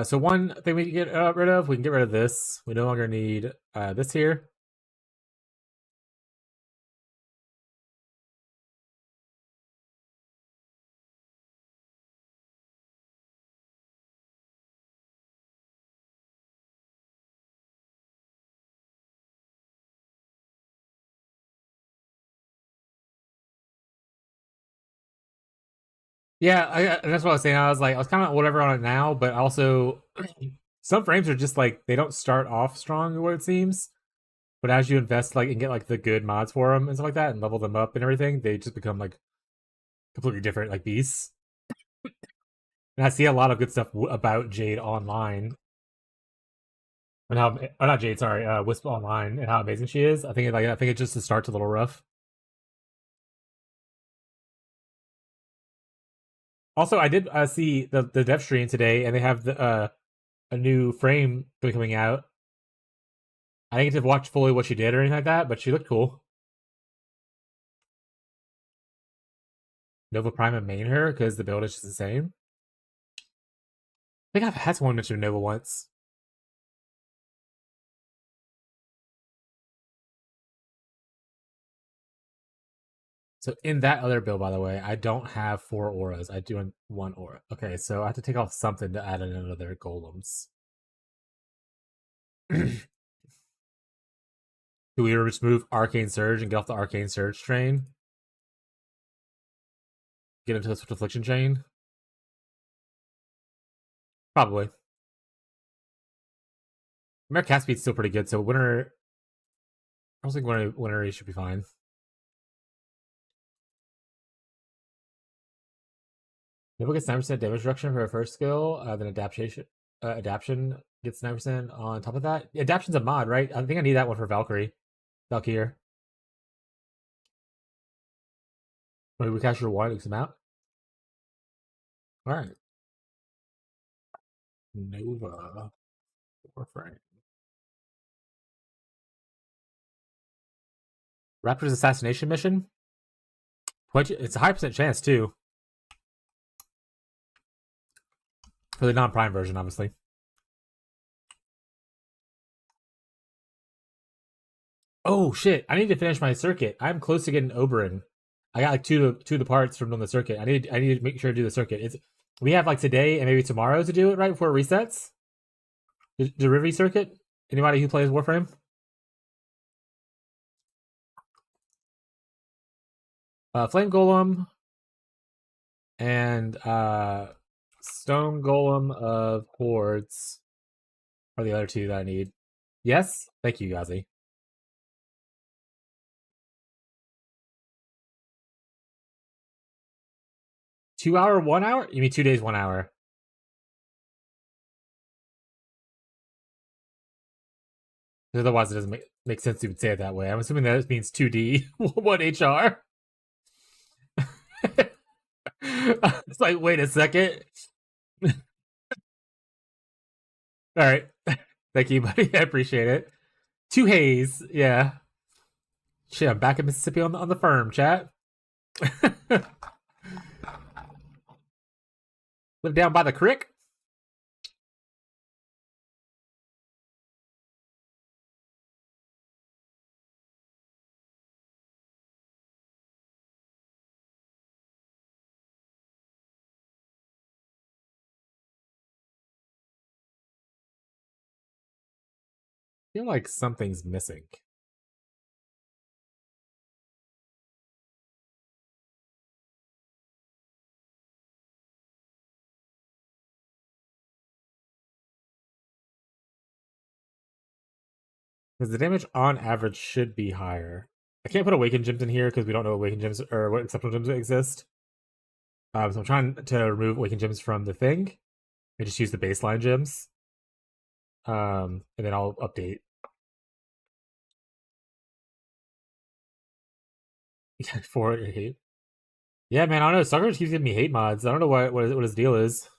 So one thing we can get rid of, we can get rid of this. We no longer need this here. Yeah, that's what I was saying. I was kind of whatever on it now, but also some frames are just like they don't start off strong, what it seems. But as you invest like and get like the good mods for them and stuff like that, and level them up and everything, they just become like completely different like beasts. And I see a lot of good stuff about Jade online, and how not Jade, sorry, Wisp online, and how amazing she is. I think it just starts a little rough. Also, I did see the dev stream today, and they have a new frame coming out. I didn't get to watch fully what she did or anything like that, but she looked cool. Nova Prime and main her because the build is just the same. I think I've had someone mention Nova once. So in that other build, by the way, I don't have 4 auras. I do 1 aura. Okay, so I have to take off something to add in another golems. Do we just move Arcane Surge and get off the Arcane Surge train? Get into the Swift Affliction chain? Probably. Mare cast speed's still pretty good, so Winter... I was thinking Winter should be fine. Nova gets 9% damage reduction for her first skill, then Adaption gets 9% on top of that. Adaption's a mod, right? I think I need that one for Valkyrie. Valkyrie. Wait, we capture 1, X amount? Alright. Nova. Warframe. Raptor's assassination mission? It's a high percent chance, too. For the non-prime version, obviously. Oh, shit. I need to finish my circuit. I'm close to getting Oberyn. I got like two of the parts from doing the circuit. I need to make sure to do the circuit. We have like today and maybe tomorrow to do it, right? Before it resets? The Rivy circuit? Anybody who plays Warframe? Flame Golem and Stone Golem of Hordes are the other 2 that I need. Yes? Thank you, Gazi. Two hour, 1 hour? You mean 2 days, 1 hour? Otherwise, it doesn't make sense to even say it that way. I'm assuming that means 2D, 1 HR. It's like, wait a second. All right. Thank you, buddy. I appreciate it. 2 Haze, yeah. Shit, I'm back in Mississippi on the firm, chat. Live down by the creek. feel like something's missing. Because the damage on average should be higher. I can't put awakened gems in here because we don't know awakened gems or what exceptional gems exist. So I'm trying to remove awakened gems from the thing. I just use the baseline gems. And then I'll update. Yeah, 400 hate. Yeah, man, I don't know. Sucker keeps giving me hate mods. I don't know what his deal is.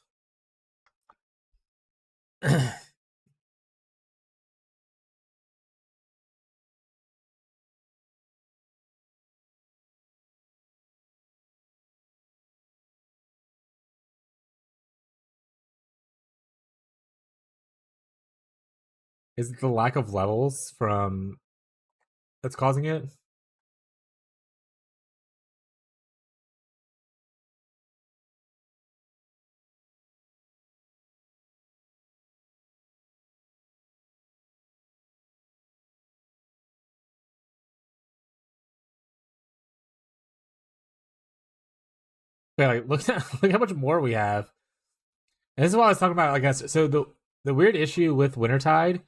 Is it the lack of levels from that's causing it? Yeah, like look how much more we have. And this is what I was talking about. I guess so. The weird issue with Wintertide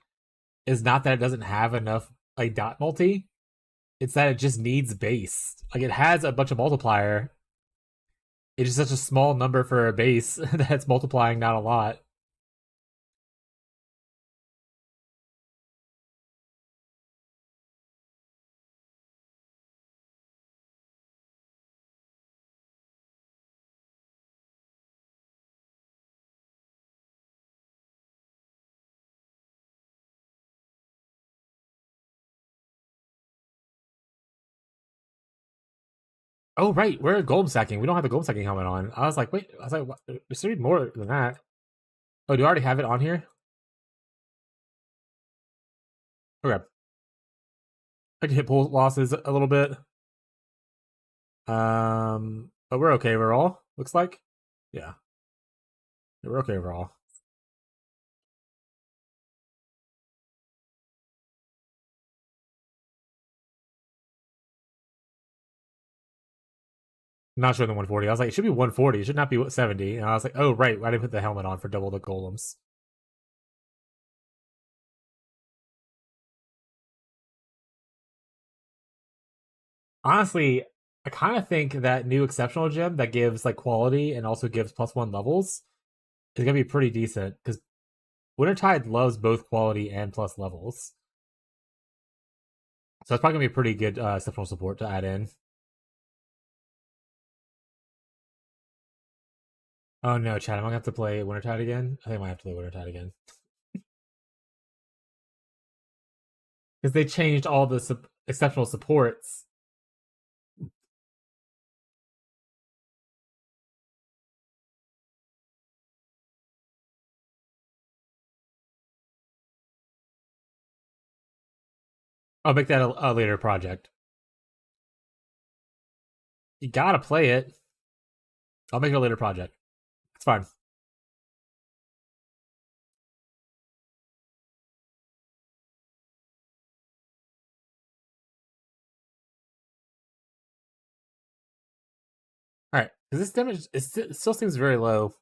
is not that it doesn't have enough like dot multi. It's that it just needs base. Like it has a bunch of multiplier. It's just such a small number for a base that's multiplying not a lot. Oh right, we're golem stacking. We don't have the golem stacking helmet on. I was like, wait. I was like, what? There should be more than that. Oh, do I already have it on here? Okay. I can hit pull losses a little bit. But we're okay overall. Looks like, yeah, we're okay overall. I'm not sure the 140. I was like, it should be 140. It should not be 70. And I was like, oh right, I didn't put the helmet on for double the golems. Honestly, I kind of think that new exceptional gem that gives like quality and also gives +1 levels is gonna be pretty decent because Wintertide loves both quality and plus levels. So it's probably gonna be pretty good exceptional support to add in. Oh no, Chad, am I gonna have to play Wintertide again? I think I might have to play Wintertide again. Because they changed all the exceptional supports. I'll make that a later project. You gotta play it. I'll make it a later project. It's fine. Alright, because this damage it still seems very low.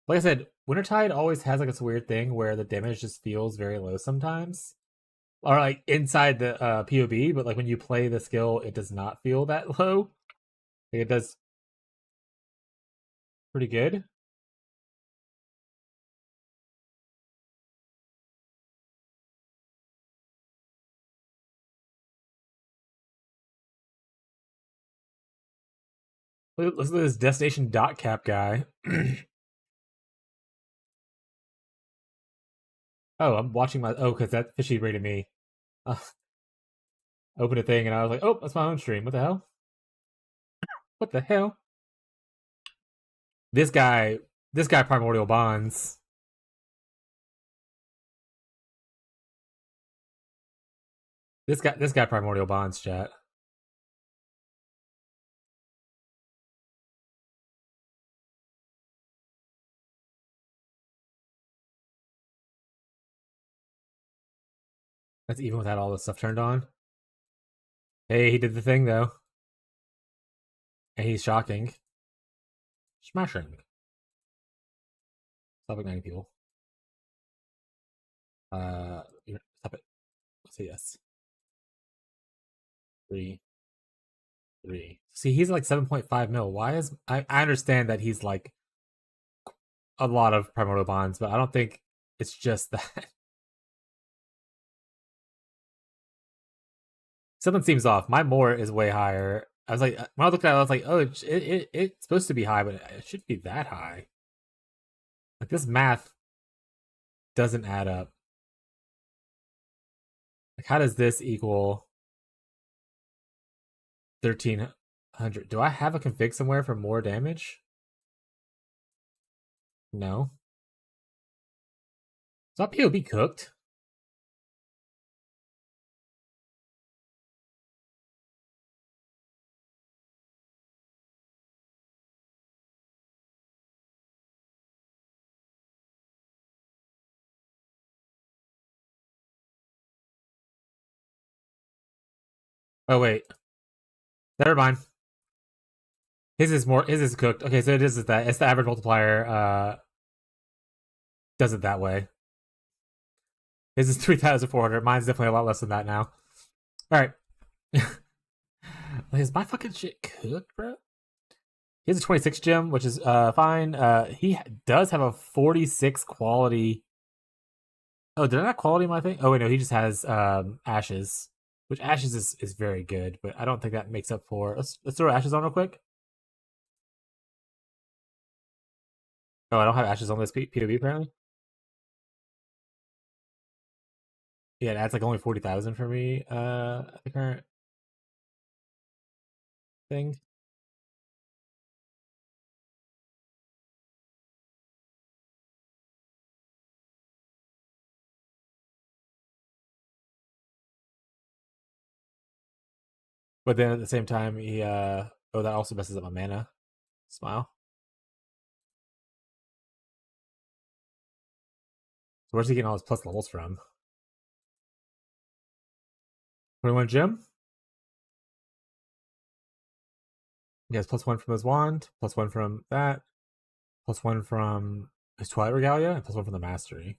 Like I said, Wintertide always has like this weird thing where the damage just feels very low sometimes. Or like inside the POB, but like when you play the skill, it does not feel that low. Like, it does pretty good. Listen to this destination dot cap guy. Oh, I'm watching my. Oh, because that fishy rated me. Uh, open a thing and I was like, oh, that's my own stream. What the hell? What the hell? This guy primordial bonds. This guy primordial bonds, chat. That's even without all this stuff turned on. Hey, he did the thing though. And he's shocking. Smashing. Stop igniting people. Stop it. Say yes. 3. See, he's like 7.5 mil. Why is I understand that he's like a lot of primordial bonds, but I don't think it's just that. Something seems off. My more is way higher. I was like, when I looked at it, I was like, oh, it's supposed to be high, but it shouldn't be that high. Like, this math doesn't add up. Like, how does this equal 1300? Do I have a config somewhere for more damage? No. Is that POB cooked? Oh, wait. Never mind. His is cooked. Okay, so it is that. It's the average multiplier, does it that way. His is 3,400. Mine's definitely a lot less than that now. Alright. Is my fucking shit cooked, bro? He has a 26 gem, which is fine. He does have a 46 quality. Oh, did I not quality my thing? Oh wait, no, he just has ashes, which ashes is very good, but I don't think that makes up for. Let's throw ashes on real quick. Oh, I don't have ashes on this POV apparently. Yeah, it adds like only 40,000 for me at the current thing. But then at the same time, he oh, that also messes up my mana. Smile. So where's he getting all his plus levels from? 21 gem. He has +1 from his wand, +1 from that, +1 from his Twilight Regalia, and +1 from the Mastery.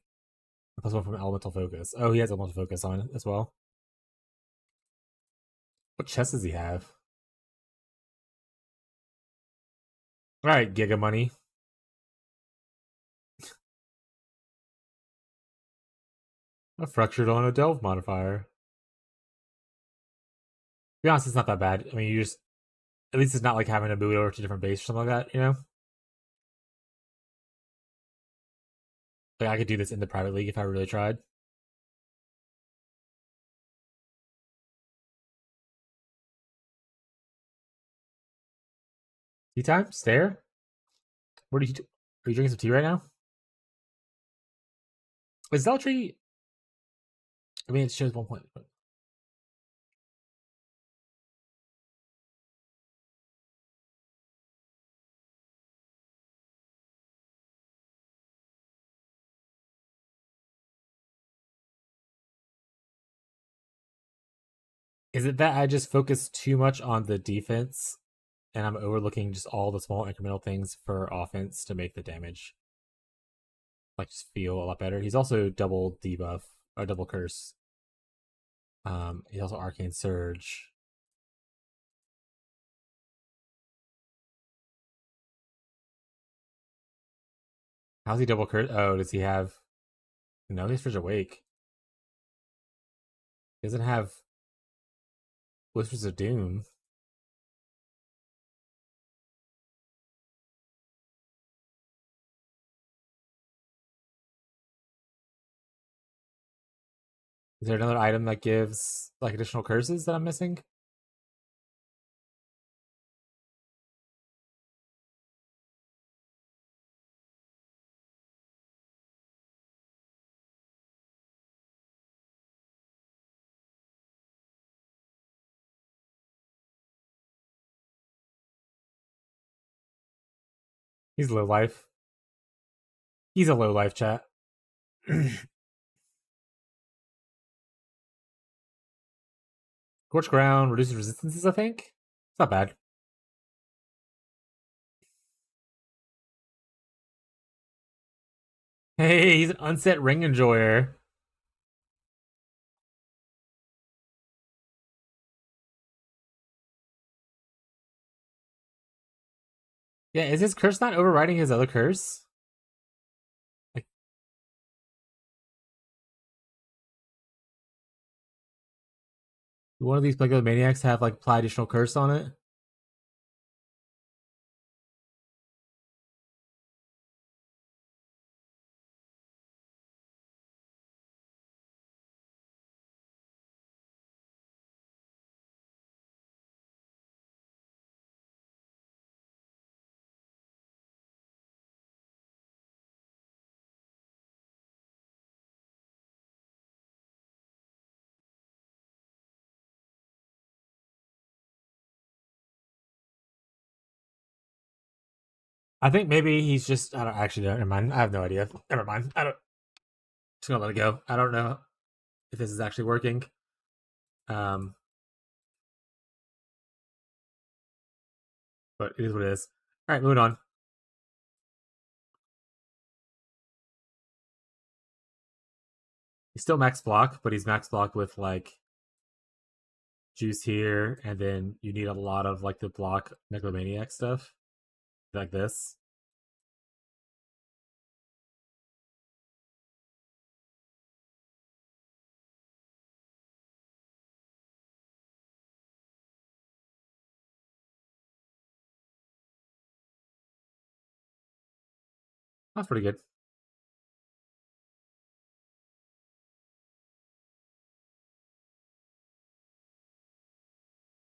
And +1 from Elemental Focus. Oh, he has Elemental Focus on it as well. What chest does he have? Alright, Giga Money. A Fractured on a Delve modifier. To be honest, it's not that bad. I mean, you just... At least it's not like having to move it over to a different base or something like that, you know? Like, I could do this in the private league if I really tried. Tea time? Stare? What are you... Are you drinking some tea right now? Is Zealotry... I mean, it shows 1 point. But... Is it that I just focus too much on the defense and I'm overlooking just all the small incremental things for offense to make the damage like just feel a lot better? He's also double debuff or double curse. He's also arcane surge. How's he double curse? Oh, does he have? No, he's Fridge Awake. He doesn't have Whispers of Doom. Is there another item that gives like additional curses that I'm missing? He's low life. He's a low life, chat. Scorch ground reduces resistances, I think. It's not bad. Hey, he's an unset ring enjoyer. Yeah, is his curse not overriding his other curse? Like, one of these Megalomaniacs have like apply additional curse on it? I think maybe he's just. I don't actually. Never mind. I have no idea. Never mind. I don't. Just gonna let it go. I don't know if this is actually working. Um, but it is what it is. All right, moving on. He's still max block, but he's max block with like juice here, and then you need a lot of like the block Megalomaniac stuff, like this. That's pretty good.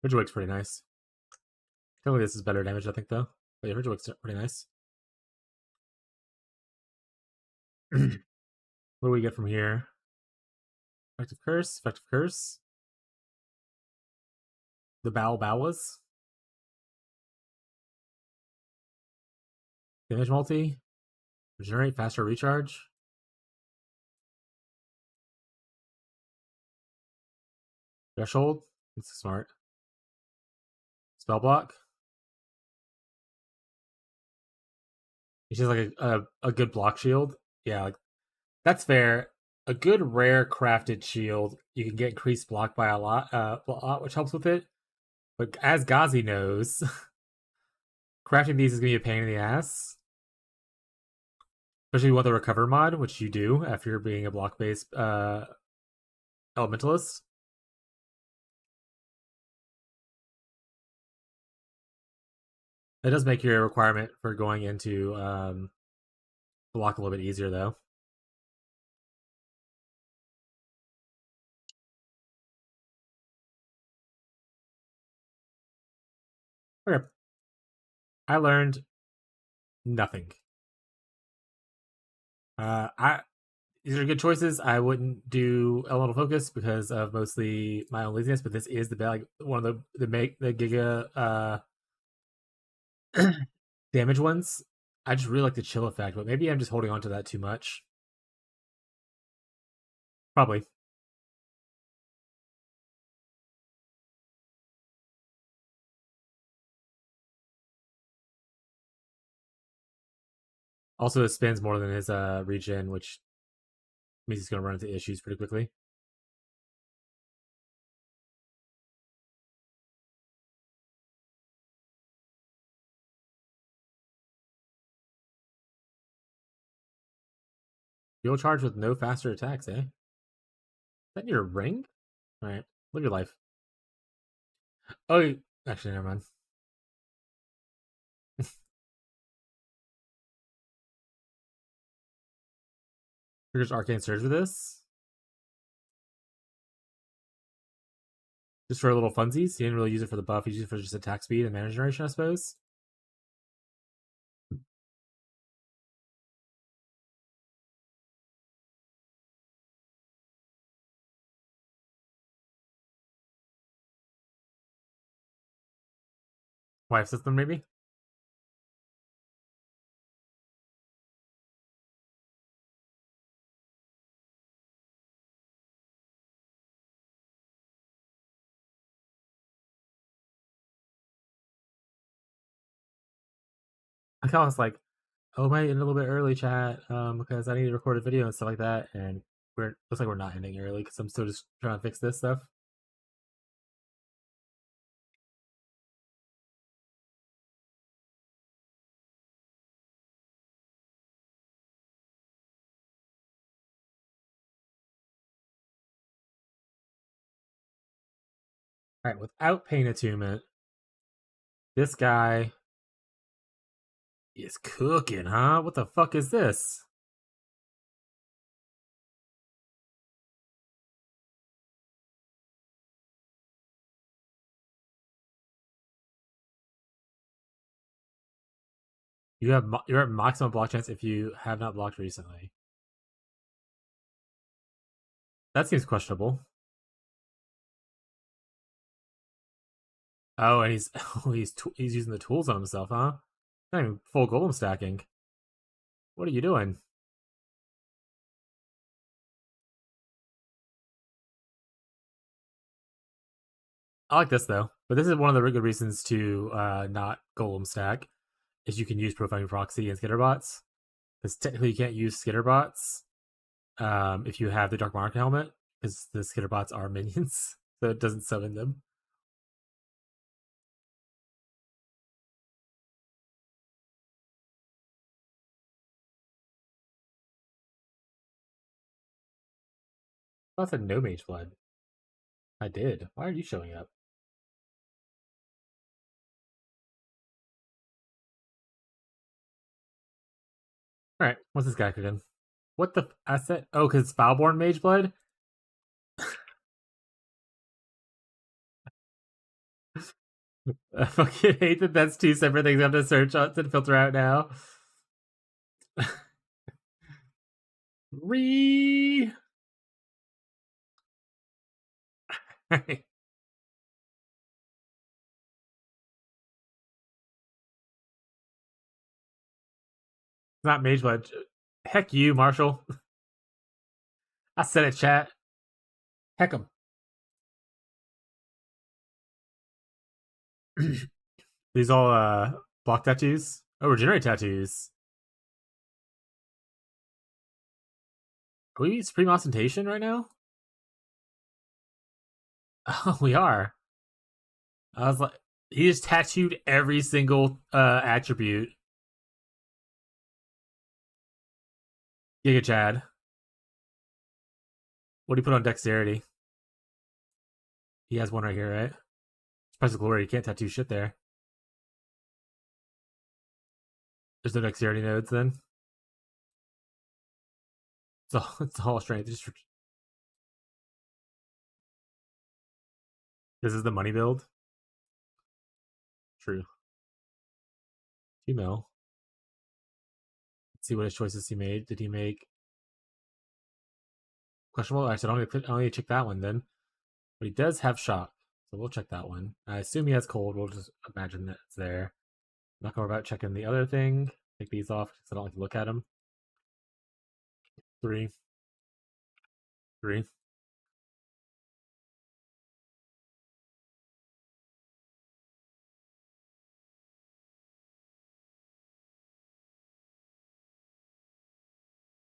Ridgewick's pretty nice. Technically, this is better damage, I think, though. But yeah, Ridgewick's pretty nice. What do we get from here? Effective curse, effective curse. The Bawas. Damage multi. Regenerate, faster recharge. Threshold. It's smart. Spell block. It's just like a good block shield. Yeah, like that's fair. A good rare crafted shield, you can get increased block by a lot, which helps with it. But as Ghazi knows, crafting these is gonna be a pain in the ass. Especially with the recover mod, which you do after being a block based elementalist. It does make your requirement for going into block a little bit easier, though. Okay. I learned nothing. I These are good choices. I wouldn't do elemental focus because of mostly my own laziness, but this is the like one of the giga damage ones. I just really like the chill effect, but maybe I'm just holding on to that too much. Probably. Also, it spends more than his regen, which means he's going to run into issues pretty quickly. You'll charge with no faster attacks, eh? Is that your ring? Alright. Live your life. Oh, actually, never mind. Triggers Arcane Surge with this. Just for a little funsies. He didn't really use it for the buff. He used it for just attack speed and mana generation, I suppose. Wife system, maybe? I kind of was like, oh, am I in a little bit early, chat? Because I need to record a video and stuff like that, and looks like we're not ending early because I'm still just trying to fix this stuff. All right, without pain attunement, this guy is cooking, huh? What the fuck is this? You're at maximum block chance if you have not blocked recently. That seems questionable. Oh, and he's using the tools on himself, huh? Not even full golem stacking. What are you doing? I like this though, but this is one of the good reasons to not golem stack is you can use profiling proxy and skitterbots because technically you can't use skitterbots if you have the dark mark helmet because the skitterbots are minions, so it doesn't summon them. I said no mage blood. I did. Why are you showing up? All right, what's this guy again? What the asset? Oh, because it's Foulborn Mage Blood. I fucking hate that that's two separate things I have to search on to filter out now. Re. It's not Mage Blood. Heck you, Marshall. I said it, chat. Heck him. These all block tattoos. Oh, regenerate tattoos. Are we Supreme Ostentation right now? Oh, we are. I was like, he just tattooed every single attribute. Giga Chad. What do you put on dexterity? He has one right here, right? Price of Glory, you can't tattoo shit there. There's no dexterity nodes then. It's all strength. This is the money build. True. 2 mil. Let's see what his choices he made. Did he make questionable? Actually, I don't need to check that one then. But he does have shock, so we'll check that one. I assume he has cold. We'll just imagine that it's there. I'm not gonna worry about checking the other thing. Take these off because I don't like to look at them. 3. 3.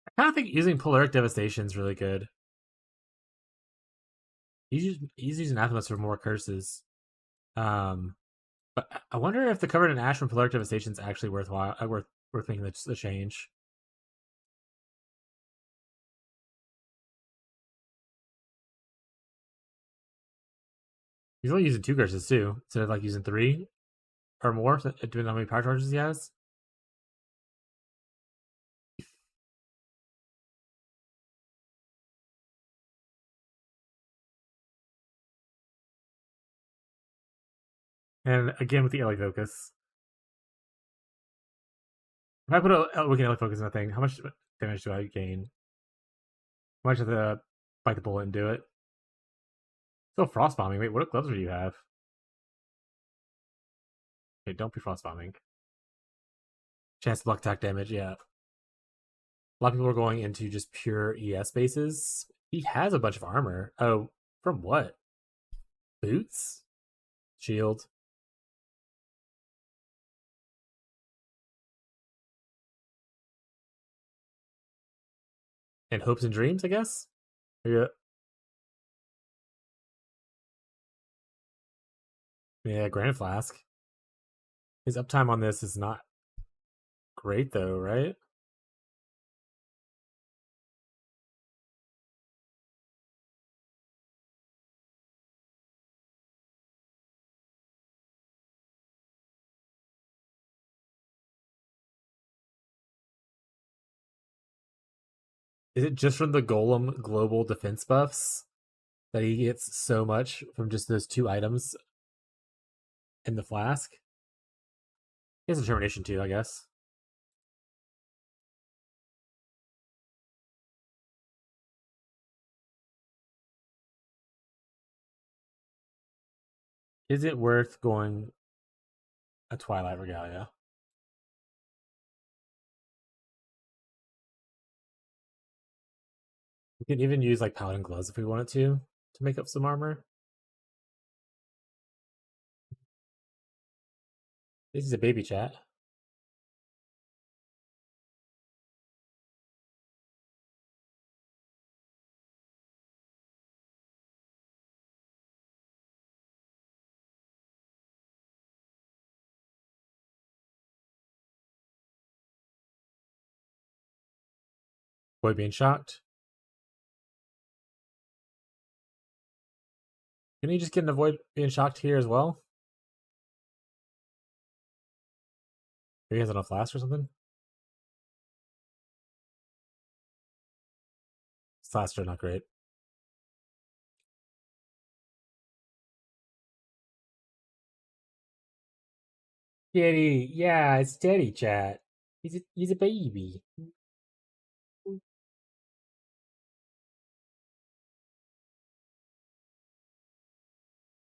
I kind of think using Polaric Devastation is really good. He's using Anathemas for more curses. But I wonder if the Covered in Ash from Polaric Devastation is actually worthwhile, worth making the change. He's only using 2 curses too, instead of like using 3 or more, depending on how many power charges he has. And again with the LA focus. If I put a wicked LA focus in that thing, how much damage do I gain? How much of the bite the bullet and do it? Still frost bombing. Wait, what gloves do you have? Okay, don't be frost bombing. Chance to block attack damage, yeah. A lot of people are going into just pure ES bases. He has a bunch of armor. Oh, from what? Boots? Shield? and hopes and dreams, I guess. Yeah. Yeah, Grand Flask. His uptime on this is not great though, right? Is it just from the Golem global defense buffs that he gets so much from just those 2 items in the flask? He has determination too, I guess. Is it worth going a Twilight Regalia? We can even use like Paladin Gloves if we wanted to make up some armor. This is a baby chat. Boy being shocked. Can he just get an avoid being shocked here as well? Maybe he has enough flask or something? Flasks are not great. Daddy, yeah, it's Daddy chat. He's a baby.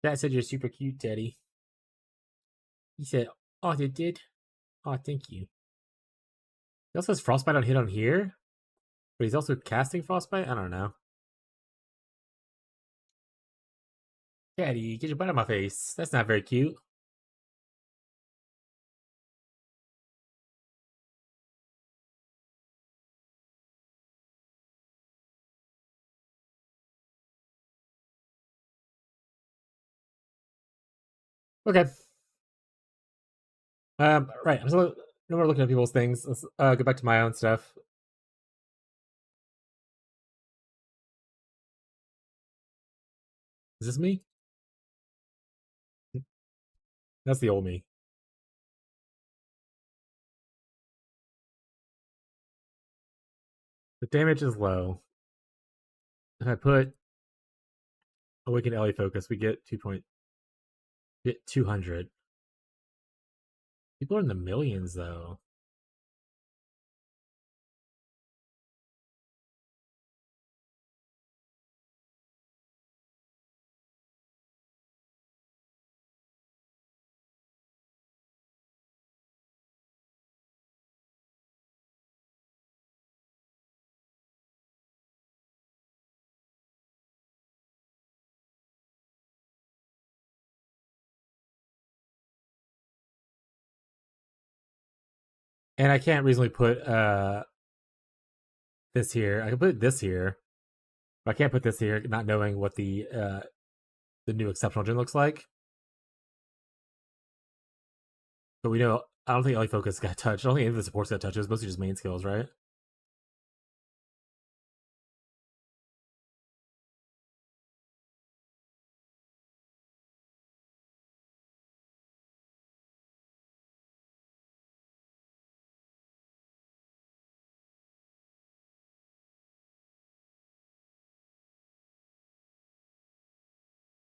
Dad said you're super cute, Daddy. He said, "Oh, they did. Oh, thank you." He also has Frostbite on hit on here, but he's also casting Frostbite. I don't know. Daddy, get your butt out of my face. That's not very cute. Okay. Right. I'm still no more looking at people's things. Let's go back to my own stuff. Is this me? That's the old me. The damage is low. If I put Awakened Ellie Focus, we get 200. People are in the millions though. And I can't reasonably put this here. I can put this here, but I can't put this here, not knowing what the new exceptional gen looks like. But we know I don't think Ellie Focus got touched. I don't think any of the supports got touched. It was mostly just main skills, right?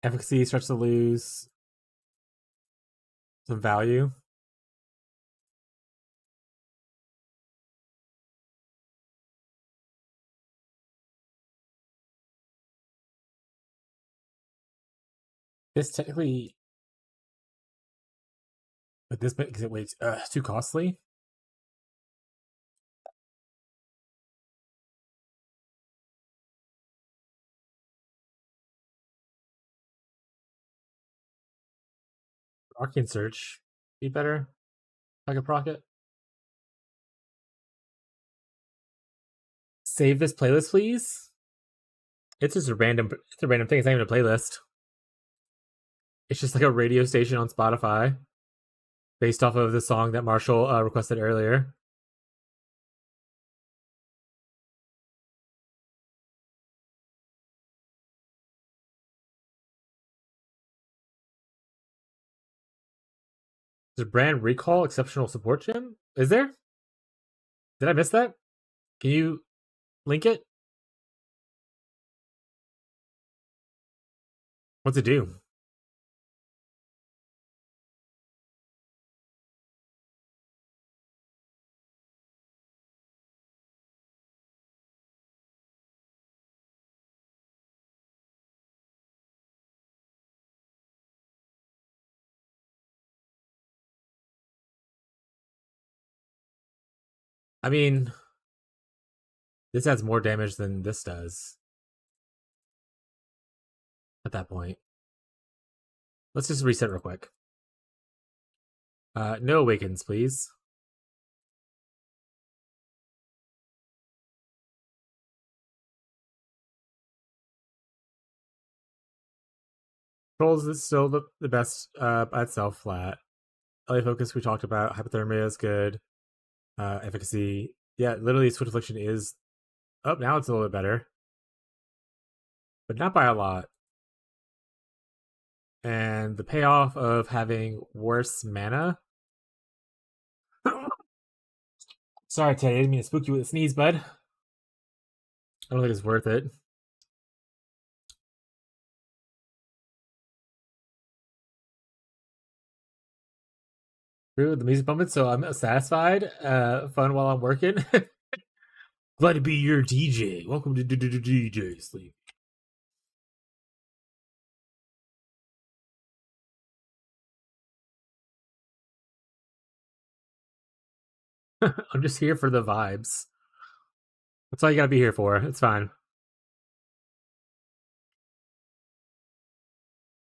Efficacy starts to lose some value. This technically, but this because it weighs too costly. Arcane Search be better. Like a Procket. save this playlist, please? It's just a random thing. It's not even a playlist. It's just like a radio station on Spotify based off of the song that Marshall requested earlier. There's a brand recall exceptional support gem? Is there? Did I miss that? Can you link it? What's it do? I mean, this adds more damage than this does. At that point. Let's just reset real quick. No awakens, please. Controls is still the best by itself, flat. LA focus we talked about. Hypothermia is good. Efficacy. Yeah, literally Swift Affliction is... Oh, now it's a little bit better. But not by a lot. And the payoff of having worse mana... Sorry, Teddy, I didn't mean to spook you with a sneeze, bud. I don't think it's worth it. Through the music bumping, so I'm satisfied. Fun while I'm working. Glad to be your DJ. Welcome to DJ Sleep. I'm just here for the vibes. That's all you gotta be here for. It's fine.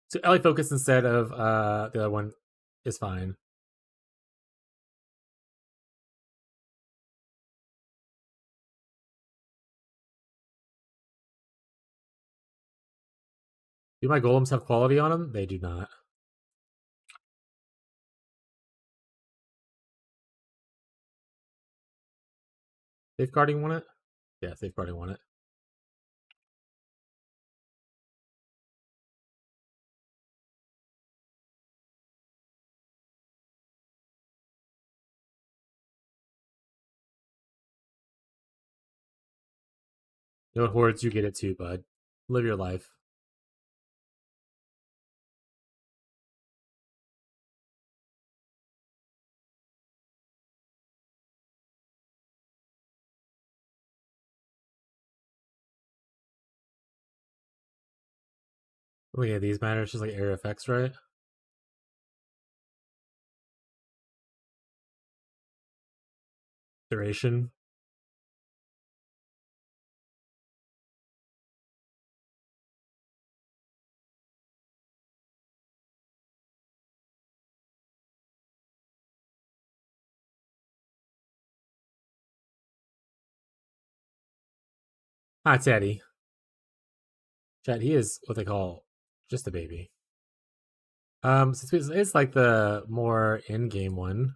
So LA Focus instead of the other one is fine. Do my golems have quality on them? They do not. Safeguarding want it? Yeah, safeguarding want it. You know what hordes you get it too, bud. Live your life. Oh yeah, these matter. It's just like area effects, right? Duration. Hi, Teddy. Chat, he is what they call just a baby. Since it's like the more in-game one.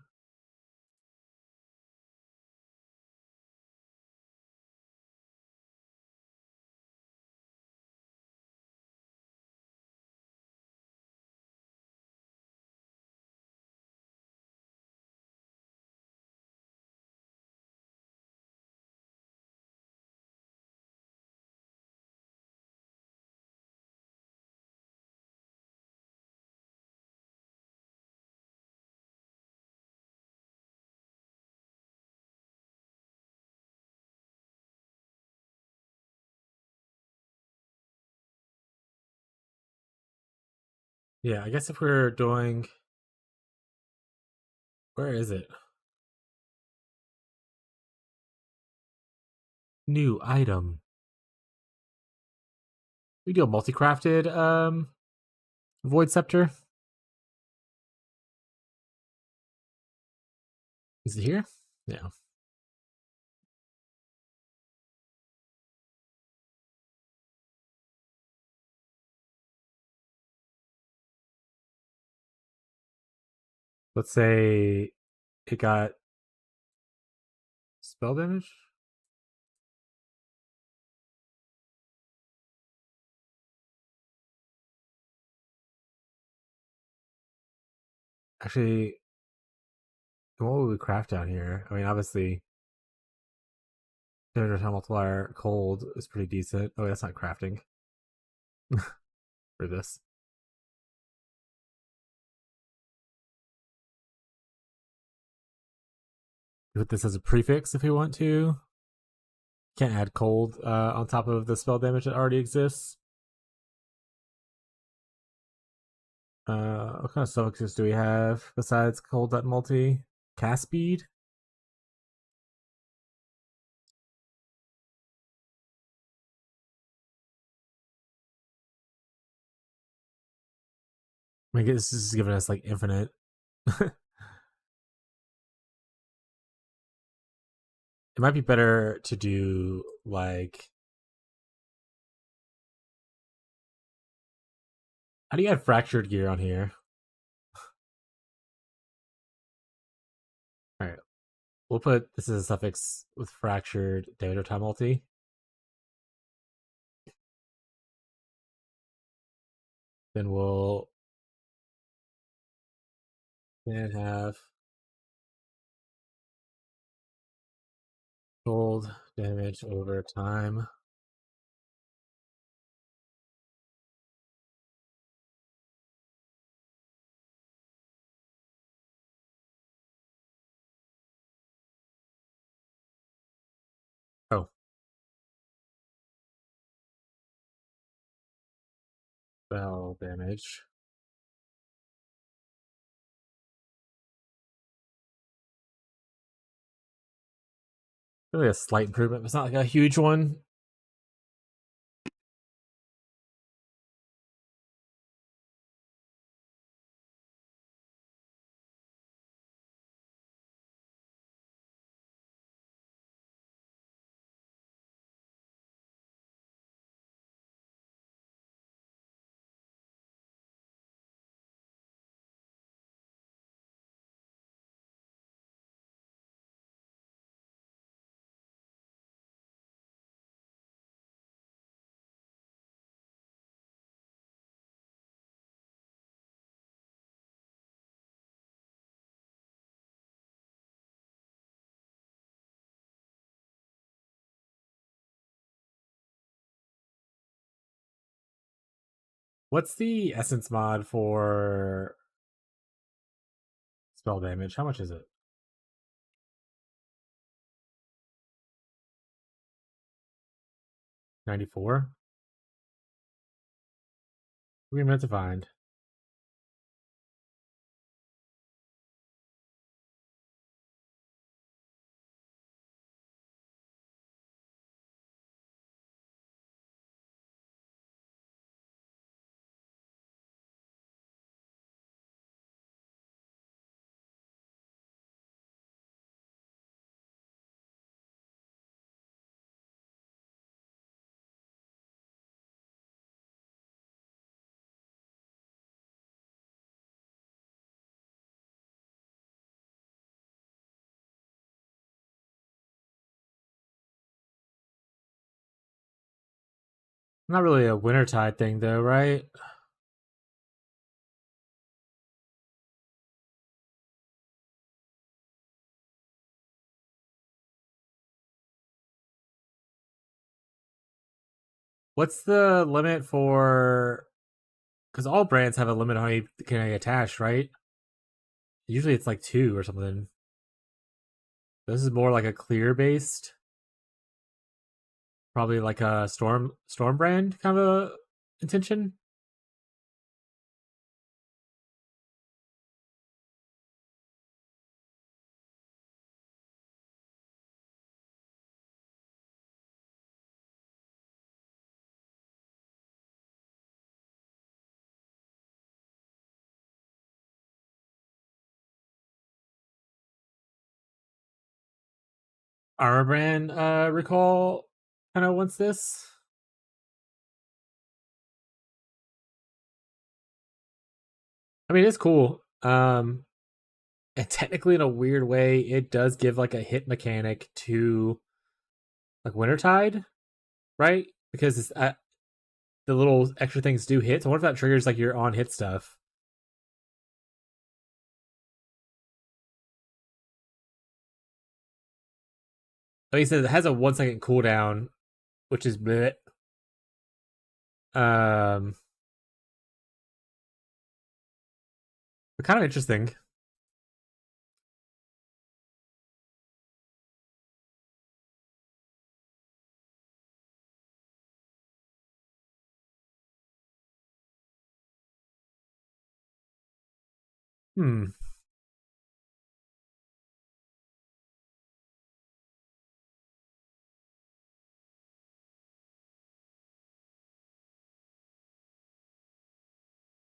Yeah, I guess if we're doing... Where is it? New item. We do a multi-crafted Void Scepter. Is it here? Yeah. let's say it got spell damage. Actually, what would we craft down here? I mean, obviously, damage time multiplier cold is pretty decent. Oh, that's not crafting for this. Put this as a prefix if we want to. Can't add cold on top of the spell damage that already exists. What kind of suffixes do we have besides cold.multi? Cast speed? I guess this is giving us like infinite. It might be better to do like. How do you add fractured gear on here? Alright. We'll put this as a suffix with fractured damage time multi. Then we'll then have cold damage over time. Oh. Spell damage. Really a slight improvement, but it's not like a huge one. What's the essence mod for spell damage? How much is it? 94? What are we meant to find? Not really a Wintertide thing though, right? What's the limit for? Because all brands have a limit on how many can I attach, right? Usually it's like 2 or something. This is more like a clear based, probably like a storm brand kind of a intention. Armor brand recall kind of wants this. I mean, it's cool. And technically, in a weird way, it does give like a hit mechanic to like Wintertide, right? Because it's, the little extra things do hit. So what if that triggers like your on hit stuff? Like I said, it has a 1 second cooldown, which is bleh. But kind of interesting. Hmm.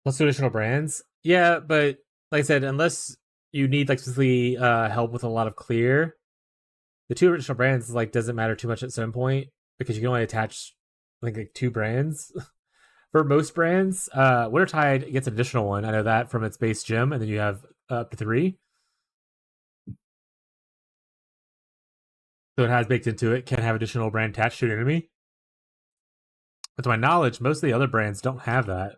Plus two additional brands. Yeah, but like I said, unless you need like specifically help with a lot of clear, the two additional brands like doesn't matter too much at some point because you can only attach like 2 brands. For most brands, Wintertide gets an additional one. I know that from its base gem, and then you have up to 3. So it has baked into it, can have additional brand attached to an enemy. But to my knowledge, most of the other brands don't have that.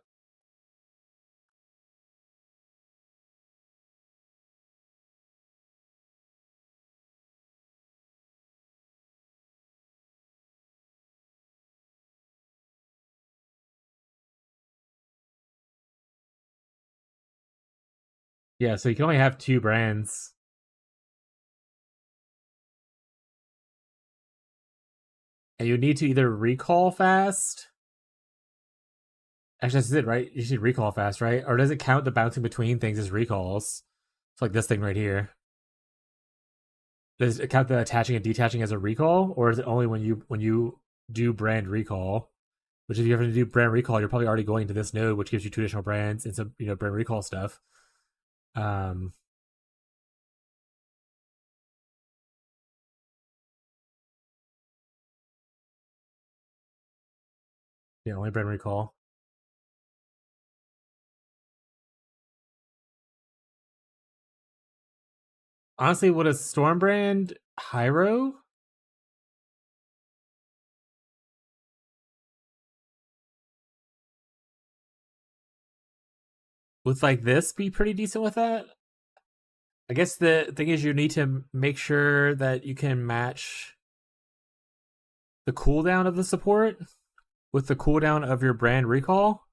Yeah, so you can only have 2 brands. And you need to either recall fast. Actually, that's it, right? You should recall fast, right? Or does it count the bouncing between things as recalls? It's like this thing right here. Does it count the attaching and detaching as a recall, or is it only when you do brand recall? Which, if you ever do brand recall, you're probably already going to this node, which gives you 2 additional brands and some brand recall stuff. Yeah, only brand recall. Honestly, what is Storm brand? Hyro? Would like this be pretty decent with that? I guess the thing is you need to make sure that you can match the cooldown of the support with the cooldown of your brand recall.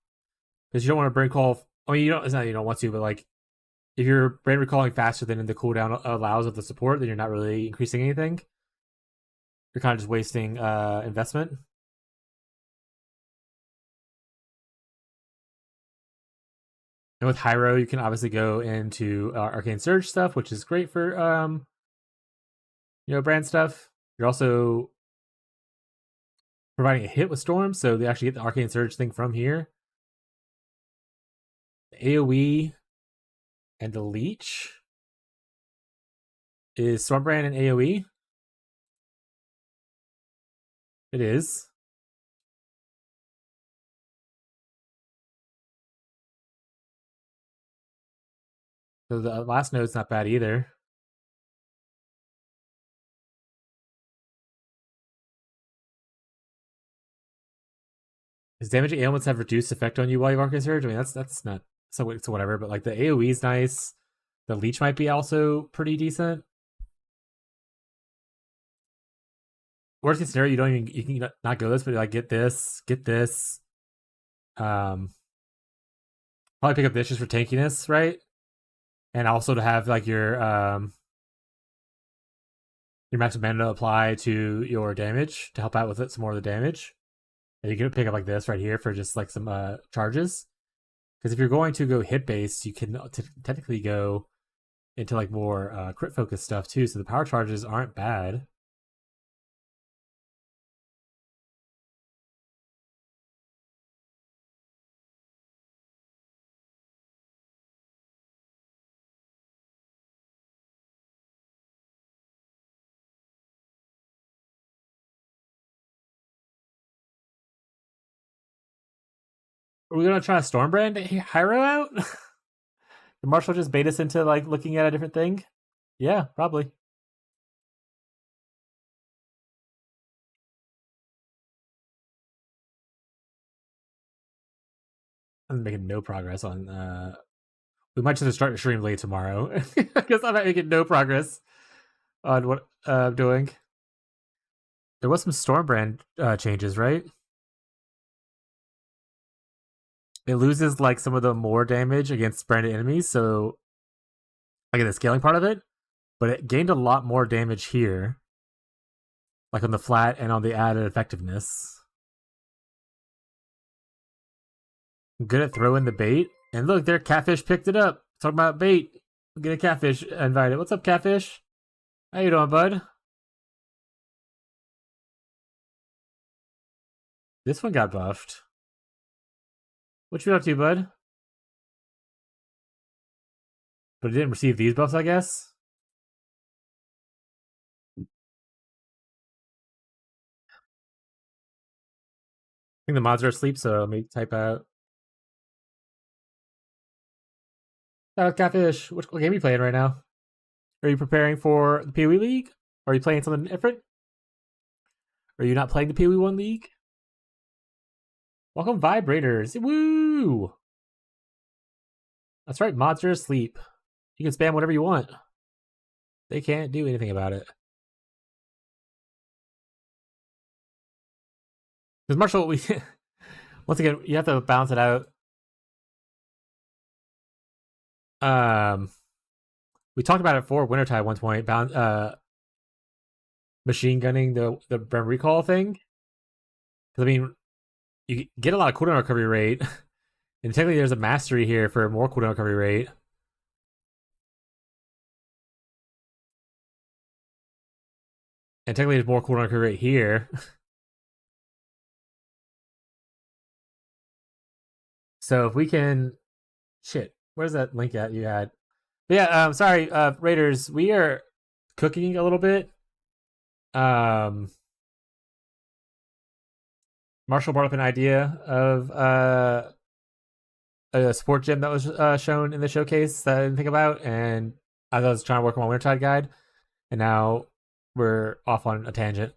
Because you don't want to brand recall. I mean, you don't. It's not you don't want to, but like if you're brand recalling faster than the cooldown allows of the support, then you're not really increasing anything. You're kind of just wasting investment. And with Hyro, you can obviously go into Arcane Surge stuff, which is great for brand stuff. You're also providing a hit with Storm, so they actually get the Arcane Surge thing from here. The AoE and the Leech is Stormbrand and AoE. It is. So the last node's not bad either. Does damaging ailments have reduced effect on you while you have Arcane Surge? I mean, that's not so whatever. But like the AoE is nice. The Leech might be also pretty decent. Worst case scenario, you can not go this, but like get this. Probably pick up this just for tankiness, right? And also to have like your maximum mana apply to your damage to help out with it some more of the damage. And you can pick up like this right here for just like some charges. Because if you're going to go hit base, you can technically go into like more crit focus stuff too. So the power charges aren't bad. Are we gonna try a Stormbrand Hyro out? Did Marshall just bait us into like looking at a different thing? Yeah, probably. I'm making no progress on. We might just start a stream late tomorrow because I'm not making no progress on what I'm doing. There was some Storm Brand changes, right? It loses like some of the more damage against branded enemies, so like in the scaling part of it, but it gained a lot more damage here, like on the flat and on the added effectiveness. I'm good at throwing the bait, and look, their catfish picked it up. Talking about bait, get a catfish invited. What's up, catfish? How you doing, bud? This one got buffed. What you up to, bud? But it didn't receive these buffs, I guess. I think the mods are asleep, so let me type out. Catfish, what game are you playing right now? Are you preparing for the POE League? Or are you playing something different? Are you not playing the POE1 League? Welcome, Vibrators. Woo! That's right, mods are asleep. You can spam whatever you want. They can't do anything about it. Because Marshall, we once again, you have to balance it out. We talked about it for Wintertide at one point. Machine gunning the Brem recall thing. Because I mean, you get a lot of cooldown recovery rate, and technically there's a mastery here for more cooldown recovery rate. And technically there's more cooldown recovery rate here. So if we can, shit, where's that link at you had? But yeah, sorry, Raiders, we are cooking a little bit. Marshall brought up an idea of a sport gym that was shown in the showcase that I didn't think about, and I was trying to work on my Wintertide guide, and now we're off on a tangent.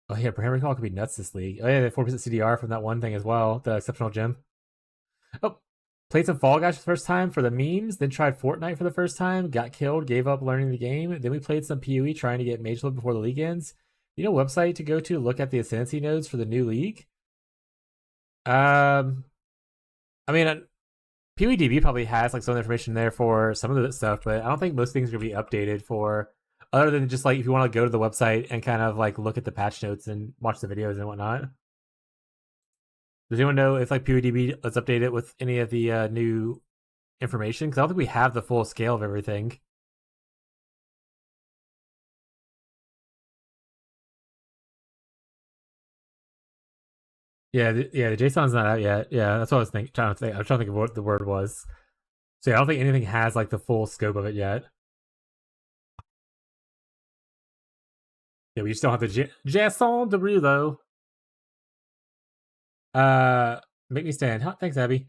Oh yeah, Brand Recall could be nuts this league. Oh yeah, the 4% CDR from that one thing as well, the exceptional gym. Oh, played some Fall Guys for the first time for the memes, then tried Fortnite for the first time, got killed, gave up learning the game. Then we played some PoE trying to get Mage Level before the league ends. You know, website to go to look at the ascendancy nodes for the new league. I mean, PoEDB probably has like some information there for some of the stuff, but I don't think most things are gonna be updated for, other than just like if you want to go to the website and kind of like look at the patch notes and watch the videos and whatnot. Does anyone know if like PoEDB is updated with any of the new information? Because I don't think we have the full scale of everything. Yeah, the JSON's not out yet. Yeah, that's what I was trying to think. I was trying to think of what the word was. So yeah, I don't think anything has like the full scope of it yet. Yeah, we still have the JSON Derulo. Make me stand. Thanks, Abby.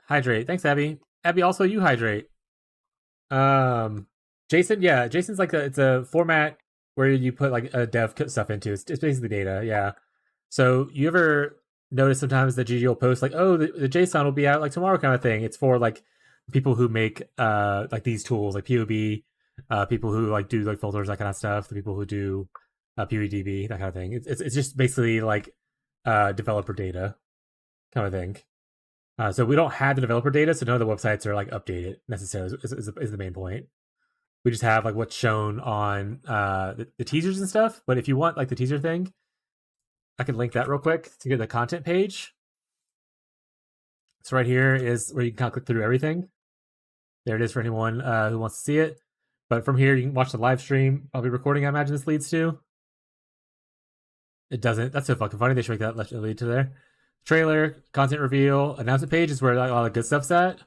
Hydrate. Thanks, Abby. Abby, also you hydrate. Jason, yeah, Jason's like it's a format where you put like a dev stuff into. It's basically data, yeah. So you ever notice sometimes the GG will post like, oh, the JSON will be out like tomorrow kind of thing. It's for like people who make like these tools like POB, people who like do like filters, that kind of stuff, the people who do PoEDB, that kind of thing. It's just basically like developer data kind of thing. So we don't have the developer data, so none of the websites are like updated necessarily. Is the main point. We just have like what's shown on the teasers and stuff. But if you want like the teaser thing, I can link that real quick to get the content page. So right here is where you can kind of click through everything. There it is for anyone who wants to see it. But from here, you can watch the live stream I'll be recording, I imagine this leads to. It doesn't. That's so fucking funny. They should make that lead to there. Trailer, content reveal, announcement page is where like, all the good stuff's at.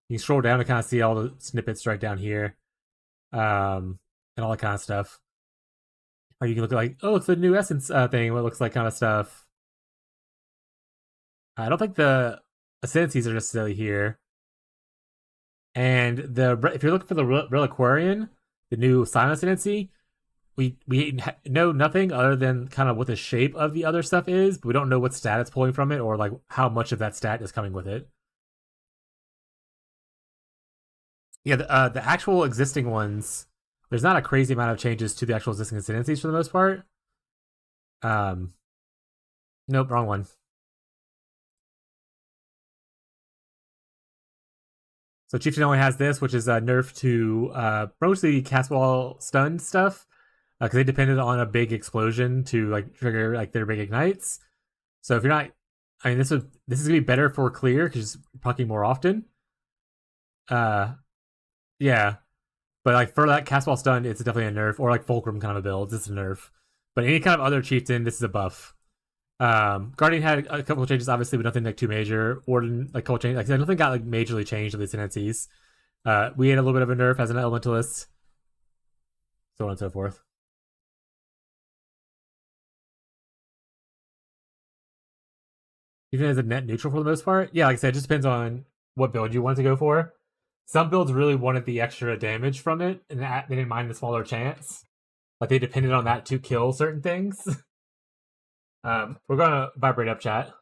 You can scroll down to kind of see all the snippets right down here. And all that kind of stuff. Or you can look at like, oh, it's the new Essence thing, what it looks like kind of stuff. I don't think the ascendancies are necessarily here. And if you're looking for the Reliquarian, the new Silent Ascendancy, we know nothing other than kind of what the shape of the other stuff is, but we don't know what stat it's pulling from it or like how much of that stat is coming with it. Yeah, the actual existing ones, there's not a crazy amount of changes to the actual existing ascendancies for the most part. Nope, wrong one. So Chieftain only has this, which is a nerf to mostly castball stun stuff, because they depended on a big explosion to like trigger like their big ignites. So if you're not, I mean, this is gonna be better for clear because you're pucking more often. Yeah, but like for that castball stun, it's definitely a nerf, or like Fulcrum kind of a build. It's a nerf. But any kind of other chieftain, this is a buff. Guardian had a couple of changes, obviously, but nothing like too major. Warden, like, couple changes. Like, nothing got like majorly changed with the ascendancies. We had a little bit of a nerf as an elementalist, so on and so forth. Even as a net neutral for the most part, yeah, like I said, it just depends on what build you want to go for. Some builds really wanted the extra damage from it, and they didn't mind the smaller chance. Like they depended on that to kill certain things. We're gonna vibrate up chat.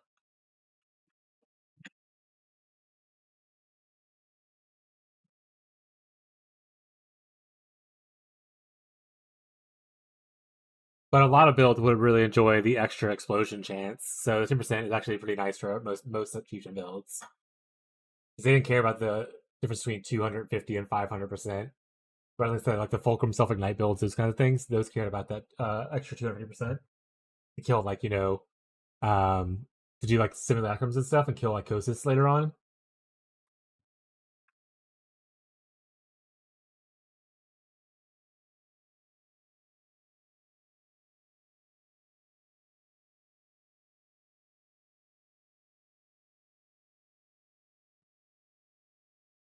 But a lot of builds would really enjoy the extra explosion chance. So 10% is actually pretty nice for most fusion builds. Because they didn't care about the difference between 250 and 500%. But at least like the Fulcrum self ignite builds, those kind of things, those cared about that extra 250% to kill like to do like simulacrums and stuff and kill like Kosis later on.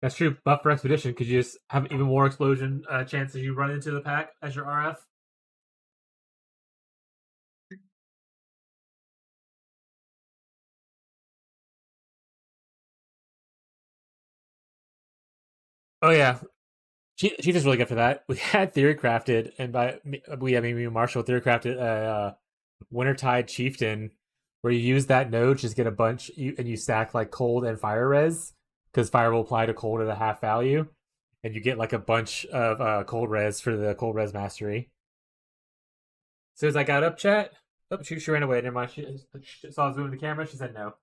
That's true. Buff for Expedition. Could you just have even more explosion chances you run into the pack as your RF? Oh yeah, Chief is really good for that. We had theory crafted, and by we I mean me and Marshall theory crafted a Wintertide Chieftain, where you use that node, just get a bunch, and you stack like cold and fire res, because fire will apply to cold at a half value, and you get like a bunch of cold res for the cold res mastery. As soon as I got up, chat, oh, she ran away. Never mind. She saw us moving the camera. She said no.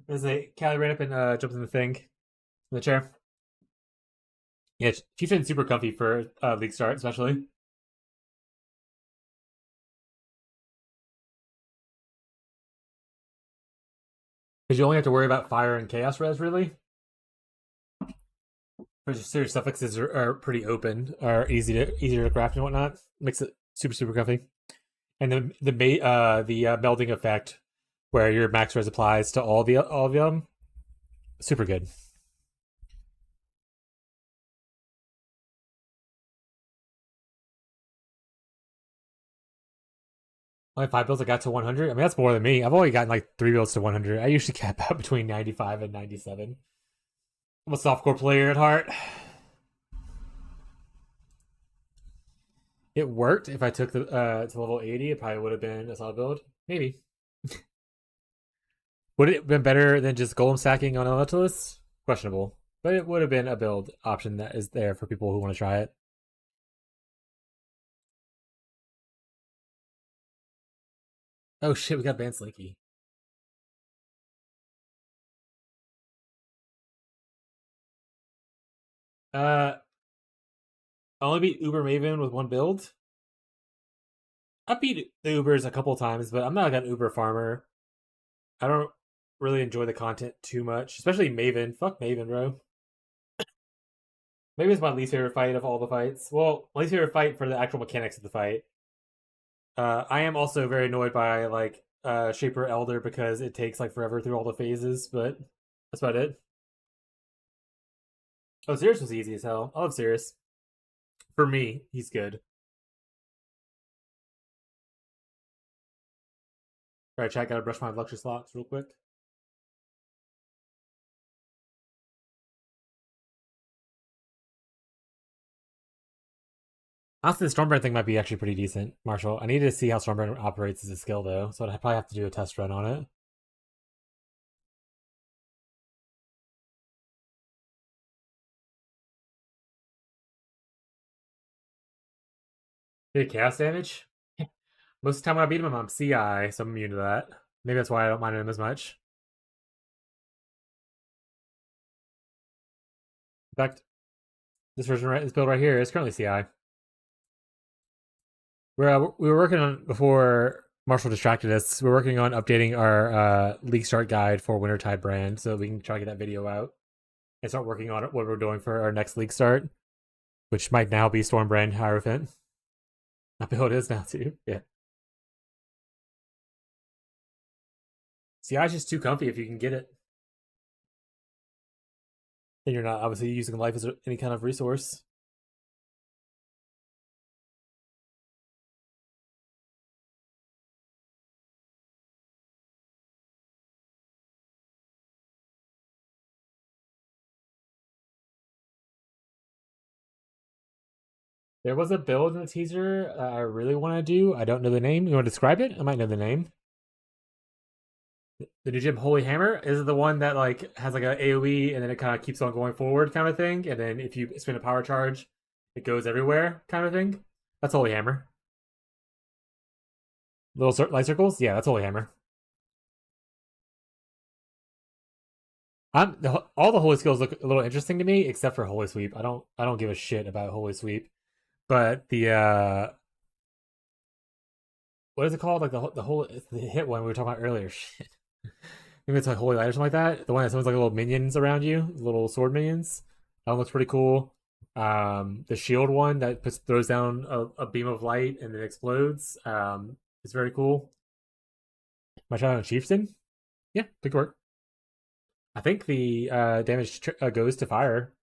There's a Callie ran up and jumped in the thing, in the chair. Yeah, Chieftain's super comfy for league start, especially. Because you only have to worry about fire and chaos res, really. Serious suffixes are pretty open, are easier to craft and whatnot. Makes it super comfy. And the melding effect, where your max res applies to all of them, super good. Only 5 builds I got to 100. I mean, that's more than me. I've only gotten like 3 builds to 100. I usually cap out between 95 and 97. I'm a softcore player at heart. It worked. If I took the to level 80, it probably would have been a solid build. Maybe. Would it have been better than just golem stacking on Elementalist? Questionable. But it would have been a build option that is there for people who want to try it. Oh shit, we got banned Slinky. I only beat Uber Maven with one build. I beat the Ubers a couple times, but I'm not like an Uber farmer. I don't really enjoy the content too much, especially Maven. Fuck Maven, bro. Maybe it's my least favorite fight of all the fights. Well, my least favorite fight for the actual mechanics of the fight. I am also very annoyed by like Shaper Elder because it takes like forever through all the phases, but that's about it. Oh, Sirius was easy as hell. I love Sirius. For me, he's good. Alright, chat, gotta brush my luscious locks real quick. Honestly, the Stormbrand thing might be actually pretty decent, Marshall. I need to see how Stormbrand operates as a skill, though, so I'd probably have to do a test run on it. Big chaos damage? Most of the time when I beat him, I'm CI, so I'm immune to that. Maybe that's why I don't mind him as much. In fact, this version, this build right here is currently CI. We were working on, before Marshall distracted us, we're working on updating our league start guide for Wintertide Brand so we can try to get that video out and start working on it, what we're doing for our next league start, which might now be Stormbrand Hierophant. That build is now too. Yeah. CI is just too comfy if you can get it. Then you're not obviously using life as any kind of resource. There was a build in the teaser I really want to do. I don't know the name. You want to describe it? I might know the name. The new gym Holy Hammer is the one that like has like a AoE and then it kind of keeps on going forward kind of thing. And then if you spend a power charge, it goes everywhere kind of thing. That's Holy Hammer. Little light circles? Yeah, that's Holy Hammer. All the holy skills look a little interesting to me, except for Holy Sweep. I don't give a shit about Holy Sweep. But the what is it called? Like the whole the hit one we were talking about earlier. Shit. Maybe it's like Holy Light or something like that. The one that sounds like little minions around you, little sword minions. That one looks pretty cool. The shield one that throws down a beam of light and it explodes. It's very cool. My shot on Chieftain. Yeah, good work. I think the damage goes to fire.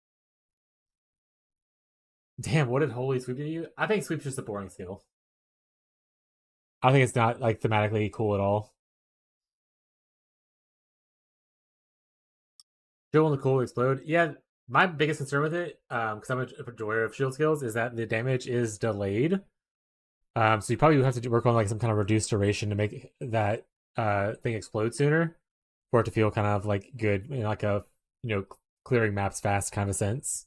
Damn, what did Holy Sweep do to you? I think Sweep's just a boring skill. I think it's not like thematically cool at all. Shield on the cool explode. Yeah, my biggest concern with it, because I'm a enjoyer of shield skills, is that the damage is delayed. So you probably would have to work on like some kind of reduced duration to make that thing explode sooner, for it to feel kind of like good in like a clearing maps fast kind of a sense.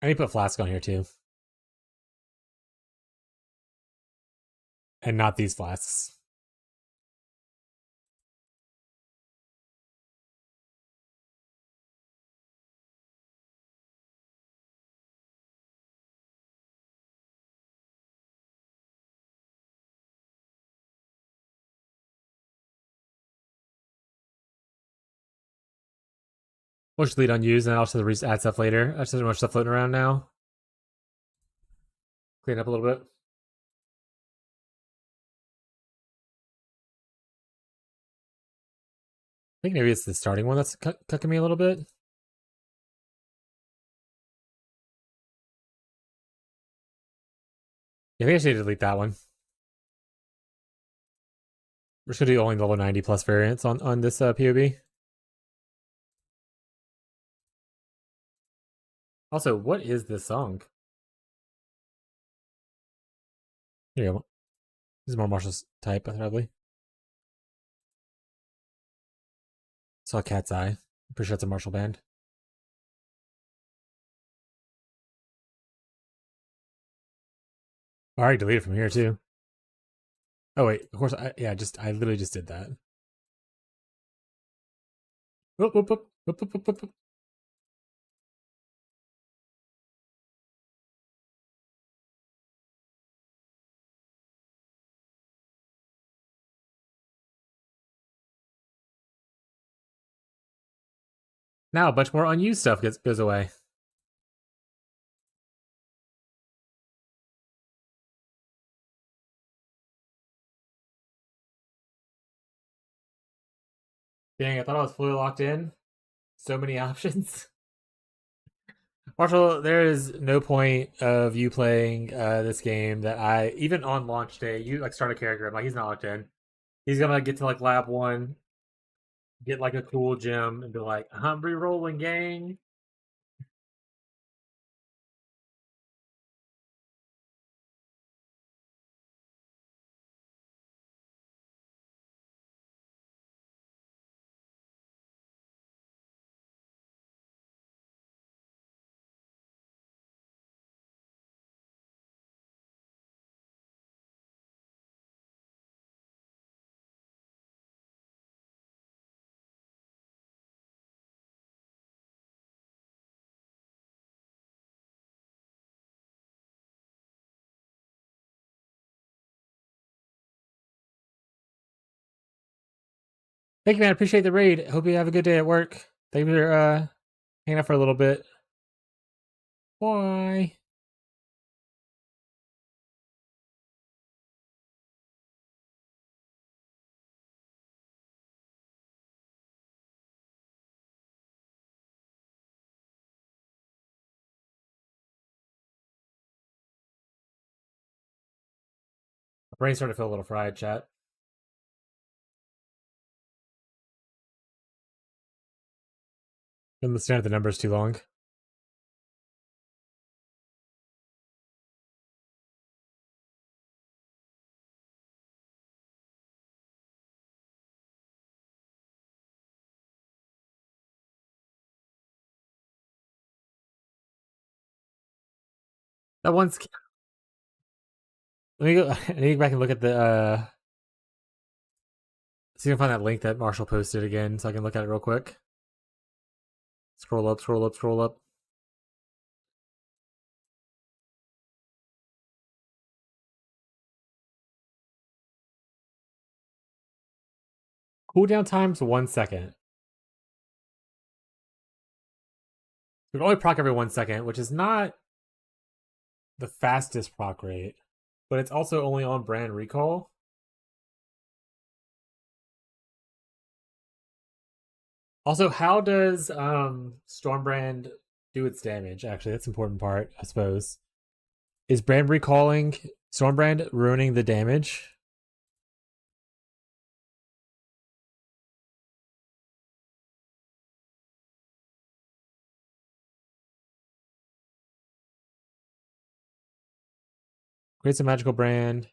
I need to put Flask on here too. And not these flasks. We'll just delete unused and also add stuff later. I just have much stuff floating around now. Clean up a little bit. I think maybe it's the starting one that's cucking me a little bit. Yeah, I think I should delete that one. We're just gonna do only level 90 plus variants on this POB. Also, what is this song? Here you go. This is more Marshall's type, probably. Saw Cat's Eye. I'm pretty sure it's a Marshall band. I already deleted from here too. Oh wait, of course I literally just did that. Whoop, whoop, whoop, whoop, whoop, whoop, whoop. Now a bunch more unused stuff goes away. Dang, I thought I was fully locked in. So many options. Marshall, there is no point of you playing this game that I even on launch day, you like start a character. I'm like, he's not locked in. He's gonna get to like lab 1, get like a cool gem, and be like, I'm re-rolling, gang. Thank you, man. Appreciate the raid. Hope you have a good day at work. Thank you for hanging out for a little bit. Bye. My brain's starting to feel a little fried, chat. Been listening at the numbers too long. That one's. Let me go. I need to go back and look at the. See if I can find that link that Marshall posted again, so I can look at it real quick. Scroll up, scroll up, scroll up. Cooldown time's 1 second. We can only proc every 1 second, which is not the fastest proc rate, but it's also only on brand recall. Also, how does Stormbrand do its damage? Actually, that's an important part, I suppose. Is brand recalling Stormbrand ruining the damage? Creates a magical brand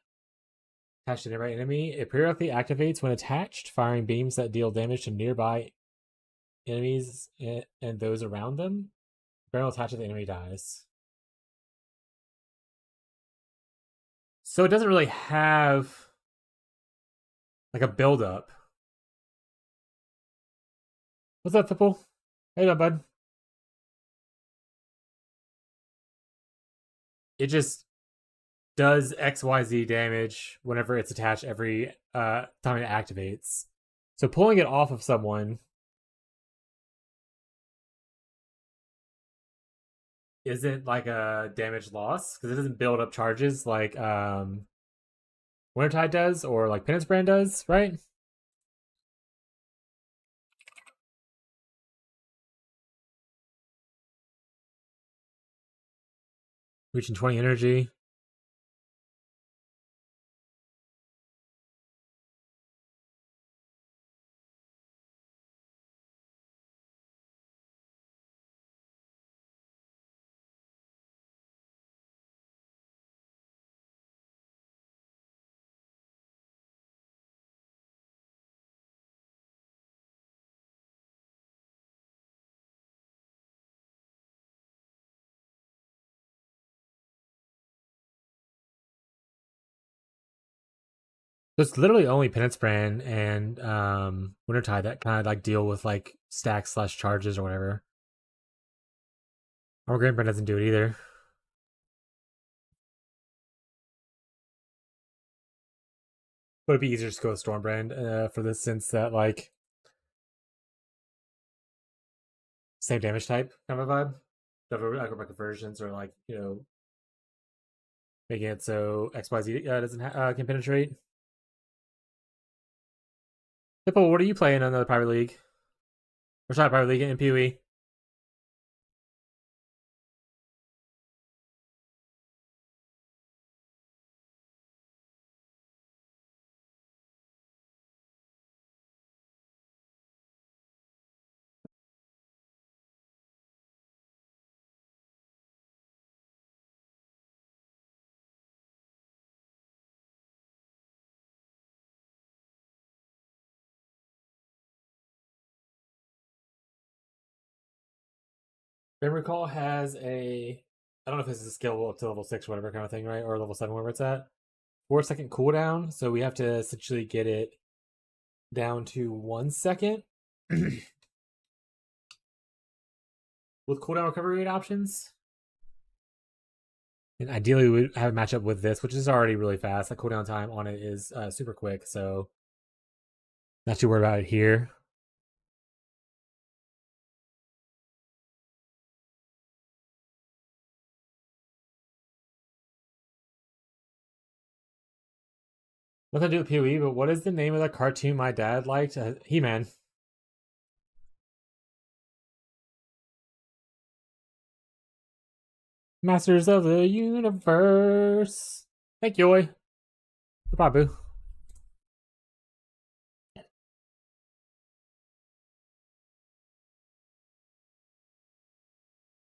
attached to nearby enemy. It periodically activates when attached, firing beams that deal damage to nearby enemies and those around them. Brand will attach if the enemy dies. So it doesn't really have like a build up. What's up, Pipple? Hey, bud. It just does XYZ damage whenever it's attached every time it activates. So pulling it off of someone isn't like a damage loss because it doesn't build up charges like Wintertide does or like Penance Brand does, right? Reaching 20 energy. So it's literally only Penance Brand and Wintertide that kind of like deal with like stacks / charges or whatever. Our Grand Brand doesn't do it either. But it'd be easier to go with Stormbrand for the sense that like same damage type kind of a vibe. Like conversions or like, you know, making it so XYZ doesn't can penetrate. Hippo, what are you playing on the private league? Or sorry, private league in POE? Memory Call has a, I don't know if this is a skill up to level 6 or whatever kind of thing, right? Or level 7, wherever it's at. 4-second cooldown, so we have to essentially get it down to 1 second with cooldown recovery rate options. And ideally, we would have a matchup with this, which is already really fast. The cooldown time on it is super quick, so not too worried about it here. Nothing to do with PoE, but what is the name of the cartoon my dad liked? He-Man. Masters of the Universe. Thank you, Oi. No problem.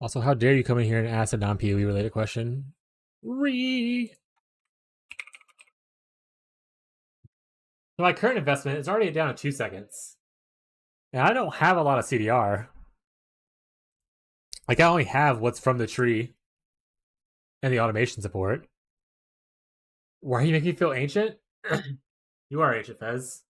Also, how dare you come in here and ask a non-PoE related question? My current investment is already down to 2 seconds. And I don't have a lot of CDR. Like, I only have what's from the tree and the automation support. Why are you making me feel ancient? You are ancient, Fez.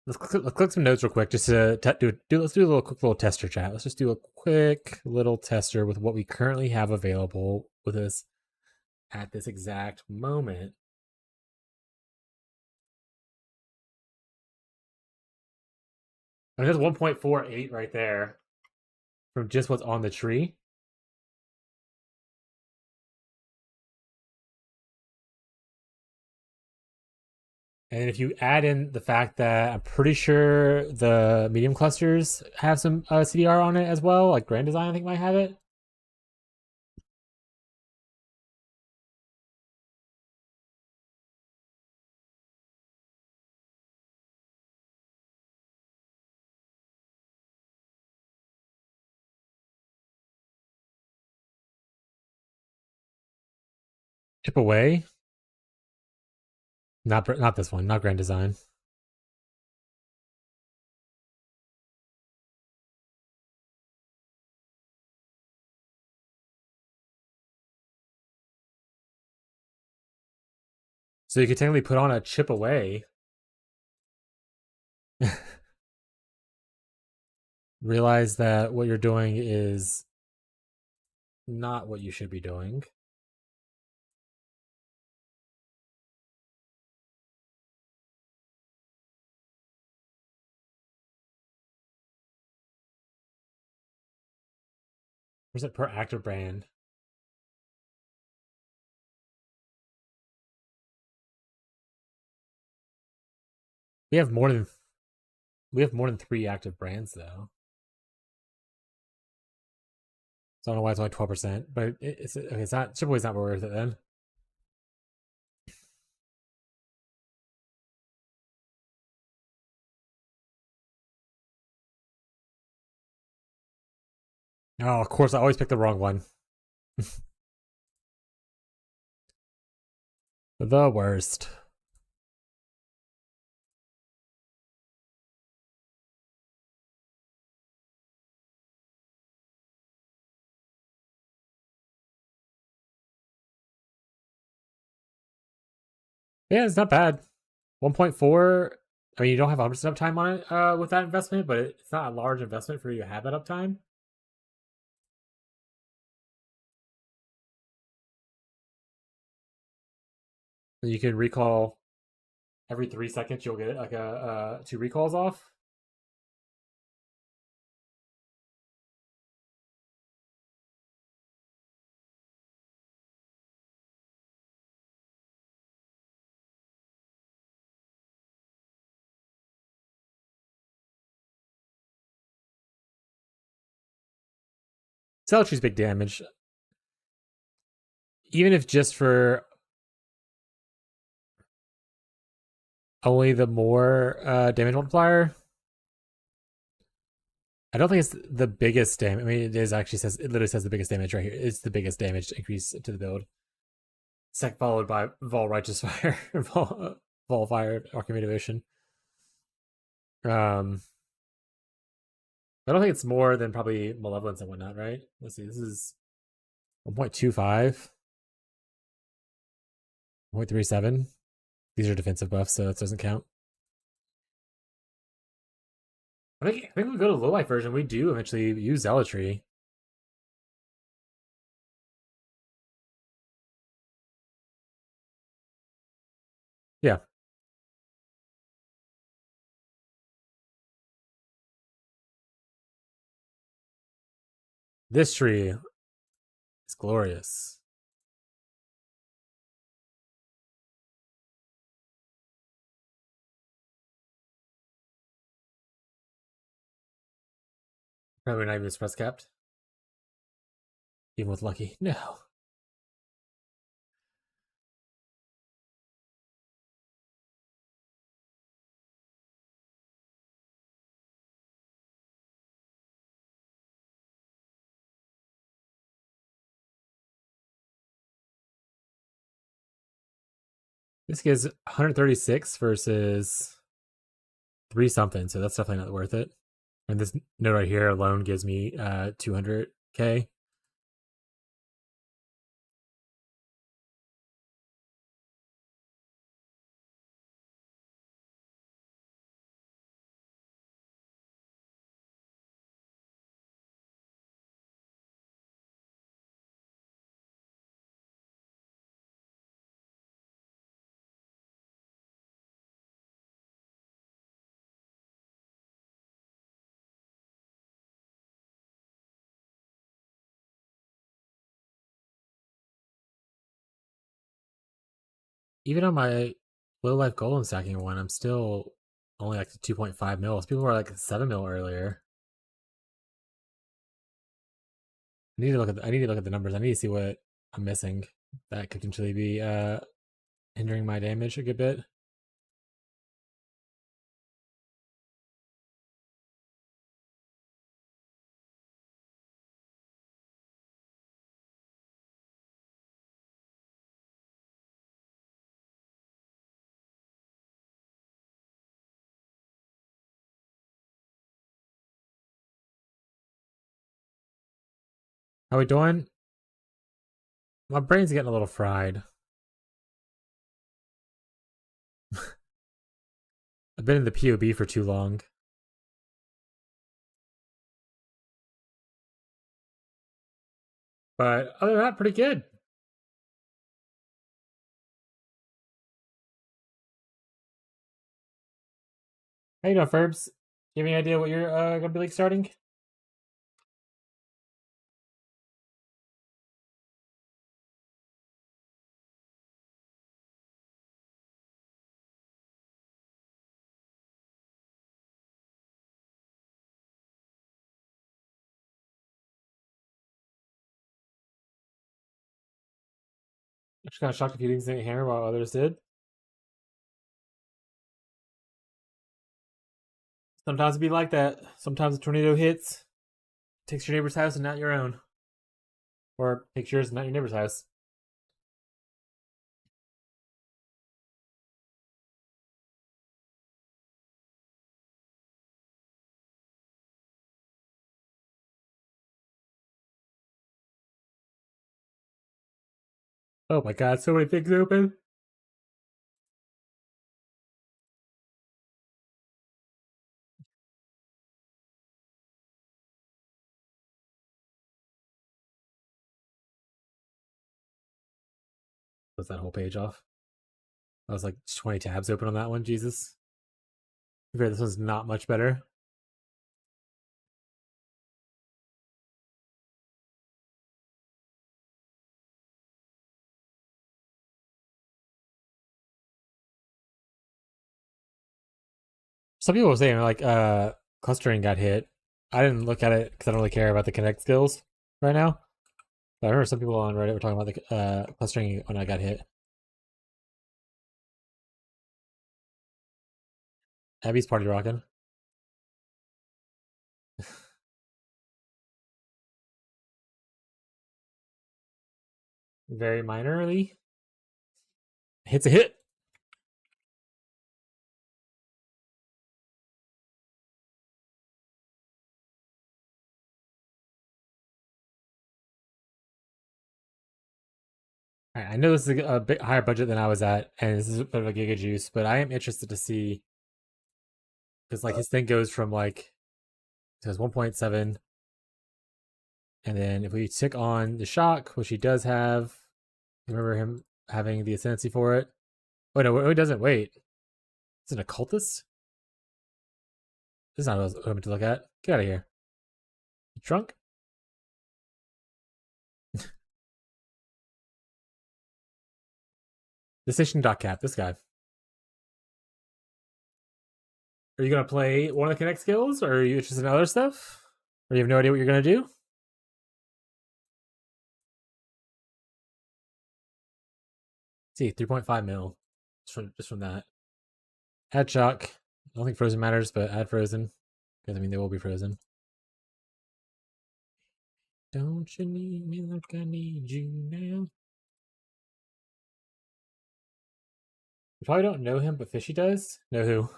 Let's click some notes real quick, just to let's do a little quick little tester chat. Let's just do a quick little tester with what we currently have available with us at this exact moment. And there's 1.48 right there from just what's on the tree. And if you add in the fact that I'm pretty sure the medium clusters have some CDR on it as well, like Grand Design I think might have it. Chip away. Not this one, not Grand Design. So you could technically put on a chip away. Realize that what you're doing is not what you should be doing. Where's it per active brand? We have more than 3 active brands though. So I don't know why it's only 12%, but it's okay. It's not Chipaway's not worth it then. Oh, of course, I always pick the wrong one. The worst. Yeah, it's not bad. 1.4. I mean, you don't have 100% uptime on it with that investment, but it's not a large investment for you to have that uptime. You can recall every 3 seconds. You'll get like a 2 recalls off. Celetry's big damage. Even if just for only the more damage multiplier. I don't think it's the biggest damage. I mean, it is actually says, it literally says the biggest damage right here. It's the biggest damage increase to the build. Sec followed by Vol Righteous Fire, Vol Fire, Archimate Devotion. I don't think it's more than probably Malevolence and whatnot, right? Let's see, this is 1.25, 1.37. These are defensive buffs, so it doesn't count. I think we go to low life version. We do eventually use Zealotry. Yeah. This tree is glorious. Probably not even express capped. Even with lucky. No. This gives 136 versus 3 something, so that's definitely not worth it. And this note right here alone gives me 200k. Even on my low life golem stacking one, I'm still only like 2.5 mils. People were like 7 mil earlier. I need to look at the numbers. I need to see what I'm missing. That could potentially be hindering my damage a good bit. How we doing? My brain's getting a little fried. I've been in the POB for too long. But other than that, pretty good. How you doing, Ferbs? You have any idea what you're gonna be like starting? I'm just kind of shocked if you didn't say hammer while others did. Sometimes it be like that. Sometimes a tornado hits, takes your neighbor's house and not your own. Or takes yours and not your neighbor's house. Oh my god, so many things open. Was that whole page off? I was like 20 tabs open on that one. Jesus. This one's not much better. Some people were saying like clustering got hit. I didn't look at it because I don't really care about the connect skills right now. But I remember some people on Reddit were talking about the clustering when I got hit. Abby's party rocking. Very minorly. Hit's a hit. Alright, I know this is a bit higher budget than I was at, and this is a bit of a Giga Juice, but I am interested to see because like his thing goes from like it says 1.7, and then if we tick on the shock, which he does have, remember him having the ascendancy for it. Oh no, he doesn't. Wait, it's an occultist. This is not what I meant to look at. Get out of here. You drunk? Decision dot cap. This guy. Are you gonna play one of the connect skills, or are you interested in other stuff, or you have no idea what you're gonna do? See, 3.5 mil just from that. Add shock. I don't think frozen matters, but add frozen because I mean they will be frozen. Don't you need me like I need you now? You probably don't know him, but Fishy does. Know who?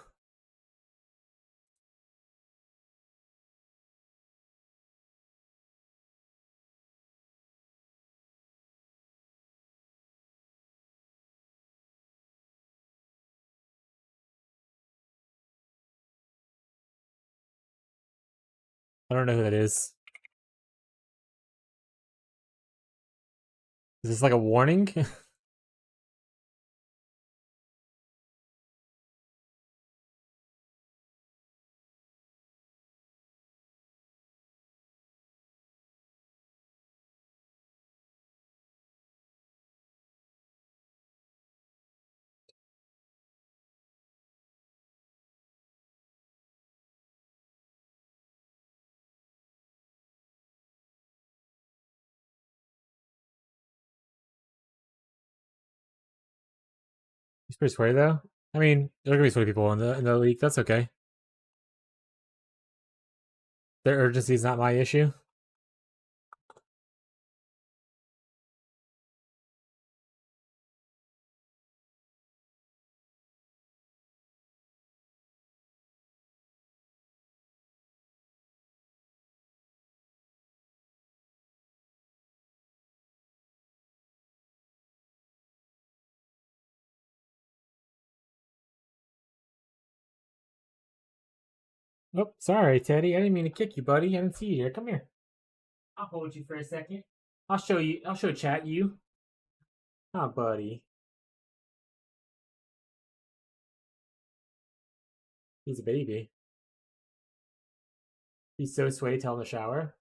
I don't know who that is. Is this like a warning? He's pretty sweaty though. I mean, there are gonna be sweaty people in the league. That's okay. Their urgency is not my issue. Oh, sorry, Teddy. I didn't mean to kick you, buddy. I didn't see you here. Come here. I'll hold you for a second. I'll show you. I'll show chat you. Oh, buddy. He's a baby. He's so sweaty. Tell him to shower.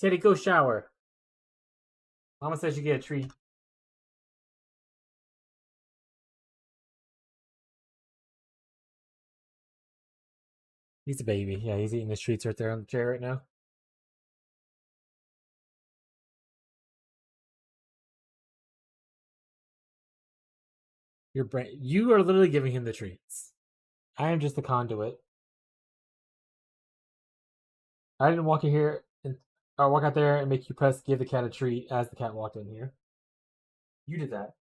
Teddy, go shower. Mama says you get a treat. He's a baby. Yeah, he's eating his treats right there on the chair right now. Your brain. You are literally giving him the treats. I am just the conduit. I didn't walk in here and or walk out there and make you press give the cat a treat as the cat walked in here. You did that.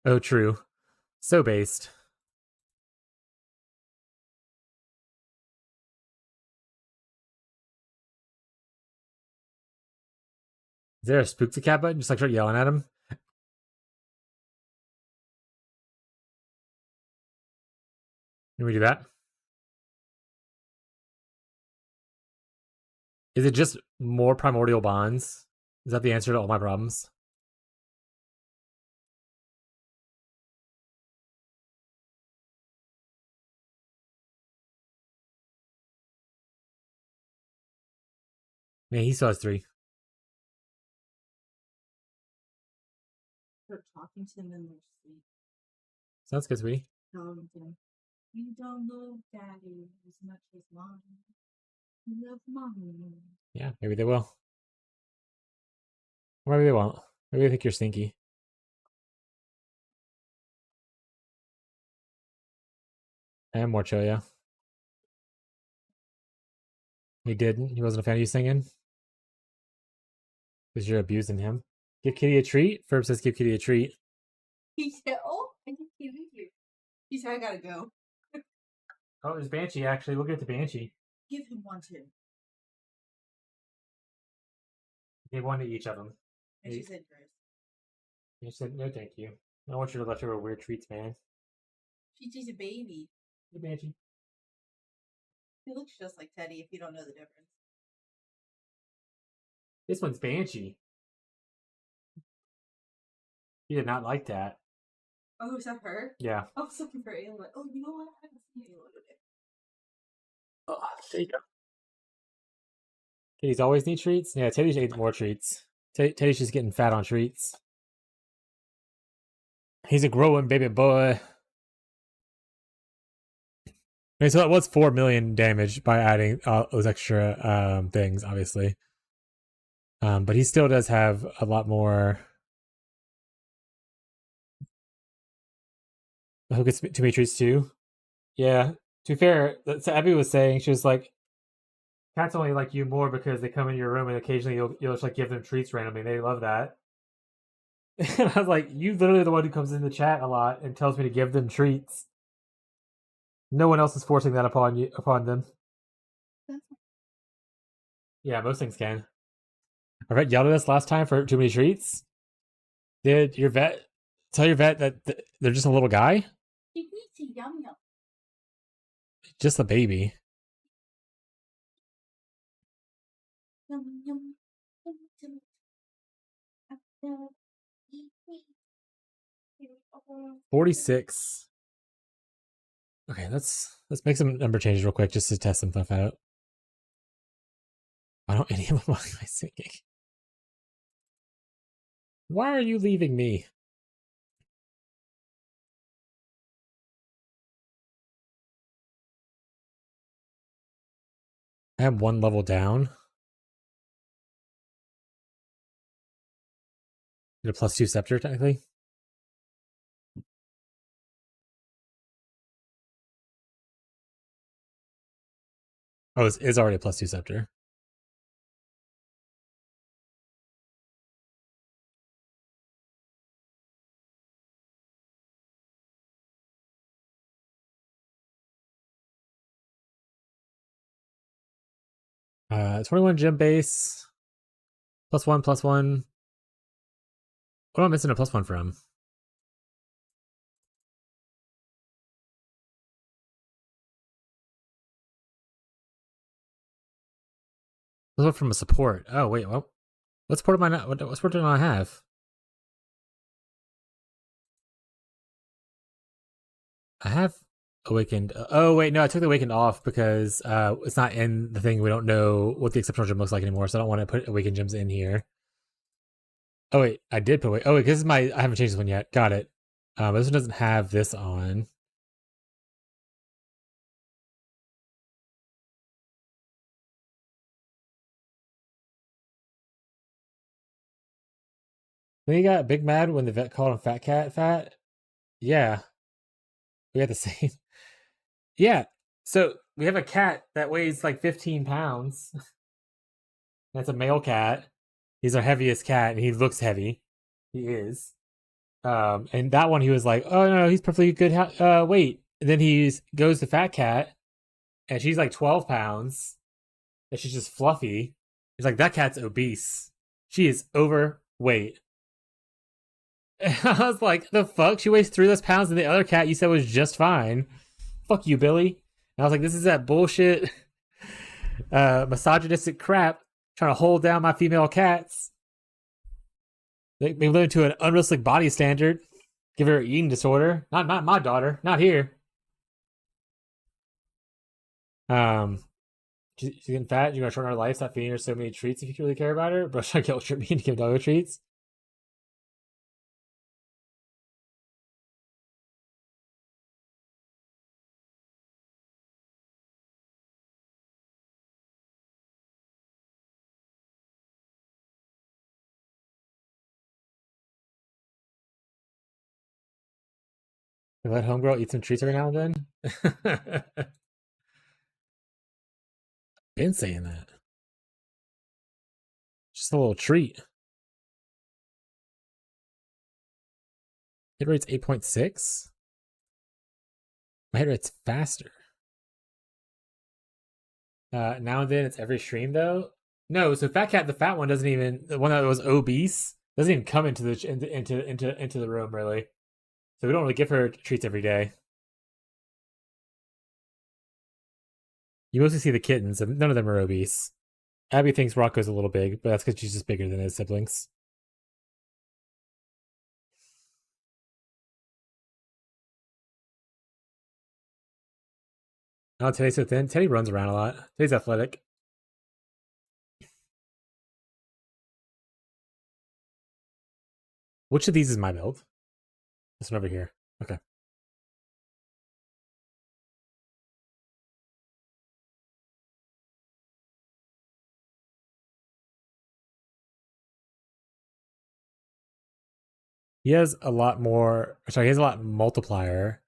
Oh, true. So based. Is there a spook the cat button? Just like start yelling at him? Can we do that? Is it just more primordial bonds? Is that the answer to all my problems? Man, he still has 3. They're talking to them in their sleep. Sounds good, sweetie. Telling them, you don't love daddy as much as mom. You love mommy. Yeah, maybe they will. Or maybe they won't. Maybe they think you're stinky. I am more chill, yeah. He didn't. He wasn't a fan of you singing. Because you're abusing him. Give Kitty a treat? Ferb says give Kitty a treat. He said, oh, I think he leave you. He said, I gotta go. Oh, there's Banshee, actually. We'll get to Banshee. Give him one too. Give one to each of them. And she said, Chris. You said, no, thank you. I don't want you to left her with weird treats, man. She's a baby. Hey, Banshee. He looks just like Teddy if you don't know the difference. This one's Banshee. He did not like that. Oh, is that her? Yeah. I was looking for Ayla. Oh, you know what? I haven't seen Ayla today. Oh, there you go. Teddy's always need treats? Yeah, Teddy's ate more treats. Teddy's just getting fat on treats. He's a growing baby boy. I mean, so that was 4 million damage by adding those extra things, obviously. But he still does have a lot more. Who gets too many treats too? Yeah. To be fair, so Abby was saying, she was like, cats only like you more because they come in your room and occasionally you'll just like give them treats randomly. They love that. And I was like, you literally the one who comes in the chat a lot and tells me to give them treats. No one else is forcing that upon them. Yeah, most things can. Our vet yelled at us last time for too many treats. Did your vet tell your vet that they're just a little guy? He needs a yum yum. Just a baby. Yum yum. Yum yum. 46. Okay, let's make some number changes real quick just to test some stuff out. Why don't any of them like my singing? Why are you leaving me? I am 1 level down. Get a +2 scepter, technically. Oh, it is already a +2 scepter. Uh, 21 gem base. +1, +1. What am I missing a +1 from? +1 from a support. Oh wait, well, what support am I not? What support do I have? I have Awakened. Oh wait, no, I took the Awakened off because it's not in the thing. We don't know what the exceptional gem looks like anymore, so I don't want to put Awakened gems in here. Oh wait, I did put away. Oh wait, this is my. I haven't changed this one yet. Got it. This one doesn't have this on. Then he got big mad when the vet called him fat cat fat. Yeah, we got the same. Yeah, so we have a cat that weighs like 15 pounds. That's a male cat. He's our heaviest cat, and he looks heavy. He is. And that one, he was like, "Oh no, he's perfectly good weight." And then he goes to fat cat, and she's like 12 pounds, and she's just fluffy. He's like, "That cat's obese. She is overweight." And I was like, "The fuck? She weighs 3 less pounds than the other cat you said was just fine. Fuck you, Billy." And I was like, "This is that bullshit, misogynistic crap trying to hold down my female cats." They live to an unrealistic body standard. Give her an eating disorder. Not my daughter. Not here. She's getting fat. You're gonna shorten her life. Stop feeding her so many treats if you really care about her. But trying to guilt trip me to give doggo treats. Let homegirl eat some treats every now and then. Been saying that. Just a little treat. Hit rate's 8.6. My hit rate's faster. Now and then it's every stream though. No, so Fat Cat, the fat one, doesn't even, the one that was obese, doesn't even come into the room really. So we don't really give her treats every day. You mostly see the kittens, and none of them are obese. Abby thinks Rocco's a little big, but that's because she's just bigger than his siblings. Oh, Teddy's so thin. Teddy runs around a lot. Teddy's athletic. Which of these is my build? This one over here. Okay. He has a lot more. Sorry, he has a lot multiplier.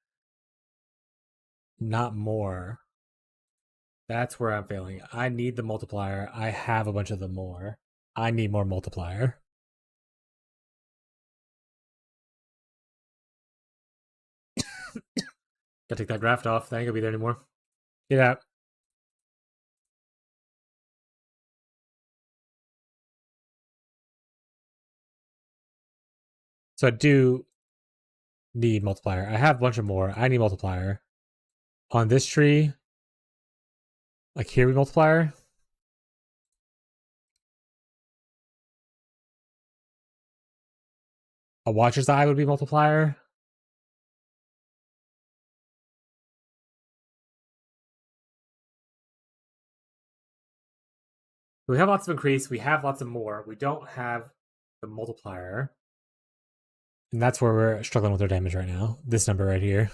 Not more. That's where I'm failing. I need the multiplier. I have a bunch of them more. I need more multiplier. Gotta take that graft off. That ain't gonna be there anymore. Get out. So I do need multiplier. I have a bunch of more. I need multiplier. On this tree, like here we multiplier. A Watcher's Eye would be multiplier. We have lots of increase. We have lots of more. We don't have the multiplier. And that's where we're struggling with our damage right now. This number right here.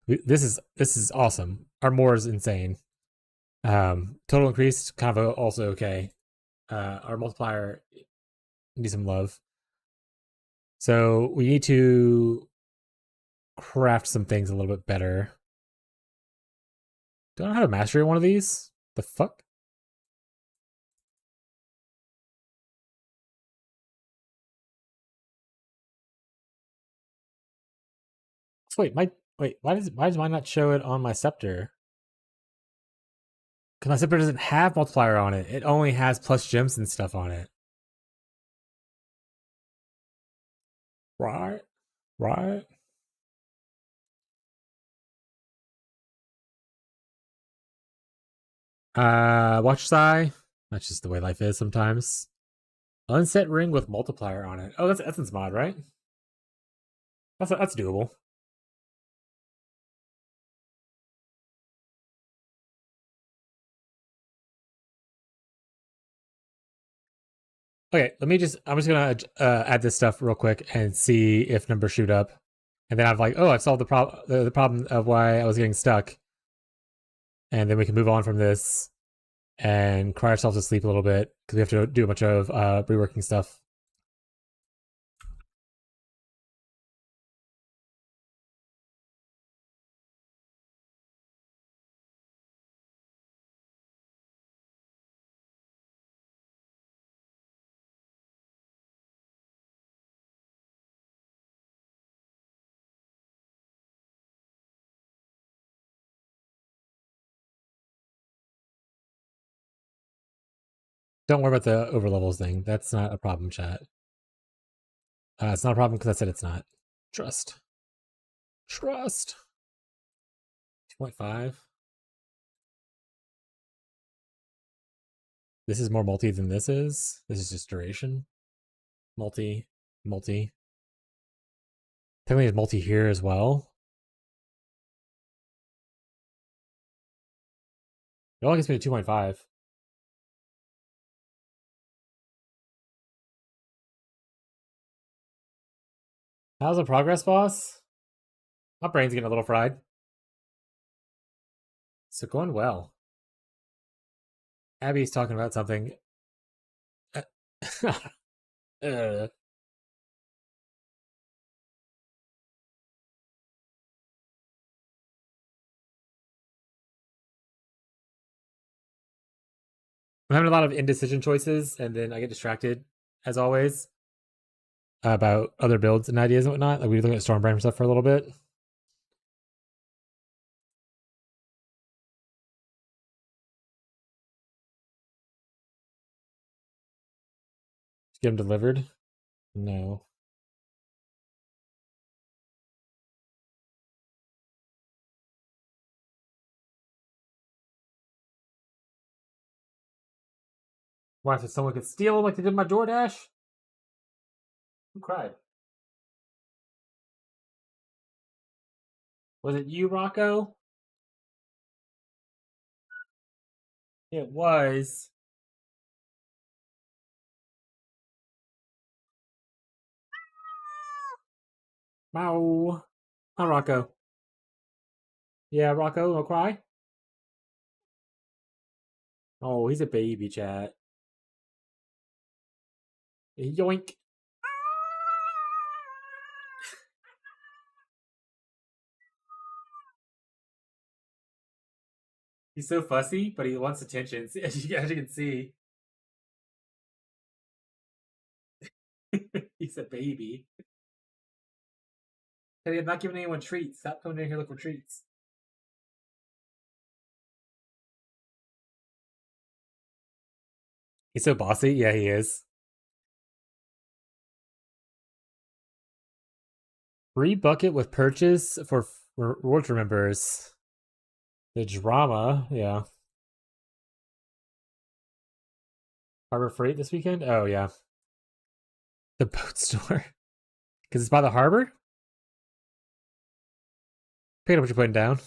This is awesome. Our more is insane. Total increase, kind of also okay. Our multiplier needs some love. So we need to craft some things a little bit better. Do I know how to mastery one of these? The fuck? Wait, why does mine not show it on my scepter? Because my scepter doesn't have multiplier on it. It only has plus gems and stuff on it. Right. Watcher's Eye. That's just the way life is sometimes. Unset ring with multiplier on it. Oh, that's Essence mod, right? That's doable. Okay, I'm just gonna add this stuff real quick and see if numbers shoot up. And then I'm like, oh, I've solved the problem of why I was getting stuck. And then we can move on from this and cry ourselves to sleep a little bit because we have to do a bunch of reworking stuff. Don't worry about the overlevels thing. That's not a problem, chat. It's not a problem because I said it's not. Trust. 2.5. This is more multi than this is. This is just duration. multi. Technically, it's multi here as well. It only gets me to 2.5. How's the progress, boss? My brain's getting a little fried. So going well. Abby's talking about something. uh. I'm having a lot of indecision choices, and then I get distracted, as always, about other builds and ideas and whatnot. Like we look at Stormbrand stuff for a little bit. Get them delivered? No. Why, so someone could steal them like they did my DoorDash? Who cried? Was it you, Rocco? It was. Meow. Hi, Rocco. Yeah, Rocco, don't cry. Oh, he's a baby, chat. Yoink. He's so fussy, but he wants attention, as you can see. He's a baby. Hey, I'm not giving anyone treats. Stop coming in here looking for treats. He's so bossy. Yeah, he is. Free bucket with purchase for rewards members. The drama, yeah. Harbor Freight this weekend? Oh, yeah. The boat store. Because it's by the harbor? Pick up what you're putting down.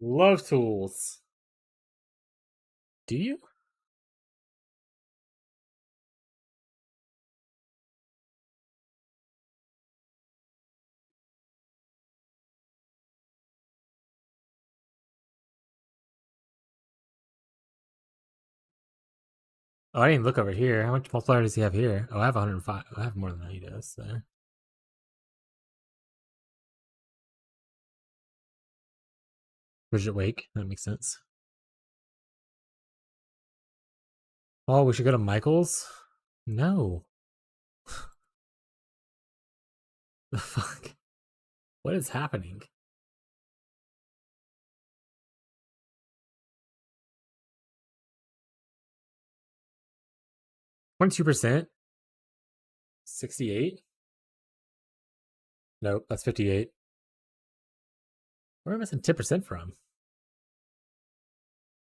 Love tools. Do you? Oh, I didn't look over here. How much multiplier does he have here? Oh, I have 105. I have more than he does there. Bridget Wake. That makes sense. Oh, we should go to Michael's? No. The fuck? What is happening? %? 68? Nope, that's 58. Where am I missing 10% from?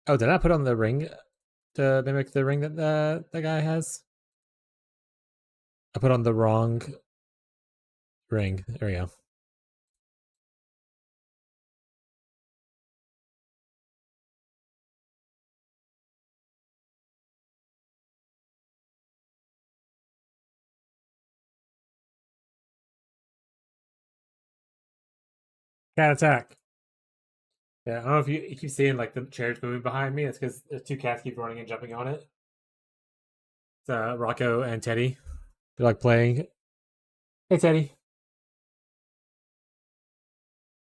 Oh, did I put on the ring to mimic the ring that that guy has? I put on the wrong ring. There we go. Cat attack. Yeah, I don't know if you keep seeing like the chairs moving behind me. It's because the two cats keep running and jumping on it. It's Rocco and Teddy. They're like playing. Hey, Teddy.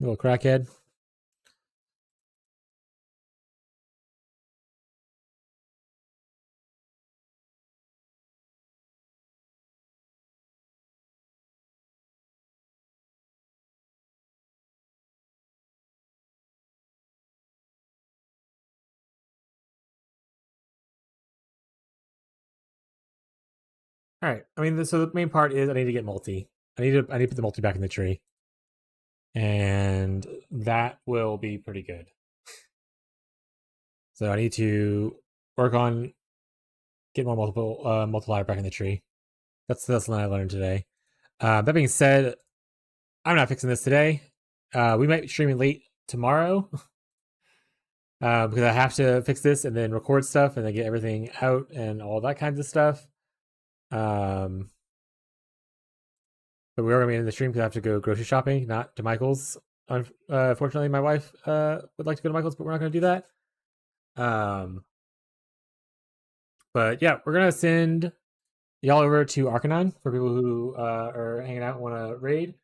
Little crackhead. All right. I mean, so the main part is I need to get multi. I need to put the multi back in the tree, and that will be pretty good. So I need to work on getting more multiplier back in the tree. That's the lesson I learned today. That being said, I'm not fixing this today. We might be streaming late tomorrow because I have to fix this and then record stuff and then get everything out and all that kinds of stuff. But we are going to be in the stream because I have to go grocery shopping, not to Michael's. Unfortunately, my wife would like to go to Michael's, but we're not going to do that. But yeah, we're going to send y'all over to Arcanine for people who are hanging out and want to raid.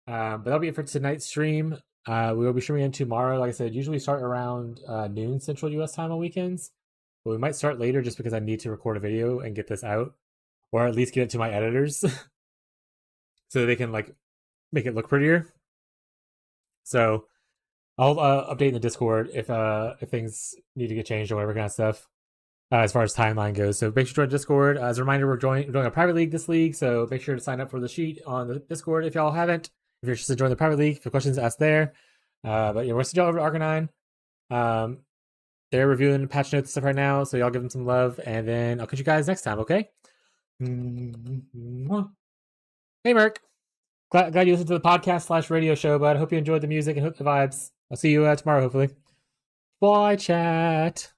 But that'll be it for tonight's stream. We will be streaming in tomorrow. Like I said, usually start around noon Central US time on weekends. But we might start later just because I need to record a video and get this out. Or at least get it to my editors. So they can like make it look prettier. So I'll update in the Discord if things need to get changed or whatever kind of stuff. As far as timeline goes. So make sure to join Discord. As a reminder, we're doing a private league this league, so make sure to sign up for the sheet on the Discord if y'all haven't. If you're interested in joining the private league, for questions, ask there. But yeah, we're still over to Arcanine. They're reviewing patch notes and stuff right now, so y'all give them some love, and then I'll catch you guys next time, okay? Hey, Merc. Glad you listened to the podcast / radio show, bud. I hope you enjoyed the music and the vibes. I'll see you tomorrow, hopefully. Bye, chat.